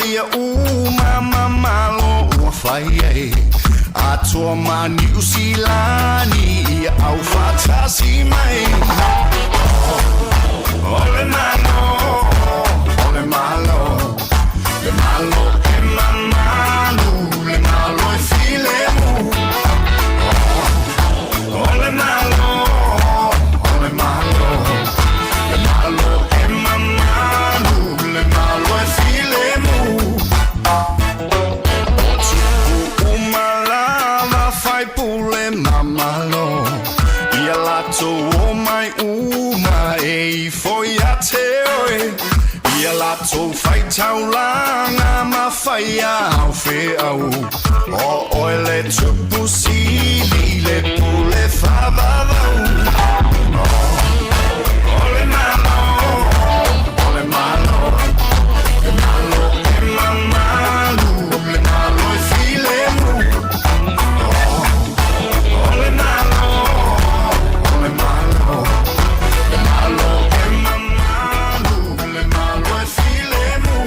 P: ia malo ua whai ei. Atua mani usilani ia au fatasi mai. Ole malo, ole malo, le malo e mamalu, le malo e filemu. Ole malo, ole malo, le malo e mamalu, le malo e filemu. Tupu umalava fai pule mamalo, ia lato o mai uma e foi a te oe. Ia lato fai taulanga ma fai au fe au. O oele tupu sili le pule favavau. Ole malo, ole malo, le malo e mamalu, le malo e filemu. Ole malo, ole malo, le malo e mamalu, le malo e filemu.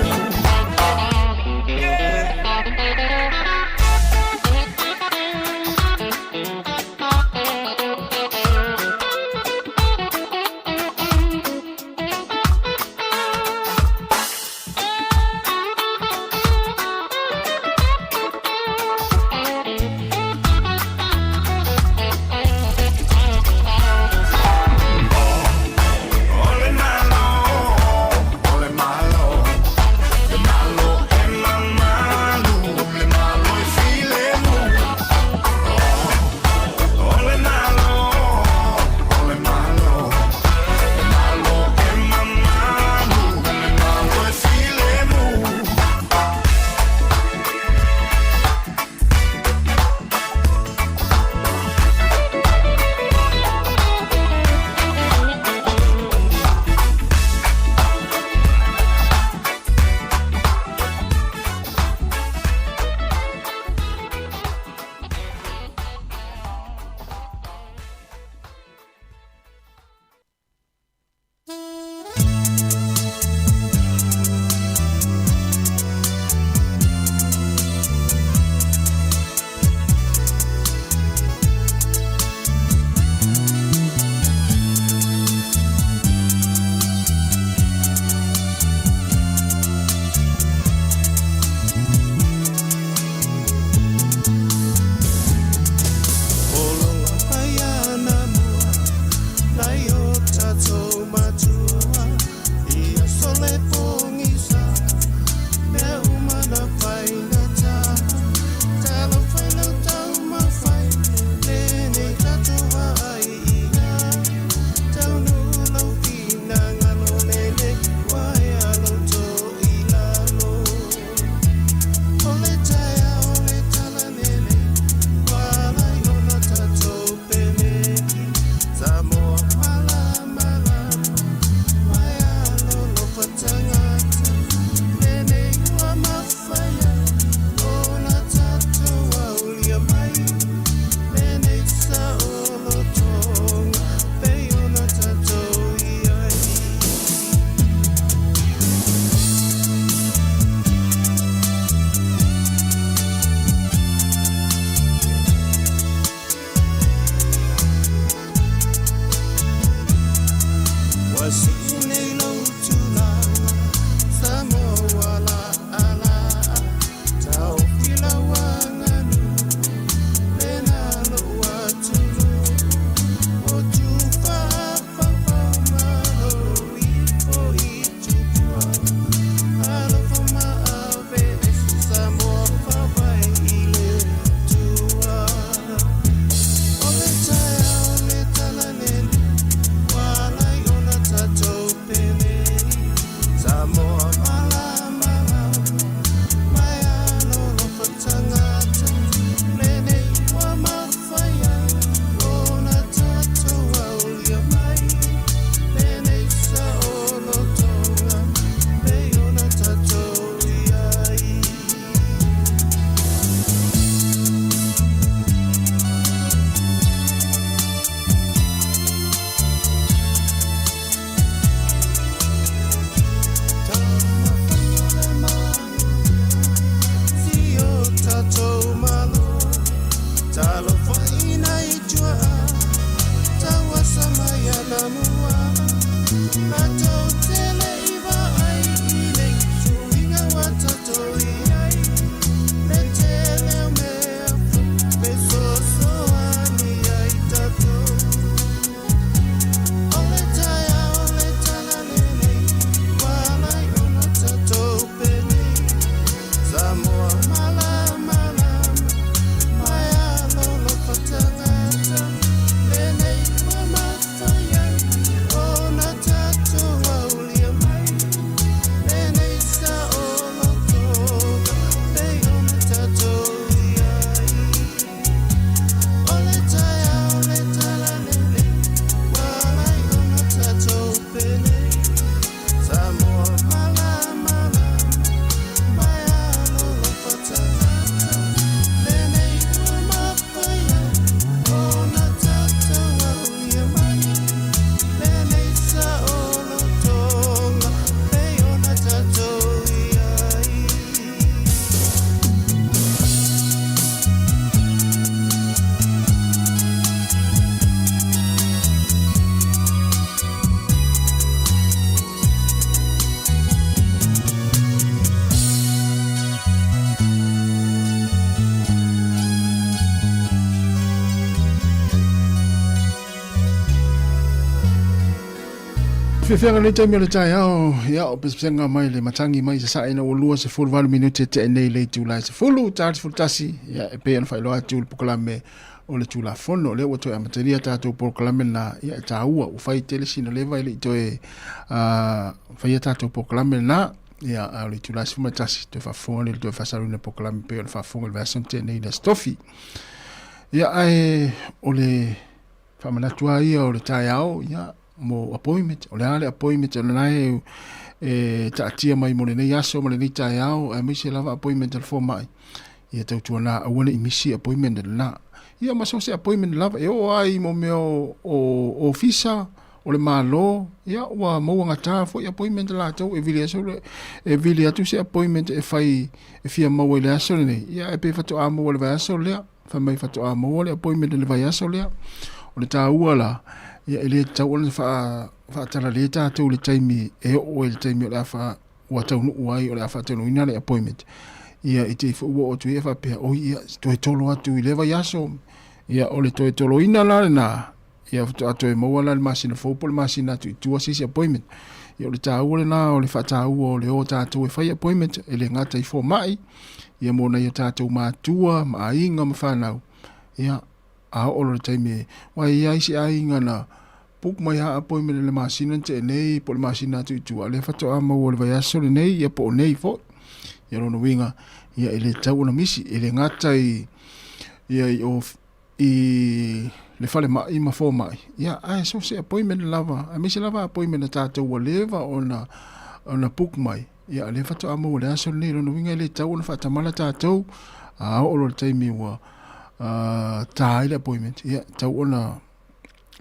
K: Whiwhianga nei taimi o le tai au, ia o pesenga mai le matangi mai sa ina o lua se fulu walu minute te nei le tūlai se fulu, tāti fulu tasi, ia e pe ana whailoa atu le pokalame o le tūla fono, le wato e amateria tātou pokalame na ia e tāua, u whai tele sina lewa ile ito e whai tātou pokalame na, ia a le tūlai se fulu tasi, te whafonga le to e whasaruna pokalame pe ana whafonga le vason te nei le stofi. Ia ai o le whamanatua ia o le tai au, ia mo appointment o le ale appointment o nai e taatia mai mo le nei aso mo le nei tai au e misi lava appointment le fo mai ia tau tuana awana imisi appointment na ia maso se appointment lava e o ai mo me o ofisa o le malo ia wa mo ngata fo appointment la tau e vile aso e vile atu se appointment e fai e fia mo le aso nei ia e pe fatu amo le vai aso le fa mai fatu amo le appointment le vai aso le o le taua la ia ele tau ona fa tala le tātou le taimi e o le taimi o le afa ua taunu uai o le afa taunu ina le appointment ia i te ua o tu ia fa pia o ia toi tolo atu i lewa yaso ia o le toi tolo ina la na ia atu e maua la le masina faupo le masina atu i tua sisi appointment ia o le tāu le na o le fa tāu o le o tātou e fai appointment e le ngata i fo mai ia mona ia tātou mātua ma inga ma whanau ia a o le taimi wa ia isi a inga na puk mai ha appointment le masina te nei po le masina tu tu ale fato a mo le vai aso le nei ia po nei fo ia no winga ia ele tau na misi ele ngata ia i le fale mai ma fo mai ia ai so se appointment lava a misi lava appointment ta tu leva ona puk mai ia le fato a mo le aso nei no winga ele tau na fata mala ta tu a o le taimi wa ta ile appointment ia tau ona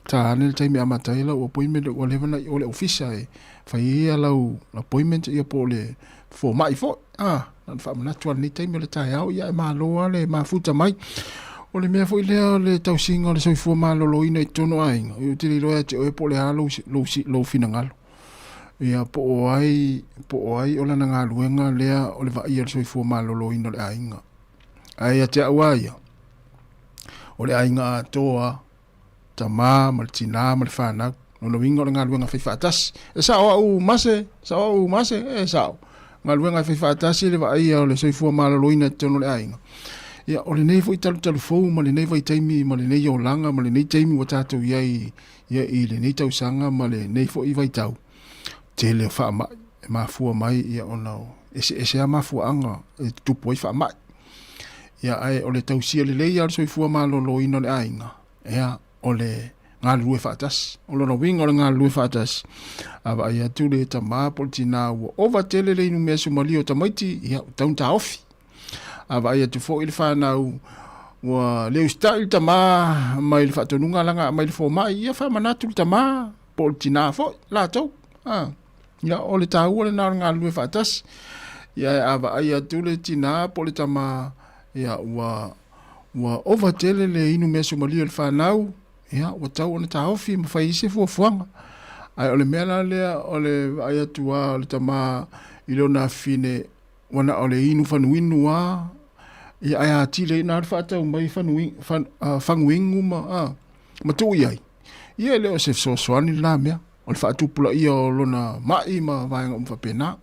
K: ta ane taimi amatai la appointment o le vana o le ofisa e fai ia lau appointment ia po le fo mai fo nan fa mana tua ni taimi le tai au ia ma loa le ma futa mai o le mea fo ile le tau singa le soifua ma lo ina i tono ainga i utili loa te oe po le halo lo fina ngalo ia po o ai o lana ngā luenga lea o le va ia le soifua ma lo ina le ainga ai a te awaia o le ainga toa tama maltina mal fana no wingo nga luenga fai fatas e sa o mase e sa nga luenga fai fatas le vai o le soifua malo loina tono le ainga ia o le nei foi talu fo ma le nei vai taimi ma le nei o langa ma le nei taimi o tatu ia i le nei tau sanga ma le nei fo i vai tau te le fa ma fu mai ia ona ese ma fu anga e tu poi fa mai ia ai o le tau sia le lei al soifua malo loina le ainga ia o le ngā lue whātas. O lona winga o le ngā lue whātas. Awa ai atu le ta māpolti nā ua ova tele le inu mea sumali o ta maiti ia taun ta ofi. Awa ai atu fo ili whanau ua leu stai ta mā mai le whatonunga langa mai le fo mai ia whamanatu le ta mā polti nā fo la tau. Ia o le ta ua le ngā lue whātas. Ia awa ai atu le tina pole ta mā ia ua ova tele le inu mea sumali o le whanau ia wa tau ona taofi ma fai se fuafuanga ai ole mea lea ole ai atua ole tama ilo na fine wana ole inu fanuinu wa ia ai atile na fata mai fanuingu ma tu iai ia leo se soani la mea ole fatu pula ia lona mai ma vaenga umfa pena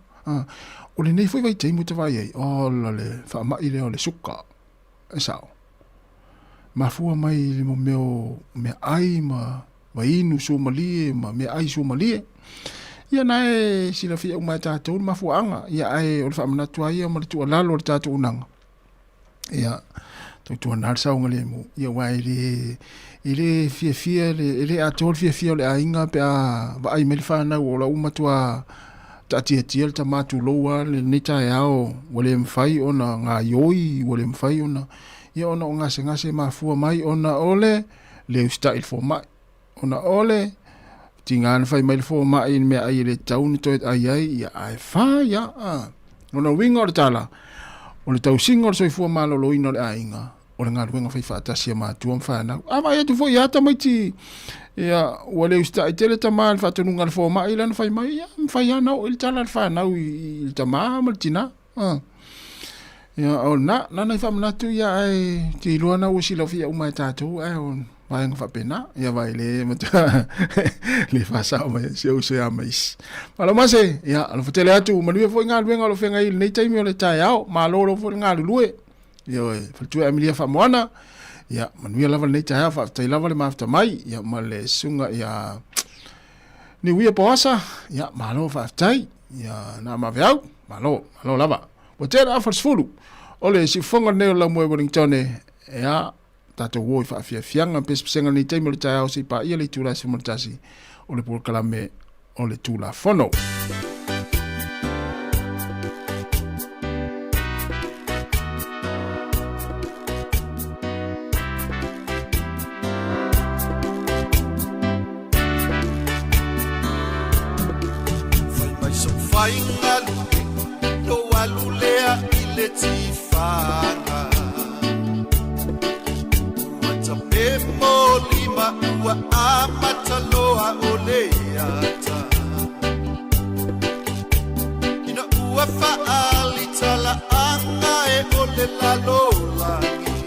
K: ole nei foi vai teimu te vai ai ole fa mai le ole suka esao ma fua mai le mo me ai ma inu Somalie ma me ai Somalie ia nae sila fia umai tātou ma fua anga ia ai o le whamanatu ai ma le tua lalo o le tātou unanga ia tua nalsa unga le mo ia wai le fia le atol fia o le ainga pe a va ai me le whanau o la umatua tia le tamatu loa le nita e ao wale mwhai ona ngā ioi wale mwhai ona ia ona o ngase mafua mai ona ole leu style fo mai ona ole tingan fai mai fo mai me ai le tauni to ai ia ai fa ia ona winga o tala ona tau singo so fo malo lo ino le ainga ona nga winga fai fa tasia ma tuam fa na ama ia tu fo ia ta mai ti ia wale style tele tamal fa tunu ngal fo mai lan fai mai ia fai ana o il tala fa na il tama maltina ia o na nei fa manatu ia ai ti luana o sila fia umai tātou ai Vai nga whapena, ia vai le mata le whasao mai se mais. Malo mase, ia alo whatele atu, manuia fo ngā luenga alo whenga ili nei taimi o le tai au, ma loro fo ngā lulue. Ia oi, whatua emilia whamoana, ia manuia lava nei tai au, whaftai lava le mafta mai, ia ma le sunga ia ni uia poasa, ia malo whaftai, ia nā mawe au, malo lava. Watera awharsfulu, ole si whonga neo la mue Wellingtone, ia tato woi whaafianga pespesenga ni teimo le tai au si pa ia le tūla si monitasi o le pōkalame o le tūla whono.
A: Whainga no alulea I le tifanga Memo lima ua amataloa o leata Ina ua faali tala anga e o le lalolangi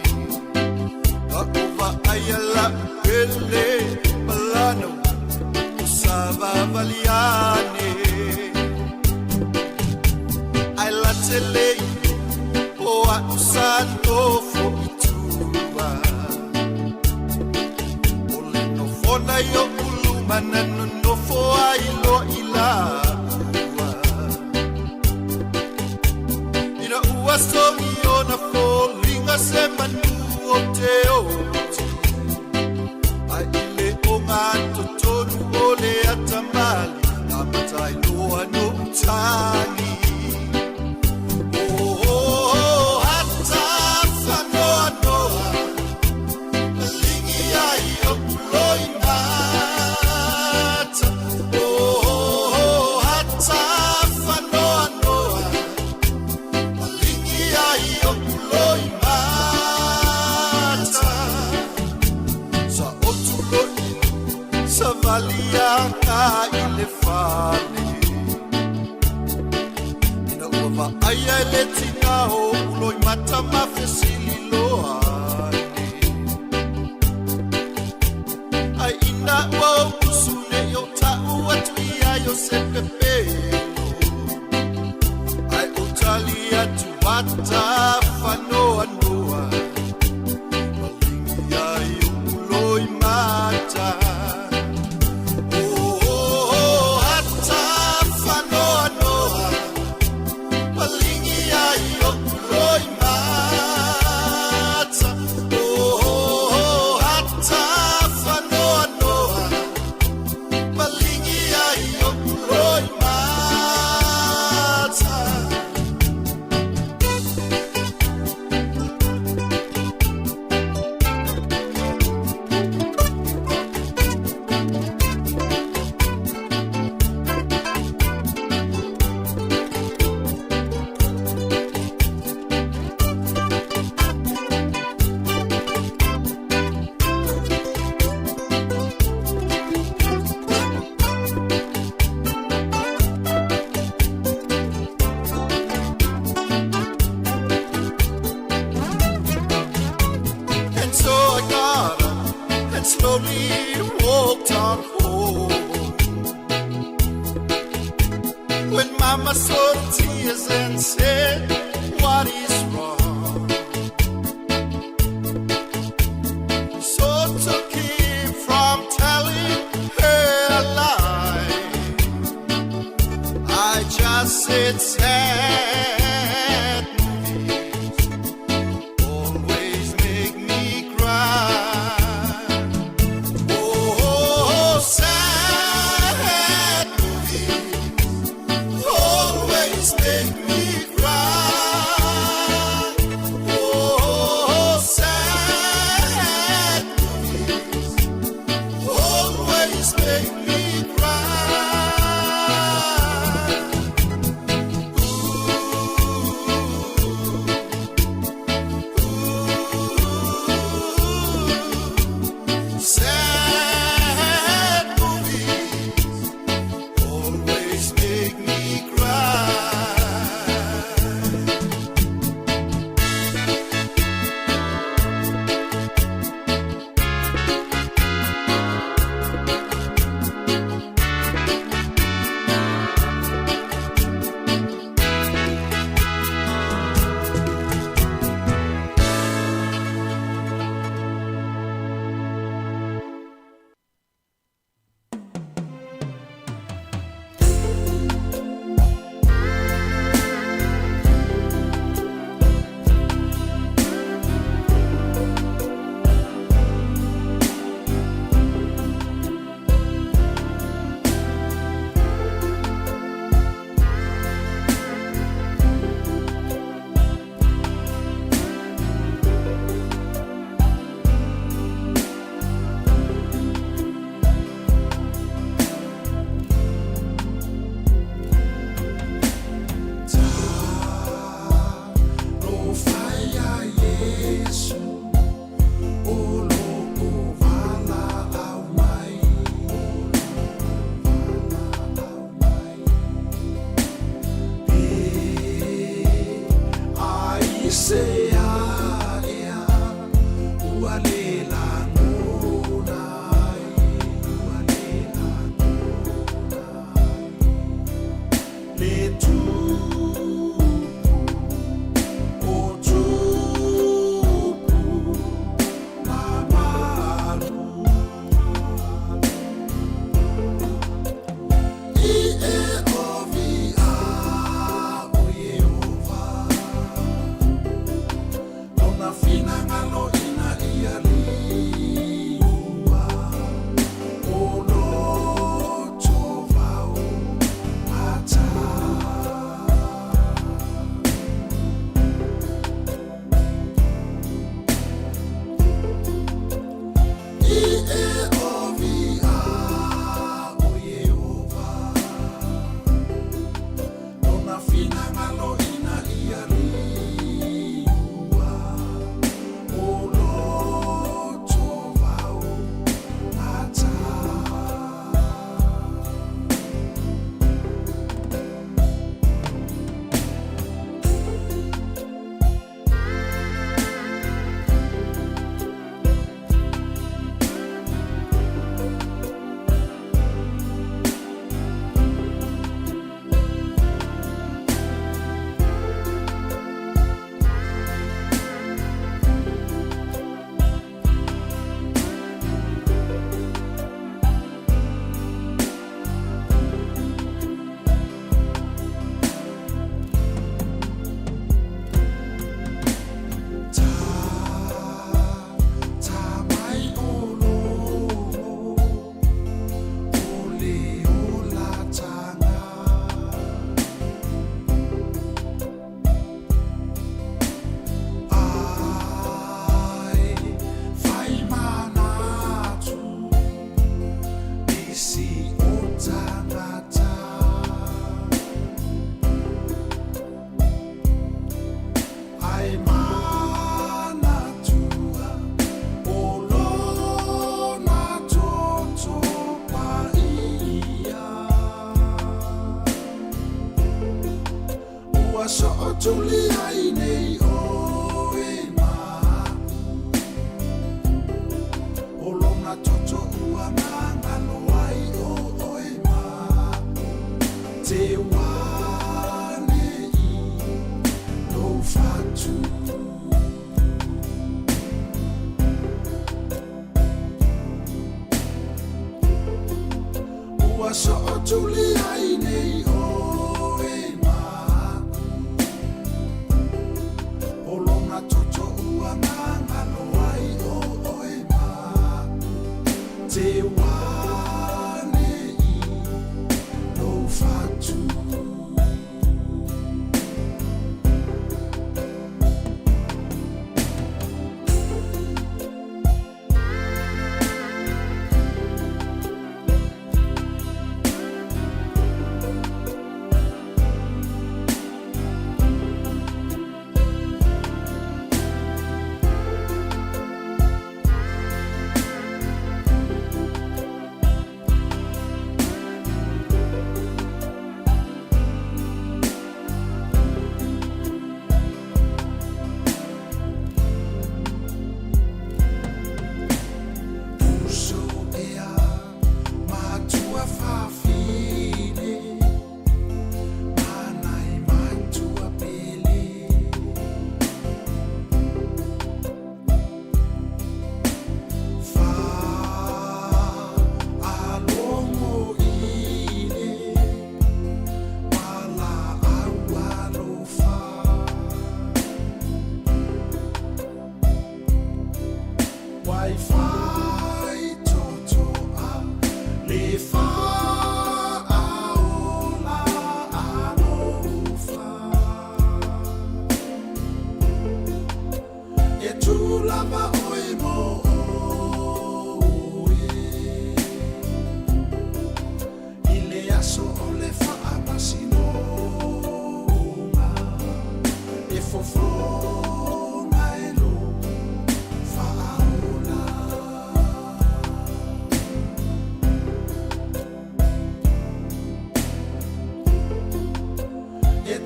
A: A uva ayala pele malano Savavaliane Ai la tele o a usando fo Ona yo uluma na no fo ailo ila Ina ua songi ona fo linga se manu o te oti Ai ile o ngā totonu o le atamali A matai loa no tangi Oh, hata whanoa noa Lingi ai o kuloi Savalianga ile fale Ina uva aya ele tina o uloi mata mafesili loane Ai ina ua usune yo ta ua tuia yo sepepe Ai utalia tuwata whanoa noa Malingi ai uloi mata Mama saw the tears and said, what is wrong? So to keep from telling her a lie, I just said sad movies always make me cry. Oh, sad movies always make me cry. Oh, sad movies always make me cry. Ooh,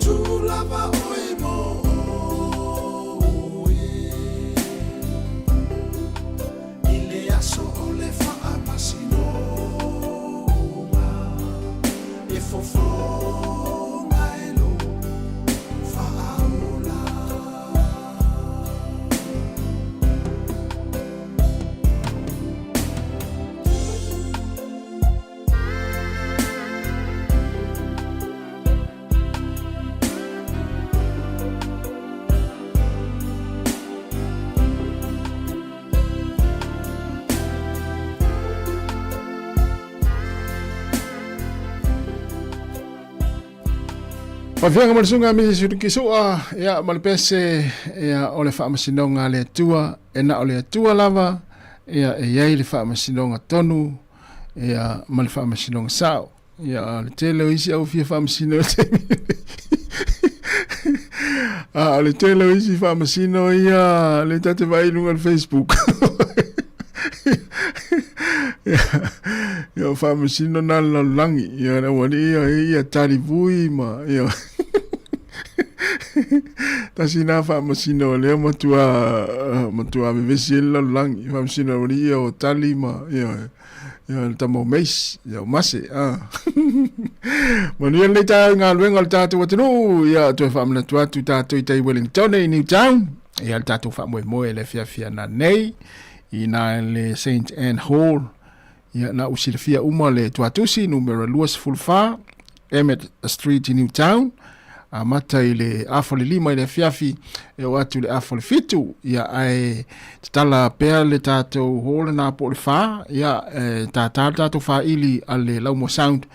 P: Tu lava o emo
K: Whafianga malisunga mi suru kisua ya malipese ya ole whaamasinonga le atua na ole atua lava ya iai le whaamasinonga tonu ya mali whaamasinonga sao ya le telo isi au fia whaamasinonga le telo isi whaamasino ya le tate vailunga le Facebook ya whamasino na langi ya na wani ya tari vui ma ya tasi na whamasino leo matua mevesi la langi whamasino wani ya o tali ma ya tamo meis ya mase manu ya leita ngā luenga le tātou watinu ya tue whamana tuatu tātou i tai Wellington i Newtown ya le tātou whamoe le fia na nei i na le St. Anne Hall ya na usilifia uma le tuatusi numero 204 Emmett Street in Newtown mata i le afole lima i le fiafi e watu le afole fitu ya ai tala pea le tātou hall na po le wha ya tātou wha ili ale Laumo Sound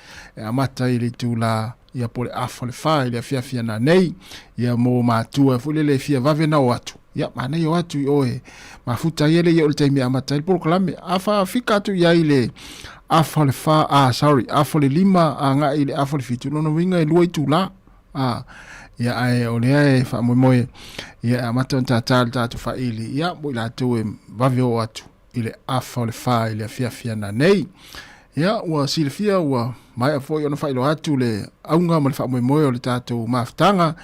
K: mata i le tula ya po le afole wha i le fiafi na nei ya mo mātua fule le fia vave na watu ya mana yo watu oe mafuta yele yo ultimi amata il proklame afa fika tu ya ile afole fa afole lima anga ile afole fitu no winga iloi tula ya ai ole ai fa moe ya amata tata tu fa ili ya mo la tu vave watu ile afole fa ile fia na nei ya wa silfia wa mai fo yo no fa ilo atu le aunga mo fa moe le tatu maftanga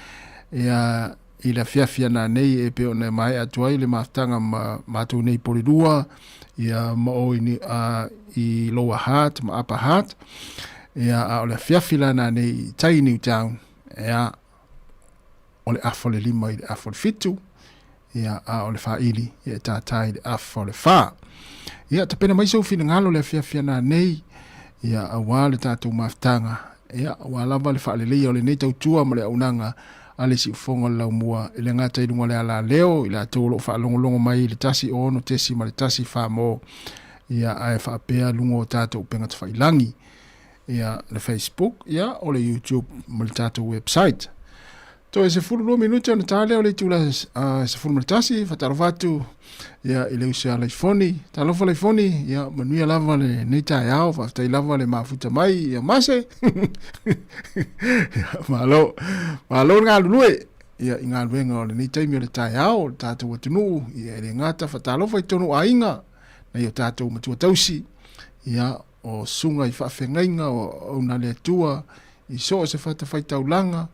K: ya ila fiafia na nei e pe ona mai atua ile maftanga matu nei polidua ya mo ini i lower heart ma upper heart ya ole fiafila na nei tai Newtown ya ole afole lima ile afole fitu ya ole fa ili ya tatai ile afole fa ya tapena mai so fina ngalo le fiafia na nei ya awale tatu maftanga ya wala vale fa le ole nei tautua male unanga ale si fonga la mua ile ngata i lunga le ala leo ila tolo fa longo mai le tasi ono tesi ma le tasi fa mo ia ai fa pea lungo tato penga fa ilangi ia le Facebook ia o le YouTube ma le tato website to se fulu minuto na tale o le tula se fulu tasi fa tarvatu ia ile usia le foni talo fa le foni ia manuia lava le neta yao fa tai lava le mafuta mai ia mase malo nga lue ia inga venga o le neta mi le tai yao tatu watunu ia le ngata fa talo fa tonu ainga na ia tatu matu tausi ia o sunga i fa fengainga o na le tua i so se fa ta taulanga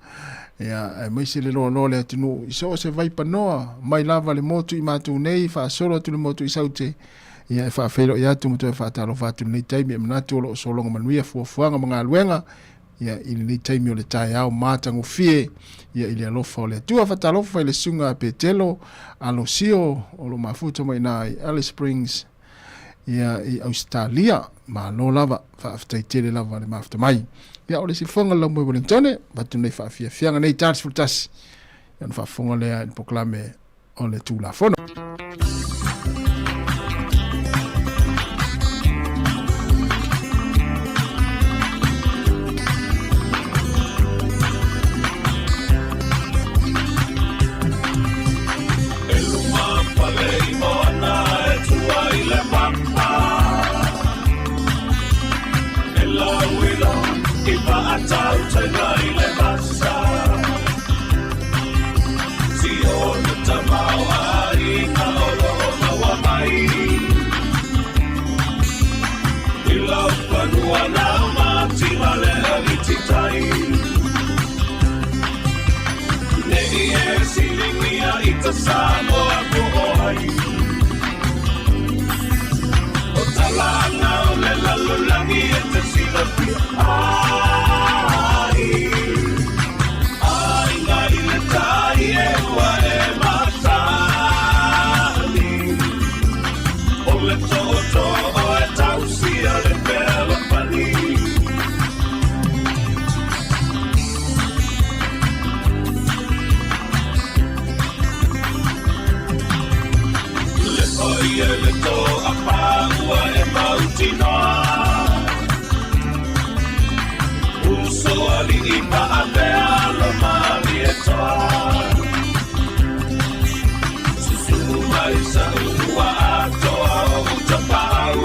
K: ya mai se le lo le tinu so se vai panoa mai lava le motu i matu nei fa solo tu le motu i saute ya fa felo ya tu motu fa talo fa tu nei taimi mnatu lo solo manuia fuanga mga luenga ya ili nei taimi o le tai au matangu fie ya ili alofa le tu fa talo fa le sunga petelo alo sio o lo mafuta mai nai Alice Springs ya i Australia ma lo lava fa aftaitele lava le mafuta mai ya ole si fonga la mo Wellington batu nei fa fia nei tars fultas ya fa fonga le proclame on le tout la fono
A: Atau tenai le masa si ona tamau ai na olo na mai ilau panua na mati male alititai nei e silingia ita Sāmoa ko ai o talanga o le lalulangi e te silapia le to apa ua e mautinoa So ali ipa apea lo mali e toa Susu mai sa ua atoa o utapau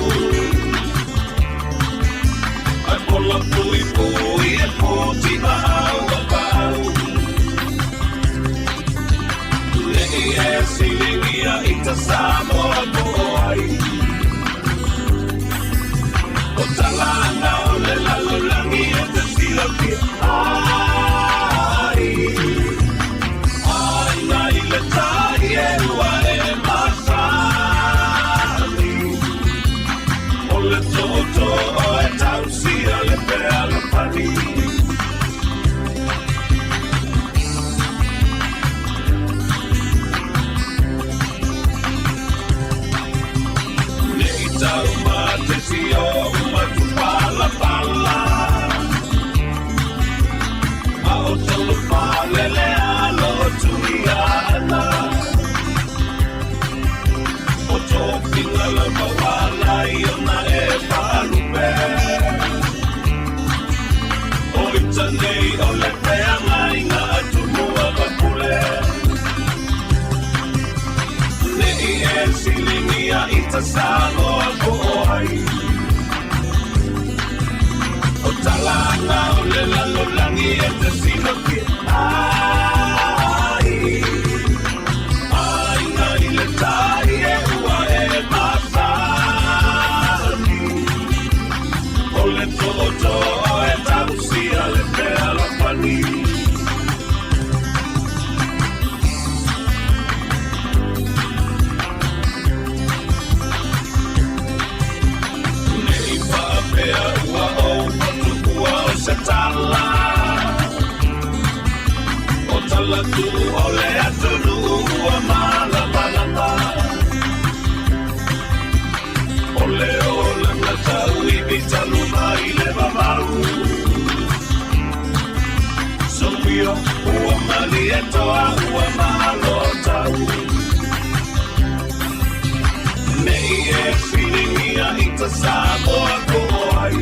A: Ai pola pui pui e puti mau a pau Le'i e silingia ita Sāmoa koai O talanga o le lalolangi e te silapia Ai nai le tai e ua e masani O le toto o e tausia le pea le pani Nei tau ma te sio Pala pala Ao tolo pale le alo tuiana O tōpinga la mawala I ona e palupe O ita nei o le pea ngai ngā atumua kapule Nei e silingia ita Sāmoa koai O talanga o le lalolangi e te sinoki Ai nai le tai e ua e masani O le toto o e tausia le pea la pani Nei paapea ua o se tala O tala tu o le atunu ua malapalapa O le o langa tau I bitalu mai le vavau So wio ua mali e toa ua malo tau Nei e whiringia ita Sāmoa koai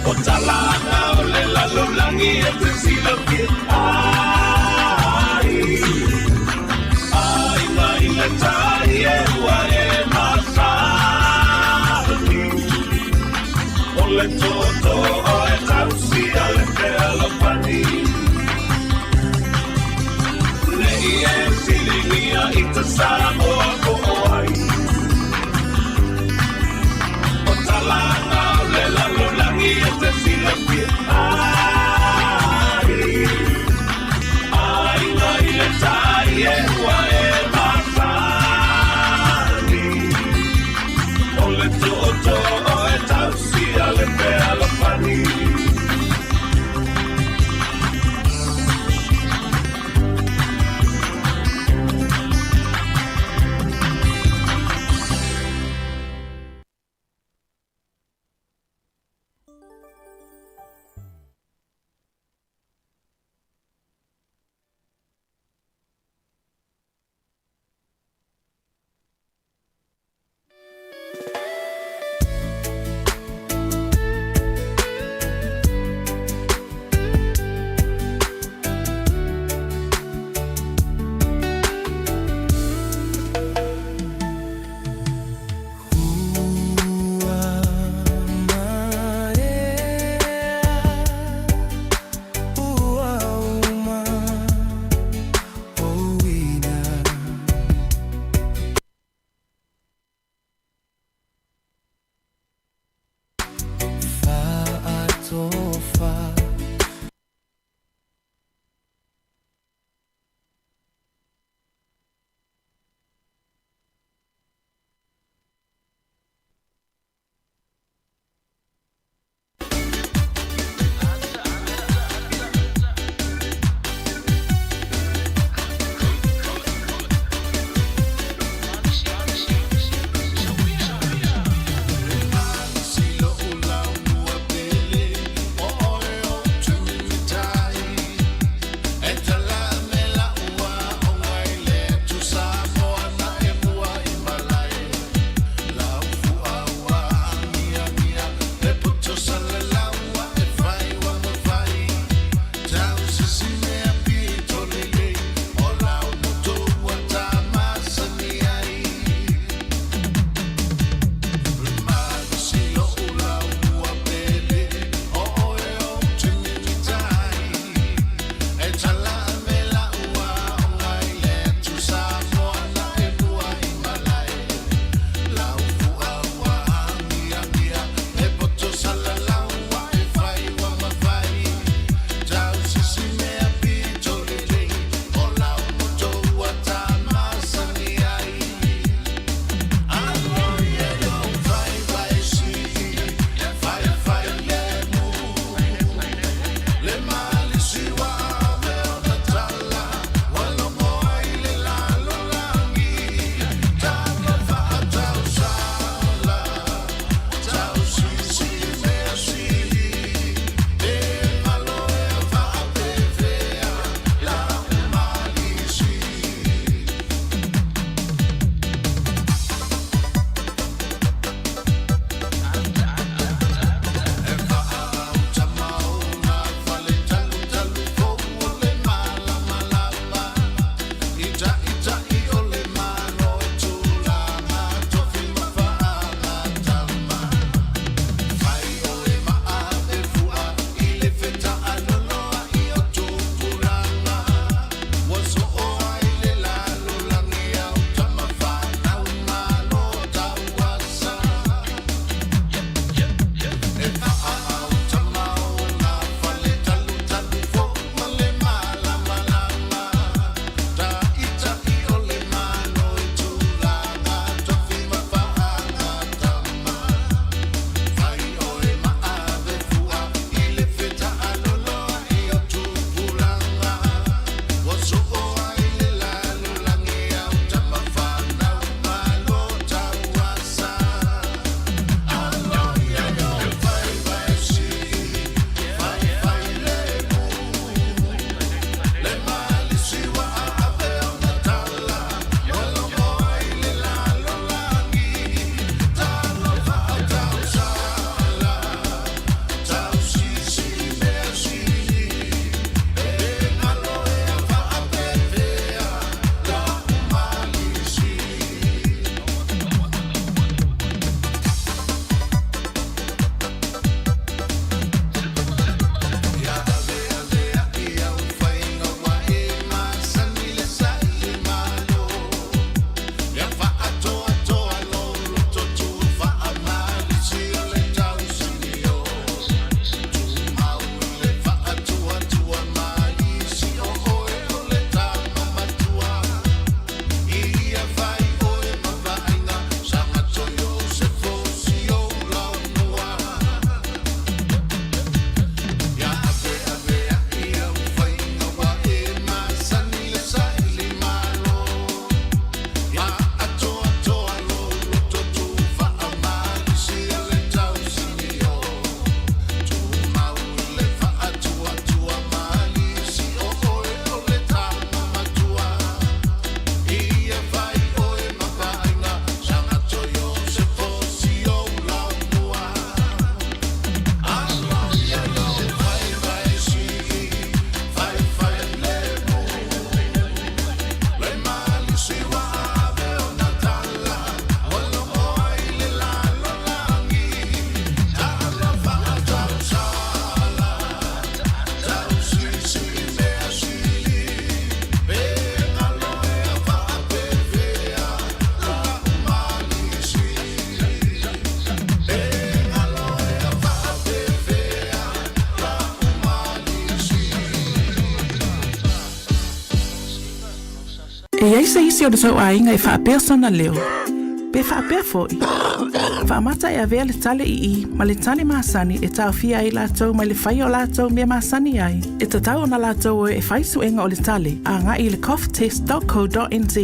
A: O talanga o le lalolangi e te silapia Ai nai le tai e ua e masani O le toto o e tausia le pea la pani
L: E ai se isi o le tau ainga e whaapea sona leo. Pe whaapea foi. Whaamata e avea le tale i ma le tale maasani e tau fia i lātou ma le whai o lātou mea maasani ai. E tatau na lātou e whai suenga o le tale a ngā i le coughtest.co.nz.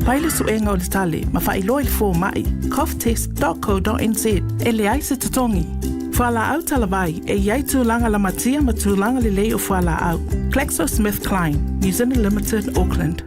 L: Pai le suenga o le tale ma whai loa i le fō mai coughtest.co.nz e le ai se tatongi. Whala au talawai e iai tūlanga la matia ma tūlanga le lei o whala au. GlaxoSmithKline, New Zealand Limited, Auckland.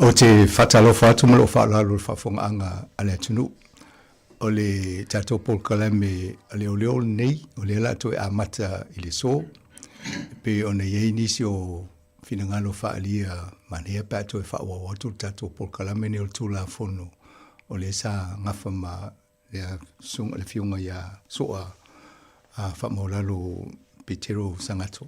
C: O te whatalofa atu malo whaalaru whawhonganga ale atunu. O le tato polkalame ale o leo nei, o le lato e amata i le so. Pe o na iei nisi o finangalo whaalia manea pa ato e whaawa watu tato polkalame ne o tūla fono. O le sa ngafa ma le sunga le fiunga ia soa a whamaulalo petero sangato.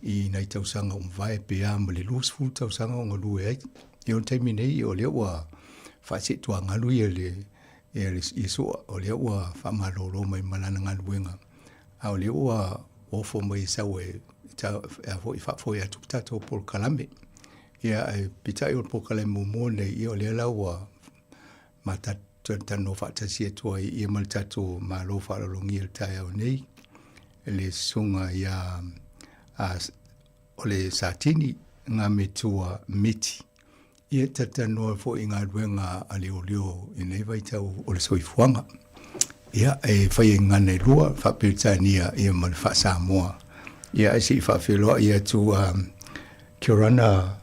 C: I nei tausanga umvae pe a ma le lusfu tausanga o ngalue ai. I o taimi nei o lea ua whasetua ngalu i le soa, o lea ua whamalolo mai malana ngaluenga. A o lea ua ofo mai sau e whafoi atu tato pol kalame. Ia e pitai o pol kalame mo nei i o lea lau ua matano whatasi atua i e mal tato malo whalalongi el tai au nei. Le sunga ia
S: o le satini ngā metua miti. Ia tata noa fo i ngā ruenga a leo leo i nei vai tau o le soifuanga. Ia e whai ngane lua whapiltania ia ma le wha Sāmoa. Ia e si whawhiloa ia tu kia rana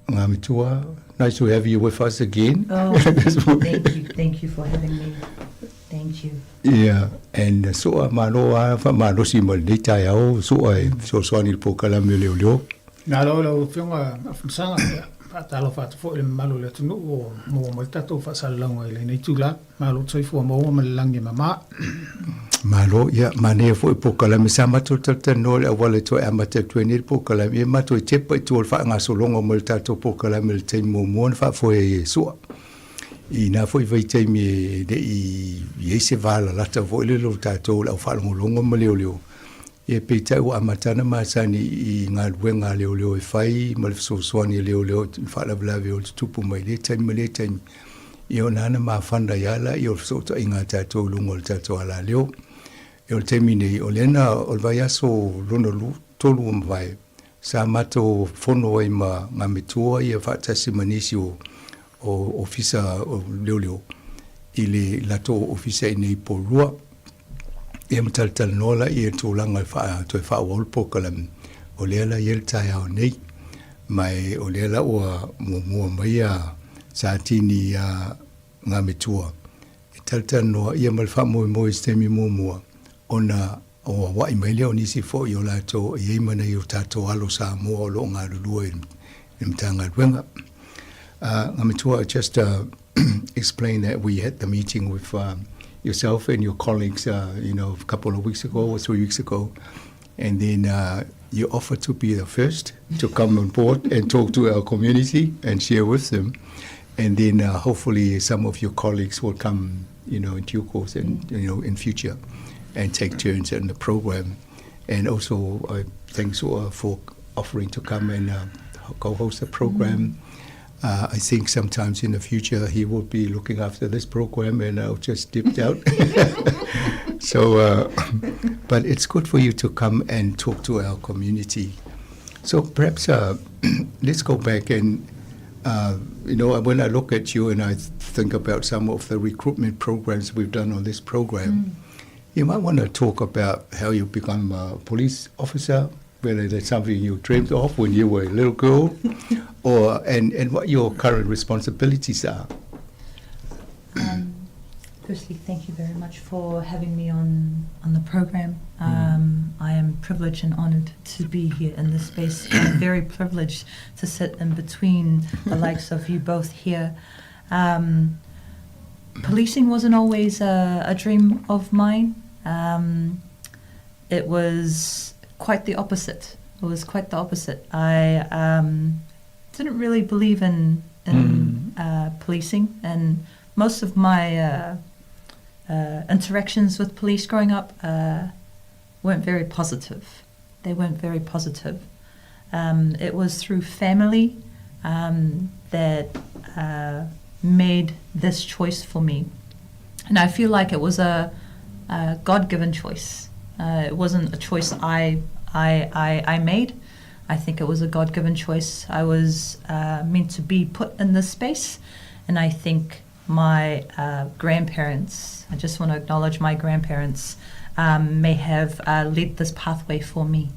S: ngā metua. Nice to have you with us again.
T: Oh, thank you for having me. Thank you.
S: Yeah, and so mano si mo le tai au so ai so ni po kala me leo leo.
U: Na lo fionga afsanga talo fa fo le malo le tunu o mo mo tato fa salonga ile nei tula malo tsoi fo mo mo langi mama.
S: Malo ya mane fo po kala me sama to no le wale to amata 20 po kala me ma to tepa to fa nga so longo mo tato po kala me te mo mo fa fo e so. I na foi vai te me de i se vala la ta vo le lo tato la fa longo mo leo. E pe te o amatana ma sani i ngā ruenga leo e whai, ma le soani leo fa la vlave o tupu mai le taimi. I o nana ma whanda iala, i o sota i ngā tātou lungo le tātou ala leo. E o taimi nei, o lena o le vai aso lona tolu o mwai, sa mato whono ai ma ngā metua i a whaatasi manisi o ofisa o leo. I le lato ofisa i nei po rua, e mtaltal nola i e tūlanga to e whaawol pokalam o leala i el tai au nei mai o leala ua mua mai a sātini a ngā metua e taltal noa i e malwha moe stemi mua ona o wai mai leo nisi fo i o lato i eimana i o tato alo Sāmoa o lo ngā rulua i mtanga ruenga ngā metua just explain that we had the meeting with yourself and your colleagues, a couple of weeks ago or 3 weeks ago, and then you offered to be the first to come on board and talk to our community and share with them, and then hopefully some of your colleagues will come, in due course and in future, and take turns in the program, and also thanks for offering to come and co-host the program. I think sometimes in the future he will be looking after this program and I'll just dip out. So, but it's good for you to come and talk to our community. So perhaps let's go back and, when I look at you and I think about some of the recruitment programs we've done on this program, you might want to talk about how you become a police officer, whether that's something you dreamed of when you were a little girl, and what your current responsibilities are.
T: Firstly, thank you very much for having me on the program. I am privileged and honoured to be here in this space. I'm very privileged to sit in between the likes of you both here. Policing wasn't always a dream of mine. It was quite the opposite. It was quite the opposite. I didn't really believe in policing, and most of my interactions with police growing up weren't very positive. They weren't very positive. It was through family that made this choice for me, and I feel like it was a God-given choice. It wasn't a choice I made. I think it was a God-given choice. I was meant to be put in this space, and I think my grandparents, I just want to acknowledge my grandparents, may have led this pathway for me.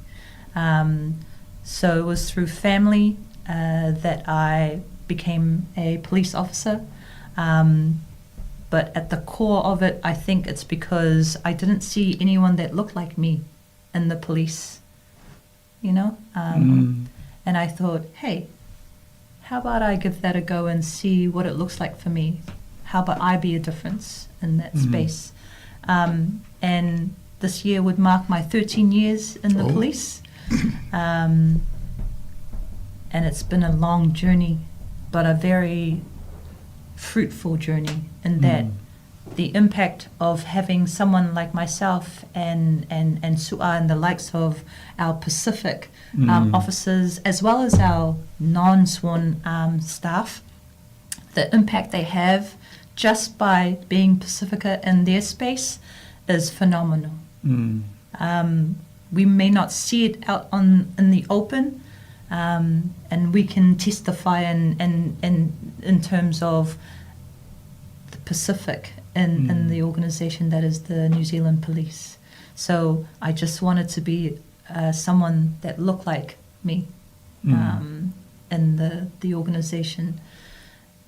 T: So it was through family that I became a police officer. But at the core of it, I think it's because I didn't see anyone that looked like me in the police, And I thought, hey, how about I give that a go and see what it looks like for me? How about I be a difference in that space? And this year would mark my 13 years in the police. And it's been a long journey, but a very fruitful journey in that the impact of having someone like myself and Su'a and the likes of our Pacific officers, as well as our non-sworn staff, the impact they have just by being Pacifica in their space is phenomenal. We may not see it out in the open, And we can testify in terms of the Pacific in the organisation that is the New Zealand Police. So I just wanted to be someone that looked like me in the organisation.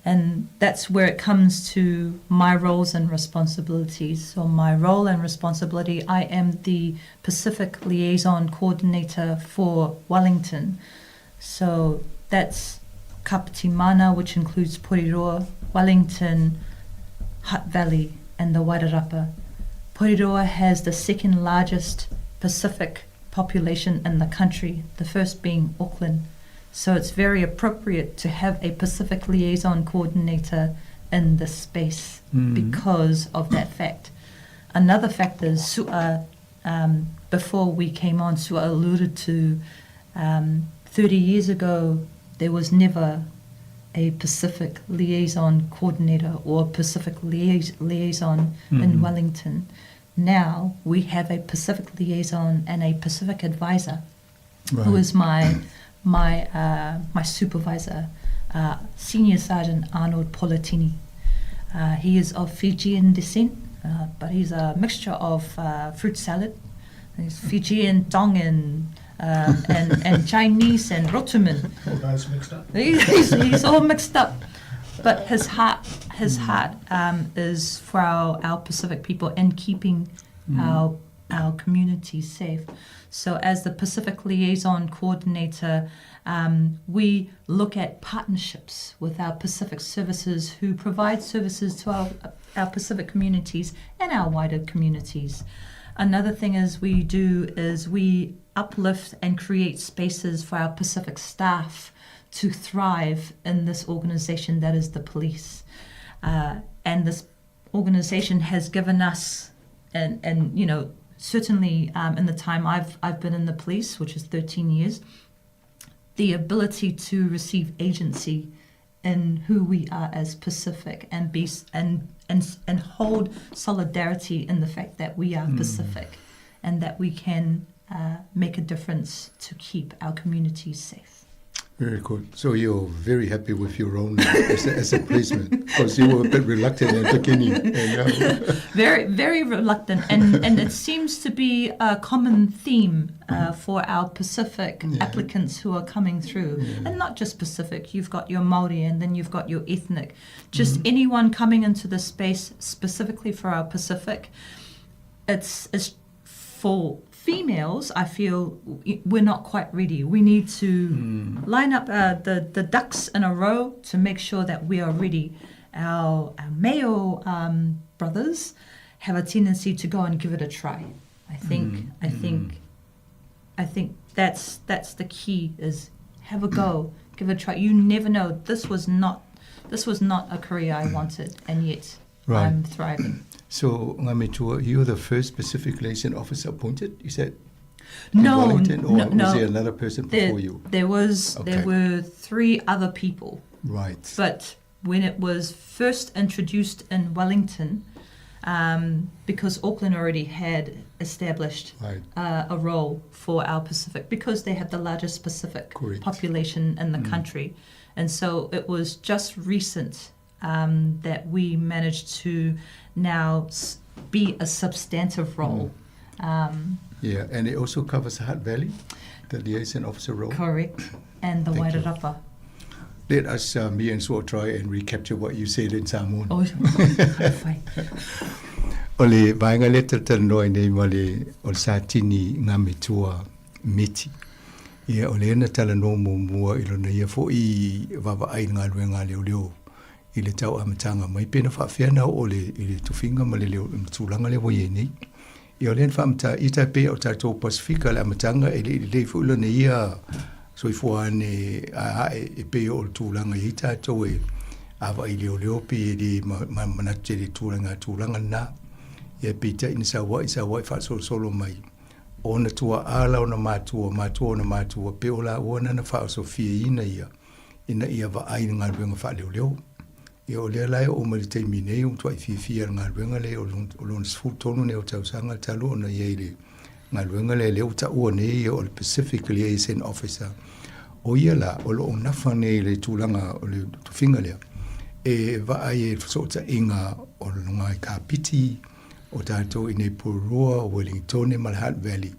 T: And that's where it comes to my roles and responsibilities. So my role and responsibility, I am the Pacific Liaison Coordinator for Wellington. So that's Kapiti Mana, which includes Porirua, Wellington, Hutt Valley, and the Wairarapa. Porirua has the second largest Pacific population in the country, the first being Auckland. So it's very appropriate to have a Pacific Liaison Coordinator in this space because of that fact. Another fact is Sua, before we came on, Sua alluded to 30 years ago, there was never a Pacific Liaison Coordinator or Pacific Liaison in Wellington. Now we have a Pacific Liaison and a Pacific Advisor, who is my supervisor, Senior Sergeant Arnold Polatini. He is of Fijian descent, but he's a mixture of fruit salad. He's Fijian, Tongan, and Chinese and Rotuman.
U: All those mixed up.
T: He's all mixed up. But his heart is for our Pacific people and keeping our communities safe. So as the Pacific Liaison Coordinator, we look at partnerships with our Pacific services who provide services to our Pacific communities and our wider communities. Another thing we do is we uplift and create spaces for our Pacific staff to thrive in this organization that is the police. And this organization has given us, and you know, certainly in the time I've been in the police, which is 13 years, the ability to receive agency in who we are as Pacific and be and hold solidarity in the fact that we are Pacific and that we can make a difference to keep our communities safe.
S: Very good. So you're very happy with your own as a policeman, because you were a bit reluctant at the beginning.
T: Very, very reluctant, and it seems to be a common theme for our Pacific applicants who are coming through, and not just Pacific. You've got your Māori, and then you've got your ethnic. Just anyone coming into the space specifically for our Pacific. It's for females, I feel we're not quite ready. We need to line up the ducks in a row to make sure that we are ready. Our male brothers have a tendency to go and give it a try. I think that's the key, is have a go, give it a try. You never know. This was not a career I wanted, and yet I'm thriving.
S: So, Ngamitua, you're the first Pacific Liaison officer appointed, is that
T: no,
S: Wellington, or
T: no,
S: was there another person before you?
T: There were 3 other people.
S: Right.
T: But when it was first introduced in Wellington, because Auckland already had established a role for our Pacific, because they have the largest Pacific population in the country. And so it was just recent that we managed to now be a substantive role.
S: Yeah, and it also covers Hutt Valley, the liaison officer role.
T: Correct, and the Wairarapa.
S: Let us, me and Sua, try and recapture what you said in Sāmoa.
T: Oh, fine.
S: Ole vaenga le tatanoi nei male o Sātini Ngamitua Miti. Ia ole na tala no mua ilo na ia fo I vava ai ngā ruenga leo I le tau amatanga mai pena whawhiana ole I le tuwhinga ma le leo tūlanga le wo nei. Ia ole na whamata I tai pe o tātou Pasifika le amatanga I le fuula na ia soifuane e pe o tūlanga I tātou awa I leo pe le manate le tūlanga na. Ia pita ina sa wai wha mai. Ona tua ala ona matua ona matua pe ola ona na wha fia ina ia wa aina ngā ruenga wha leo. Ia o lea lai o mali teimi nei o tuai fia ngā ruenga le o lona sifu tonu ne o tausanga talo ona iei le ngā ruenga le leo ta ua nei o le Pacific Liaison Officer o ia la o lo nafa nei le tūlanga o le tuwhinga lea. E vai e whasota inga o lunga i ka piti o tātou i nei Purua, Wellington, Malhat Valley.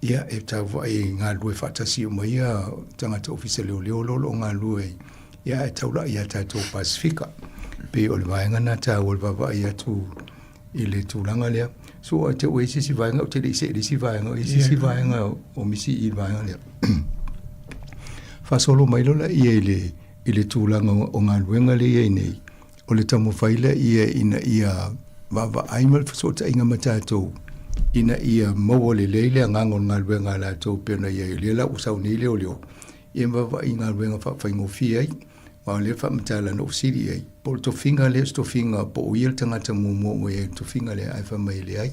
S: Ia e tau vai ngā lue whatasi o mai ia tangata ofisa leo lolo ngā lue. Ia e taula ia tātou Pasifika. Pe o le vaenga nā tāu o le vavai atu i le tūlanga lea. So te o isi si vaenga o te le isi vaenga, isi si vaenga o misi i vaenga lea. Fasolo mai lola ia i le tūlanga o ngā luenga le ia nei. O le tamu whaile ia ina ia vava aimal fasota inga matatou. Ina ia maua le leile a ngangon ngā luenga la tau pena ia i lela usau nei leo leo. Ia vava i ngā luenga whaingofi ai. Wa le whamatala no siri ai. Po to finga le sto finga po o ia tangata mumu mo ia to finga le ai whamai le ai.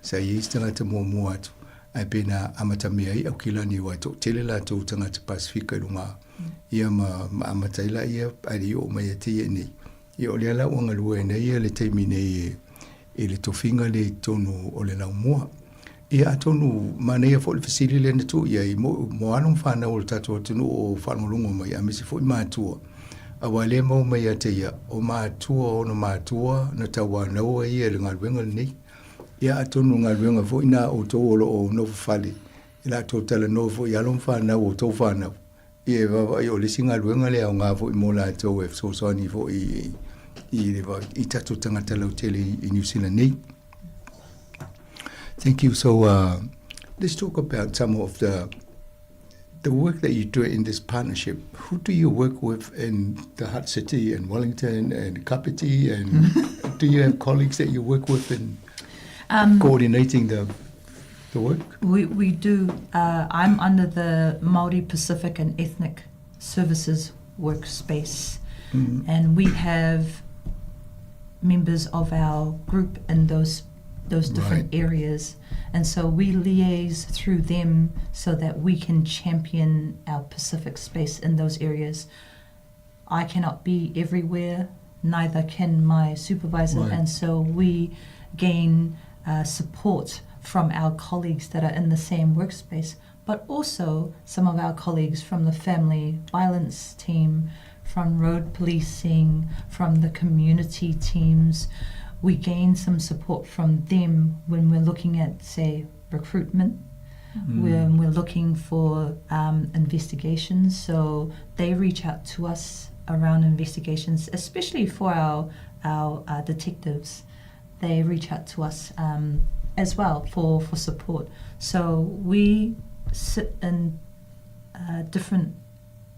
S: Sa ia tangata mumu atu. Ai pena amatami ai au kilani wa to tele la tau tangata Pasifika runga. Ia ma amataila ia ari o mai te ia nei. Ia o le ala o ngā lua nei ia le teimi nei e le tofinga le tonu o le lau mua. Ia atonu manea fo le fasili le na tu ia i mo anum whana o le tatua tunu o whanolungo mai a misi fo i mātua. A wale mau mai a te ia o mātua o no mātua na tawa naua ia le ngā luenga nei. Ia atonu ngā luenga fo ina o tō olo o nofu fali. Ila tō tala nofu i alum whanau o tō whanau. Ia vava i o le singa luenga le au ngā fo i mola tō e fsosani fo i tatu tangata lau tele i New Zealand nei. Thank you. So let's talk about some of the work that you do in this partnership. Who do you work with in the Hutt City and Wellington and Kapiti, and do you have colleagues that you work with in coordinating the work?
T: We do. I'm under the Māori Pacific and Ethnic Services workspace, and we have members of our group in those different areas, and so we liaise through them so that we can champion our Pacific space in those areas. I cannot be everywhere, neither can my supervisor, and so we gain support from our colleagues that are in the same workspace, but also some of our colleagues from the family violence team, from road policing, from the community teams. We gain some support from them when we're looking at, say, recruitment, when we're looking for investigations. So they reach out to us around investigations, especially for our detectives. They reach out to us as well for support. So we sit in different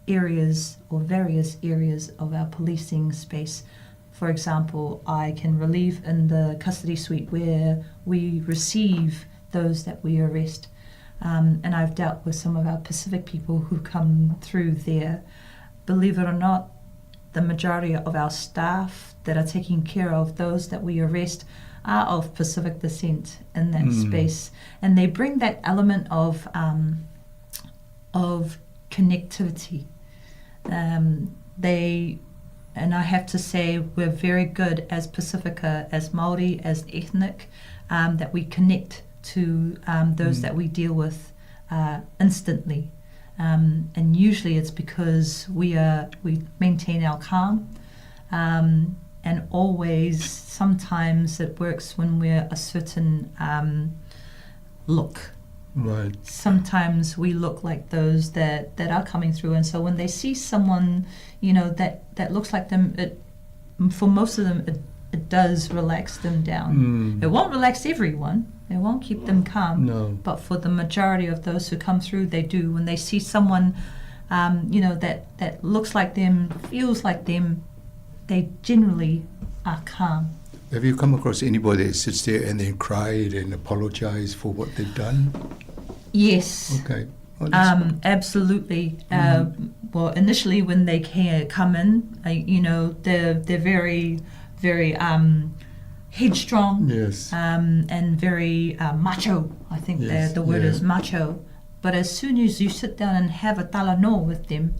T: areas or various areas of our policing space. For example, I can relieve in the custody suite where we receive those that we arrest. And I've dealt with some of our Pacific people who come through there. Believe it or not, the majority of our staff that are taking care of those that we arrest are of Pacific descent in that space. And they bring that element of connectivity. And I have to say we're very good as Pacifica, as Māori, as ethnic, that we connect to those that we deal with instantly. And usually it's because we maintain our calm, and always, sometimes it works when we're a certain look.
S: Right.
T: Sometimes we look like those that are coming through, and so when they see someone, that looks like them, for most of them, it does relax them down. It won't relax everyone. It won't keep them calm.
S: No.
T: But for the majority of those who come through, they do. When they see someone, that looks like them, feels like them, they generally are calm.
S: Have you come across anybody that sits there and then cried and apologized for what they've done?
T: Yes.
S: Okay.
T: Absolutely. Well, initially when they come in, they're very, very headstrong.
S: Yes.
T: And very macho. I think the word is macho. But as soon as you sit down and have a talanoa with them,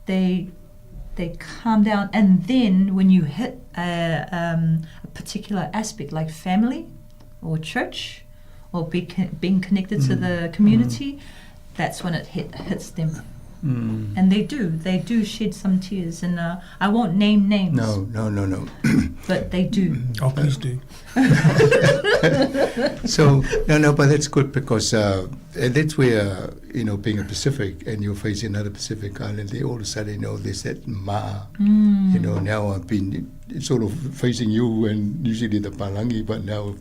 T: they calm down. And then when you hit a particular aspect like family or church or being connected to the community, that's when it hits them. And they do shed some tears, and I won't name names.
S: No.
T: But they do.
U: Oh, please do.
S: So, no, but that's good because that's where, being a Pacific and you're facing another Pacific island, they all of a sudden know there's that ma. Now I've been sort of facing you and usually the Palangi, but now,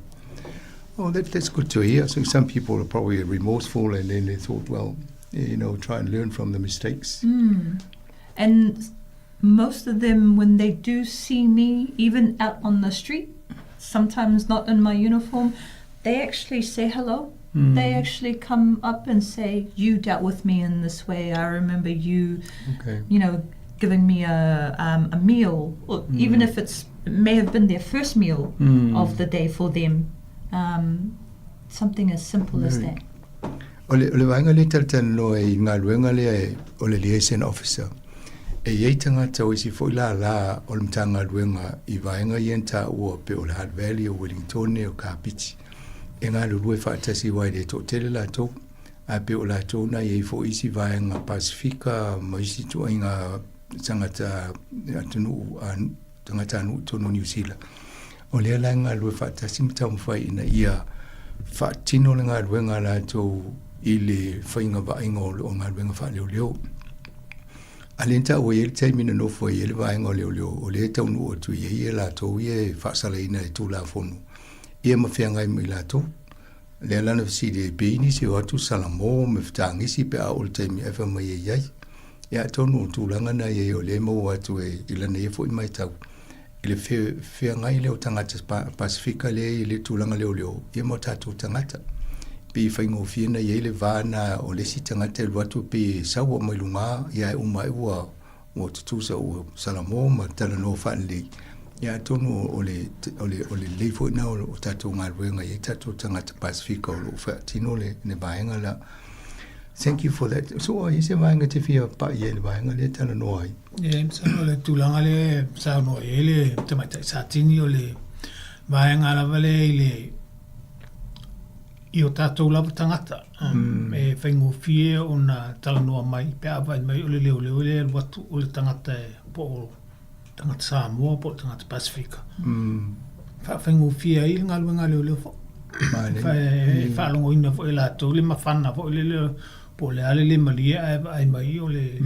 S: that's good to hear. So some people are probably remorseful and then they thought, well, try and learn from the mistakes.
T: And most of them, when they do see me, even out on the street, sometimes not in my uniform, they actually say hello. They actually come up and say, you dealt with me in this way. I remember you, giving me a meal, or even if it may have been their first meal of the day for them. Something as simple as that.
S: Ole wanga le taltano e ngā ruenga le ole liaison officer. E iei tangata o isi fo la o le mtanga ruenga I vaenga ienta ua pe o le Hard Valley o Wellington o Kapiti. E ngā lurue whaatasi wai le tō tele la tō. A pe o la tōna iei fo isi vaenga Pasifika ma isi tō inga tangata tangata anu tono New Zealand. O lea la ngā lue whaatasi mtau mwhai ina ia whaatino le ngā ruenga la tō I le whainga vaenga o ngā ruenga wha leo leo. Alenta o ele tai mina no foi ele vaenga o leo leo o le tau nu o tu ie la tō ie whaasala ina e tū la whonu. Ia mawhianga I mai la tō. Lea lana visi le beini se o atu Sāmoa me whtangisi pe a o le taimi ewa mai e iai. Ia tonu o tūlanga na ie o le mo atu e ilana ia fo I mai tau. Ile whea ngai leo tangata Pasifika le le tūlanga leo leo. Ia mo tātou tangata. Pe whaingo whiena ia le vāna o le si tangata e luatu pe sawa mai lunga ia e umai ua o tutusa o Sāmoa ma tala no whaanle. Ia tonu o le leifo ina o tātou ngā ruenga ia tātou tangata Pasifika o lo whaatino le ne vaenga la. Thank you for that. So I se vaenga te whia pa ia le vaenga le tala no ai.
U: Msano le tūlanga le Sāmoa le tamaita sātini o le vaenga lava le I o tātou lava tangata. E whaingo whie o na tala noa mai, pe awai mai o le leo le watu o le tangata po o tangata Sāmoa po o tangata Pasifika. Whaingo whie ai ngā luenga leo fo. Whaalongo ina fo e la tau le mawhana fo le leo po le ale le malia ai mai o le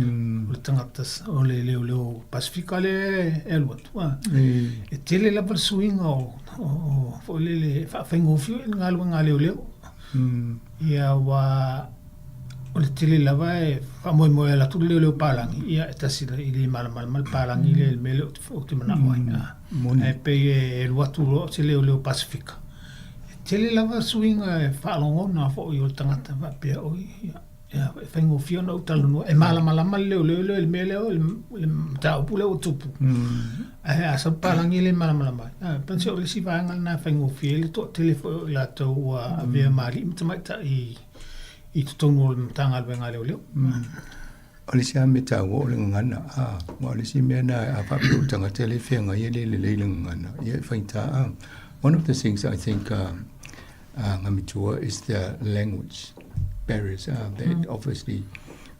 U: tangata o le leo Pasifika le e watu. E tele lava suinga o fo le whaingo whie ngā luenga leo. Ia wa o le tele lava e whamoe la tu leo palangi. Ia e tasira I le malamal palangi le mele o te mana oai. E pe e watu o te leo Pasifika. Tele lava suinga e whaalongo na fo I o tangata wapea oi. Ia whaingo whio na utalunua. E malamalama leo le mele o le taupu leo tupu. E asa palangi le malamalama. Pense o le si vaenga na whaingo whio le to telefo la tau a vea maari. Mtamaita I tutonu o le mtanga alwenga leo.
S: O le si ame tau o le ngana. O le si mea na a whapi o tangata le whenga ia le ngana. Ia whaita. One of the things I think ngamitua is the language barriers that obviously.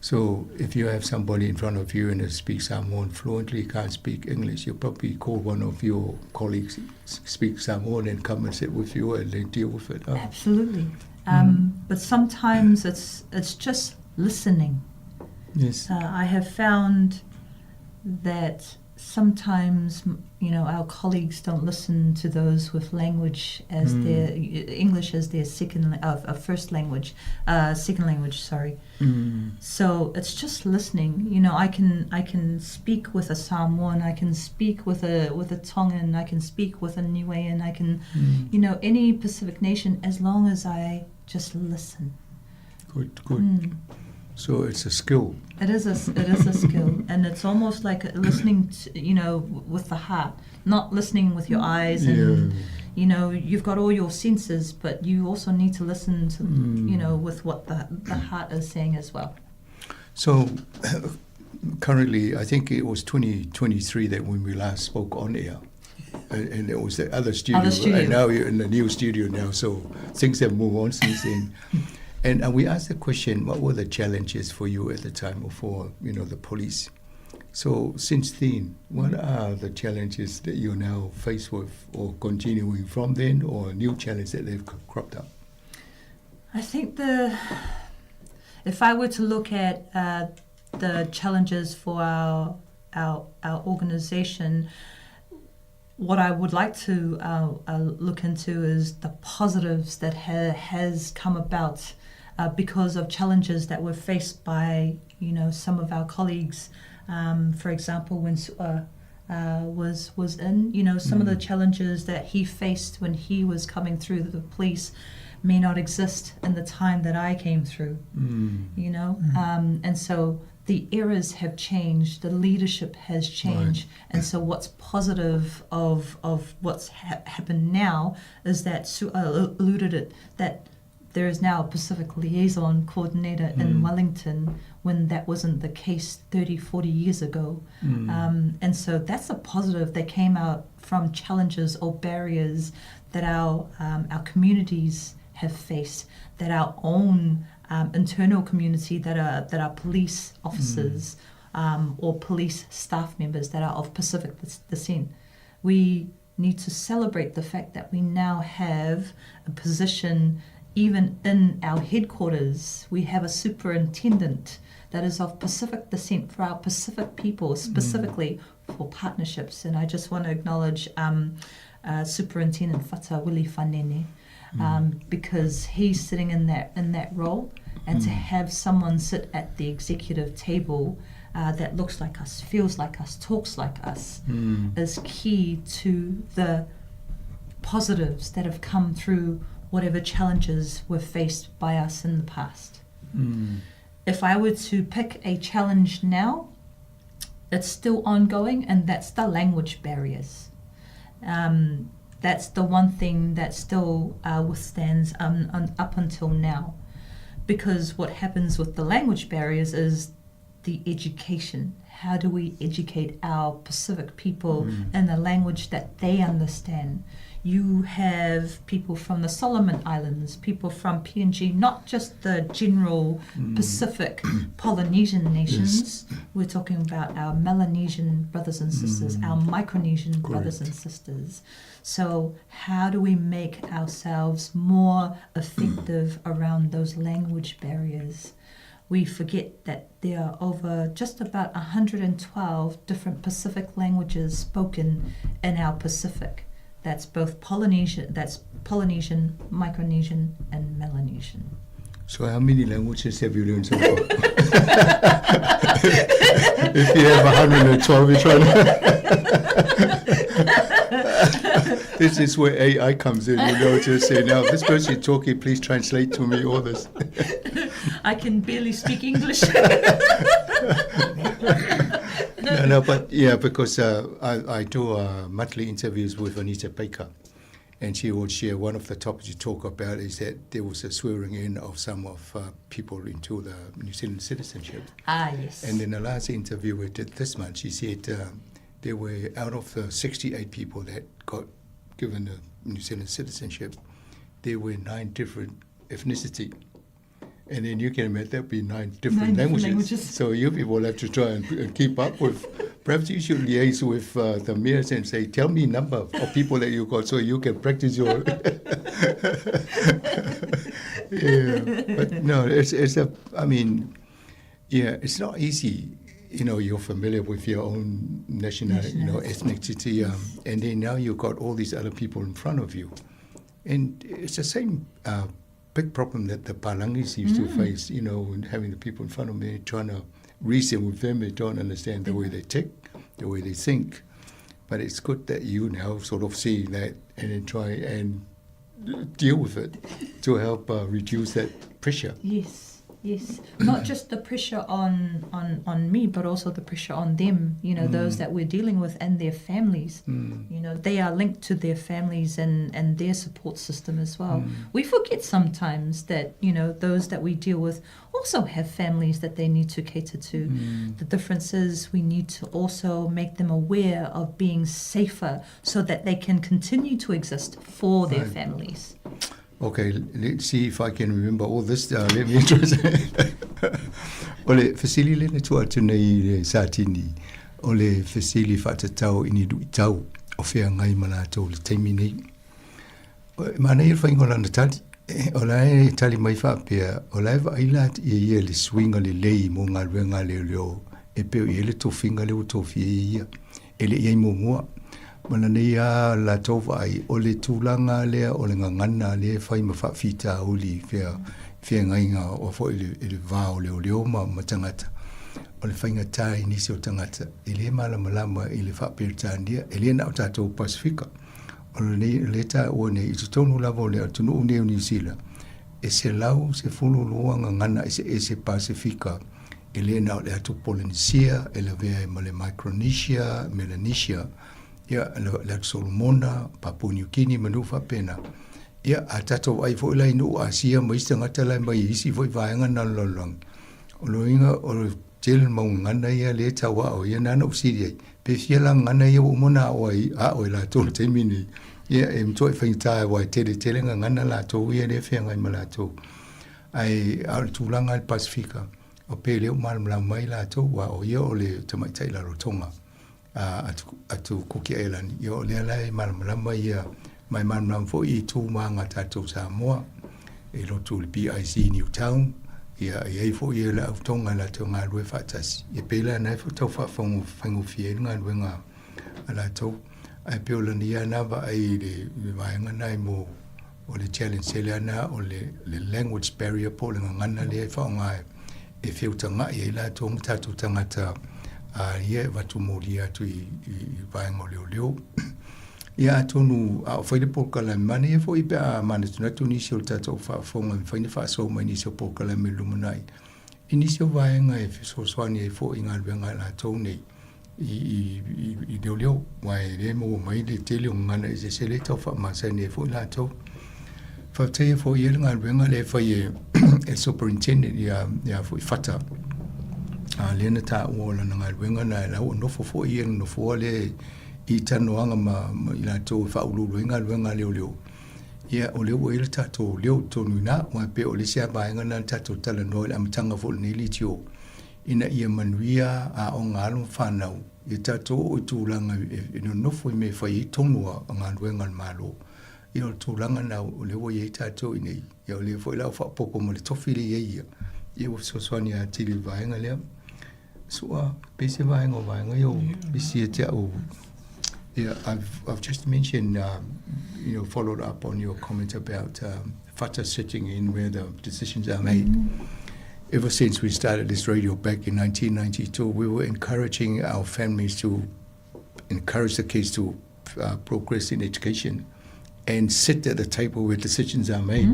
S: So if you have somebody in front of you and they speak Samoan fluently, can't speak English, you probably call one of your colleagues speak Samoan and come and sit with you and then deal with it.
T: Absolutely. But sometimes it's just listening.
S: Yes.
T: I have found that sometimes, our colleagues don't listen to those with language as their English as their first language, second language. Sorry. So it's just listening. I can speak with a Samoan, I can speak with a Tongan, I can speak with a Niuean, I can, any Pacific nation as long as I just listen.
S: Good. So it's a skill.
T: It is a skill, and it's almost like listening to, with the heart, not listening with your eyes, and you've got all your senses, but you also need to listen to, with what the heart is saying as well.
S: So currently, I think it was 2023 that when we last spoke on air, and it was the other studio, and now you're in the new studio now. So things have moved on since then. And we asked the question, what were the challenges for you at the time, or for the police? So since then, what are the challenges that you're now faced with, or continuing from then, or new challenges that they've cropped up?
T: I think if I were to look at the challenges for our organization, what I would like to look into is the positives that has come about because of challenges that were faced by some of our colleagues. For example, when was in, some of the challenges that he faced when he was coming through the police may not exist in the time that I came through. And so the eras have changed, the leadership has changed, and so what's positive of what's happened now is that Sue alluded it, that there is now a Pacific Liaison Coordinator in Wellington, when that wasn't the case 30, 40 years ago. And so that's a positive that came out from challenges or barriers that our communities have faced, that our own internal community, that are police officers or police staff members that are of Pacific descent. We need to celebrate the fact that we now have a position. Even in our headquarters, we have a superintendent that is of Pacific descent for our Pacific people, specifically for partnerships. And I just want to acknowledge Superintendent Fata Willie Fanene, because he's sitting in that role, and to have someone sit at the executive table that looks like us, feels like us, talks like us, is key to the positives that have come through whatever challenges were faced by us in the past. If I were to pick a challenge now, it's still ongoing, and that's the language barriers. That's the one thing that still withstands up until now. Because what happens with the language barriers is the education. How do we educate our Pacific people in the language that they understand? You have people from the Solomon Islands, people from PNG, not just the general Pacific Polynesian nations. Yes. We're talking about our Melanesian brothers and sisters, our Micronesian brothers and sisters. So how do we make ourselves more effective around those language barriers? We forget that there are over just about 112 different Pacific languages spoken in our Pacific. That's both Polynesian, Micronesian, and Melanesian.
S: So how many languages have you learned so far? If you have 112, which one? This is where AI comes in, just say, now, this person talking, please translate to me all this.
T: I can barely speak English.
S: No, but yeah, because I do monthly interviews with Anita Baker, and she would share one of the topics you talk about is that there was a swearing in of some of people into the New Zealand citizenship.
T: Yes.
S: And in the last interview we did this month, she said there were, out of the 68 people that got given the New Zealand citizenship, there were 9 different ethnicity. And then you can imagine there'll be 9 different languages. So you people have to try and keep up with. Perhaps you should liaise with the mayors and say, tell me number of people that you got so you can practice your... Yeah, but no, it's not easy. You're familiar with your own nationality, ethnicity, and then now you've got all these other people in front of you. And it's the same big problem that the Palangis used to face, and having the people in front of me, trying to reason with them. They don't understand the way they tick, the way they think. But it's good that you now sort of see that and then try and deal with it to help reduce that pressure.
T: Yes. Not just the pressure on me, but also the pressure on them, those that we're dealing with and their families. They are linked to their families and their support system as well. We forget sometimes that, those that we deal with also have families that they need to cater to. The difference is we need to also make them aware of being safer so that they can continue to exist for their families.
S: Okay, let's see if I can remember all this. Let me introduce. Ole fasili le tua tunei satini. Ole fasili fatatau ini du tau o fea ngai malato le taimini. Mana ia whaingola na tali. Ola e tali mai whapea. Ola e wailat ia le swinga le lei mo ngā ruenga le leo. E peo ia le tofinga le utofia ia. Ele ia mo mua. Mana nei a la tova ai o le tūlanga lea o le ngangana lea whai ma whawhita uli whea ngainga o fo ele vāo leo ma tangata. O le whainga tai nisi o tangata. Ele malama ele whapirtānia. Ele na o tātou Pasifika. O le tā o nei i tonu lavo lea tunu o New Zealand. E se lau se fulu lua ngangana e se Pasifika. Ele na o le atu Polynesia, ele vea ma le Micronesia, Melanesia. Ia le Solomona, Papua New Guinea, manufa pena. Ia a tatou ai fo lai no Asia mai tangata lai mai isi fo vaenga na lolong. O loinga o tel mau ngana ia le tawa o ia nana usiri. Pe fiela ngana ia o mona o ai a o la tol temini. Ia em toi fainta wa tele ngana la to ia le fenga ma to. Ai al tulanga al Pasifika. O pe le mal mai la to wa o ia o le tamaitai la rotonga. Atu Cookie Island. Yo le lai malama ia mai manam fo I tu manga tatou Sāmoa. E lotu le BIC Newtown. Ia e fo ia la tonga la to ngā lue whatasi. E pela nai fo tau whafongu fie ngā lue ngā ala tau. Ai peola ni ana wa ai le vaenga nai mo o le challenge sele ana o le language barrier po le ngana le whaonga e whiutanga i la tong tatou tangata ia watu mori atu I vaenga leo. Ia tonu a whaile pokala mani e fo I pe a mana tunatu nisi o tatou whaafonga mi whaine whaaso mai nisi o pokala me lumunai. I nisi o vaenga e whisoswani e fo I ngā luenga la tau nei I leo wai re mo mai le tele o ngana e se sele tau whaamasani e fo I la tau. Whaatea fo I ngā luenga le whai e superintendent ia fo I whata. Lena ta wola na ngai wenga na la no fo I no fo le I tanoanga ma I la to fa ulu wenga leo. Ia o leo e ta to leo to nuna wa pe o le sia baenga na ta to tala no le amtanga fo ni li tio. Ina ia manuia a o ngalo whanau. I ta to o tūlanga no fo I me whai tonua o ngā wenga malo. I o tūlanga na o leo e ta to I nei. Ia o leo fo I la wha poko mo le tofi le ia. Ia o soswani a tiri vaenga leo. So basic vaenga yo bisi te o. Yeah, I've just mentioned followed up on your comment about fata sitting in where the decisions are made. Ever since we started this radio back in 1992, we were encouraging our families to encourage the kids to progress in education and sit at the table where decisions are made.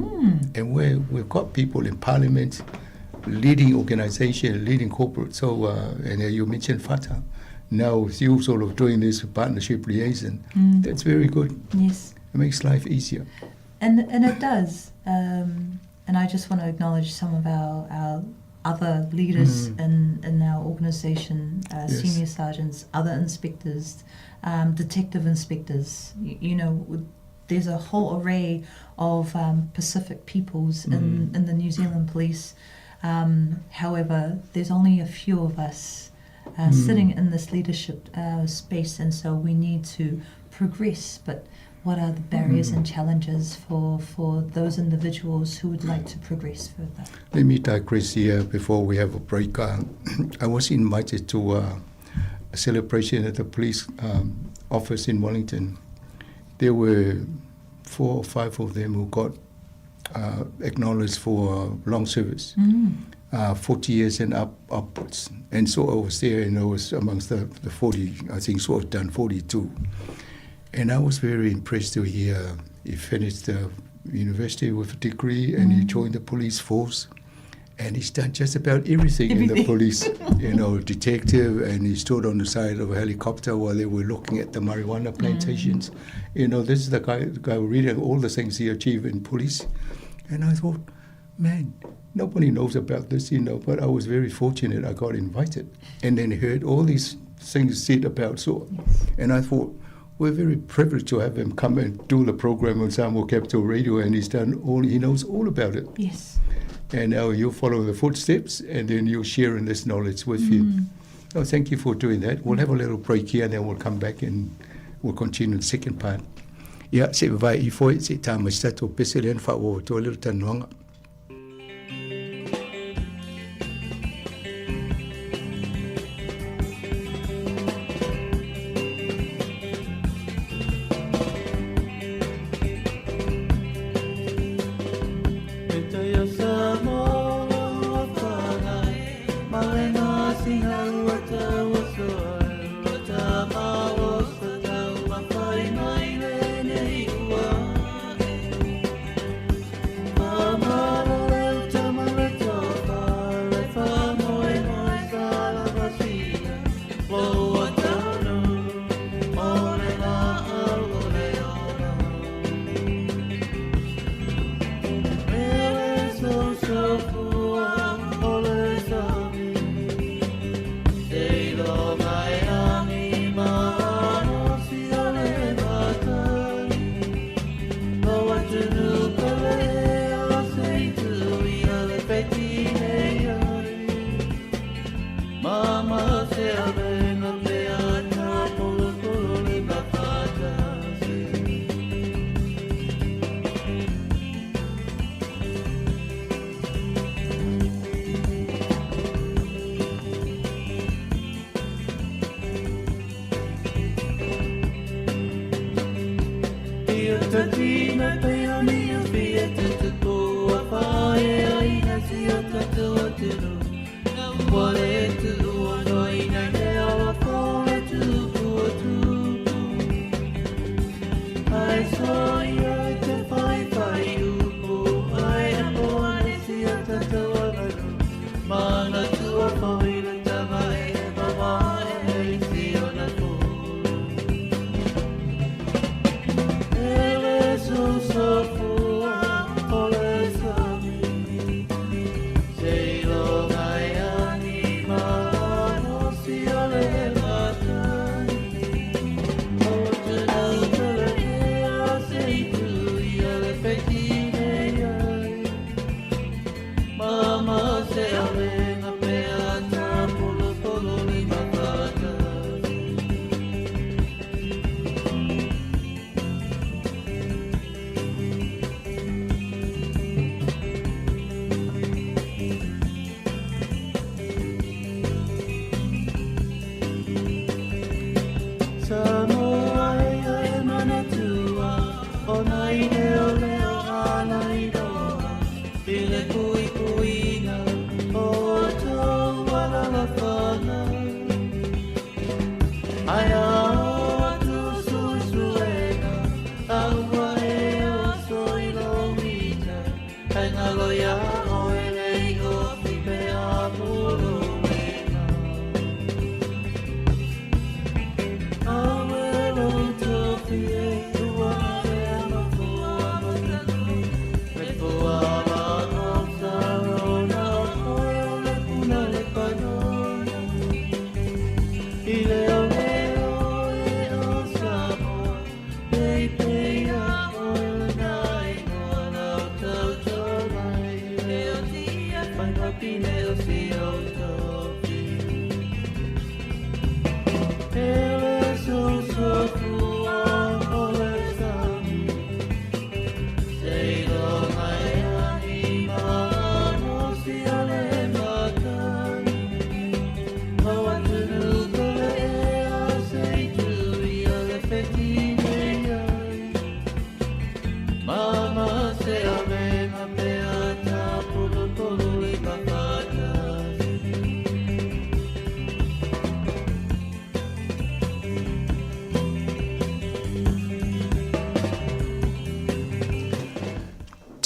S: And we've got people in parliament, leading organization, leading corporate. So, and you mentioned FATA. Now, with you sort of doing this partnership liaison, that's very good.
T: Yes.
S: It makes life easier.
T: And it does. And I just want to acknowledge some of our other leaders in our organisation, senior sergeants, other inspectors, detective inspectors. You know, there's a whole array of Pacific peoples in the New Zealand Police. However, there's only a few of us sitting in this leadership space, and so we need to progress. But what are the barriers and challenges for those individuals who would like to progress further?
S: Let me digress here before we have a break. I was invited to a celebration at the police office in Wellington. There were 4 or 5 of them who got acknowledged for long service. 40 years and upwards. And so I was there, and I was amongst the 40, I think sort of done 42. And I was very impressed to hear he finished the university with a degree and he joined the police force. And he's done just about everything in the police, detective, and he stood on the side of a helicopter while they were looking at the marijuana plantations. This is the guy reading all the things he achieved in police. And I thought, man, nobody knows about this, but I was very fortunate I got invited and then heard all these things said about so. And I thought, we're very privileged to have him come and do the program on Sāmoa Capital Radio, and he knows all about it.
T: Yes.
S: And now you're following the footsteps, and then you're sharing this knowledge with him. Oh, thank you for doing that. We'll have a little break here, and then we'll come back and we'll continue the second part. Yeah, se vai I foi se tama stato peselen fa o to little tanonga.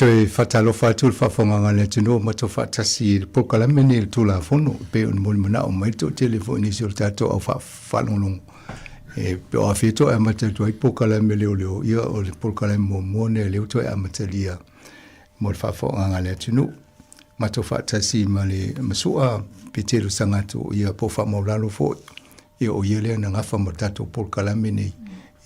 S: Toi fatalofa atu le whawhonganga le tino ma to whatasi le pokalame ni le tula fono pe on mo mana o mai to telefoni sur tato au whalonong e pe o afito e mata to i pokalame leo ia o le pokalame mo mone leo to e matalia mo le whawhonganga le tino ma to whatasi ma le masua pe telo sangato ia po wha maulalo fo e o iele na ngafa mo tato pokalame ni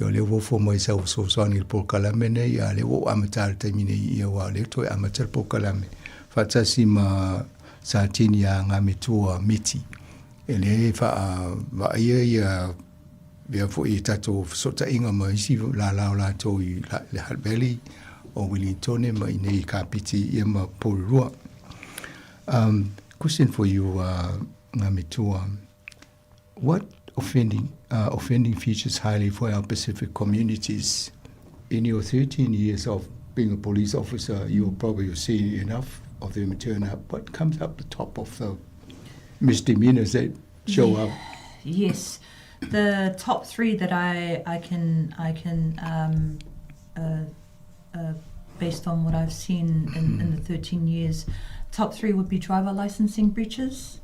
S: Ia le wo fo mai sa so so ni po kalame ne ia le wo amatal taimine ia wa le to amatal po kalame. Fatasi ma sa tini ya ngami tua miti. Ele fa va ia via fo i tato sota inga ma isi la to i le Halbeli o Wellington ma i nei kapiti ia ma Porua. Question for you, Ngamitua. What offending features highly for our Pacific communities? In your 13 years of being a police officer, you'll probably see enough of them turn up. What comes up the top of the misdemeanors that show up?
T: Yes, the top three that I can based on what I've seen in the 13 years, top three would be driver licensing breaches.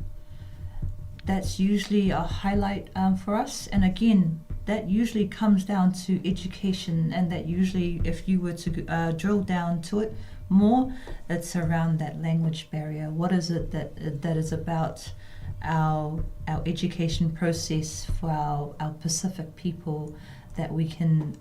T: That's usually a highlight for us, and again, that usually comes down to education, and that usually, if you were to drill down to it more, it's around that language barrier. What is it that is about our education process for our Pacific people, that we can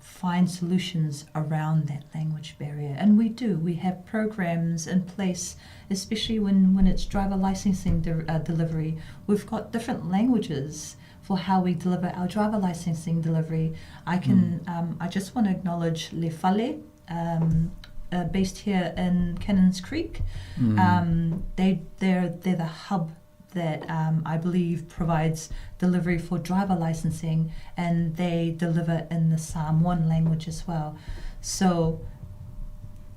T: find solutions around that language barrier? And we do. We have programs in place, especially when it's driver licensing delivery. We've got different languages for how we deliver our driver licensing delivery. I just want to acknowledge Le Fale, based here in Cannons Creek. They're the hub that I believe provides delivery for driver licensing, and they deliver in the Samoan language as well. So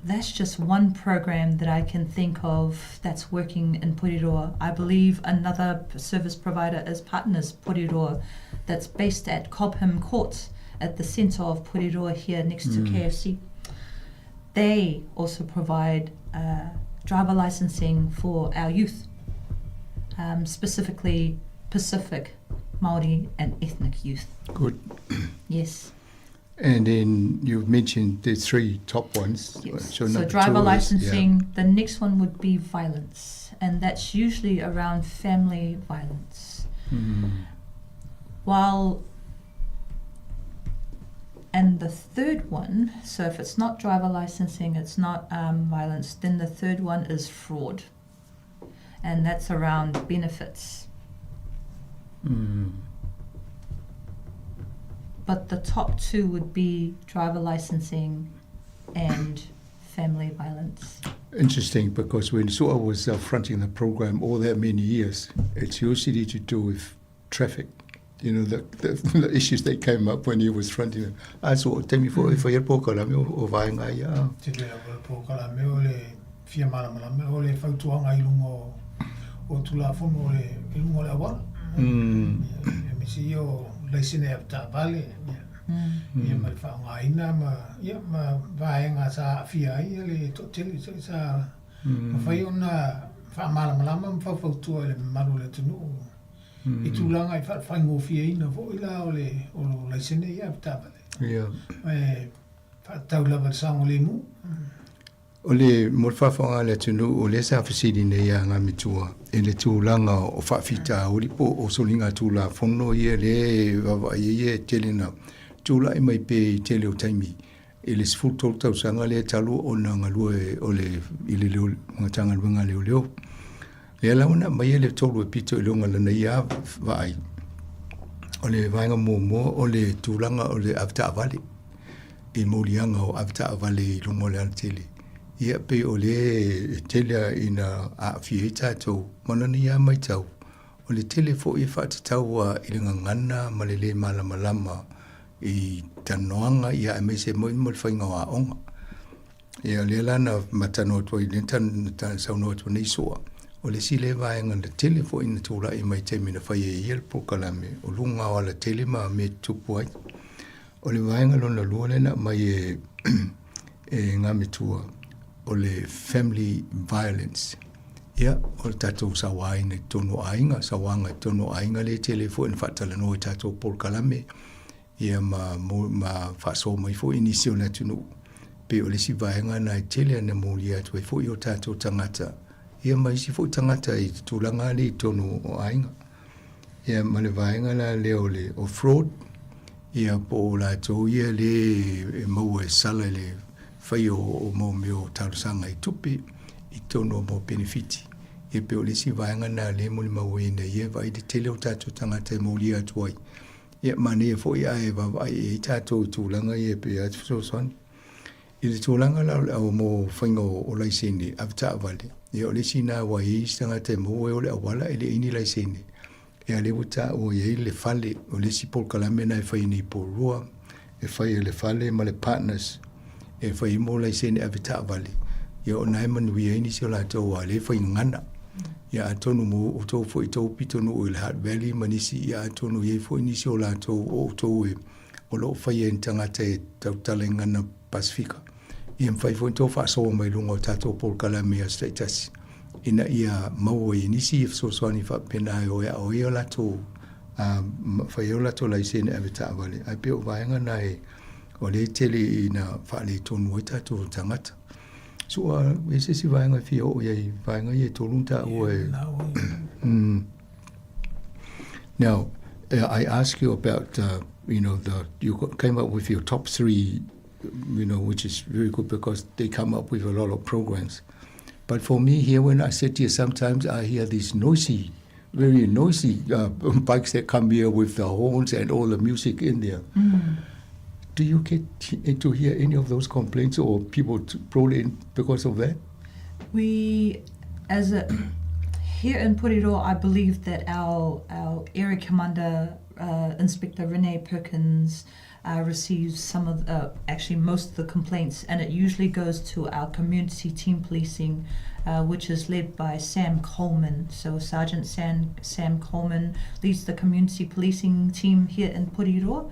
T: that's just one program that I can think of that's working in Porirua. I believe another service provider is Partners Porirua, that's based at Cobham Court at the centre of Porirua here next to KFC. They also provide driver licensing for our youth, specifically Pacific, Māori and ethnic youth.
S: Good.
T: Yes.
S: And then you've mentioned the three top ones.
T: Yes.
S: So
T: driver licensing, the next one would be violence, and that's usually around family violence. And the third one, so if it's not driver licensing, it's not violence, then the third one is fraud. And that's around benefits. But the top two would be driver licensing and family violence.
S: Interesting, because when Sua was fronting the program all that many years, it's usually to do with traffic. You know, the issues that came up when he was fronting them. I saw, tell me for your pokalame o vaenga ia.
U: Te lea pokalame o le fia malamalame o le fautuanga I lungo o tulafonga o le ilungo le awala. E misi o leisine apta vale. Ia ma whaongaina ma vaenga sa fia ia le totele sa mawhai ona whaamalamalama mawhautua le maru le tunu. I tūlanga I whaingo fia ina fo ila o lo leisene ia apta vale.
S: Ia.
U: Whaatau lava sango le mu.
S: O le morwhawhanga le tunu o le sa whasiri nei a ngā mitua. E le tūlanga o whawhita o lipo o solinga tūla whono ia le wawa ia telena. Tūla I mai pe I tele o taimi. E le sifu tau sanga le talu o na ngalua o le ili leo ngatanga luenga leo leo. Le launa mai le tolu e pito I longa lana ia vai. O le vaenga mō o le tūlanga o le avta avale. I mōlianga o avta avale I longa le tele. Ia pe o le tele ina a fie tātou, manana ia mai tau. O le tele fo I whaatatau I le ngangana ma le malama I tanoanga ia e meise mo whainga o a onga. Ia le lana matano atua I le tan sauno atua nei soa. O le sile vaenga le tele fo ina tūra I mai te mina whai e iel pokalame. O lunga o la tele ma me tupu ai. O le vaenga lona lua lena mai e ngā mitua. O le family violence. Ia, o le tātou sawaina I tono ainga, sawanga I tono ainga le tele fo ina whaatalano I tātou pokalame. Ia ma whaaso mai fo inisio na tunu. Pe o le si vaenga na I tele ana mōlia atu e fo I o tātou tangata. Ia mai si fo tangata I tūlanga le I tono o ainga. Ia ma le vaenga la leo le o fraud. Ia po la tō ia le maua sala le whai o mo meo tarusanga I tupi I tono mo benefiti. Ia pe o le si vaenga na le muli maua ina ia vai de tele o tātou tangata mo lia atuai. Ia mane e fo ia e vavai e tātou tūlanga ia pe atu so soni. I le tūlanga la o mo whaingo o laisene avita avale. Ia o le sina wa I tangata mo e o le awala e le ini laisene. E ale wuta o ye le fale o le si pol kalame na e whai ni po rua e whai le fale ma le partners e whai mo lai sene avita vale ia o nai manu ia ini si o la tau a le whai ngana ia atonu mo o tau fo I tau pitonu o le Heart Valley manisi ia atonu ye fo ini si o la tau o tau e o lo whai e tangata e tau tala ngana Pasifika ia mwhai fo I tau wha soa mai lunga o tato pol kalame a status ina ia mau I nisi so swani fa pena o ia o ia lato fa ia lato lai sene avita vale ai pe o vaenga nai o le tele ina fa le tonu o tato tangata so ese si vaenga fi o ia vaenga ia tolunta o now I ask you about you came up with your top 3 which is very good because they come up with a lot of programs. But for me here, when I sit here, sometimes I hear these very noisy bikes that come here with the horns and all the music in there. Do you get to hear any of those complaints or people roll in because of that?
T: We, here in Puriro, I believe that our area commander, Inspector Renee Perkins, receives some of actually most of the complaints, and it usually goes to our community team policing, which is led by Sam Coleman. So Sergeant Sam Coleman leads the community policing team here in Puriro,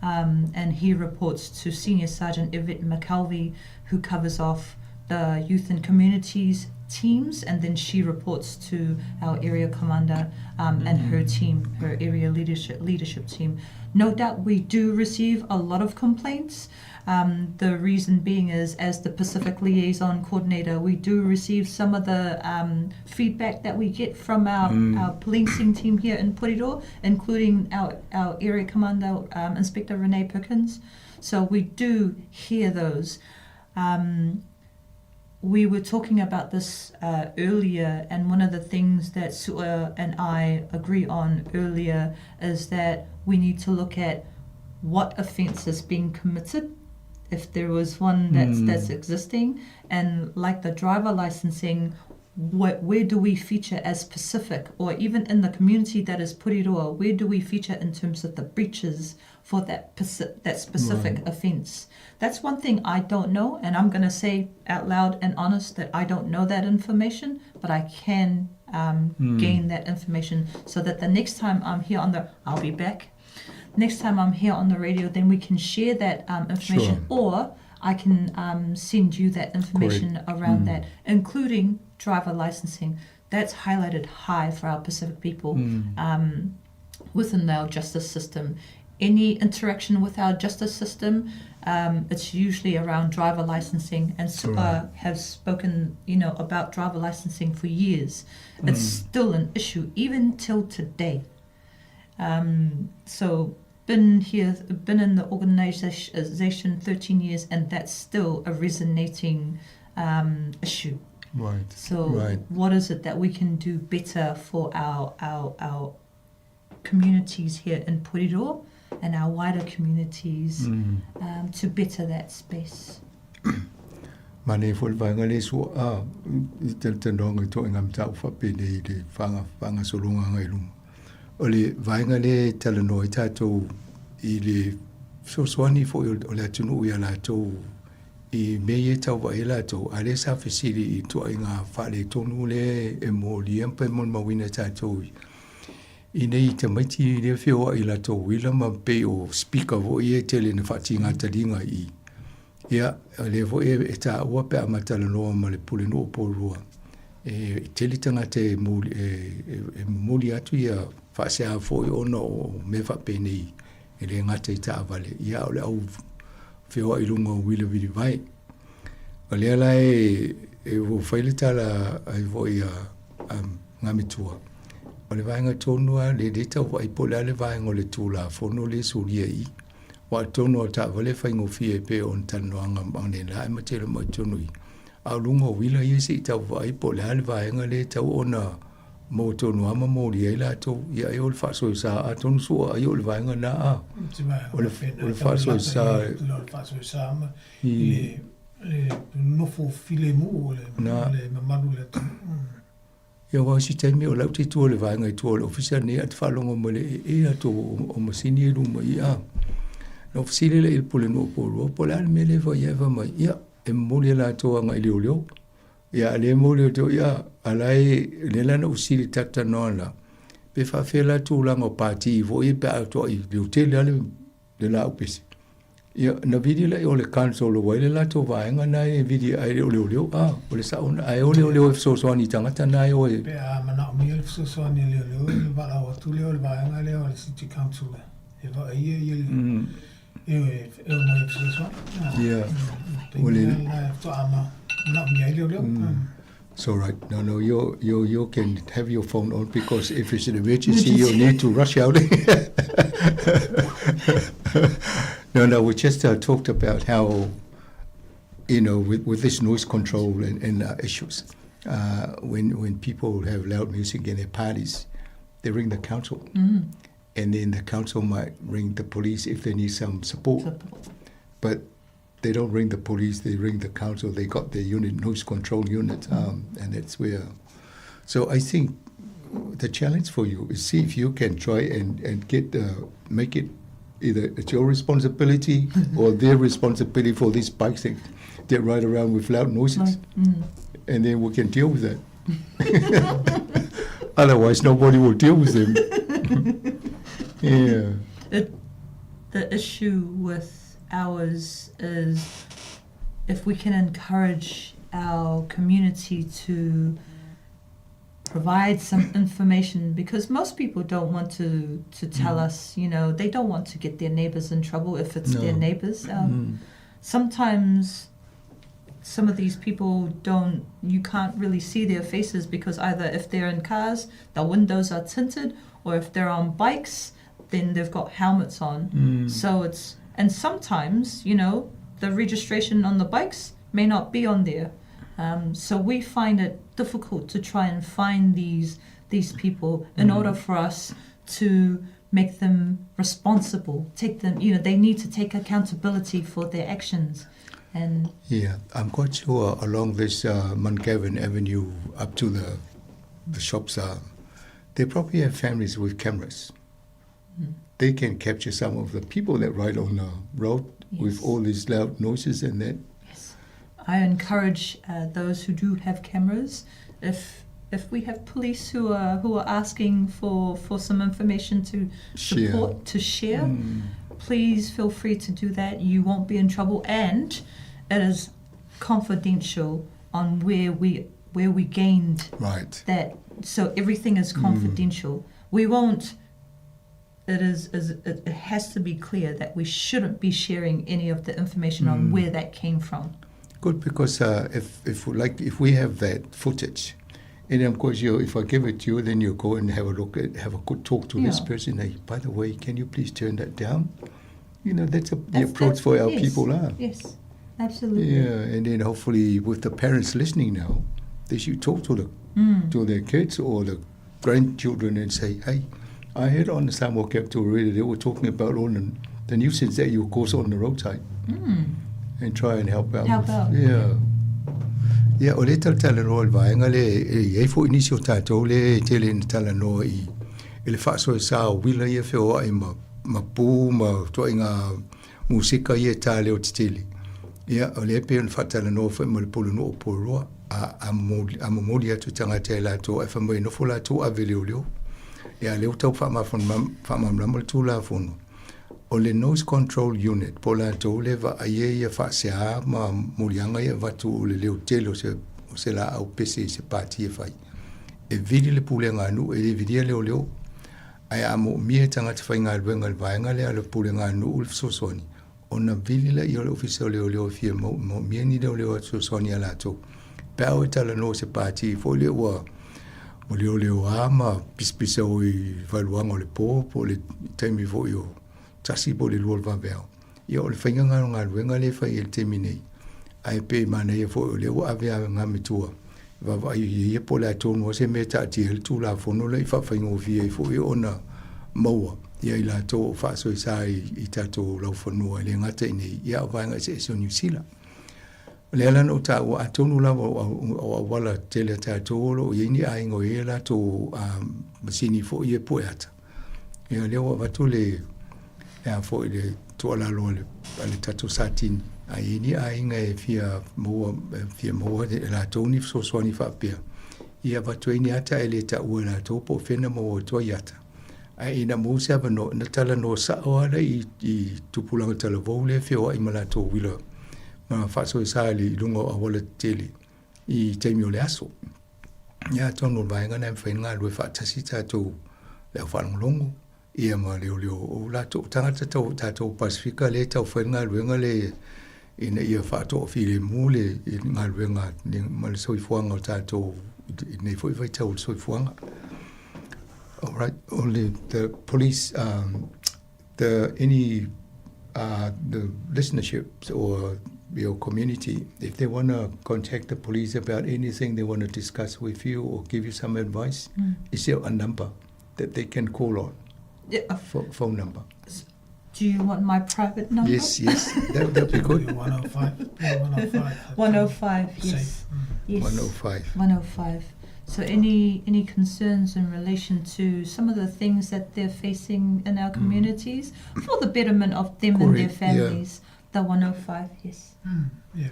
T: and he reports to Senior Sergeant Yvette McKelvey, who covers off the youth and communities teams, and then she reports to our area commander and her team, her area leadership team. No doubt we do receive a lot of complaints. The reason being is, as the Pacific Liaison Coordinator, we do receive some of the feedback that we get from our policing team here in Puriro, including our area commander, Inspector Renee Perkins. So we do hear those. We were talking about this earlier, and one of the things that Sua and I agree on earlier is that we need to look at what offence is being committed, if there was one that's existing, and like the driver licensing, where do we feature as specific, or even in the community that is Puriroa, where do we feature in terms of the breaches for that specific offence? That's one thing I don't know, and I'm going to say out loud and honest that I don't know that information, but I can gain that information so that the next time I'm here I'll be back. Next time I'm here on the radio, then we can share that information, or I can send you that information around that, including driver licensing. That's highlighted high for our Pacific people within our justice system. Any interaction with our justice system, it's usually around driver licensing, and SUPA has spoken, about driver licensing for years. It's still an issue even till today. So been in the organization 13 years, and that's still a resonating issue.
S: Right.
T: So what is it that we can do better for our communities here in Puriro and our wider communities to better that space?
S: Mane fol vanga le so tel nonga to ngam tau fa pene de fanga solunga ngai lum. Ole vanga le tel no tato ile so swani fo ole tunu ya la to I meye tau wa ela to ale sa fesili I to inga fa le tonu le e mo li empe mon mawina tato I nei te maiti le feo I la to wila ma pe o speaker vo I e tele ne fatinga talinga I ia le vo e ta ua pe amatala no ma le pule no polua e tele tanga te muli atu ia fa se a fo ono me fa pe nei e le ngate ta vale ia ole au feo I lunga wila vili vai ole ala e vo faile tala ai vo ia ngamitua ole vai nga tonua le deta vo ai pola le vai ngole tula fono le suria I wa tono ta vale faingo fie pe on tanoanga mane la ma te mo tonui a lungo wila yesi ta vai po la vai ngale ta ona mo tono ama mo ri la to ya yo fa so sa a ton so a yo vai ngana a o fa so sa
U: ma le no fo file mo le mamanu le
S: ya wa si te mi o la te tu le vai ngai tu o ofisa ni at fa longo mo le e to o mo sini lu mo ya no fsile le il pole no po la me le va ya va ma ya e mo le la to ngai le ya le mo le to ya alai le la no fsile tata no la pe fa fe la tu la ngo parti vo e pa to i le hotel le la opis ya na video la o le cancel o le la to va nga na e video ai le o le sa on ai o le so so ni tanga tana o e
U: pe a mana mi le so so ni le va la o tu le va nga le o city council e va e no so so
S: ya o le
U: to ama na mi ai le
S: so right no you can have your phone on because if it's an emergency you need to rush out. No, we just talked about how, with this noise control and issues, when people have loud music in their parties, they ring the council. And then the council might ring the police if they need some support. But they don't ring the police, they ring the council. They got their noise control unit, and that's where. So I think the challenge for you is see if you can try and make it either it's your responsibility or their responsibility for these bikes that ride around with loud noises. And then we can deal with that. Otherwise, nobody will deal with them. Yeah.
T: The issue with ours is if we can encourage our community to provide some information, because most people don't want to tell us, they don't want to get their neighbors in trouble if it's their neighbors. Sometimes some of these people you can't really see their faces because either if they're in cars, the windows are tinted, or if they're on bikes, then they've got helmets on. So and sometimes, the registration on the bikes may not be on there. So we find it difficult to try and find these people in order for us to make them responsible, take them, they need to take accountability for their actions. And
S: yeah, I'm quite sure along this Montgavin Avenue up to the shops, they probably have families with cameras. They can capture some of the people that ride on the road with all these loud noises and that.
T: I encourage those who do have cameras, if we have police who are asking for some information to support, to share, please feel free to do that. You won't be in trouble, and it is confidential on where we gained that. So everything is confidential. We won't. It has to be clear that we shouldn't be sharing any of the information on where that came from.
S: Good, because if we have that footage, and of course if I give it to you, then you go and have a good talk to this person. Hey, by the way, can you please turn that down? That's the approach for our people.
T: Yes, absolutely.
S: Yeah, and then hopefully with the parents listening now, they should talk to their kids or the grandchildren and say, hey, I heard on the Sāmoa Capital Radio they were talking about all the nuisance that you cause on the roadside. And try and help out. Yeah, o le tala no vai ngale e fo inisio tato le tele tala no I le fa so sa wila ye fe o ai ma pu ma to inga musika ye tale o tele. Yeah, o le pe on fa tala no fe mo le polo no polo a mo dia to tanga tela to e fa mo no fola to a velio. Yeah, le to fa ma mo tu la fono. O le noise control unit, po la tau le va aie fa sea ma murianga ia vatu o le leo telo se la au pese se pati e fai. E vidi le pulenga anu, e le vidi leo, ai amo mie tanga te fai ngā luenga le vaenga le pulenga anu ulf sosoni. O na vidi le i o le ofisa leo fie mo mie ni leo sosoni ala tau. Pau e tala no se pati, fo leo wa o leo ama pispisa o I valuanga o le po le taimi fo I o tasi po le luol vaveo. ia o le whainga ngā ruenga le whai e te minei. Ai pe mana ia fo le o avea ngā mitua. Wa ia po le atonu o se me ta ti hel tu la fono le fa whaingo fia i fo i ona maua. Ia i la tō o whaaso i sa i tato lau whanua i le ngata i nei. Ia o vaenga se o New Zealand. Le ala no ta o atonu la o wala tele tato o i ni a ingo i la tō masini fo i e po ata. Ia leo wa watu le ea fo i le tō ala lo le tato satini. A ini a inga e fia moa e la tōni so swani whapea. Ia watu e ni ata e le ta ua la tō po whena moa tō iata. A ina mo se ava no, na tala no sa o ala i tupulanga tala vau le fio a ima la tō wila. Ma whaso e sa li lunga a wala tele i teimi o le aso. Ia tono vaenga na mwhainga lue whaatasi tātou leo whanongolongo. Ia ma leo o la tō tangata tātou Pasifika le tau whainga luenga le ina ia whaato while mule i ngā luenga ma le soifuanga o tātou nei fwoi vai tau le soifuanga. All right, only the police, the listenership or your community, if they want to contact the police about anything they want to discuss with you or give you some advice, is there a number that they can call on?
T: Yeah.
S: Phone number.
T: Do you want my private number?
S: Yes, that'd be good.
U: 105. Yeah, 105.
T: 105, yes. Yes.
S: 105.
T: 105. So any concerns in relation to some of the things that they're facing in our communities for the betterment of them and their families, the 105, yes.
U: Yeah.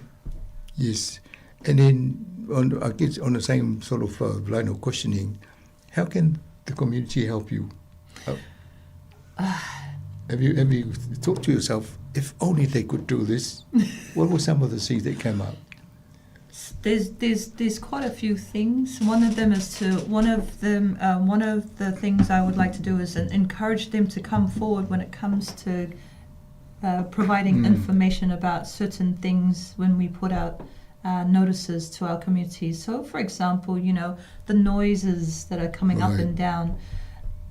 S: Yes. And then I guess on the same sort of line of questioning, how can the community help you? Have you thought to yourself, if only they could do this? What were some of the things that came up?
T: There's quite a few things. One of the things I would like to do is encourage them to come forward when it comes to providing information about certain things when we put out notices to our communities. So, for example, the noises that are coming up and down,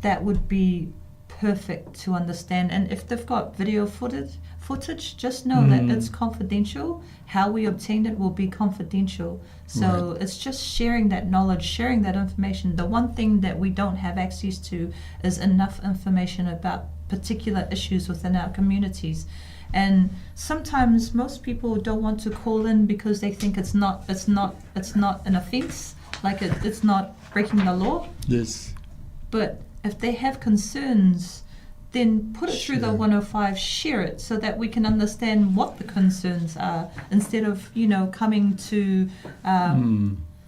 T: that would be perfect to understand. And if they've got video footage, just know that it's confidential. How we obtained it will be confidential. So it's just sharing that knowledge, sharing that information. The one thing that we don't have access to is enough information about particular issues within our communities. And sometimes most people don't want to call in because they think it's not an offense, like it's not breaking the law.
S: Yes.
T: But if they have concerns, then put it through the 105, share it so that we can understand what the concerns are instead of, coming to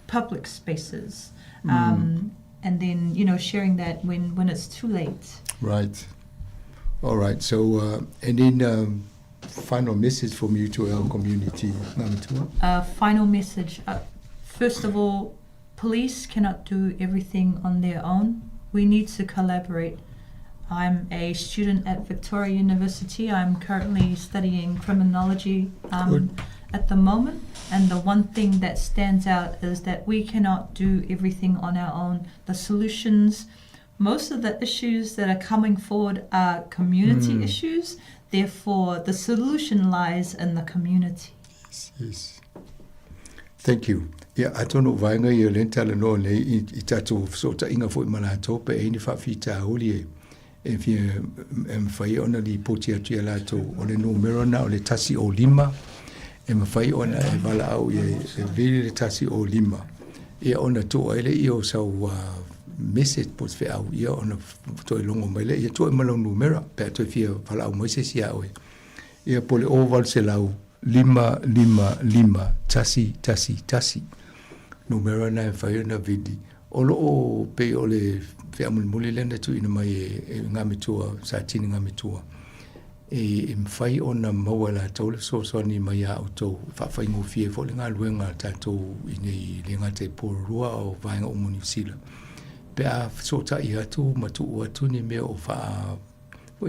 T: public spaces. And then, sharing that when it's too late.
S: Right. All right. So, and then final message from you to our community, Ngamatua?
T: Final message. First of all, police cannot do everything on their own. We need to collaborate. I'm a student at Victoria University. I'm currently studying criminology at the moment. And the one thing that stands out is that we cannot do everything on our own. The solutions, most of the issues that are coming forward are community issues. Therefore, the solution lies in the community.
S: Yes. Thank you. Yeah, I don't know why you lentala no le I tatu so ta inga fo mana tope e ni fa fita oli e fi fai ona li poti atu la to o le numero na o le tasi o lima e ma fai ona e vala au e vile le tasi o lima e ona to ele I o sa message pos fe au ia ona to longo mai le ia to ma lo numero pe to fi vala au mo se sia o ia pole oval se lau lima tasi numero na fai na vidi o pe o le fe amul muli lenda tu ina mai e ngamitua sa tini ngamitua e mfai ona mawala tole so ni mai auto fa fai ngo fie fo le ngaluenga tato ini le ngate porua o vainga o munisila pe a so ta I atu matu atu ni me o fa o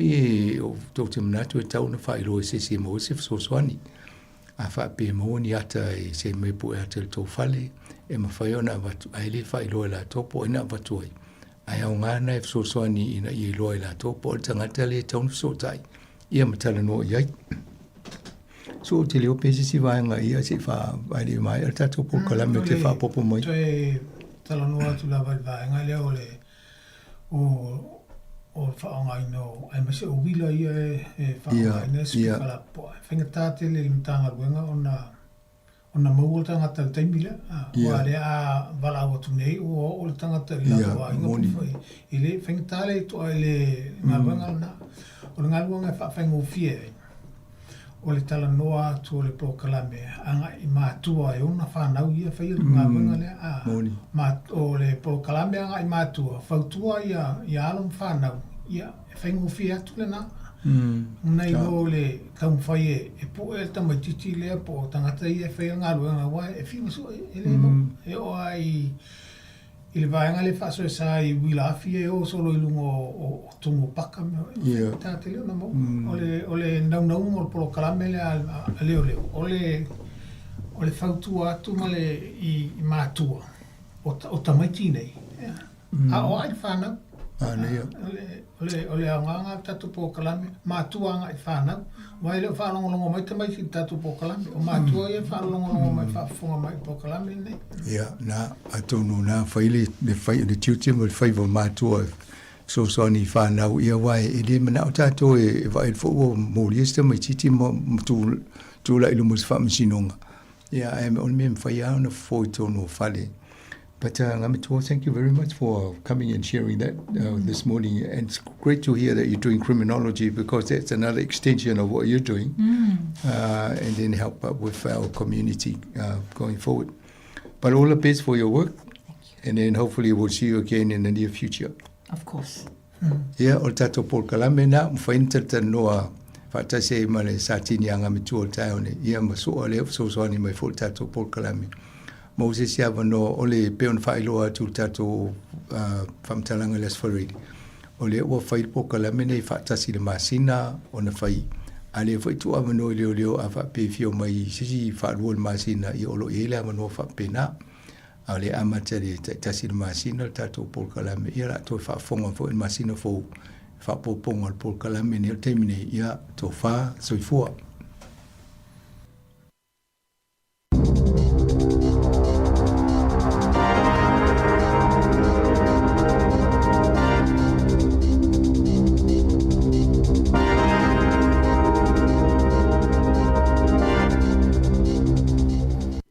S: to temnatu tau na fa ilo se mo se so ni a fa pe mo ni ata e se me pu ata to fale e ma fa ona vatu ai le fa ilo la topo ina vatu ai au ngana e so ni ina I ilo la topo tanga tele tau so tai ia matala no iai. So te leo pese si vaenga ia se wha vaere mai, al tato po kalame te wha popo mai.
U: Toi tala noa tu la vaenga leo le o whaonga ino, ai mase o wila ia e whaonga ina si kalapo. Whenga tāte le mtanga ruenga ona maua tangata le taimile, wa le a wala awa tu nei, o le tangata le lawa inga pufai. Ile whenga tāle to ai le ngā ruenga na, o le ngā ruenga whenga o fie o le tala noa atu o le prokalame anga I mātua e ona whanau ia whai o ngā ruenga le o le prokalame anga I mātua whautua ia alum whanau ia whenga o fie atu le na nei o le kaum whai e po e tamaititi lea po tangata ia whai o ngā ruenga wai e whima so e le mo e o ai I le vaenga le whaso e sa I wilafi e o solo I lungo o tungo paka me o tāte leo na mo. O le nau mo le polo kalame le a leo leo. O le whautua atu ma le I mātua. O tamaiti nei. A o ai whanau. O le aunganga tatu polo kalame. Mātua anga I whanau. Wai leo whanongo mai tamaiti tatu polo kalame. O mātua ia whanongo mai whafunga mai polo kalame nei.
S: Ia, na atonu na whaile le tiuti mo le whaiva mātua so ni whanau ia wai e le mana o tātou e vai fo o mōri este mai titi mo tūla ilu mo se whamasinonga. Ia, e me on me mwhaia na fōi tonu whale. But Ngamitua, thank you very much for coming and sharing that this morning. And it's great to hear that you're doing criminology because that's another extension of what you're doing. And then help up with our community going forward. But all the best for your work. And then hopefully we'll see you again in the near future.
D: Of course.
S: Ia, o tato por kalame na, mwhainta noa whatase ma le satini anga mitu o taone. Ia masua leo soani mai fo tato por kalame. Moses ia vano ole peon whailoa tu tato whamtalanga les whariri. Ole ua whail por kalame nei whatasi le masina o na whai. Ale foi tu amano leo a pe fio mai sisi falua le masina I olo ele amano fa pena ale amata le tasi le masina tato por kalame ia to fa fonga fo le masina fo fa poponga por kalame ne termine ia to fa soifua.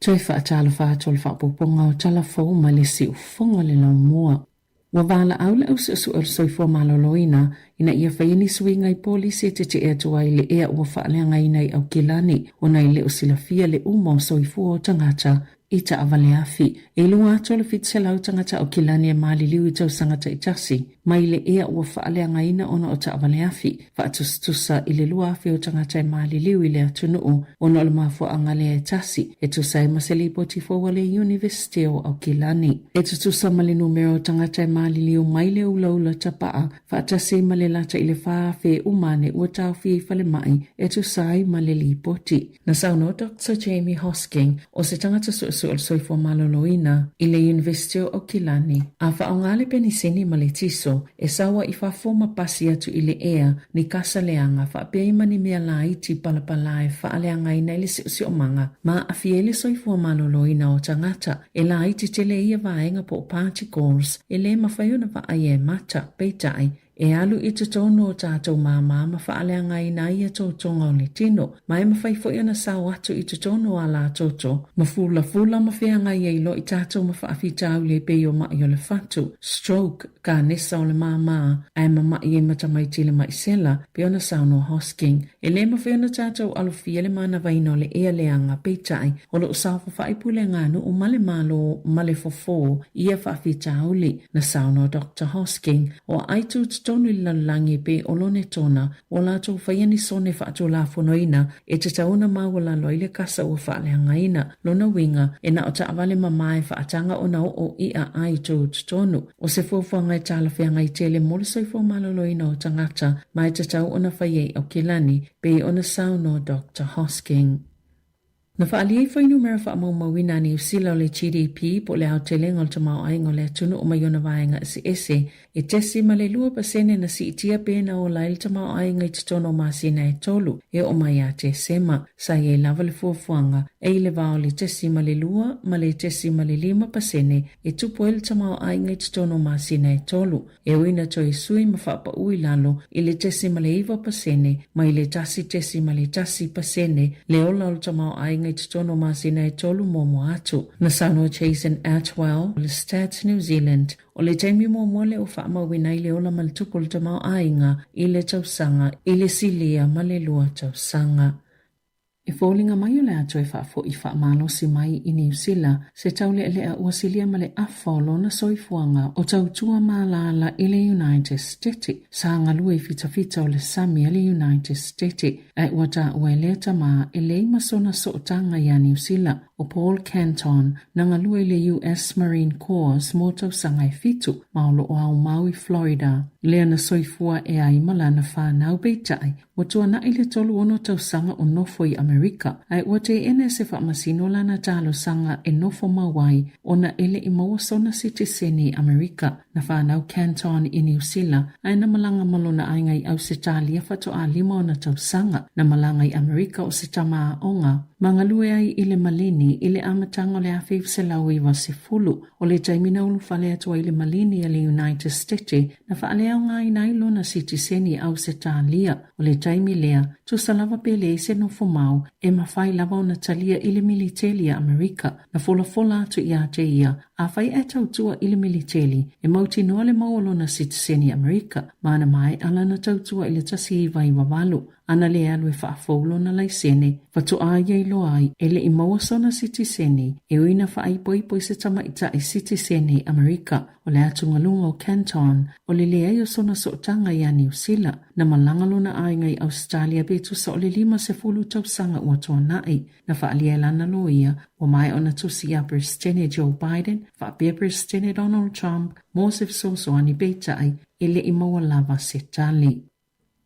D: Toi whaatala whaato le whaapoponga o talafou ma le si ufonga le lau mua. Wa wala au le ausa su al soifua maloloina ina ia whaini suinga I polisi te te ea tuai le ea ua whaaleanga ina I au kilani o nai le o silafia le uma o soifua o tangata I ta avale afi. E lunga ato le fitsela au tangata o kilani e maali liu I tau sangata I tasi. Mai le ea ua whaaleanga ina ona o ta avale afi. Whaatustusa I le lua afi o tangata e maali liu I le atunuu ona le mafua angale e tasi. E tusa e maseli potifo wale University o au kilani. E tusa male numero o tangata e maali liu mai le ulaula tapaa. Whaatase male lata I le whaafe umane ua tau fie fale mai. E tusa I male li poti. Na sauno Dr. Jamie Hosking o se tangata su al soifua maloloina I le University o Kilani. A whaongale penisini ma le tiso e sawa I whafoma pasi atu I le ea ni kasa leanga whapeima ni mea la iti palapala e whaaleanga ina ili si o manga ma a fiele soifua maloloina o tangata e la iti tele ia vaenga po party calls e le mawhaiuna wa aie mata peitai e alu I te tono o tātou māma ma whaaleanga ina ia tōtonga o le tino ma e mawhai fo iana sao atu I te tono a la toto ma fula ma whianga ia ilo I tātou ma whaafitau le peo mai o le fatu stroke ka nesa o le māma ai ma mai e matamaiti le maisela pe ona sauno hosking e le ma whiana tātou alu fiele mana vaina o le ea leanga peitai o lo usawha whaipule ngānu o male malo male fofo ia whaafitau li na sauno Dr. Hosking o aitu tonu I lalangi pe olone tona o lato whaiani sone whaato la fonoina e te tauna mawala loile kasa o whaaleanga ina lona winga e na o ta avale mamae whaatanga o nao o ia ai tō tonu o se fuafuanga I tala whianga I tele mole soifua maloloina o tangata mai te tau ona whaiei o kilani pe ona sauno Dr. Hosking. Na whaalia whai numera wha mawina ni usila o le GDP po le au te lenga o te mau ainga o le tunu o mai ona vaenga ese e tesi ma le 2% na si itia pēna o lail te mau ainga I te tono masina e tolu e o mai a te sema sa ye lava le fuafuanga e le vao le tesi ma le 2 ma le tesi ma le 5% e tupo ele te mau ainga I te tono masina e tolu e uina to sui ma whapa ui lalo I le tesi ma le 5% ma I le tasi ma le tasi pasene le ola o te mau ainga I te tono masina e tolu momo atu. Na Sāmoa Jason Atwell, le Stats New Zealand, o le taimi momo le o whaamawina I le ola maltupo le tamau ainga I le tausanga, I le silia ma le lua tausanga. E fōlinga mai o le ato e whaafo I whaamalo si mai I New Zealand, se tau le lea ua silia ma le afolo na soifuanga o tautua mālala I le United States. Sa ngalua I fita o le sami le United States, ai ua ta ua lea tama e le masona sootanga ia New Zealand. O Paul Canton, na ngalua I le US Marine Corps mo tausanga e fitu, maolo o au Maui, Florida. Lea na soifua e ai malana whanau beitai, watua na I le tolu ono tausanga o nofo I Amerika, ai ua te ene se whaamasino lana talo sanga e nofo mawai o na ele I mawasona sitiseni Amerika, na whanau Canton I New Zealand, ai na malanga malona ai ngai au se talia whatoa 5 o na tausanga, na malanga I Amerika o se tamaa onga. Mangalue ai I le malini I le amatanga o le awhiu se lau I wase fulu o le taimina ulu whale atua I le malini I le United States na whaale au ngai nailo na sitiseni au se tālia o le taimi lea tu salava pele se no fomau e mawhai lava o na talia I le militeli a Amerika na fola atu I a te ia a whai e tautua I le militeli e mauti noa le mauolo na sitiseni Amerika maana mai ala na tautua I le tasi I vai wawalu ana le alu e whaafolo na laisene watu aia I loai e le I mawasona sitiseni e uina whaai poi se tamaita I sitiseni Amerika o le atungalunga o Canton o le lea o sona sootanga I a New Zealand na malangalona ai ngai Australia betu sa o le 50 tausanga ua toa nai na whaalia lana loia o mai ona tusi a Presidente Joe Biden whaapia Presidente Donald Trump Mosef Sosoani beitai e le I mawalava se tali.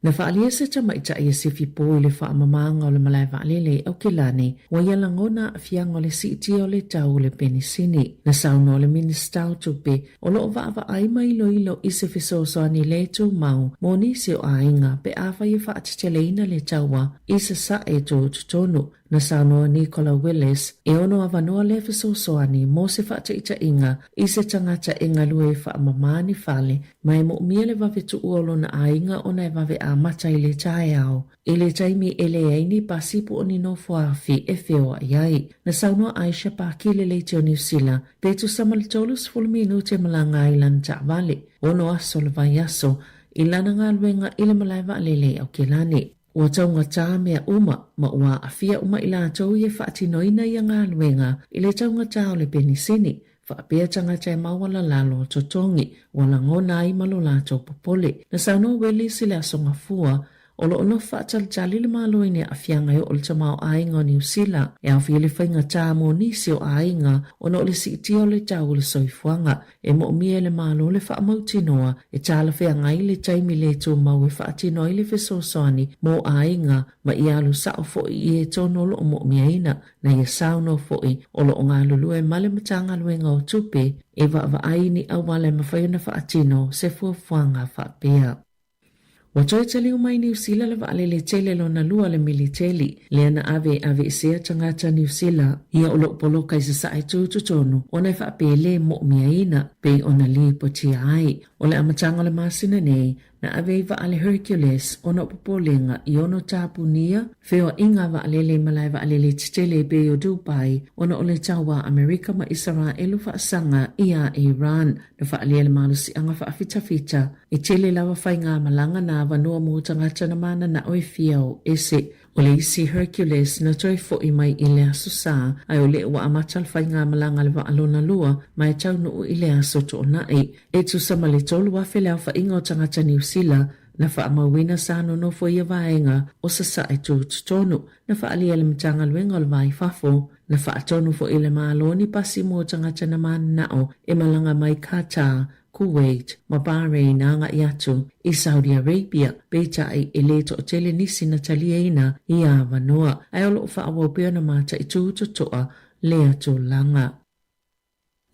D: Na whaalia se tamaita I a sifi po I le whaamamanga o le malai waalele au ke lani wa ia langona a fianga o le siti o le tau le penisini. Na sauna o le minista o tupe o lo vaava aima ilo I se fisosoani le tu mau mo nisi o ainga pe awa I whaatiteleina le taua I se sa e tō tutonu. Na Sāmoa Nicola Willis e ono avanoa le fisosoani mo se whaataita inga I se tangata inga lue whaamamani whale mai mo mia le wawetu uolo na ainga o na wawe a mata I le tae au. I le taimi ele aini pasipu o ni no fuafi e feo iai. Na Sāmoa Aisha Pakile le teo New Zealand petu samalitolus fulminu te Malanga Island ta vale. Ono aso le vai aso I lana ngā luenga I le malai waalele au ke lani. Ua taunga tā mea uma ma ua afia uma I la tau I e whaatinoina I a ngā luenga I le taunga tā o le penisini. Whaapea tangata e mawala lalo totongi wala ngona I malo lato popole. Na Sāmoa Willis I le asonga fua o lo ono whaatalitali le malo I ne afianga o le tamau ainga o New Zealand e au fia le whainga tā mo nisi o ainga o no le siti o le tau le soifuanga e mo mia le malo le whaamautinoa e tāla whea ngai le taimi le tō mau e whaatinoa I le whesosani mo ainga ma I alu sao fo I e tono lo o mo mia ina na I a sauno fo I o lo o ngā lulu e male matanga luenga o tupe e wa aini au wale mawhaiuna whaatino se fuafuanga whaapea. Watoi tali umai New Zealand le waalele tele lo na lua le militeli. Leana ave sea tangata New Zealand. Ia olo polo kaisa sa ai tutonu. Ona ifa pele mo miaina. Pe ona li poti ai. Ole amatanga le masina nei. Na ave waale Hercules. Ona popolenga. Iono tapunia. Feo inga waalele malai waalele titele be o Dubai. Ona ole tawa Amerika ma Israelu faasanga ia Iran. Na waalele malusi anga faafita. E tele lawa whainga malanga na vanua mo tangata na mana na oi fiao ese o le isi Hercules na toi fo I mai I le aso sa ai o le wa amatal whainga malanga le waalona lua mai tau no I le aso to nai e tu samale tolu wa whelea whainga o tangata New Zealand na whaamawina sa no fo ia vaenga o sa e tu tutonu na whaalia le mtanga luenga o le vai fafo na whaatonu fo I le maaloni pasi mo tangata na mana nao e malanga mai kata Kuwait, ma Bahrain anga i atu i Saudi Arabia, beita ai e le to tele nisi na talieina i a wanoa, ai olo whaawau pia na mata i tūtotoa le atu langa.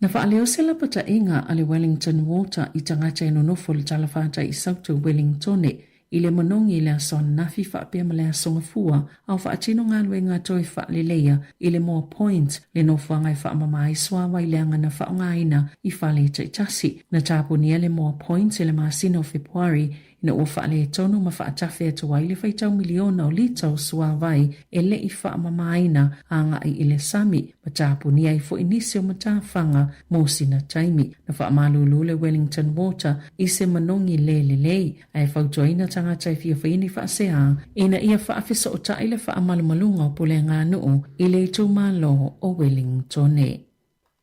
D: Na whaaleo se lapata inga ale Wellington Water i tangata ino nofo le talafata i sautu Wellingtone, i le monongi le ason nafi whaapea ma le asonga fua, au whaatino ngā luenga toi whaalileia i le more point le nofanga i whaamamai swawa i le angana whaongaina i whale taitasi. Na tāpunia le more point i le masino Februari, ina ua whaale tonu ma whaatafe atua i le whaitau miliona o litau suawai e le i whaamamaina anga i le sami, ma tāpunia i fo inisio ma tāwhanga mōsina taimi. Na whaamalulu le Wellington Water i se manongi lei, ai whautoina tangata i fia whaini whaasea, ina ia whaafisa o ta i le whaamalumalunga o pole ngā nuu i le tu malo o Wellingtone.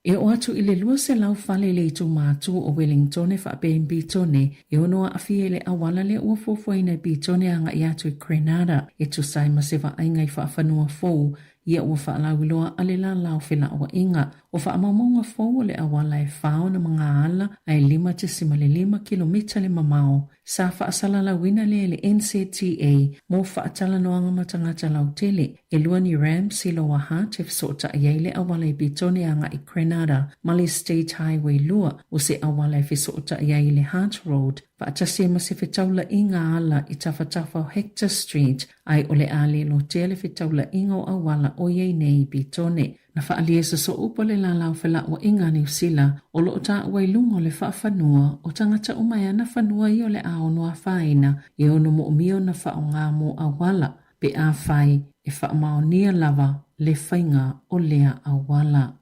D: E o atu i le lua se lau whale le tu mātu o Wellingtone whaapein bitone, e onoa awhie le awala le ua fōwhaina bitone anga i atu i Grenada, e tu sai ma se whainga i whaafanua fōu, ia ua whaalauiloa ale la lau whila o inga, o whaamamonga fōu le awala e whao na mga ala ai 5 kilomita le mamao, sa whaasala lawina le NCTA, mo whaatala noanga matangata lau tele, e lua ni Ramsey lo waha te wsota iei le awala i bitone anga i Grenada, Mali State Highway lua, o se awala i wsota iei le Hart Road, whaatase ma se whetaula inga ala i tawhatafa o Hector Street, ai ole ale lo tele whetaula inga o awala o iei nei bitone. Na whaalia sa so upa le lalau whela o inga New Zealand, o lo ta uai lungo le whaafanua, o tangata umaya na whanua i o le aonoa whaina, i ono mo umio na whaonga mo awala, pe a whai e whaamaonia lava le whainga o lea awala.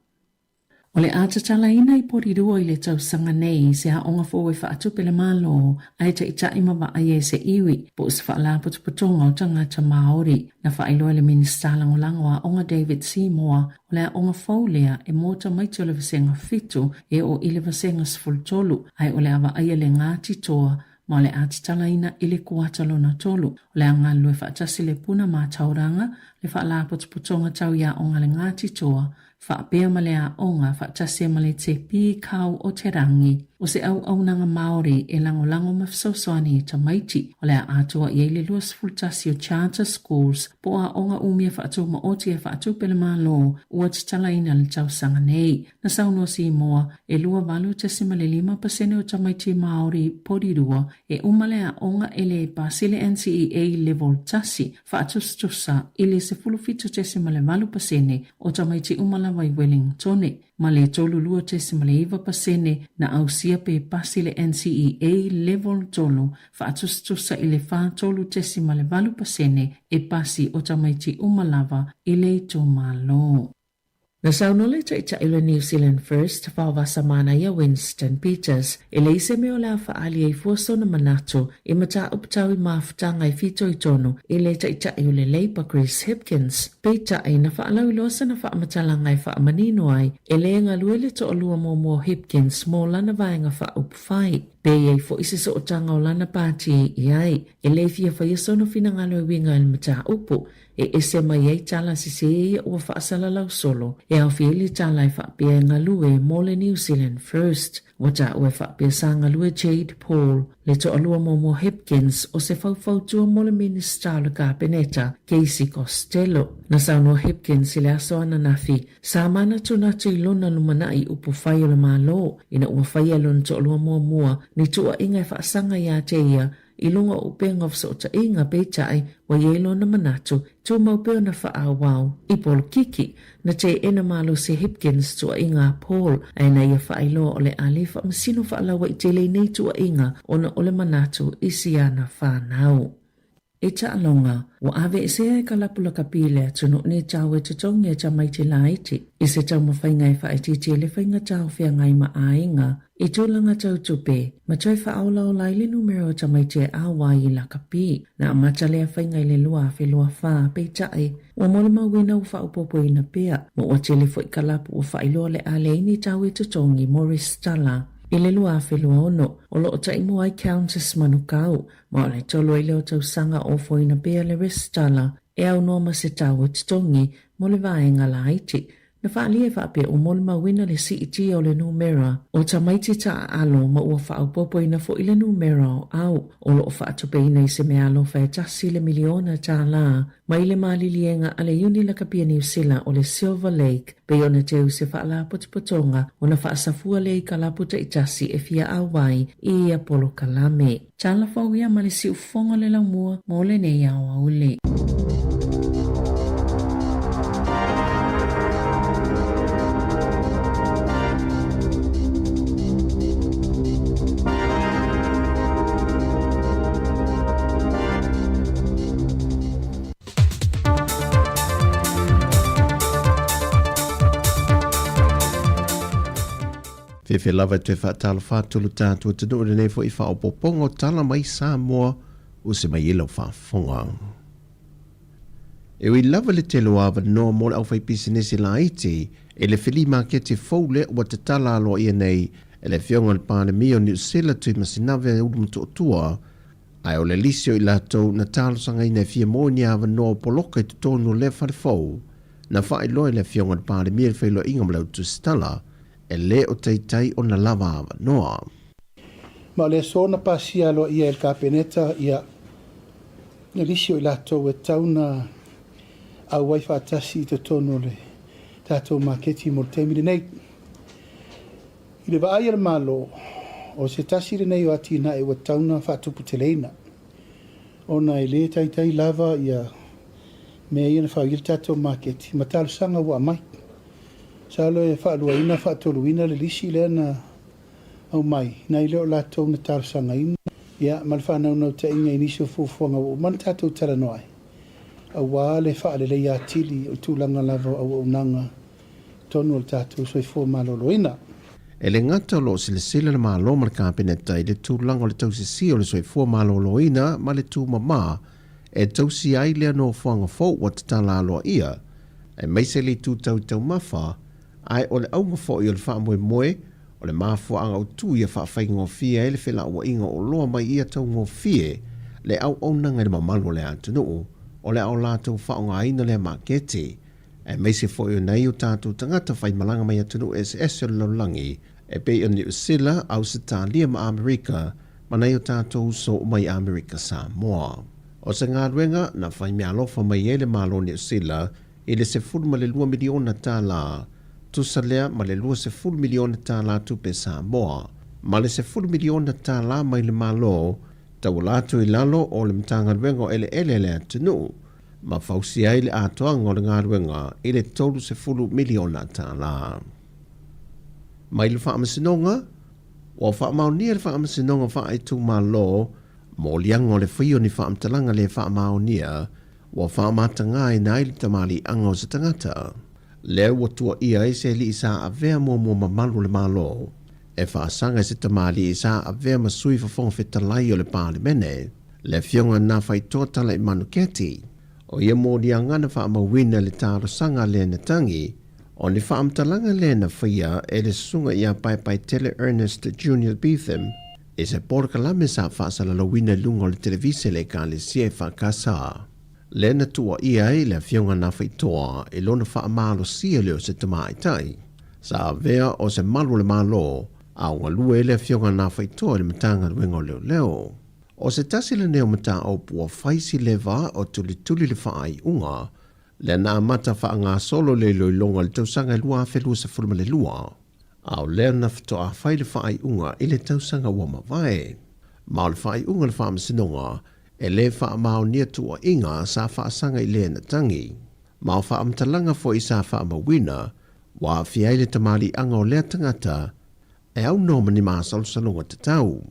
D: O le atatala ina i porirua i le tausanga nei se haonga fōe whaatupe le malo ai ta ita ima wa aie se iwi po se whaala putuputonga o tangata Māori na whaailoa le minista langolangoa onga David Sāmoa o le onga fōlea e mōta maiti o le vasenga fitu e o i le vasenga sfultolu ai o le awa aia le ngāti toa ma le atatala ina i le kuatalona tolu o le anga lue whaatasi le puna mā tauranga le whaala putuputonga tau ia onga le ngāti toa whaapea ma le a onga whaatase ma le te pi kau o te rangi o se au nanga Māori e langolango mawhasausoani i tamaiti o le a atua i eile luas fultasi o charter schools po a onga umia whaatu ma oti e whaatu pele malo ua titala ina le tausanga nei. Na sauno si moa e lua valu te sima le 5% o tamaiti Māori porirua e umale a onga ele pasile NCEA level tasi whaatu stusa ili se fulufito te sima le 5% o tamaiti umala vai Wellingtone. Ma le tolu lua te sima le 5% na ausia pe pasi le NCEA level tolu whaatustusa i le wha tolu te sima le 5% e pasi o tamaiti umalava i le to malo. Na saunole ta ita ilo New Zealand First whawasa mana ia Winston Peters e le ise meo la whaali ai fuaso na manato i mata uptau i maafutanga i fito i tono i le ta ita ilo le Labour Chris Hipkins. Peita ai na whaalau ilosa na whaamatalanga i whaamanino ai e le ngalue le to olua mo Hipkins mo lana vaenga whaupwhai. Pei ei fo isi so o tanga o lana pāti i ai e le fia whaiaso no fina ngalo e winga il mata upo e ese mai ei tala si se ia ua whaasala lau solo e au fieli tala i whaapea ngalue mo le New Zealand First. Wata ue whaapea sa ngalue Jade Paul le to alua mo Hipkins o se whautua mo le Minister le Kabineta Casey Costello. Na sauno Hipkins i le aso ana nafi sa mana tunatu i lona lumana i upu whai o le malo ina ua whai alon to alua mua ni tua inga i whaasanga ia te ia i lunga upenga fsota inga peitai wa yelo na manatu tu maupeo na whaawau i pol kiki na te ena malo se Hipkins tua inga Paul aina ia whailo o le alifa masino whaalawa i te le nei tua inga ona ole manatu i siana whanau. E ta alonga, wa ave sea e kalapula kapile atuno ne tau e tutongi e tamaiti laiti. I se tau mawhainga e whaititi e le whainga tau whia ngai ma ainga. I tūlanga tau tupe, ma tui whaaula o laile numero o tamaiti e awa i la kapi. Na amata lea whainga i le lua whelua whaa peitai. Wa mole mawina u whaupopo ina pea. Mo o tele fwoi kalapu o whailoa le aleini tau e tutongi Morris Tala. I le lua whelua ono, o lo o taimu ai Countess Manukau, ma o le tolo i leo tau sanga o fwoi na pea le restala, e au noma se tau e tutongi mo le vaenga laiti. Na whaalia whaape o mole mawina le si itia o le numera o tamaiti ta alo ma ua whaapopo ina fo i le numera o au o lo o whaatope ina i se me alo whaetasi le miliona ta la ma i le malilienga a le uni la kapia New Zealand o le Silver Lake pe ona teu se whaala potopotonga o na whaasafua le i kalaputa i tasi e fia awai i Apollo Kalame. Tala whauia ma le si ufonga le laumua ma o le nei au aule.
H: Fe lava te whaatalo whaatulu tātua te nuu nei fo i whaopopongo tala mai Sāmoa o se mai ilo whaafonga. E ui lava le te loava no mo le au whai pisinesi la iti e le whili makete foule o te tala alo ia nei e le whionga le pāne mio New Zealand tui masinawe e urumu toa ai o le lisio i lato na talo sanga ina fia mo ni ava no poloka i tutonu le whare fau na whai loe le whionga le pāne mio le whailo inga mlau tu stala e le o teitai o na lava ava noa.
G: Ma le sona pasi alo ia el kapeneta ia na lisio i lato e tauna au wai whaatasi i te tono le tātou maketi mo te mire nei. I le vaai al malo o se tasi le nei o ati na e wa tauna whaatupu te leina. Ona e le taitai lava ia me ia na whaagil tātou maketi. Ma talo sanga wa mai. Salo e whaaluaina whaatoluina le lisi le na au mai. Nai leo latou na talo sanga ina. Ia mal whanau nau te inga inisio fufuanga o man tātou tala noai. A wale whaale le ia tili o tūlanga lava au unanga tonu al tātou soi fua maloloina.
H: E le ngata lo sile na malo ma le kāpeneta i le tūlanga o le tausisi o le soi fua maloloina ma le tū mama e tausi ai lea no fuanga fau wa te tala aloa ia. E meise li tū tau mawha ai o le aunga fau i o le wha moe o le mafua anga o tū ia wha whai ngofia e le whela ua inga o loa mai ia tau ngofie le au nanga le mamalo le atunuu o le au lātou whaonga aina le makete e meise fo i o nei o tātou tangata whai malanga mai atunu SS o laulangi e pei o New Zealand au se tālia ma Amerika ma nei o tātou so mai Amerika Sāmoa. O se ngā ruenga na whai mea lofa mai e le malo New Zealand i le se fulu ma le 2 miliona tā la tusa lea ma le 2 miliona tā la tupe Sāmoa ma le 10 miliona tā la mai le malo tau lātou i lalo o le mtanga ruenga o ele le atunu, ma fausi ai le atoanga o le ngā ruenga i le tolu 10 miliona tā la. Mai le whaamasinonga, o whaamaunia le whaamasinonga wha tu ma lo, mo lianga o le whio ni whaamtalanga le whaamaunia, o whaamatanga i nai le tamali anga o se tangata. Leo watua ia i se li isa a vea mua mamalu le malo, e whaasanga se tamali i sa a vea masui whawhonga whetalai o le pālemene, le whionga nā whai tōtala i manuketi, o ia mōri a ngana whaamawina le tāro sanga le na tangi, o ni whaamtalanga le na whia e le sunga i a pai Tele Ernest Junior Beetham, e se porkalame sa whaasala wina lunga o le televise le ka le sia i whakasa. Le na tua ia e le whionga nā whai toa e lona whaamalo sia leo se tamaitai, sa a vea o se malu le malo, au ngalua ele whionga nā whaitoa le matanga ruenga o leo. O se tasi le neo mata au pua whaisi leva o tuli le whaai unga, le nā mata wha ngā solo le loilonga le tausanga lua whelua sa fulma le lua. Au leo na whatoa whai le whaai unga i le tausanga ua mawai. Mao le whaai unga le whaamasinonga e le wha mao nia tua inga sa whaasanga i le na tangi. Mao wha amtalanga fo i sa wha mawina, wa fiai le tamali anga o lea tangata, e au noma ni māsalo salonga te tau.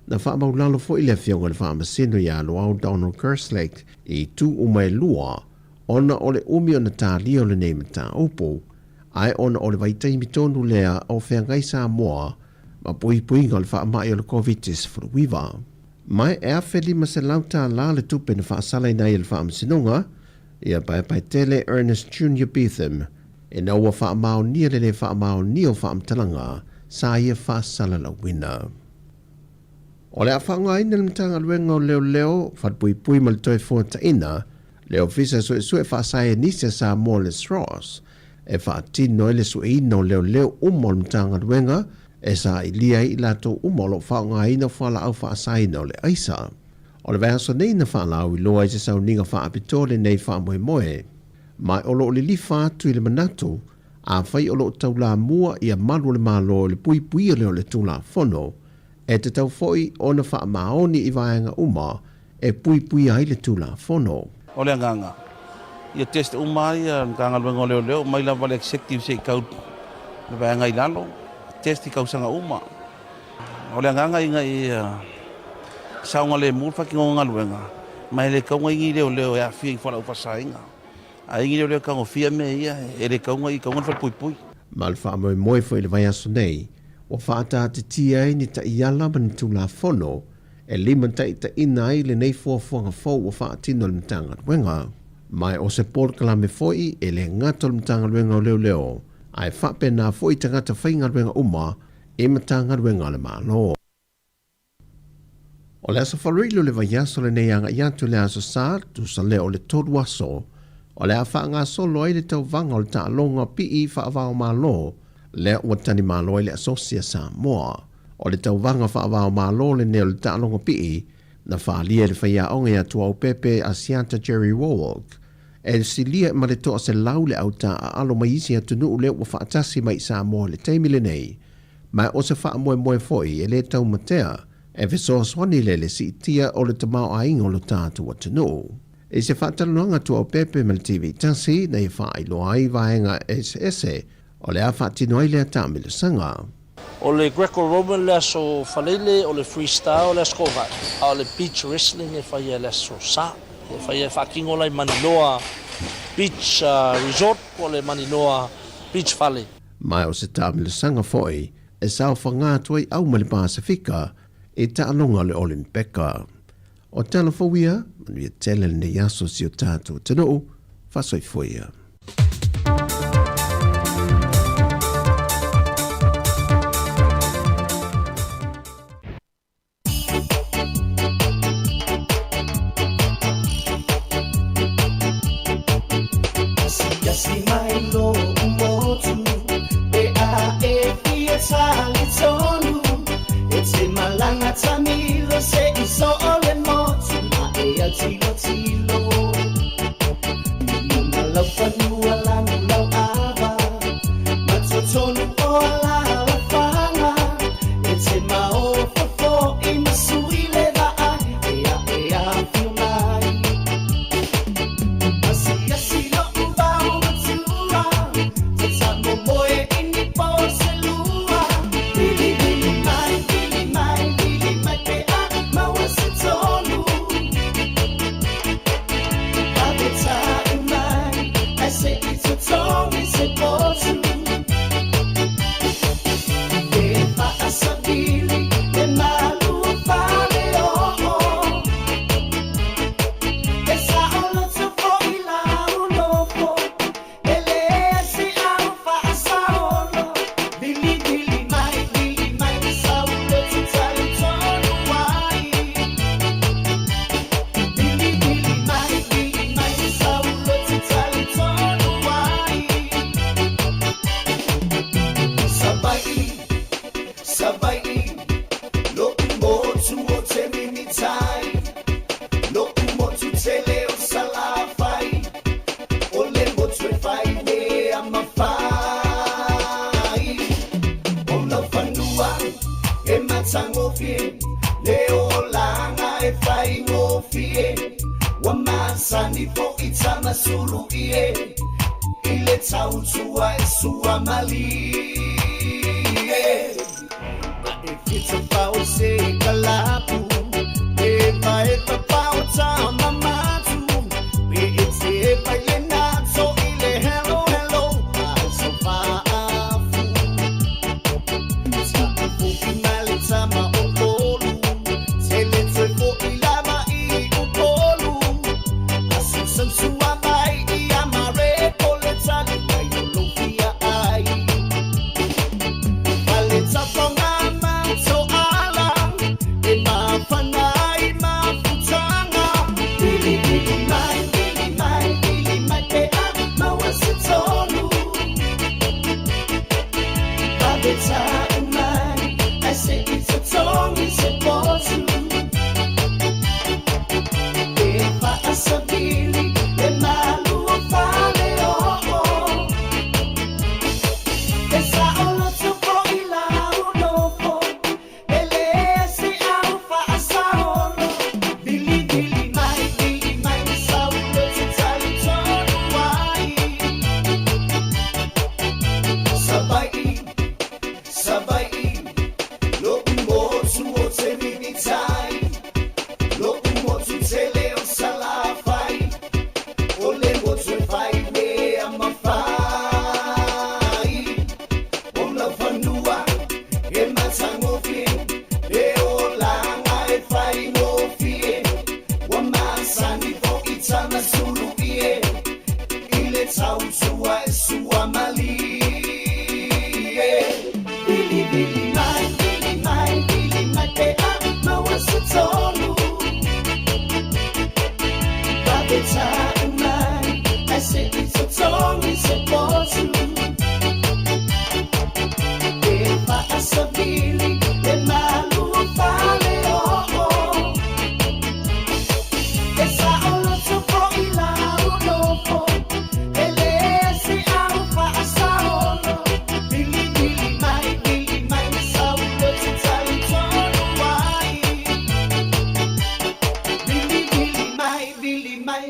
H: Na wha maulalo fo i le whionga le wha masino i alo au Donald Kerslake i tu umai lua, ona o le umi o na tālia o le neima tā opo, ai ona o le vaitaimi tonu lea o whiangai Sāmoa, ma pui nga le wha mai o le COVID-19 furuwiwa. Mai e awheli ma se lauta la le tupe na wha asalai nei le wha masinonga, ia pai Tele Ernest Junior Beetham, e na ua wha mao nia le wha mao nia o wha amtalanga, sa ia wha sala la wina. O le a whaunga ina le mtanga luenga o leo, whatpui ma le toi fōta ina, leo visa sue wha sae nisa sa mo le straws, e whaatino ele su ino leo umo le mtanga duenga e sa ilia i lato umo lo whaonga ina whala au whaasaina o le aisa. O le vaiaso nei na whaalau i loa i se sauninga whaapitole nei whaamoe. Mai olo le lifa atu i le manatu, a whai olo taula mua i a malu le malo le pui pui o le tula fono, e te tau foi o na wha maoni i vaenga uma, e pui pui ai le tula fono.
I: O le anganga. Ia test umai, nganga luenga leo, mai la vale executive se kaut le vaenga i lalo, test i kausanga uma. O le anganga inga i saunga le mulfa ki ngonga luenga, mai le kaunga ingi leo e a fia i whala upasainga. A ingi leo kaunga fia me ia, e le kaunga i kaunga whal pui pui.
H: Mal wha moe fo i le vai aso nei, o whaata te tia e ni ta iala mani tula fono, e lima ta ina ai le nei fuafuanga fau o whaatino le mtanga luenga. Mai o se Paul Kalame foi e le ngato le mtanga luenga o leo, ai whape na foi tangata whainga luenga uma, e mtanga luenga le malo. O le aso wharilo le vai aso le nei anga iatu le aso sa, tu sa leo le toru aso, o le a whaanga solo ai le tau vanga o le ta longa pi i whaavao malo, le ua tani malo i le asosia Sāmoa. O le tau vanga whaavao malo le neo le ta longa pi i, na whaalia le whaia onge atu au pepe a sianta Jerry Warwick. E si lia ma le toa se lau le auta a alo maisi atu nuu le ua whaatasi mai Sāmoa le teimile nei. Mai o se wha moe foi e le tau matea, e vesoa swani le si itia o le tamau a ingo lo tātu atu nuu. E se whaataluanga tu au pepe me le TV tasi na i wha ilo ai vaenga ese o le a whaatino ai le a tāmile sanga.
J: O le Greco-Roman le aso falele, o le freestyle o le ascova, o le beach wrestling e whaia le aso sa, e whaia whakingo lai Maniloa Beach Resort o le Maniloa Beach Valley.
H: Mai o se tāmile sanga foi, e sao whangātua i au mali Pasifika, e tālonga le Olimpeka. O tala fawia, manuia tele le nei aso si o tātou tano, whasoi fuia.
P: It's about say kalapu,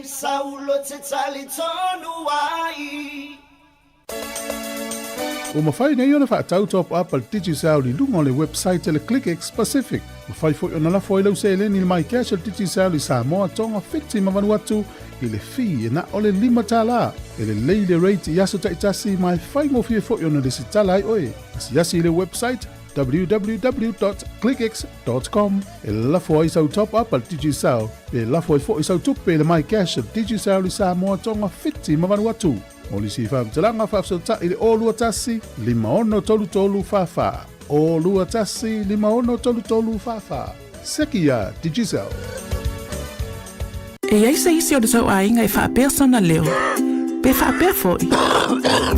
P: saulo te tali tonu ai.
B: O mawhai nei ona whaatau top up al Digicel li lunga le website le ClickX Pacific. Mawhai fo ona la fo ilau se eleni le mai cash al Digicel li Sāmoa tonga whiti ma vanuatu i le fi e na ole 5 tala. E le leile rate i aso taitasi mai whai ngofie fo ona le si tala ai oe. Asi le website www.clickx.com. E la fo ai sau top up al Digicel. E la fo ai fo i sau tupe le mai cash al Digicel li Sāmoa tonga whiti ma vanuatu. O li si whaamtalanga whaafsota i le olua tasi, 5 whawha. Olua tasi, 5 whawha. Sekia, Digicel.
L: E ai se isi o le tau ainga e whaapea sona leo. Pe whaapea foi.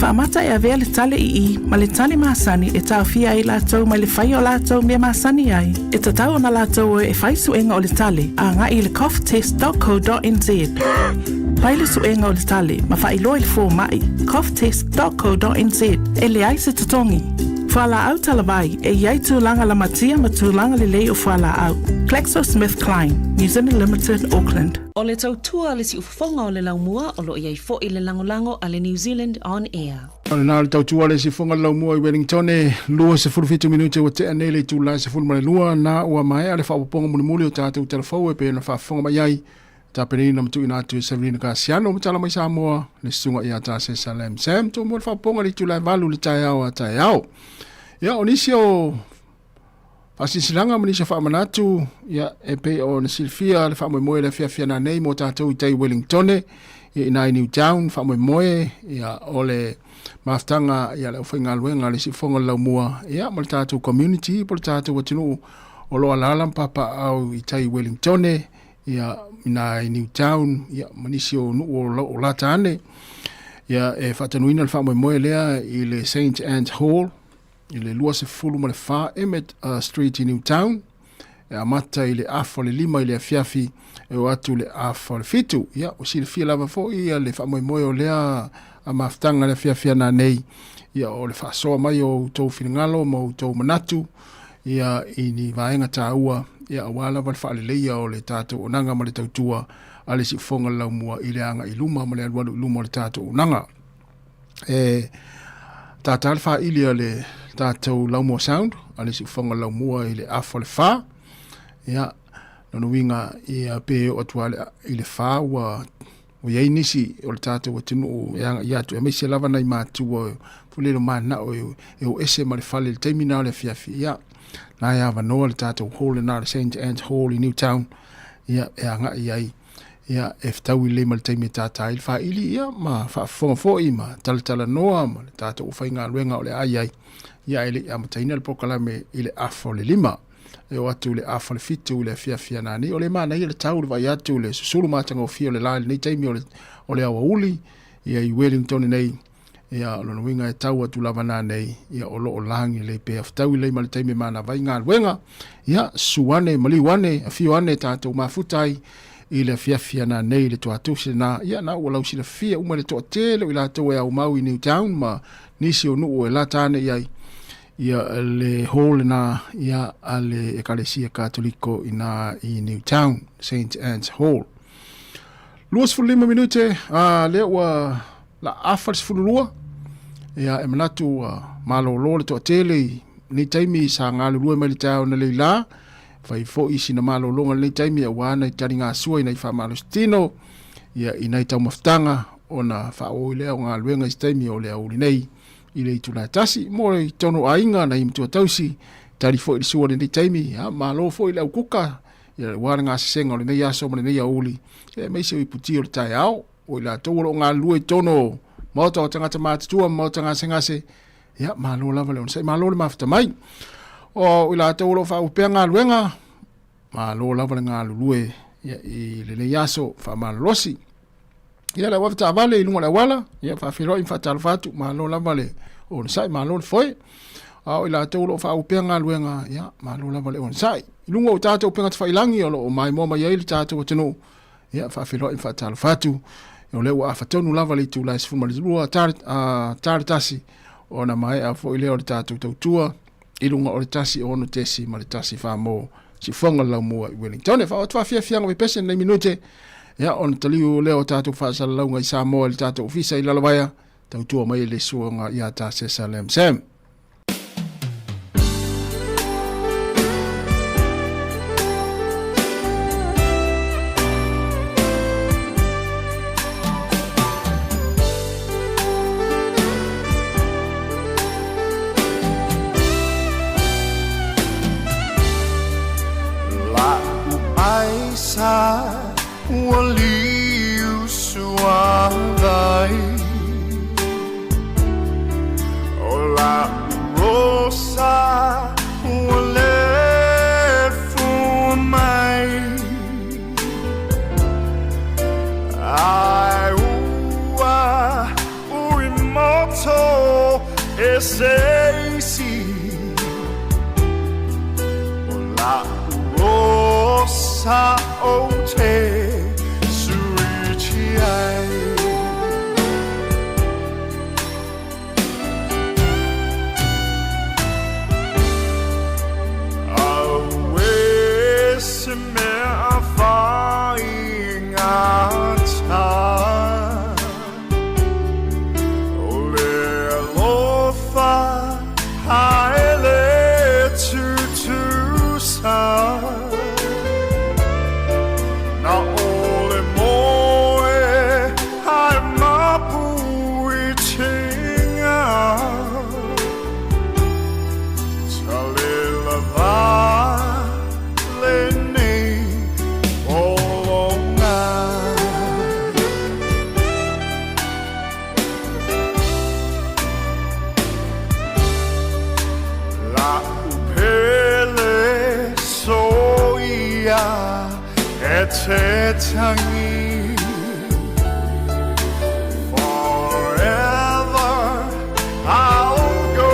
L: Whaamata e avea le tale i ma le tale maasani e tau fia i lātou ma le whai o lātou mea maasani ai. E tatau na lātou e whai suenga o le tale a ngā i le coughtest.co.nz. Pai le suenga o le tale ma whai loa le fō mai coughtest.co.nz e le ai se tatongi. Whala au talawai e iai tūlanga la matia ma tūlanga le lei o whala au. GlaxoSmithKline, New Zealand Limited, Auckland.
R: O le tautua le si ufonga o le laumua o lo iai fo i le langolango a le New Zealand On Air.
K: O le nā le tautua le si fonga laumua i Wellington lua se 45 minute o te ane le tūlai se fulma le lua na ua mai a le whapoponga muli o tātou telefau e pe na whafonga mai ai. Tāpeni na mtu ina atu e Savalalo Kasiano mtala mai Sāmoa le sunga i ata se Salem Sam to mo whaponga le tūlai valu le tai au a tai au. Ia o nisi o pasisilanga manisa whaamanatu ia e pe o na silfia le whaamoe le fia na nei mo tātou i tai Wellington ia ina i Newtown whaamoe ia o le maftanga ia le uwhainga luenga le si fonga laumua ia mo le tātou community po le tātou watinu o loa lalam papa au i tai Wellington ia ina i Newtown ia manisi o nuu o lata ane ia e whatanuina le whaamoe lea i le St. Anne's Hall i le lua se fulu ma le wha Emmett Street i Newtown e amata i le afo le 5 i le afiafi e o atu le afo le 7 ia o si le fia lava fo ia le whaamoe o lea a maftanga le afiafia na nei ia o le whaasoa mai o tau whingalo ma o tau manatu ia i ni vaenga tā ua ia wala wal fa leia o le tato onanga ma le tautua ale si fonga laumua i le anga i luma ma le alwalu luma le tato onanga e tata alfa ilia le tato laumua sound ale si fonga laumua i le afo le fa ia no winga i pe o tuale i le fa wa o ye nisi o le tato o tinu ia tu e me se lava nai matu o pulelo mana o ese ma le fale le terminal le fiafi ia na ia vanoa le tātou hall na le St. Anne's Hall i Newtown ia e anga iai ia e ftau i le ma le taimi tātai il wha ili ia ma wha fōi ma talatala noa ma le tātou whainga luenga o le ai ia ele a mataina le pokalame i le afo le 5 e o atu le afo le 7 le fia nani o le mana i le tau le vai atu le susulu matanga o fio le lai nei taimi o le awa uli ia i Wellington nei ia lona winga e tau atu lava nei ia o loo langi le pe aftau le mal taimi mana vai ngā luenga ia suane maliwane a fio ane tātou mafutai i le fia na nei le toatu se na ia na ua lausi le fia uma le toa tele i la tau e au mau i Newtown ma nisi o nuu e la tane ia le hall na ia ale ekalesia katoliko ina i Newtown St. Anne's Hall luas 5 minute le ua la afar fululua ia e manatu malo le to tele ni taimi sa ngalo lua mai tau na leila fai fo isi na malo longa ni taimi e wana tari nga sua ina fa malo stino ia ina tau maftanga ona fa o le nga luenga taimi o le uli nei ile tuna tasi mo le tono ainga na imtu tausi tari fo sua ni taimi malo fo ile kuka ia wana nga senga le nei aso mo nei uli e mai se iputi o tai au o la tolo nga lue tono moto tanga tamata tua moto nga sengase ya malo lava le sai malo le mafta mai o la tolo fa o penga luenga malo lava nga lue ya i le yaso fa malosi ya la wafta vale ilunga la wala ya fa filo in fatal fatu malo lava le o sai malo foi o la tolo fa o penga luenga ya malo lava le on sai ilunga o tato penga fa ilangi o mai moma ya il tato teno ya fa filo in fatal fatu o le wa fatonu lava le tu la se fuma le lua tasi ona mai a fo ile o tatu tua ilunga o tasi ono tesi ma le tasi fa mo si fonga la mo Wellington fa fia nga be pesen na minute Ia on taliu leo tātou whaasalalauga i Sāmoa le tātou ofisa i lalawaia tau tua mai le suanga i a tāse Salem Sam.
P: Waliu suavai Ola rosa wale fumai Ai ua uimoto eseisi Ola rosa o te suici ai Always me a flying ata Ole lofa haile tu sa Te tangi forever I'll go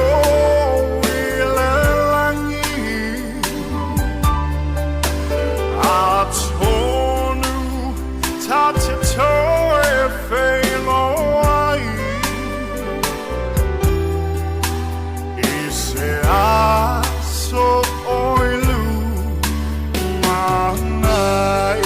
P: ilangi Atonu tatito e feloi Ise aso oilu manai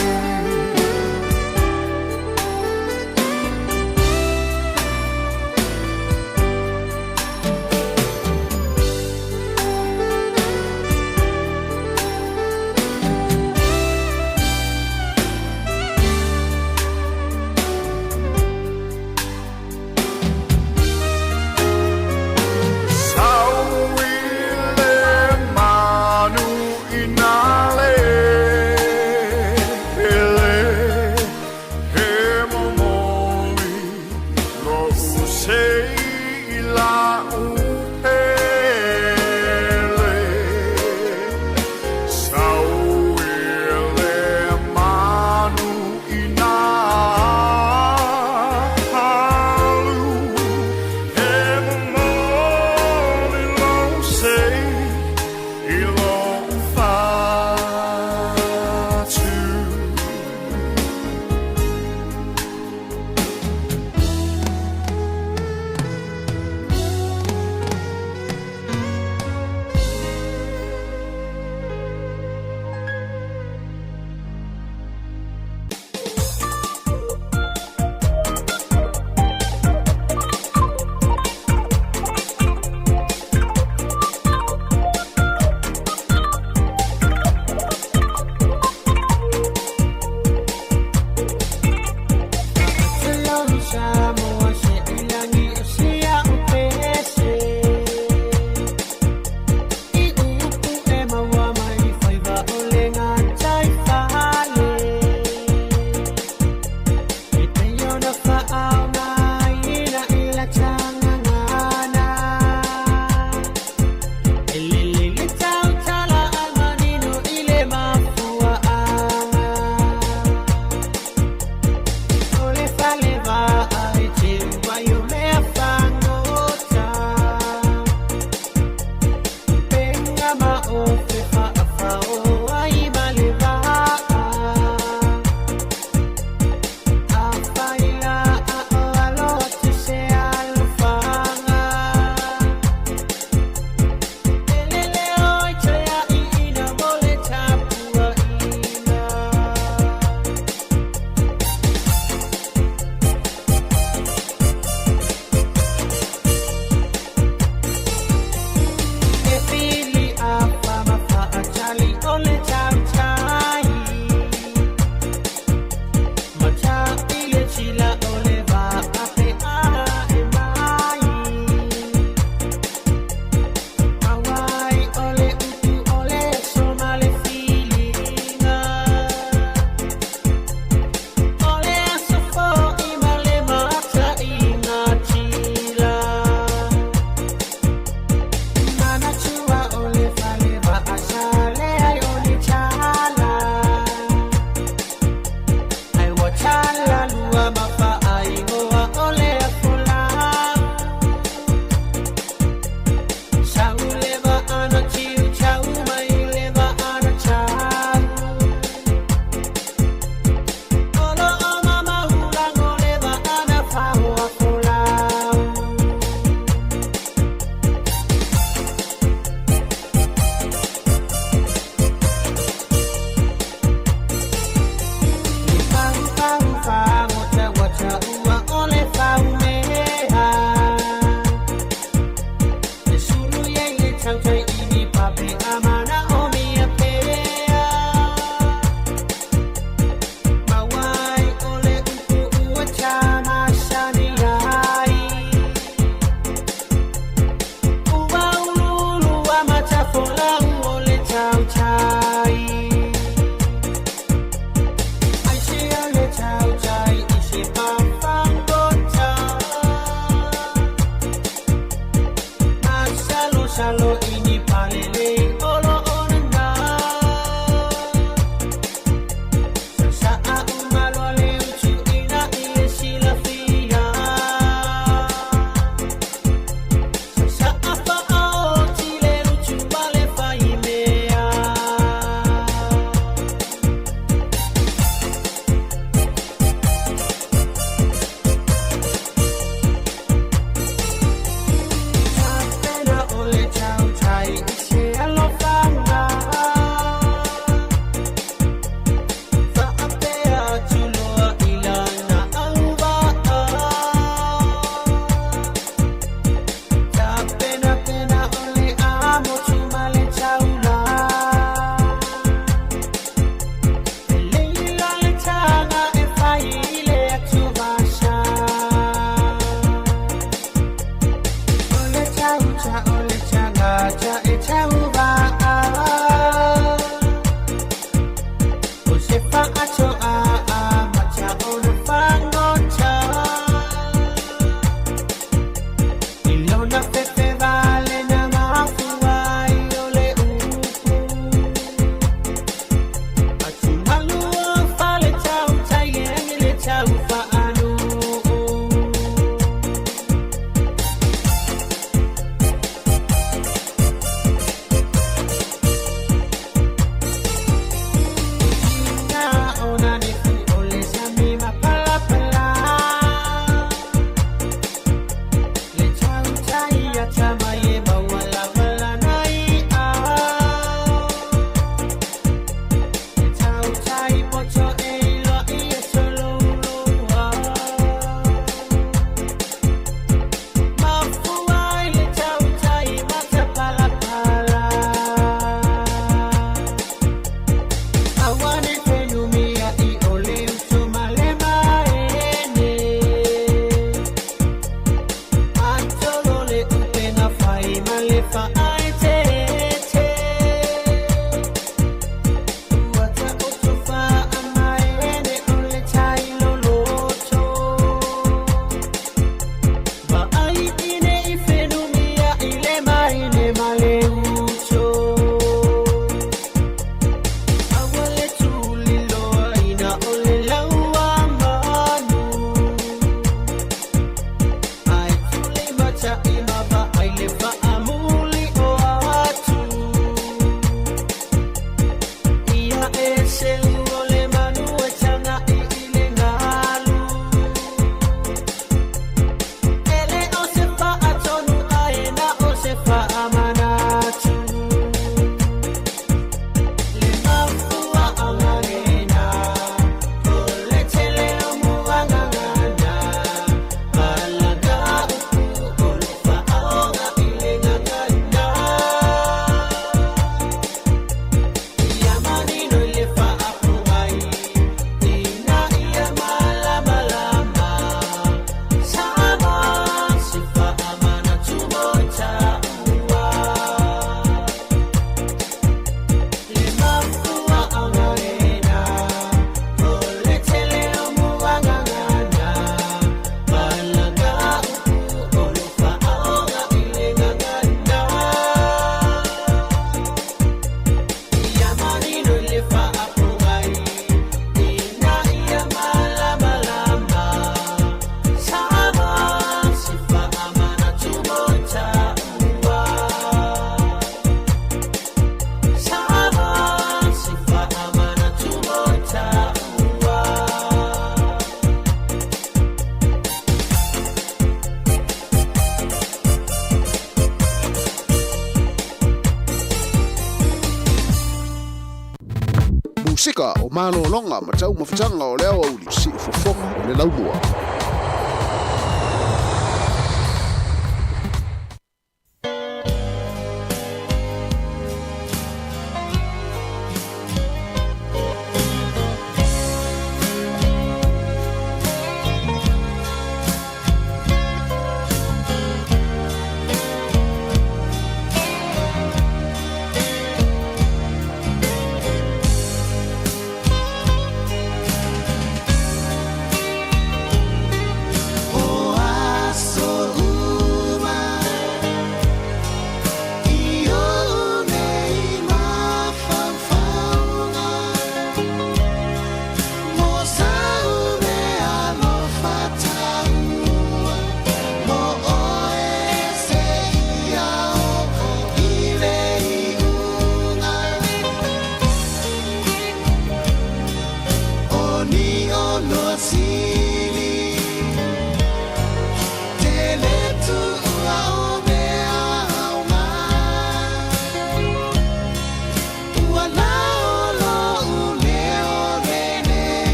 E: Sika o malo longa ma tau mafutanga o leo au li si ufofonga o le laumua.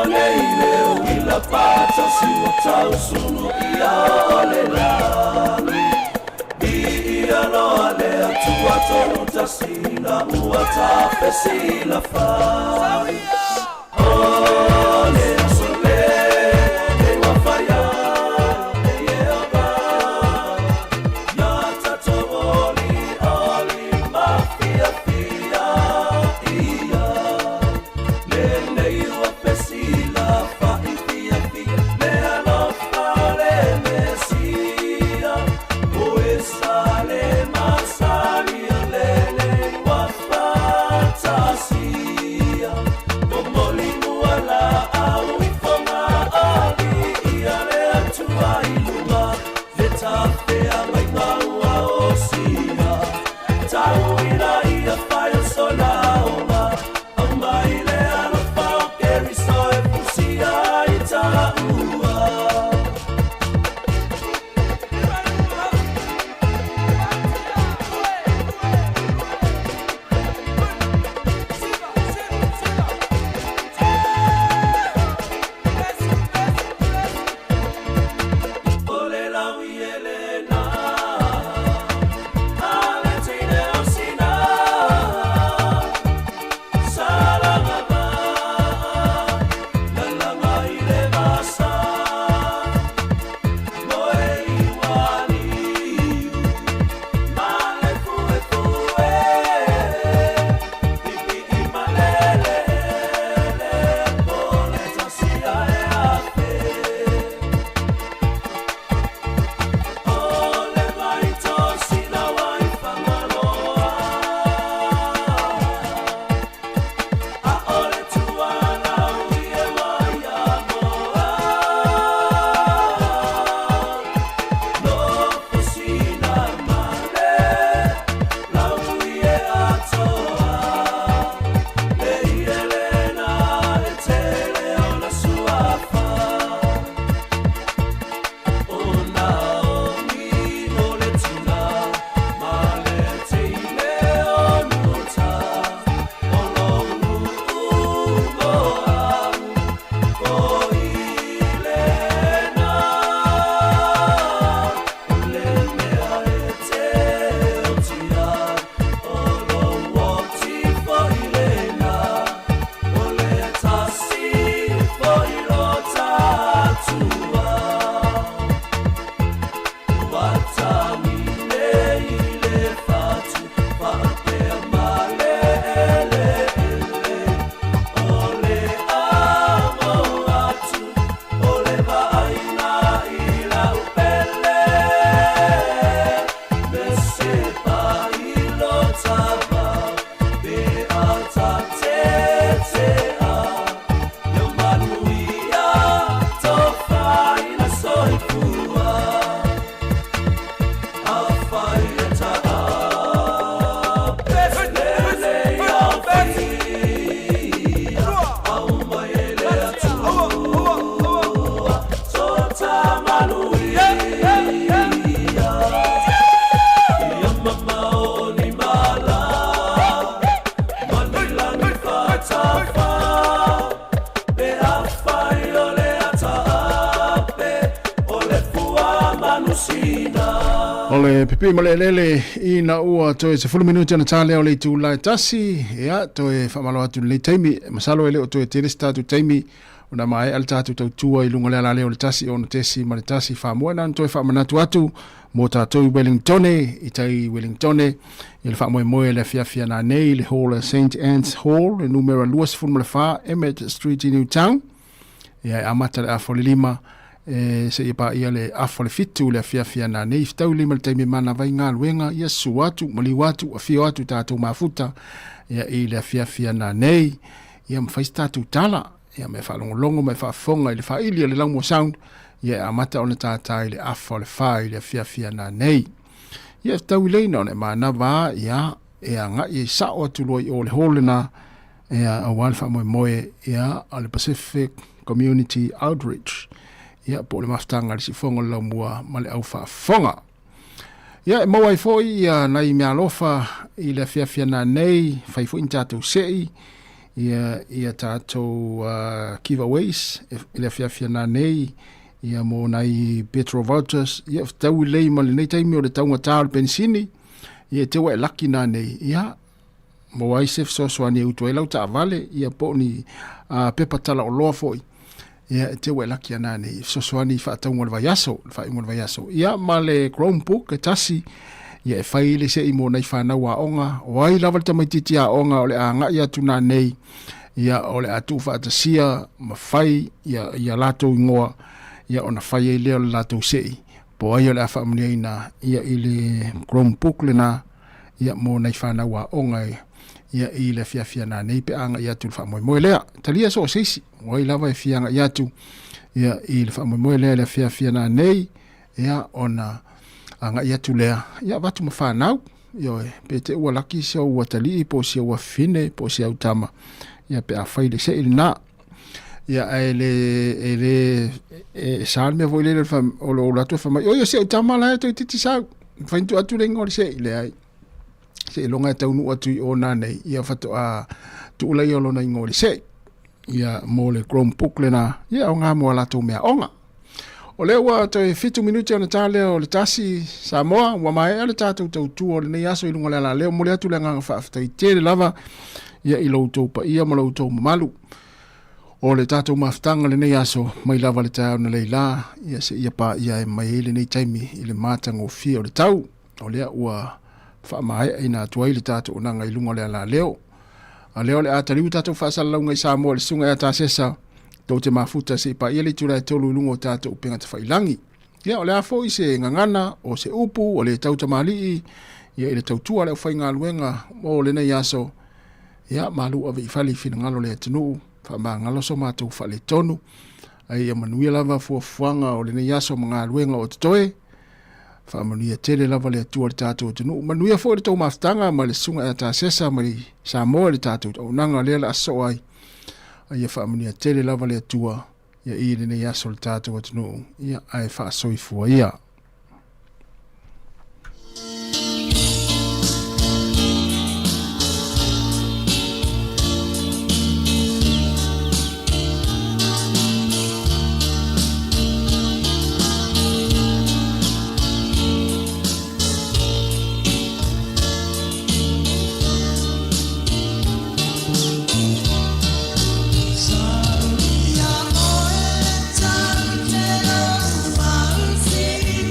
A: nei leo ila pata siwa tau sunu ia ole lali ia loa lea tua tonu tasina ua tapesila fai ole sole e wafaya e eba ya tatovoli ali mafia fia ia le ua pesila fai fia fia le no fale mesia o esale masali lele wafatasia como linuala au ifonga ali ia le atua iluma vetafea mai maua osia tau ira ia fai sola oma au mai le ala fau keri soe pusia ita ua ole la wielena ale tine osina salama lalama ile basa moe iwani male fue pipi imalele ole tasia e ape ole vai tosina vai famaloa a ole tua la uie vai amoa no fosina male la uie atoa le Elena le tele ona suafa ona omi ole tula male teile onuta olongu umoa o Elena ole mea e te otia olo woti fo Elena ole tasi fo ilota atua Watamine ile fatu Fapea male ele Ole amo atu Ole vaina ila upele Mesepa ilo taba Be alta tetea Yomanuia tofa ina soifua
K: Ole pipi malelele ina ua toe se 10 minuti ana tale o le tūlai tasi ia toe whamalo atu le taimi masalo ele o toe teresta tu taimi ona mai al tatu tautua i lunga lea leo le tasi o na tesi ma le tasi whamoe na toe whamanatu atu mo tātou Wellingtone i tai Wellingtone i le whamoe moe le fiafia na nei le hall St. Anne's Hall le numero luas funmalefa Emmett Street i Newtown ia amata le afo le lima se ia pa ia le afo le fitu le fiafia na nei ftau lima le taimi mana vai ngā luenga ia su atu mali watu a fio atu tātou mafuta ia i le fiafia na nei ia mwhais tātou tala ia me whalongolongo me whafonga i le whailia le Langmo Sound ia amata o le tātai le afo le whai le fiafia na nei ia ftau leina o le mana wā ia ia ngā i sao atu loi o le holena ia a walfa moe ia a le Pacific Community Outreach ia po le maftanga le sifonga la mua ma le au whafonga. Ia e mawai foi ia nai mea lofa i le fiafia na nei whaifo in tātou sei ia tātou giveaways, ile whiawhia nā nei, ia mō nei petro vouchers, ia tau I lei mali nei taimi o le taunga tāo le pensini, ia te wai laki nā nei, ia mo ai se fsosoani e utu e lau ta vale, ia po ni pepatala o loa foi, ia te wai laki nā nei, fsosoani wha taunga le vaiaso, ia ma le Chromebook e tasi, ia e whai le se I mō nei whanau a onga, o ai lawal tamaititi a onga o le a ngai atu nā nei, ia o le atu whaatasia, ma whai, ia lato ingoa, ia ona whai e leo le lato sei, po ai o le a whaamuni aina, ia I le Chromebook le nā, ia mō nei whanau a onga ia I le whiawhia nā nei pe anga ia tu le whaamoe lea, talia so seisi, o ai lawa e whianga ia tu, ia I le whaamoe lea le whiawhia nā nei, ia ona anga ia tu lea, ia watu ma whanau, ia pe te ua laki se o ua tali, po se ua fine, po se au tama, ia pe a whaile se ili nā, ia ele sāl mea voi lele o lo lato whamai, o ia se au tama la to titi sau, whaintu atu le ngori se ile ai, se longa e taunu atu I o nā nei, ia whatu a tu ulai o lona I ngori se, ia mō le Chromebook le nā, ia o ngā mua lato mea onga, o leo wa to 5 minuti ona tale o le tasi Sāmoa wa mai ale tātou tautu o le nei aso I lunga le leo mo le atu le nganga whaaftai tere lava ia I loutou pa ia mo loutou mamalu o le tātou maftanga le nei aso mai lava le tau na leila ia se ia pa ia e mai le nei taimi I le mātanga o fia o le tau o lea ua whaamai ina tuai le tātou nanga I lunga le leo a leo le atariu tātou whaasalaunga I Sāmoa le sunga ea tāsesa tau te mafuta se pa ia le tura e tolu lungo tātou upenga te whailangi. Ia o le afo I se ngangana o se upu o le tau tamali ia I le tau tua le o whai ngā luenga o le nei aso. Ia malu awe I whali whina ngalo le atinu, wha ngalo so mātou whale tonu. Ai a manuia lava fuafuanga o le nei aso mga luenga o te toe. Wha manuia tere lava le atua le tātou atinu. Manuia fo le tau maftanga ma le sunga e tā sesa ma le Sāmoa le tātou au nanga le la aso ai. Ia whaamania tere lava le atua, ia I le nei aso le tātou atinu, ia ai whaasoifua ia.
P: See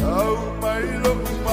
F: Oh, my love.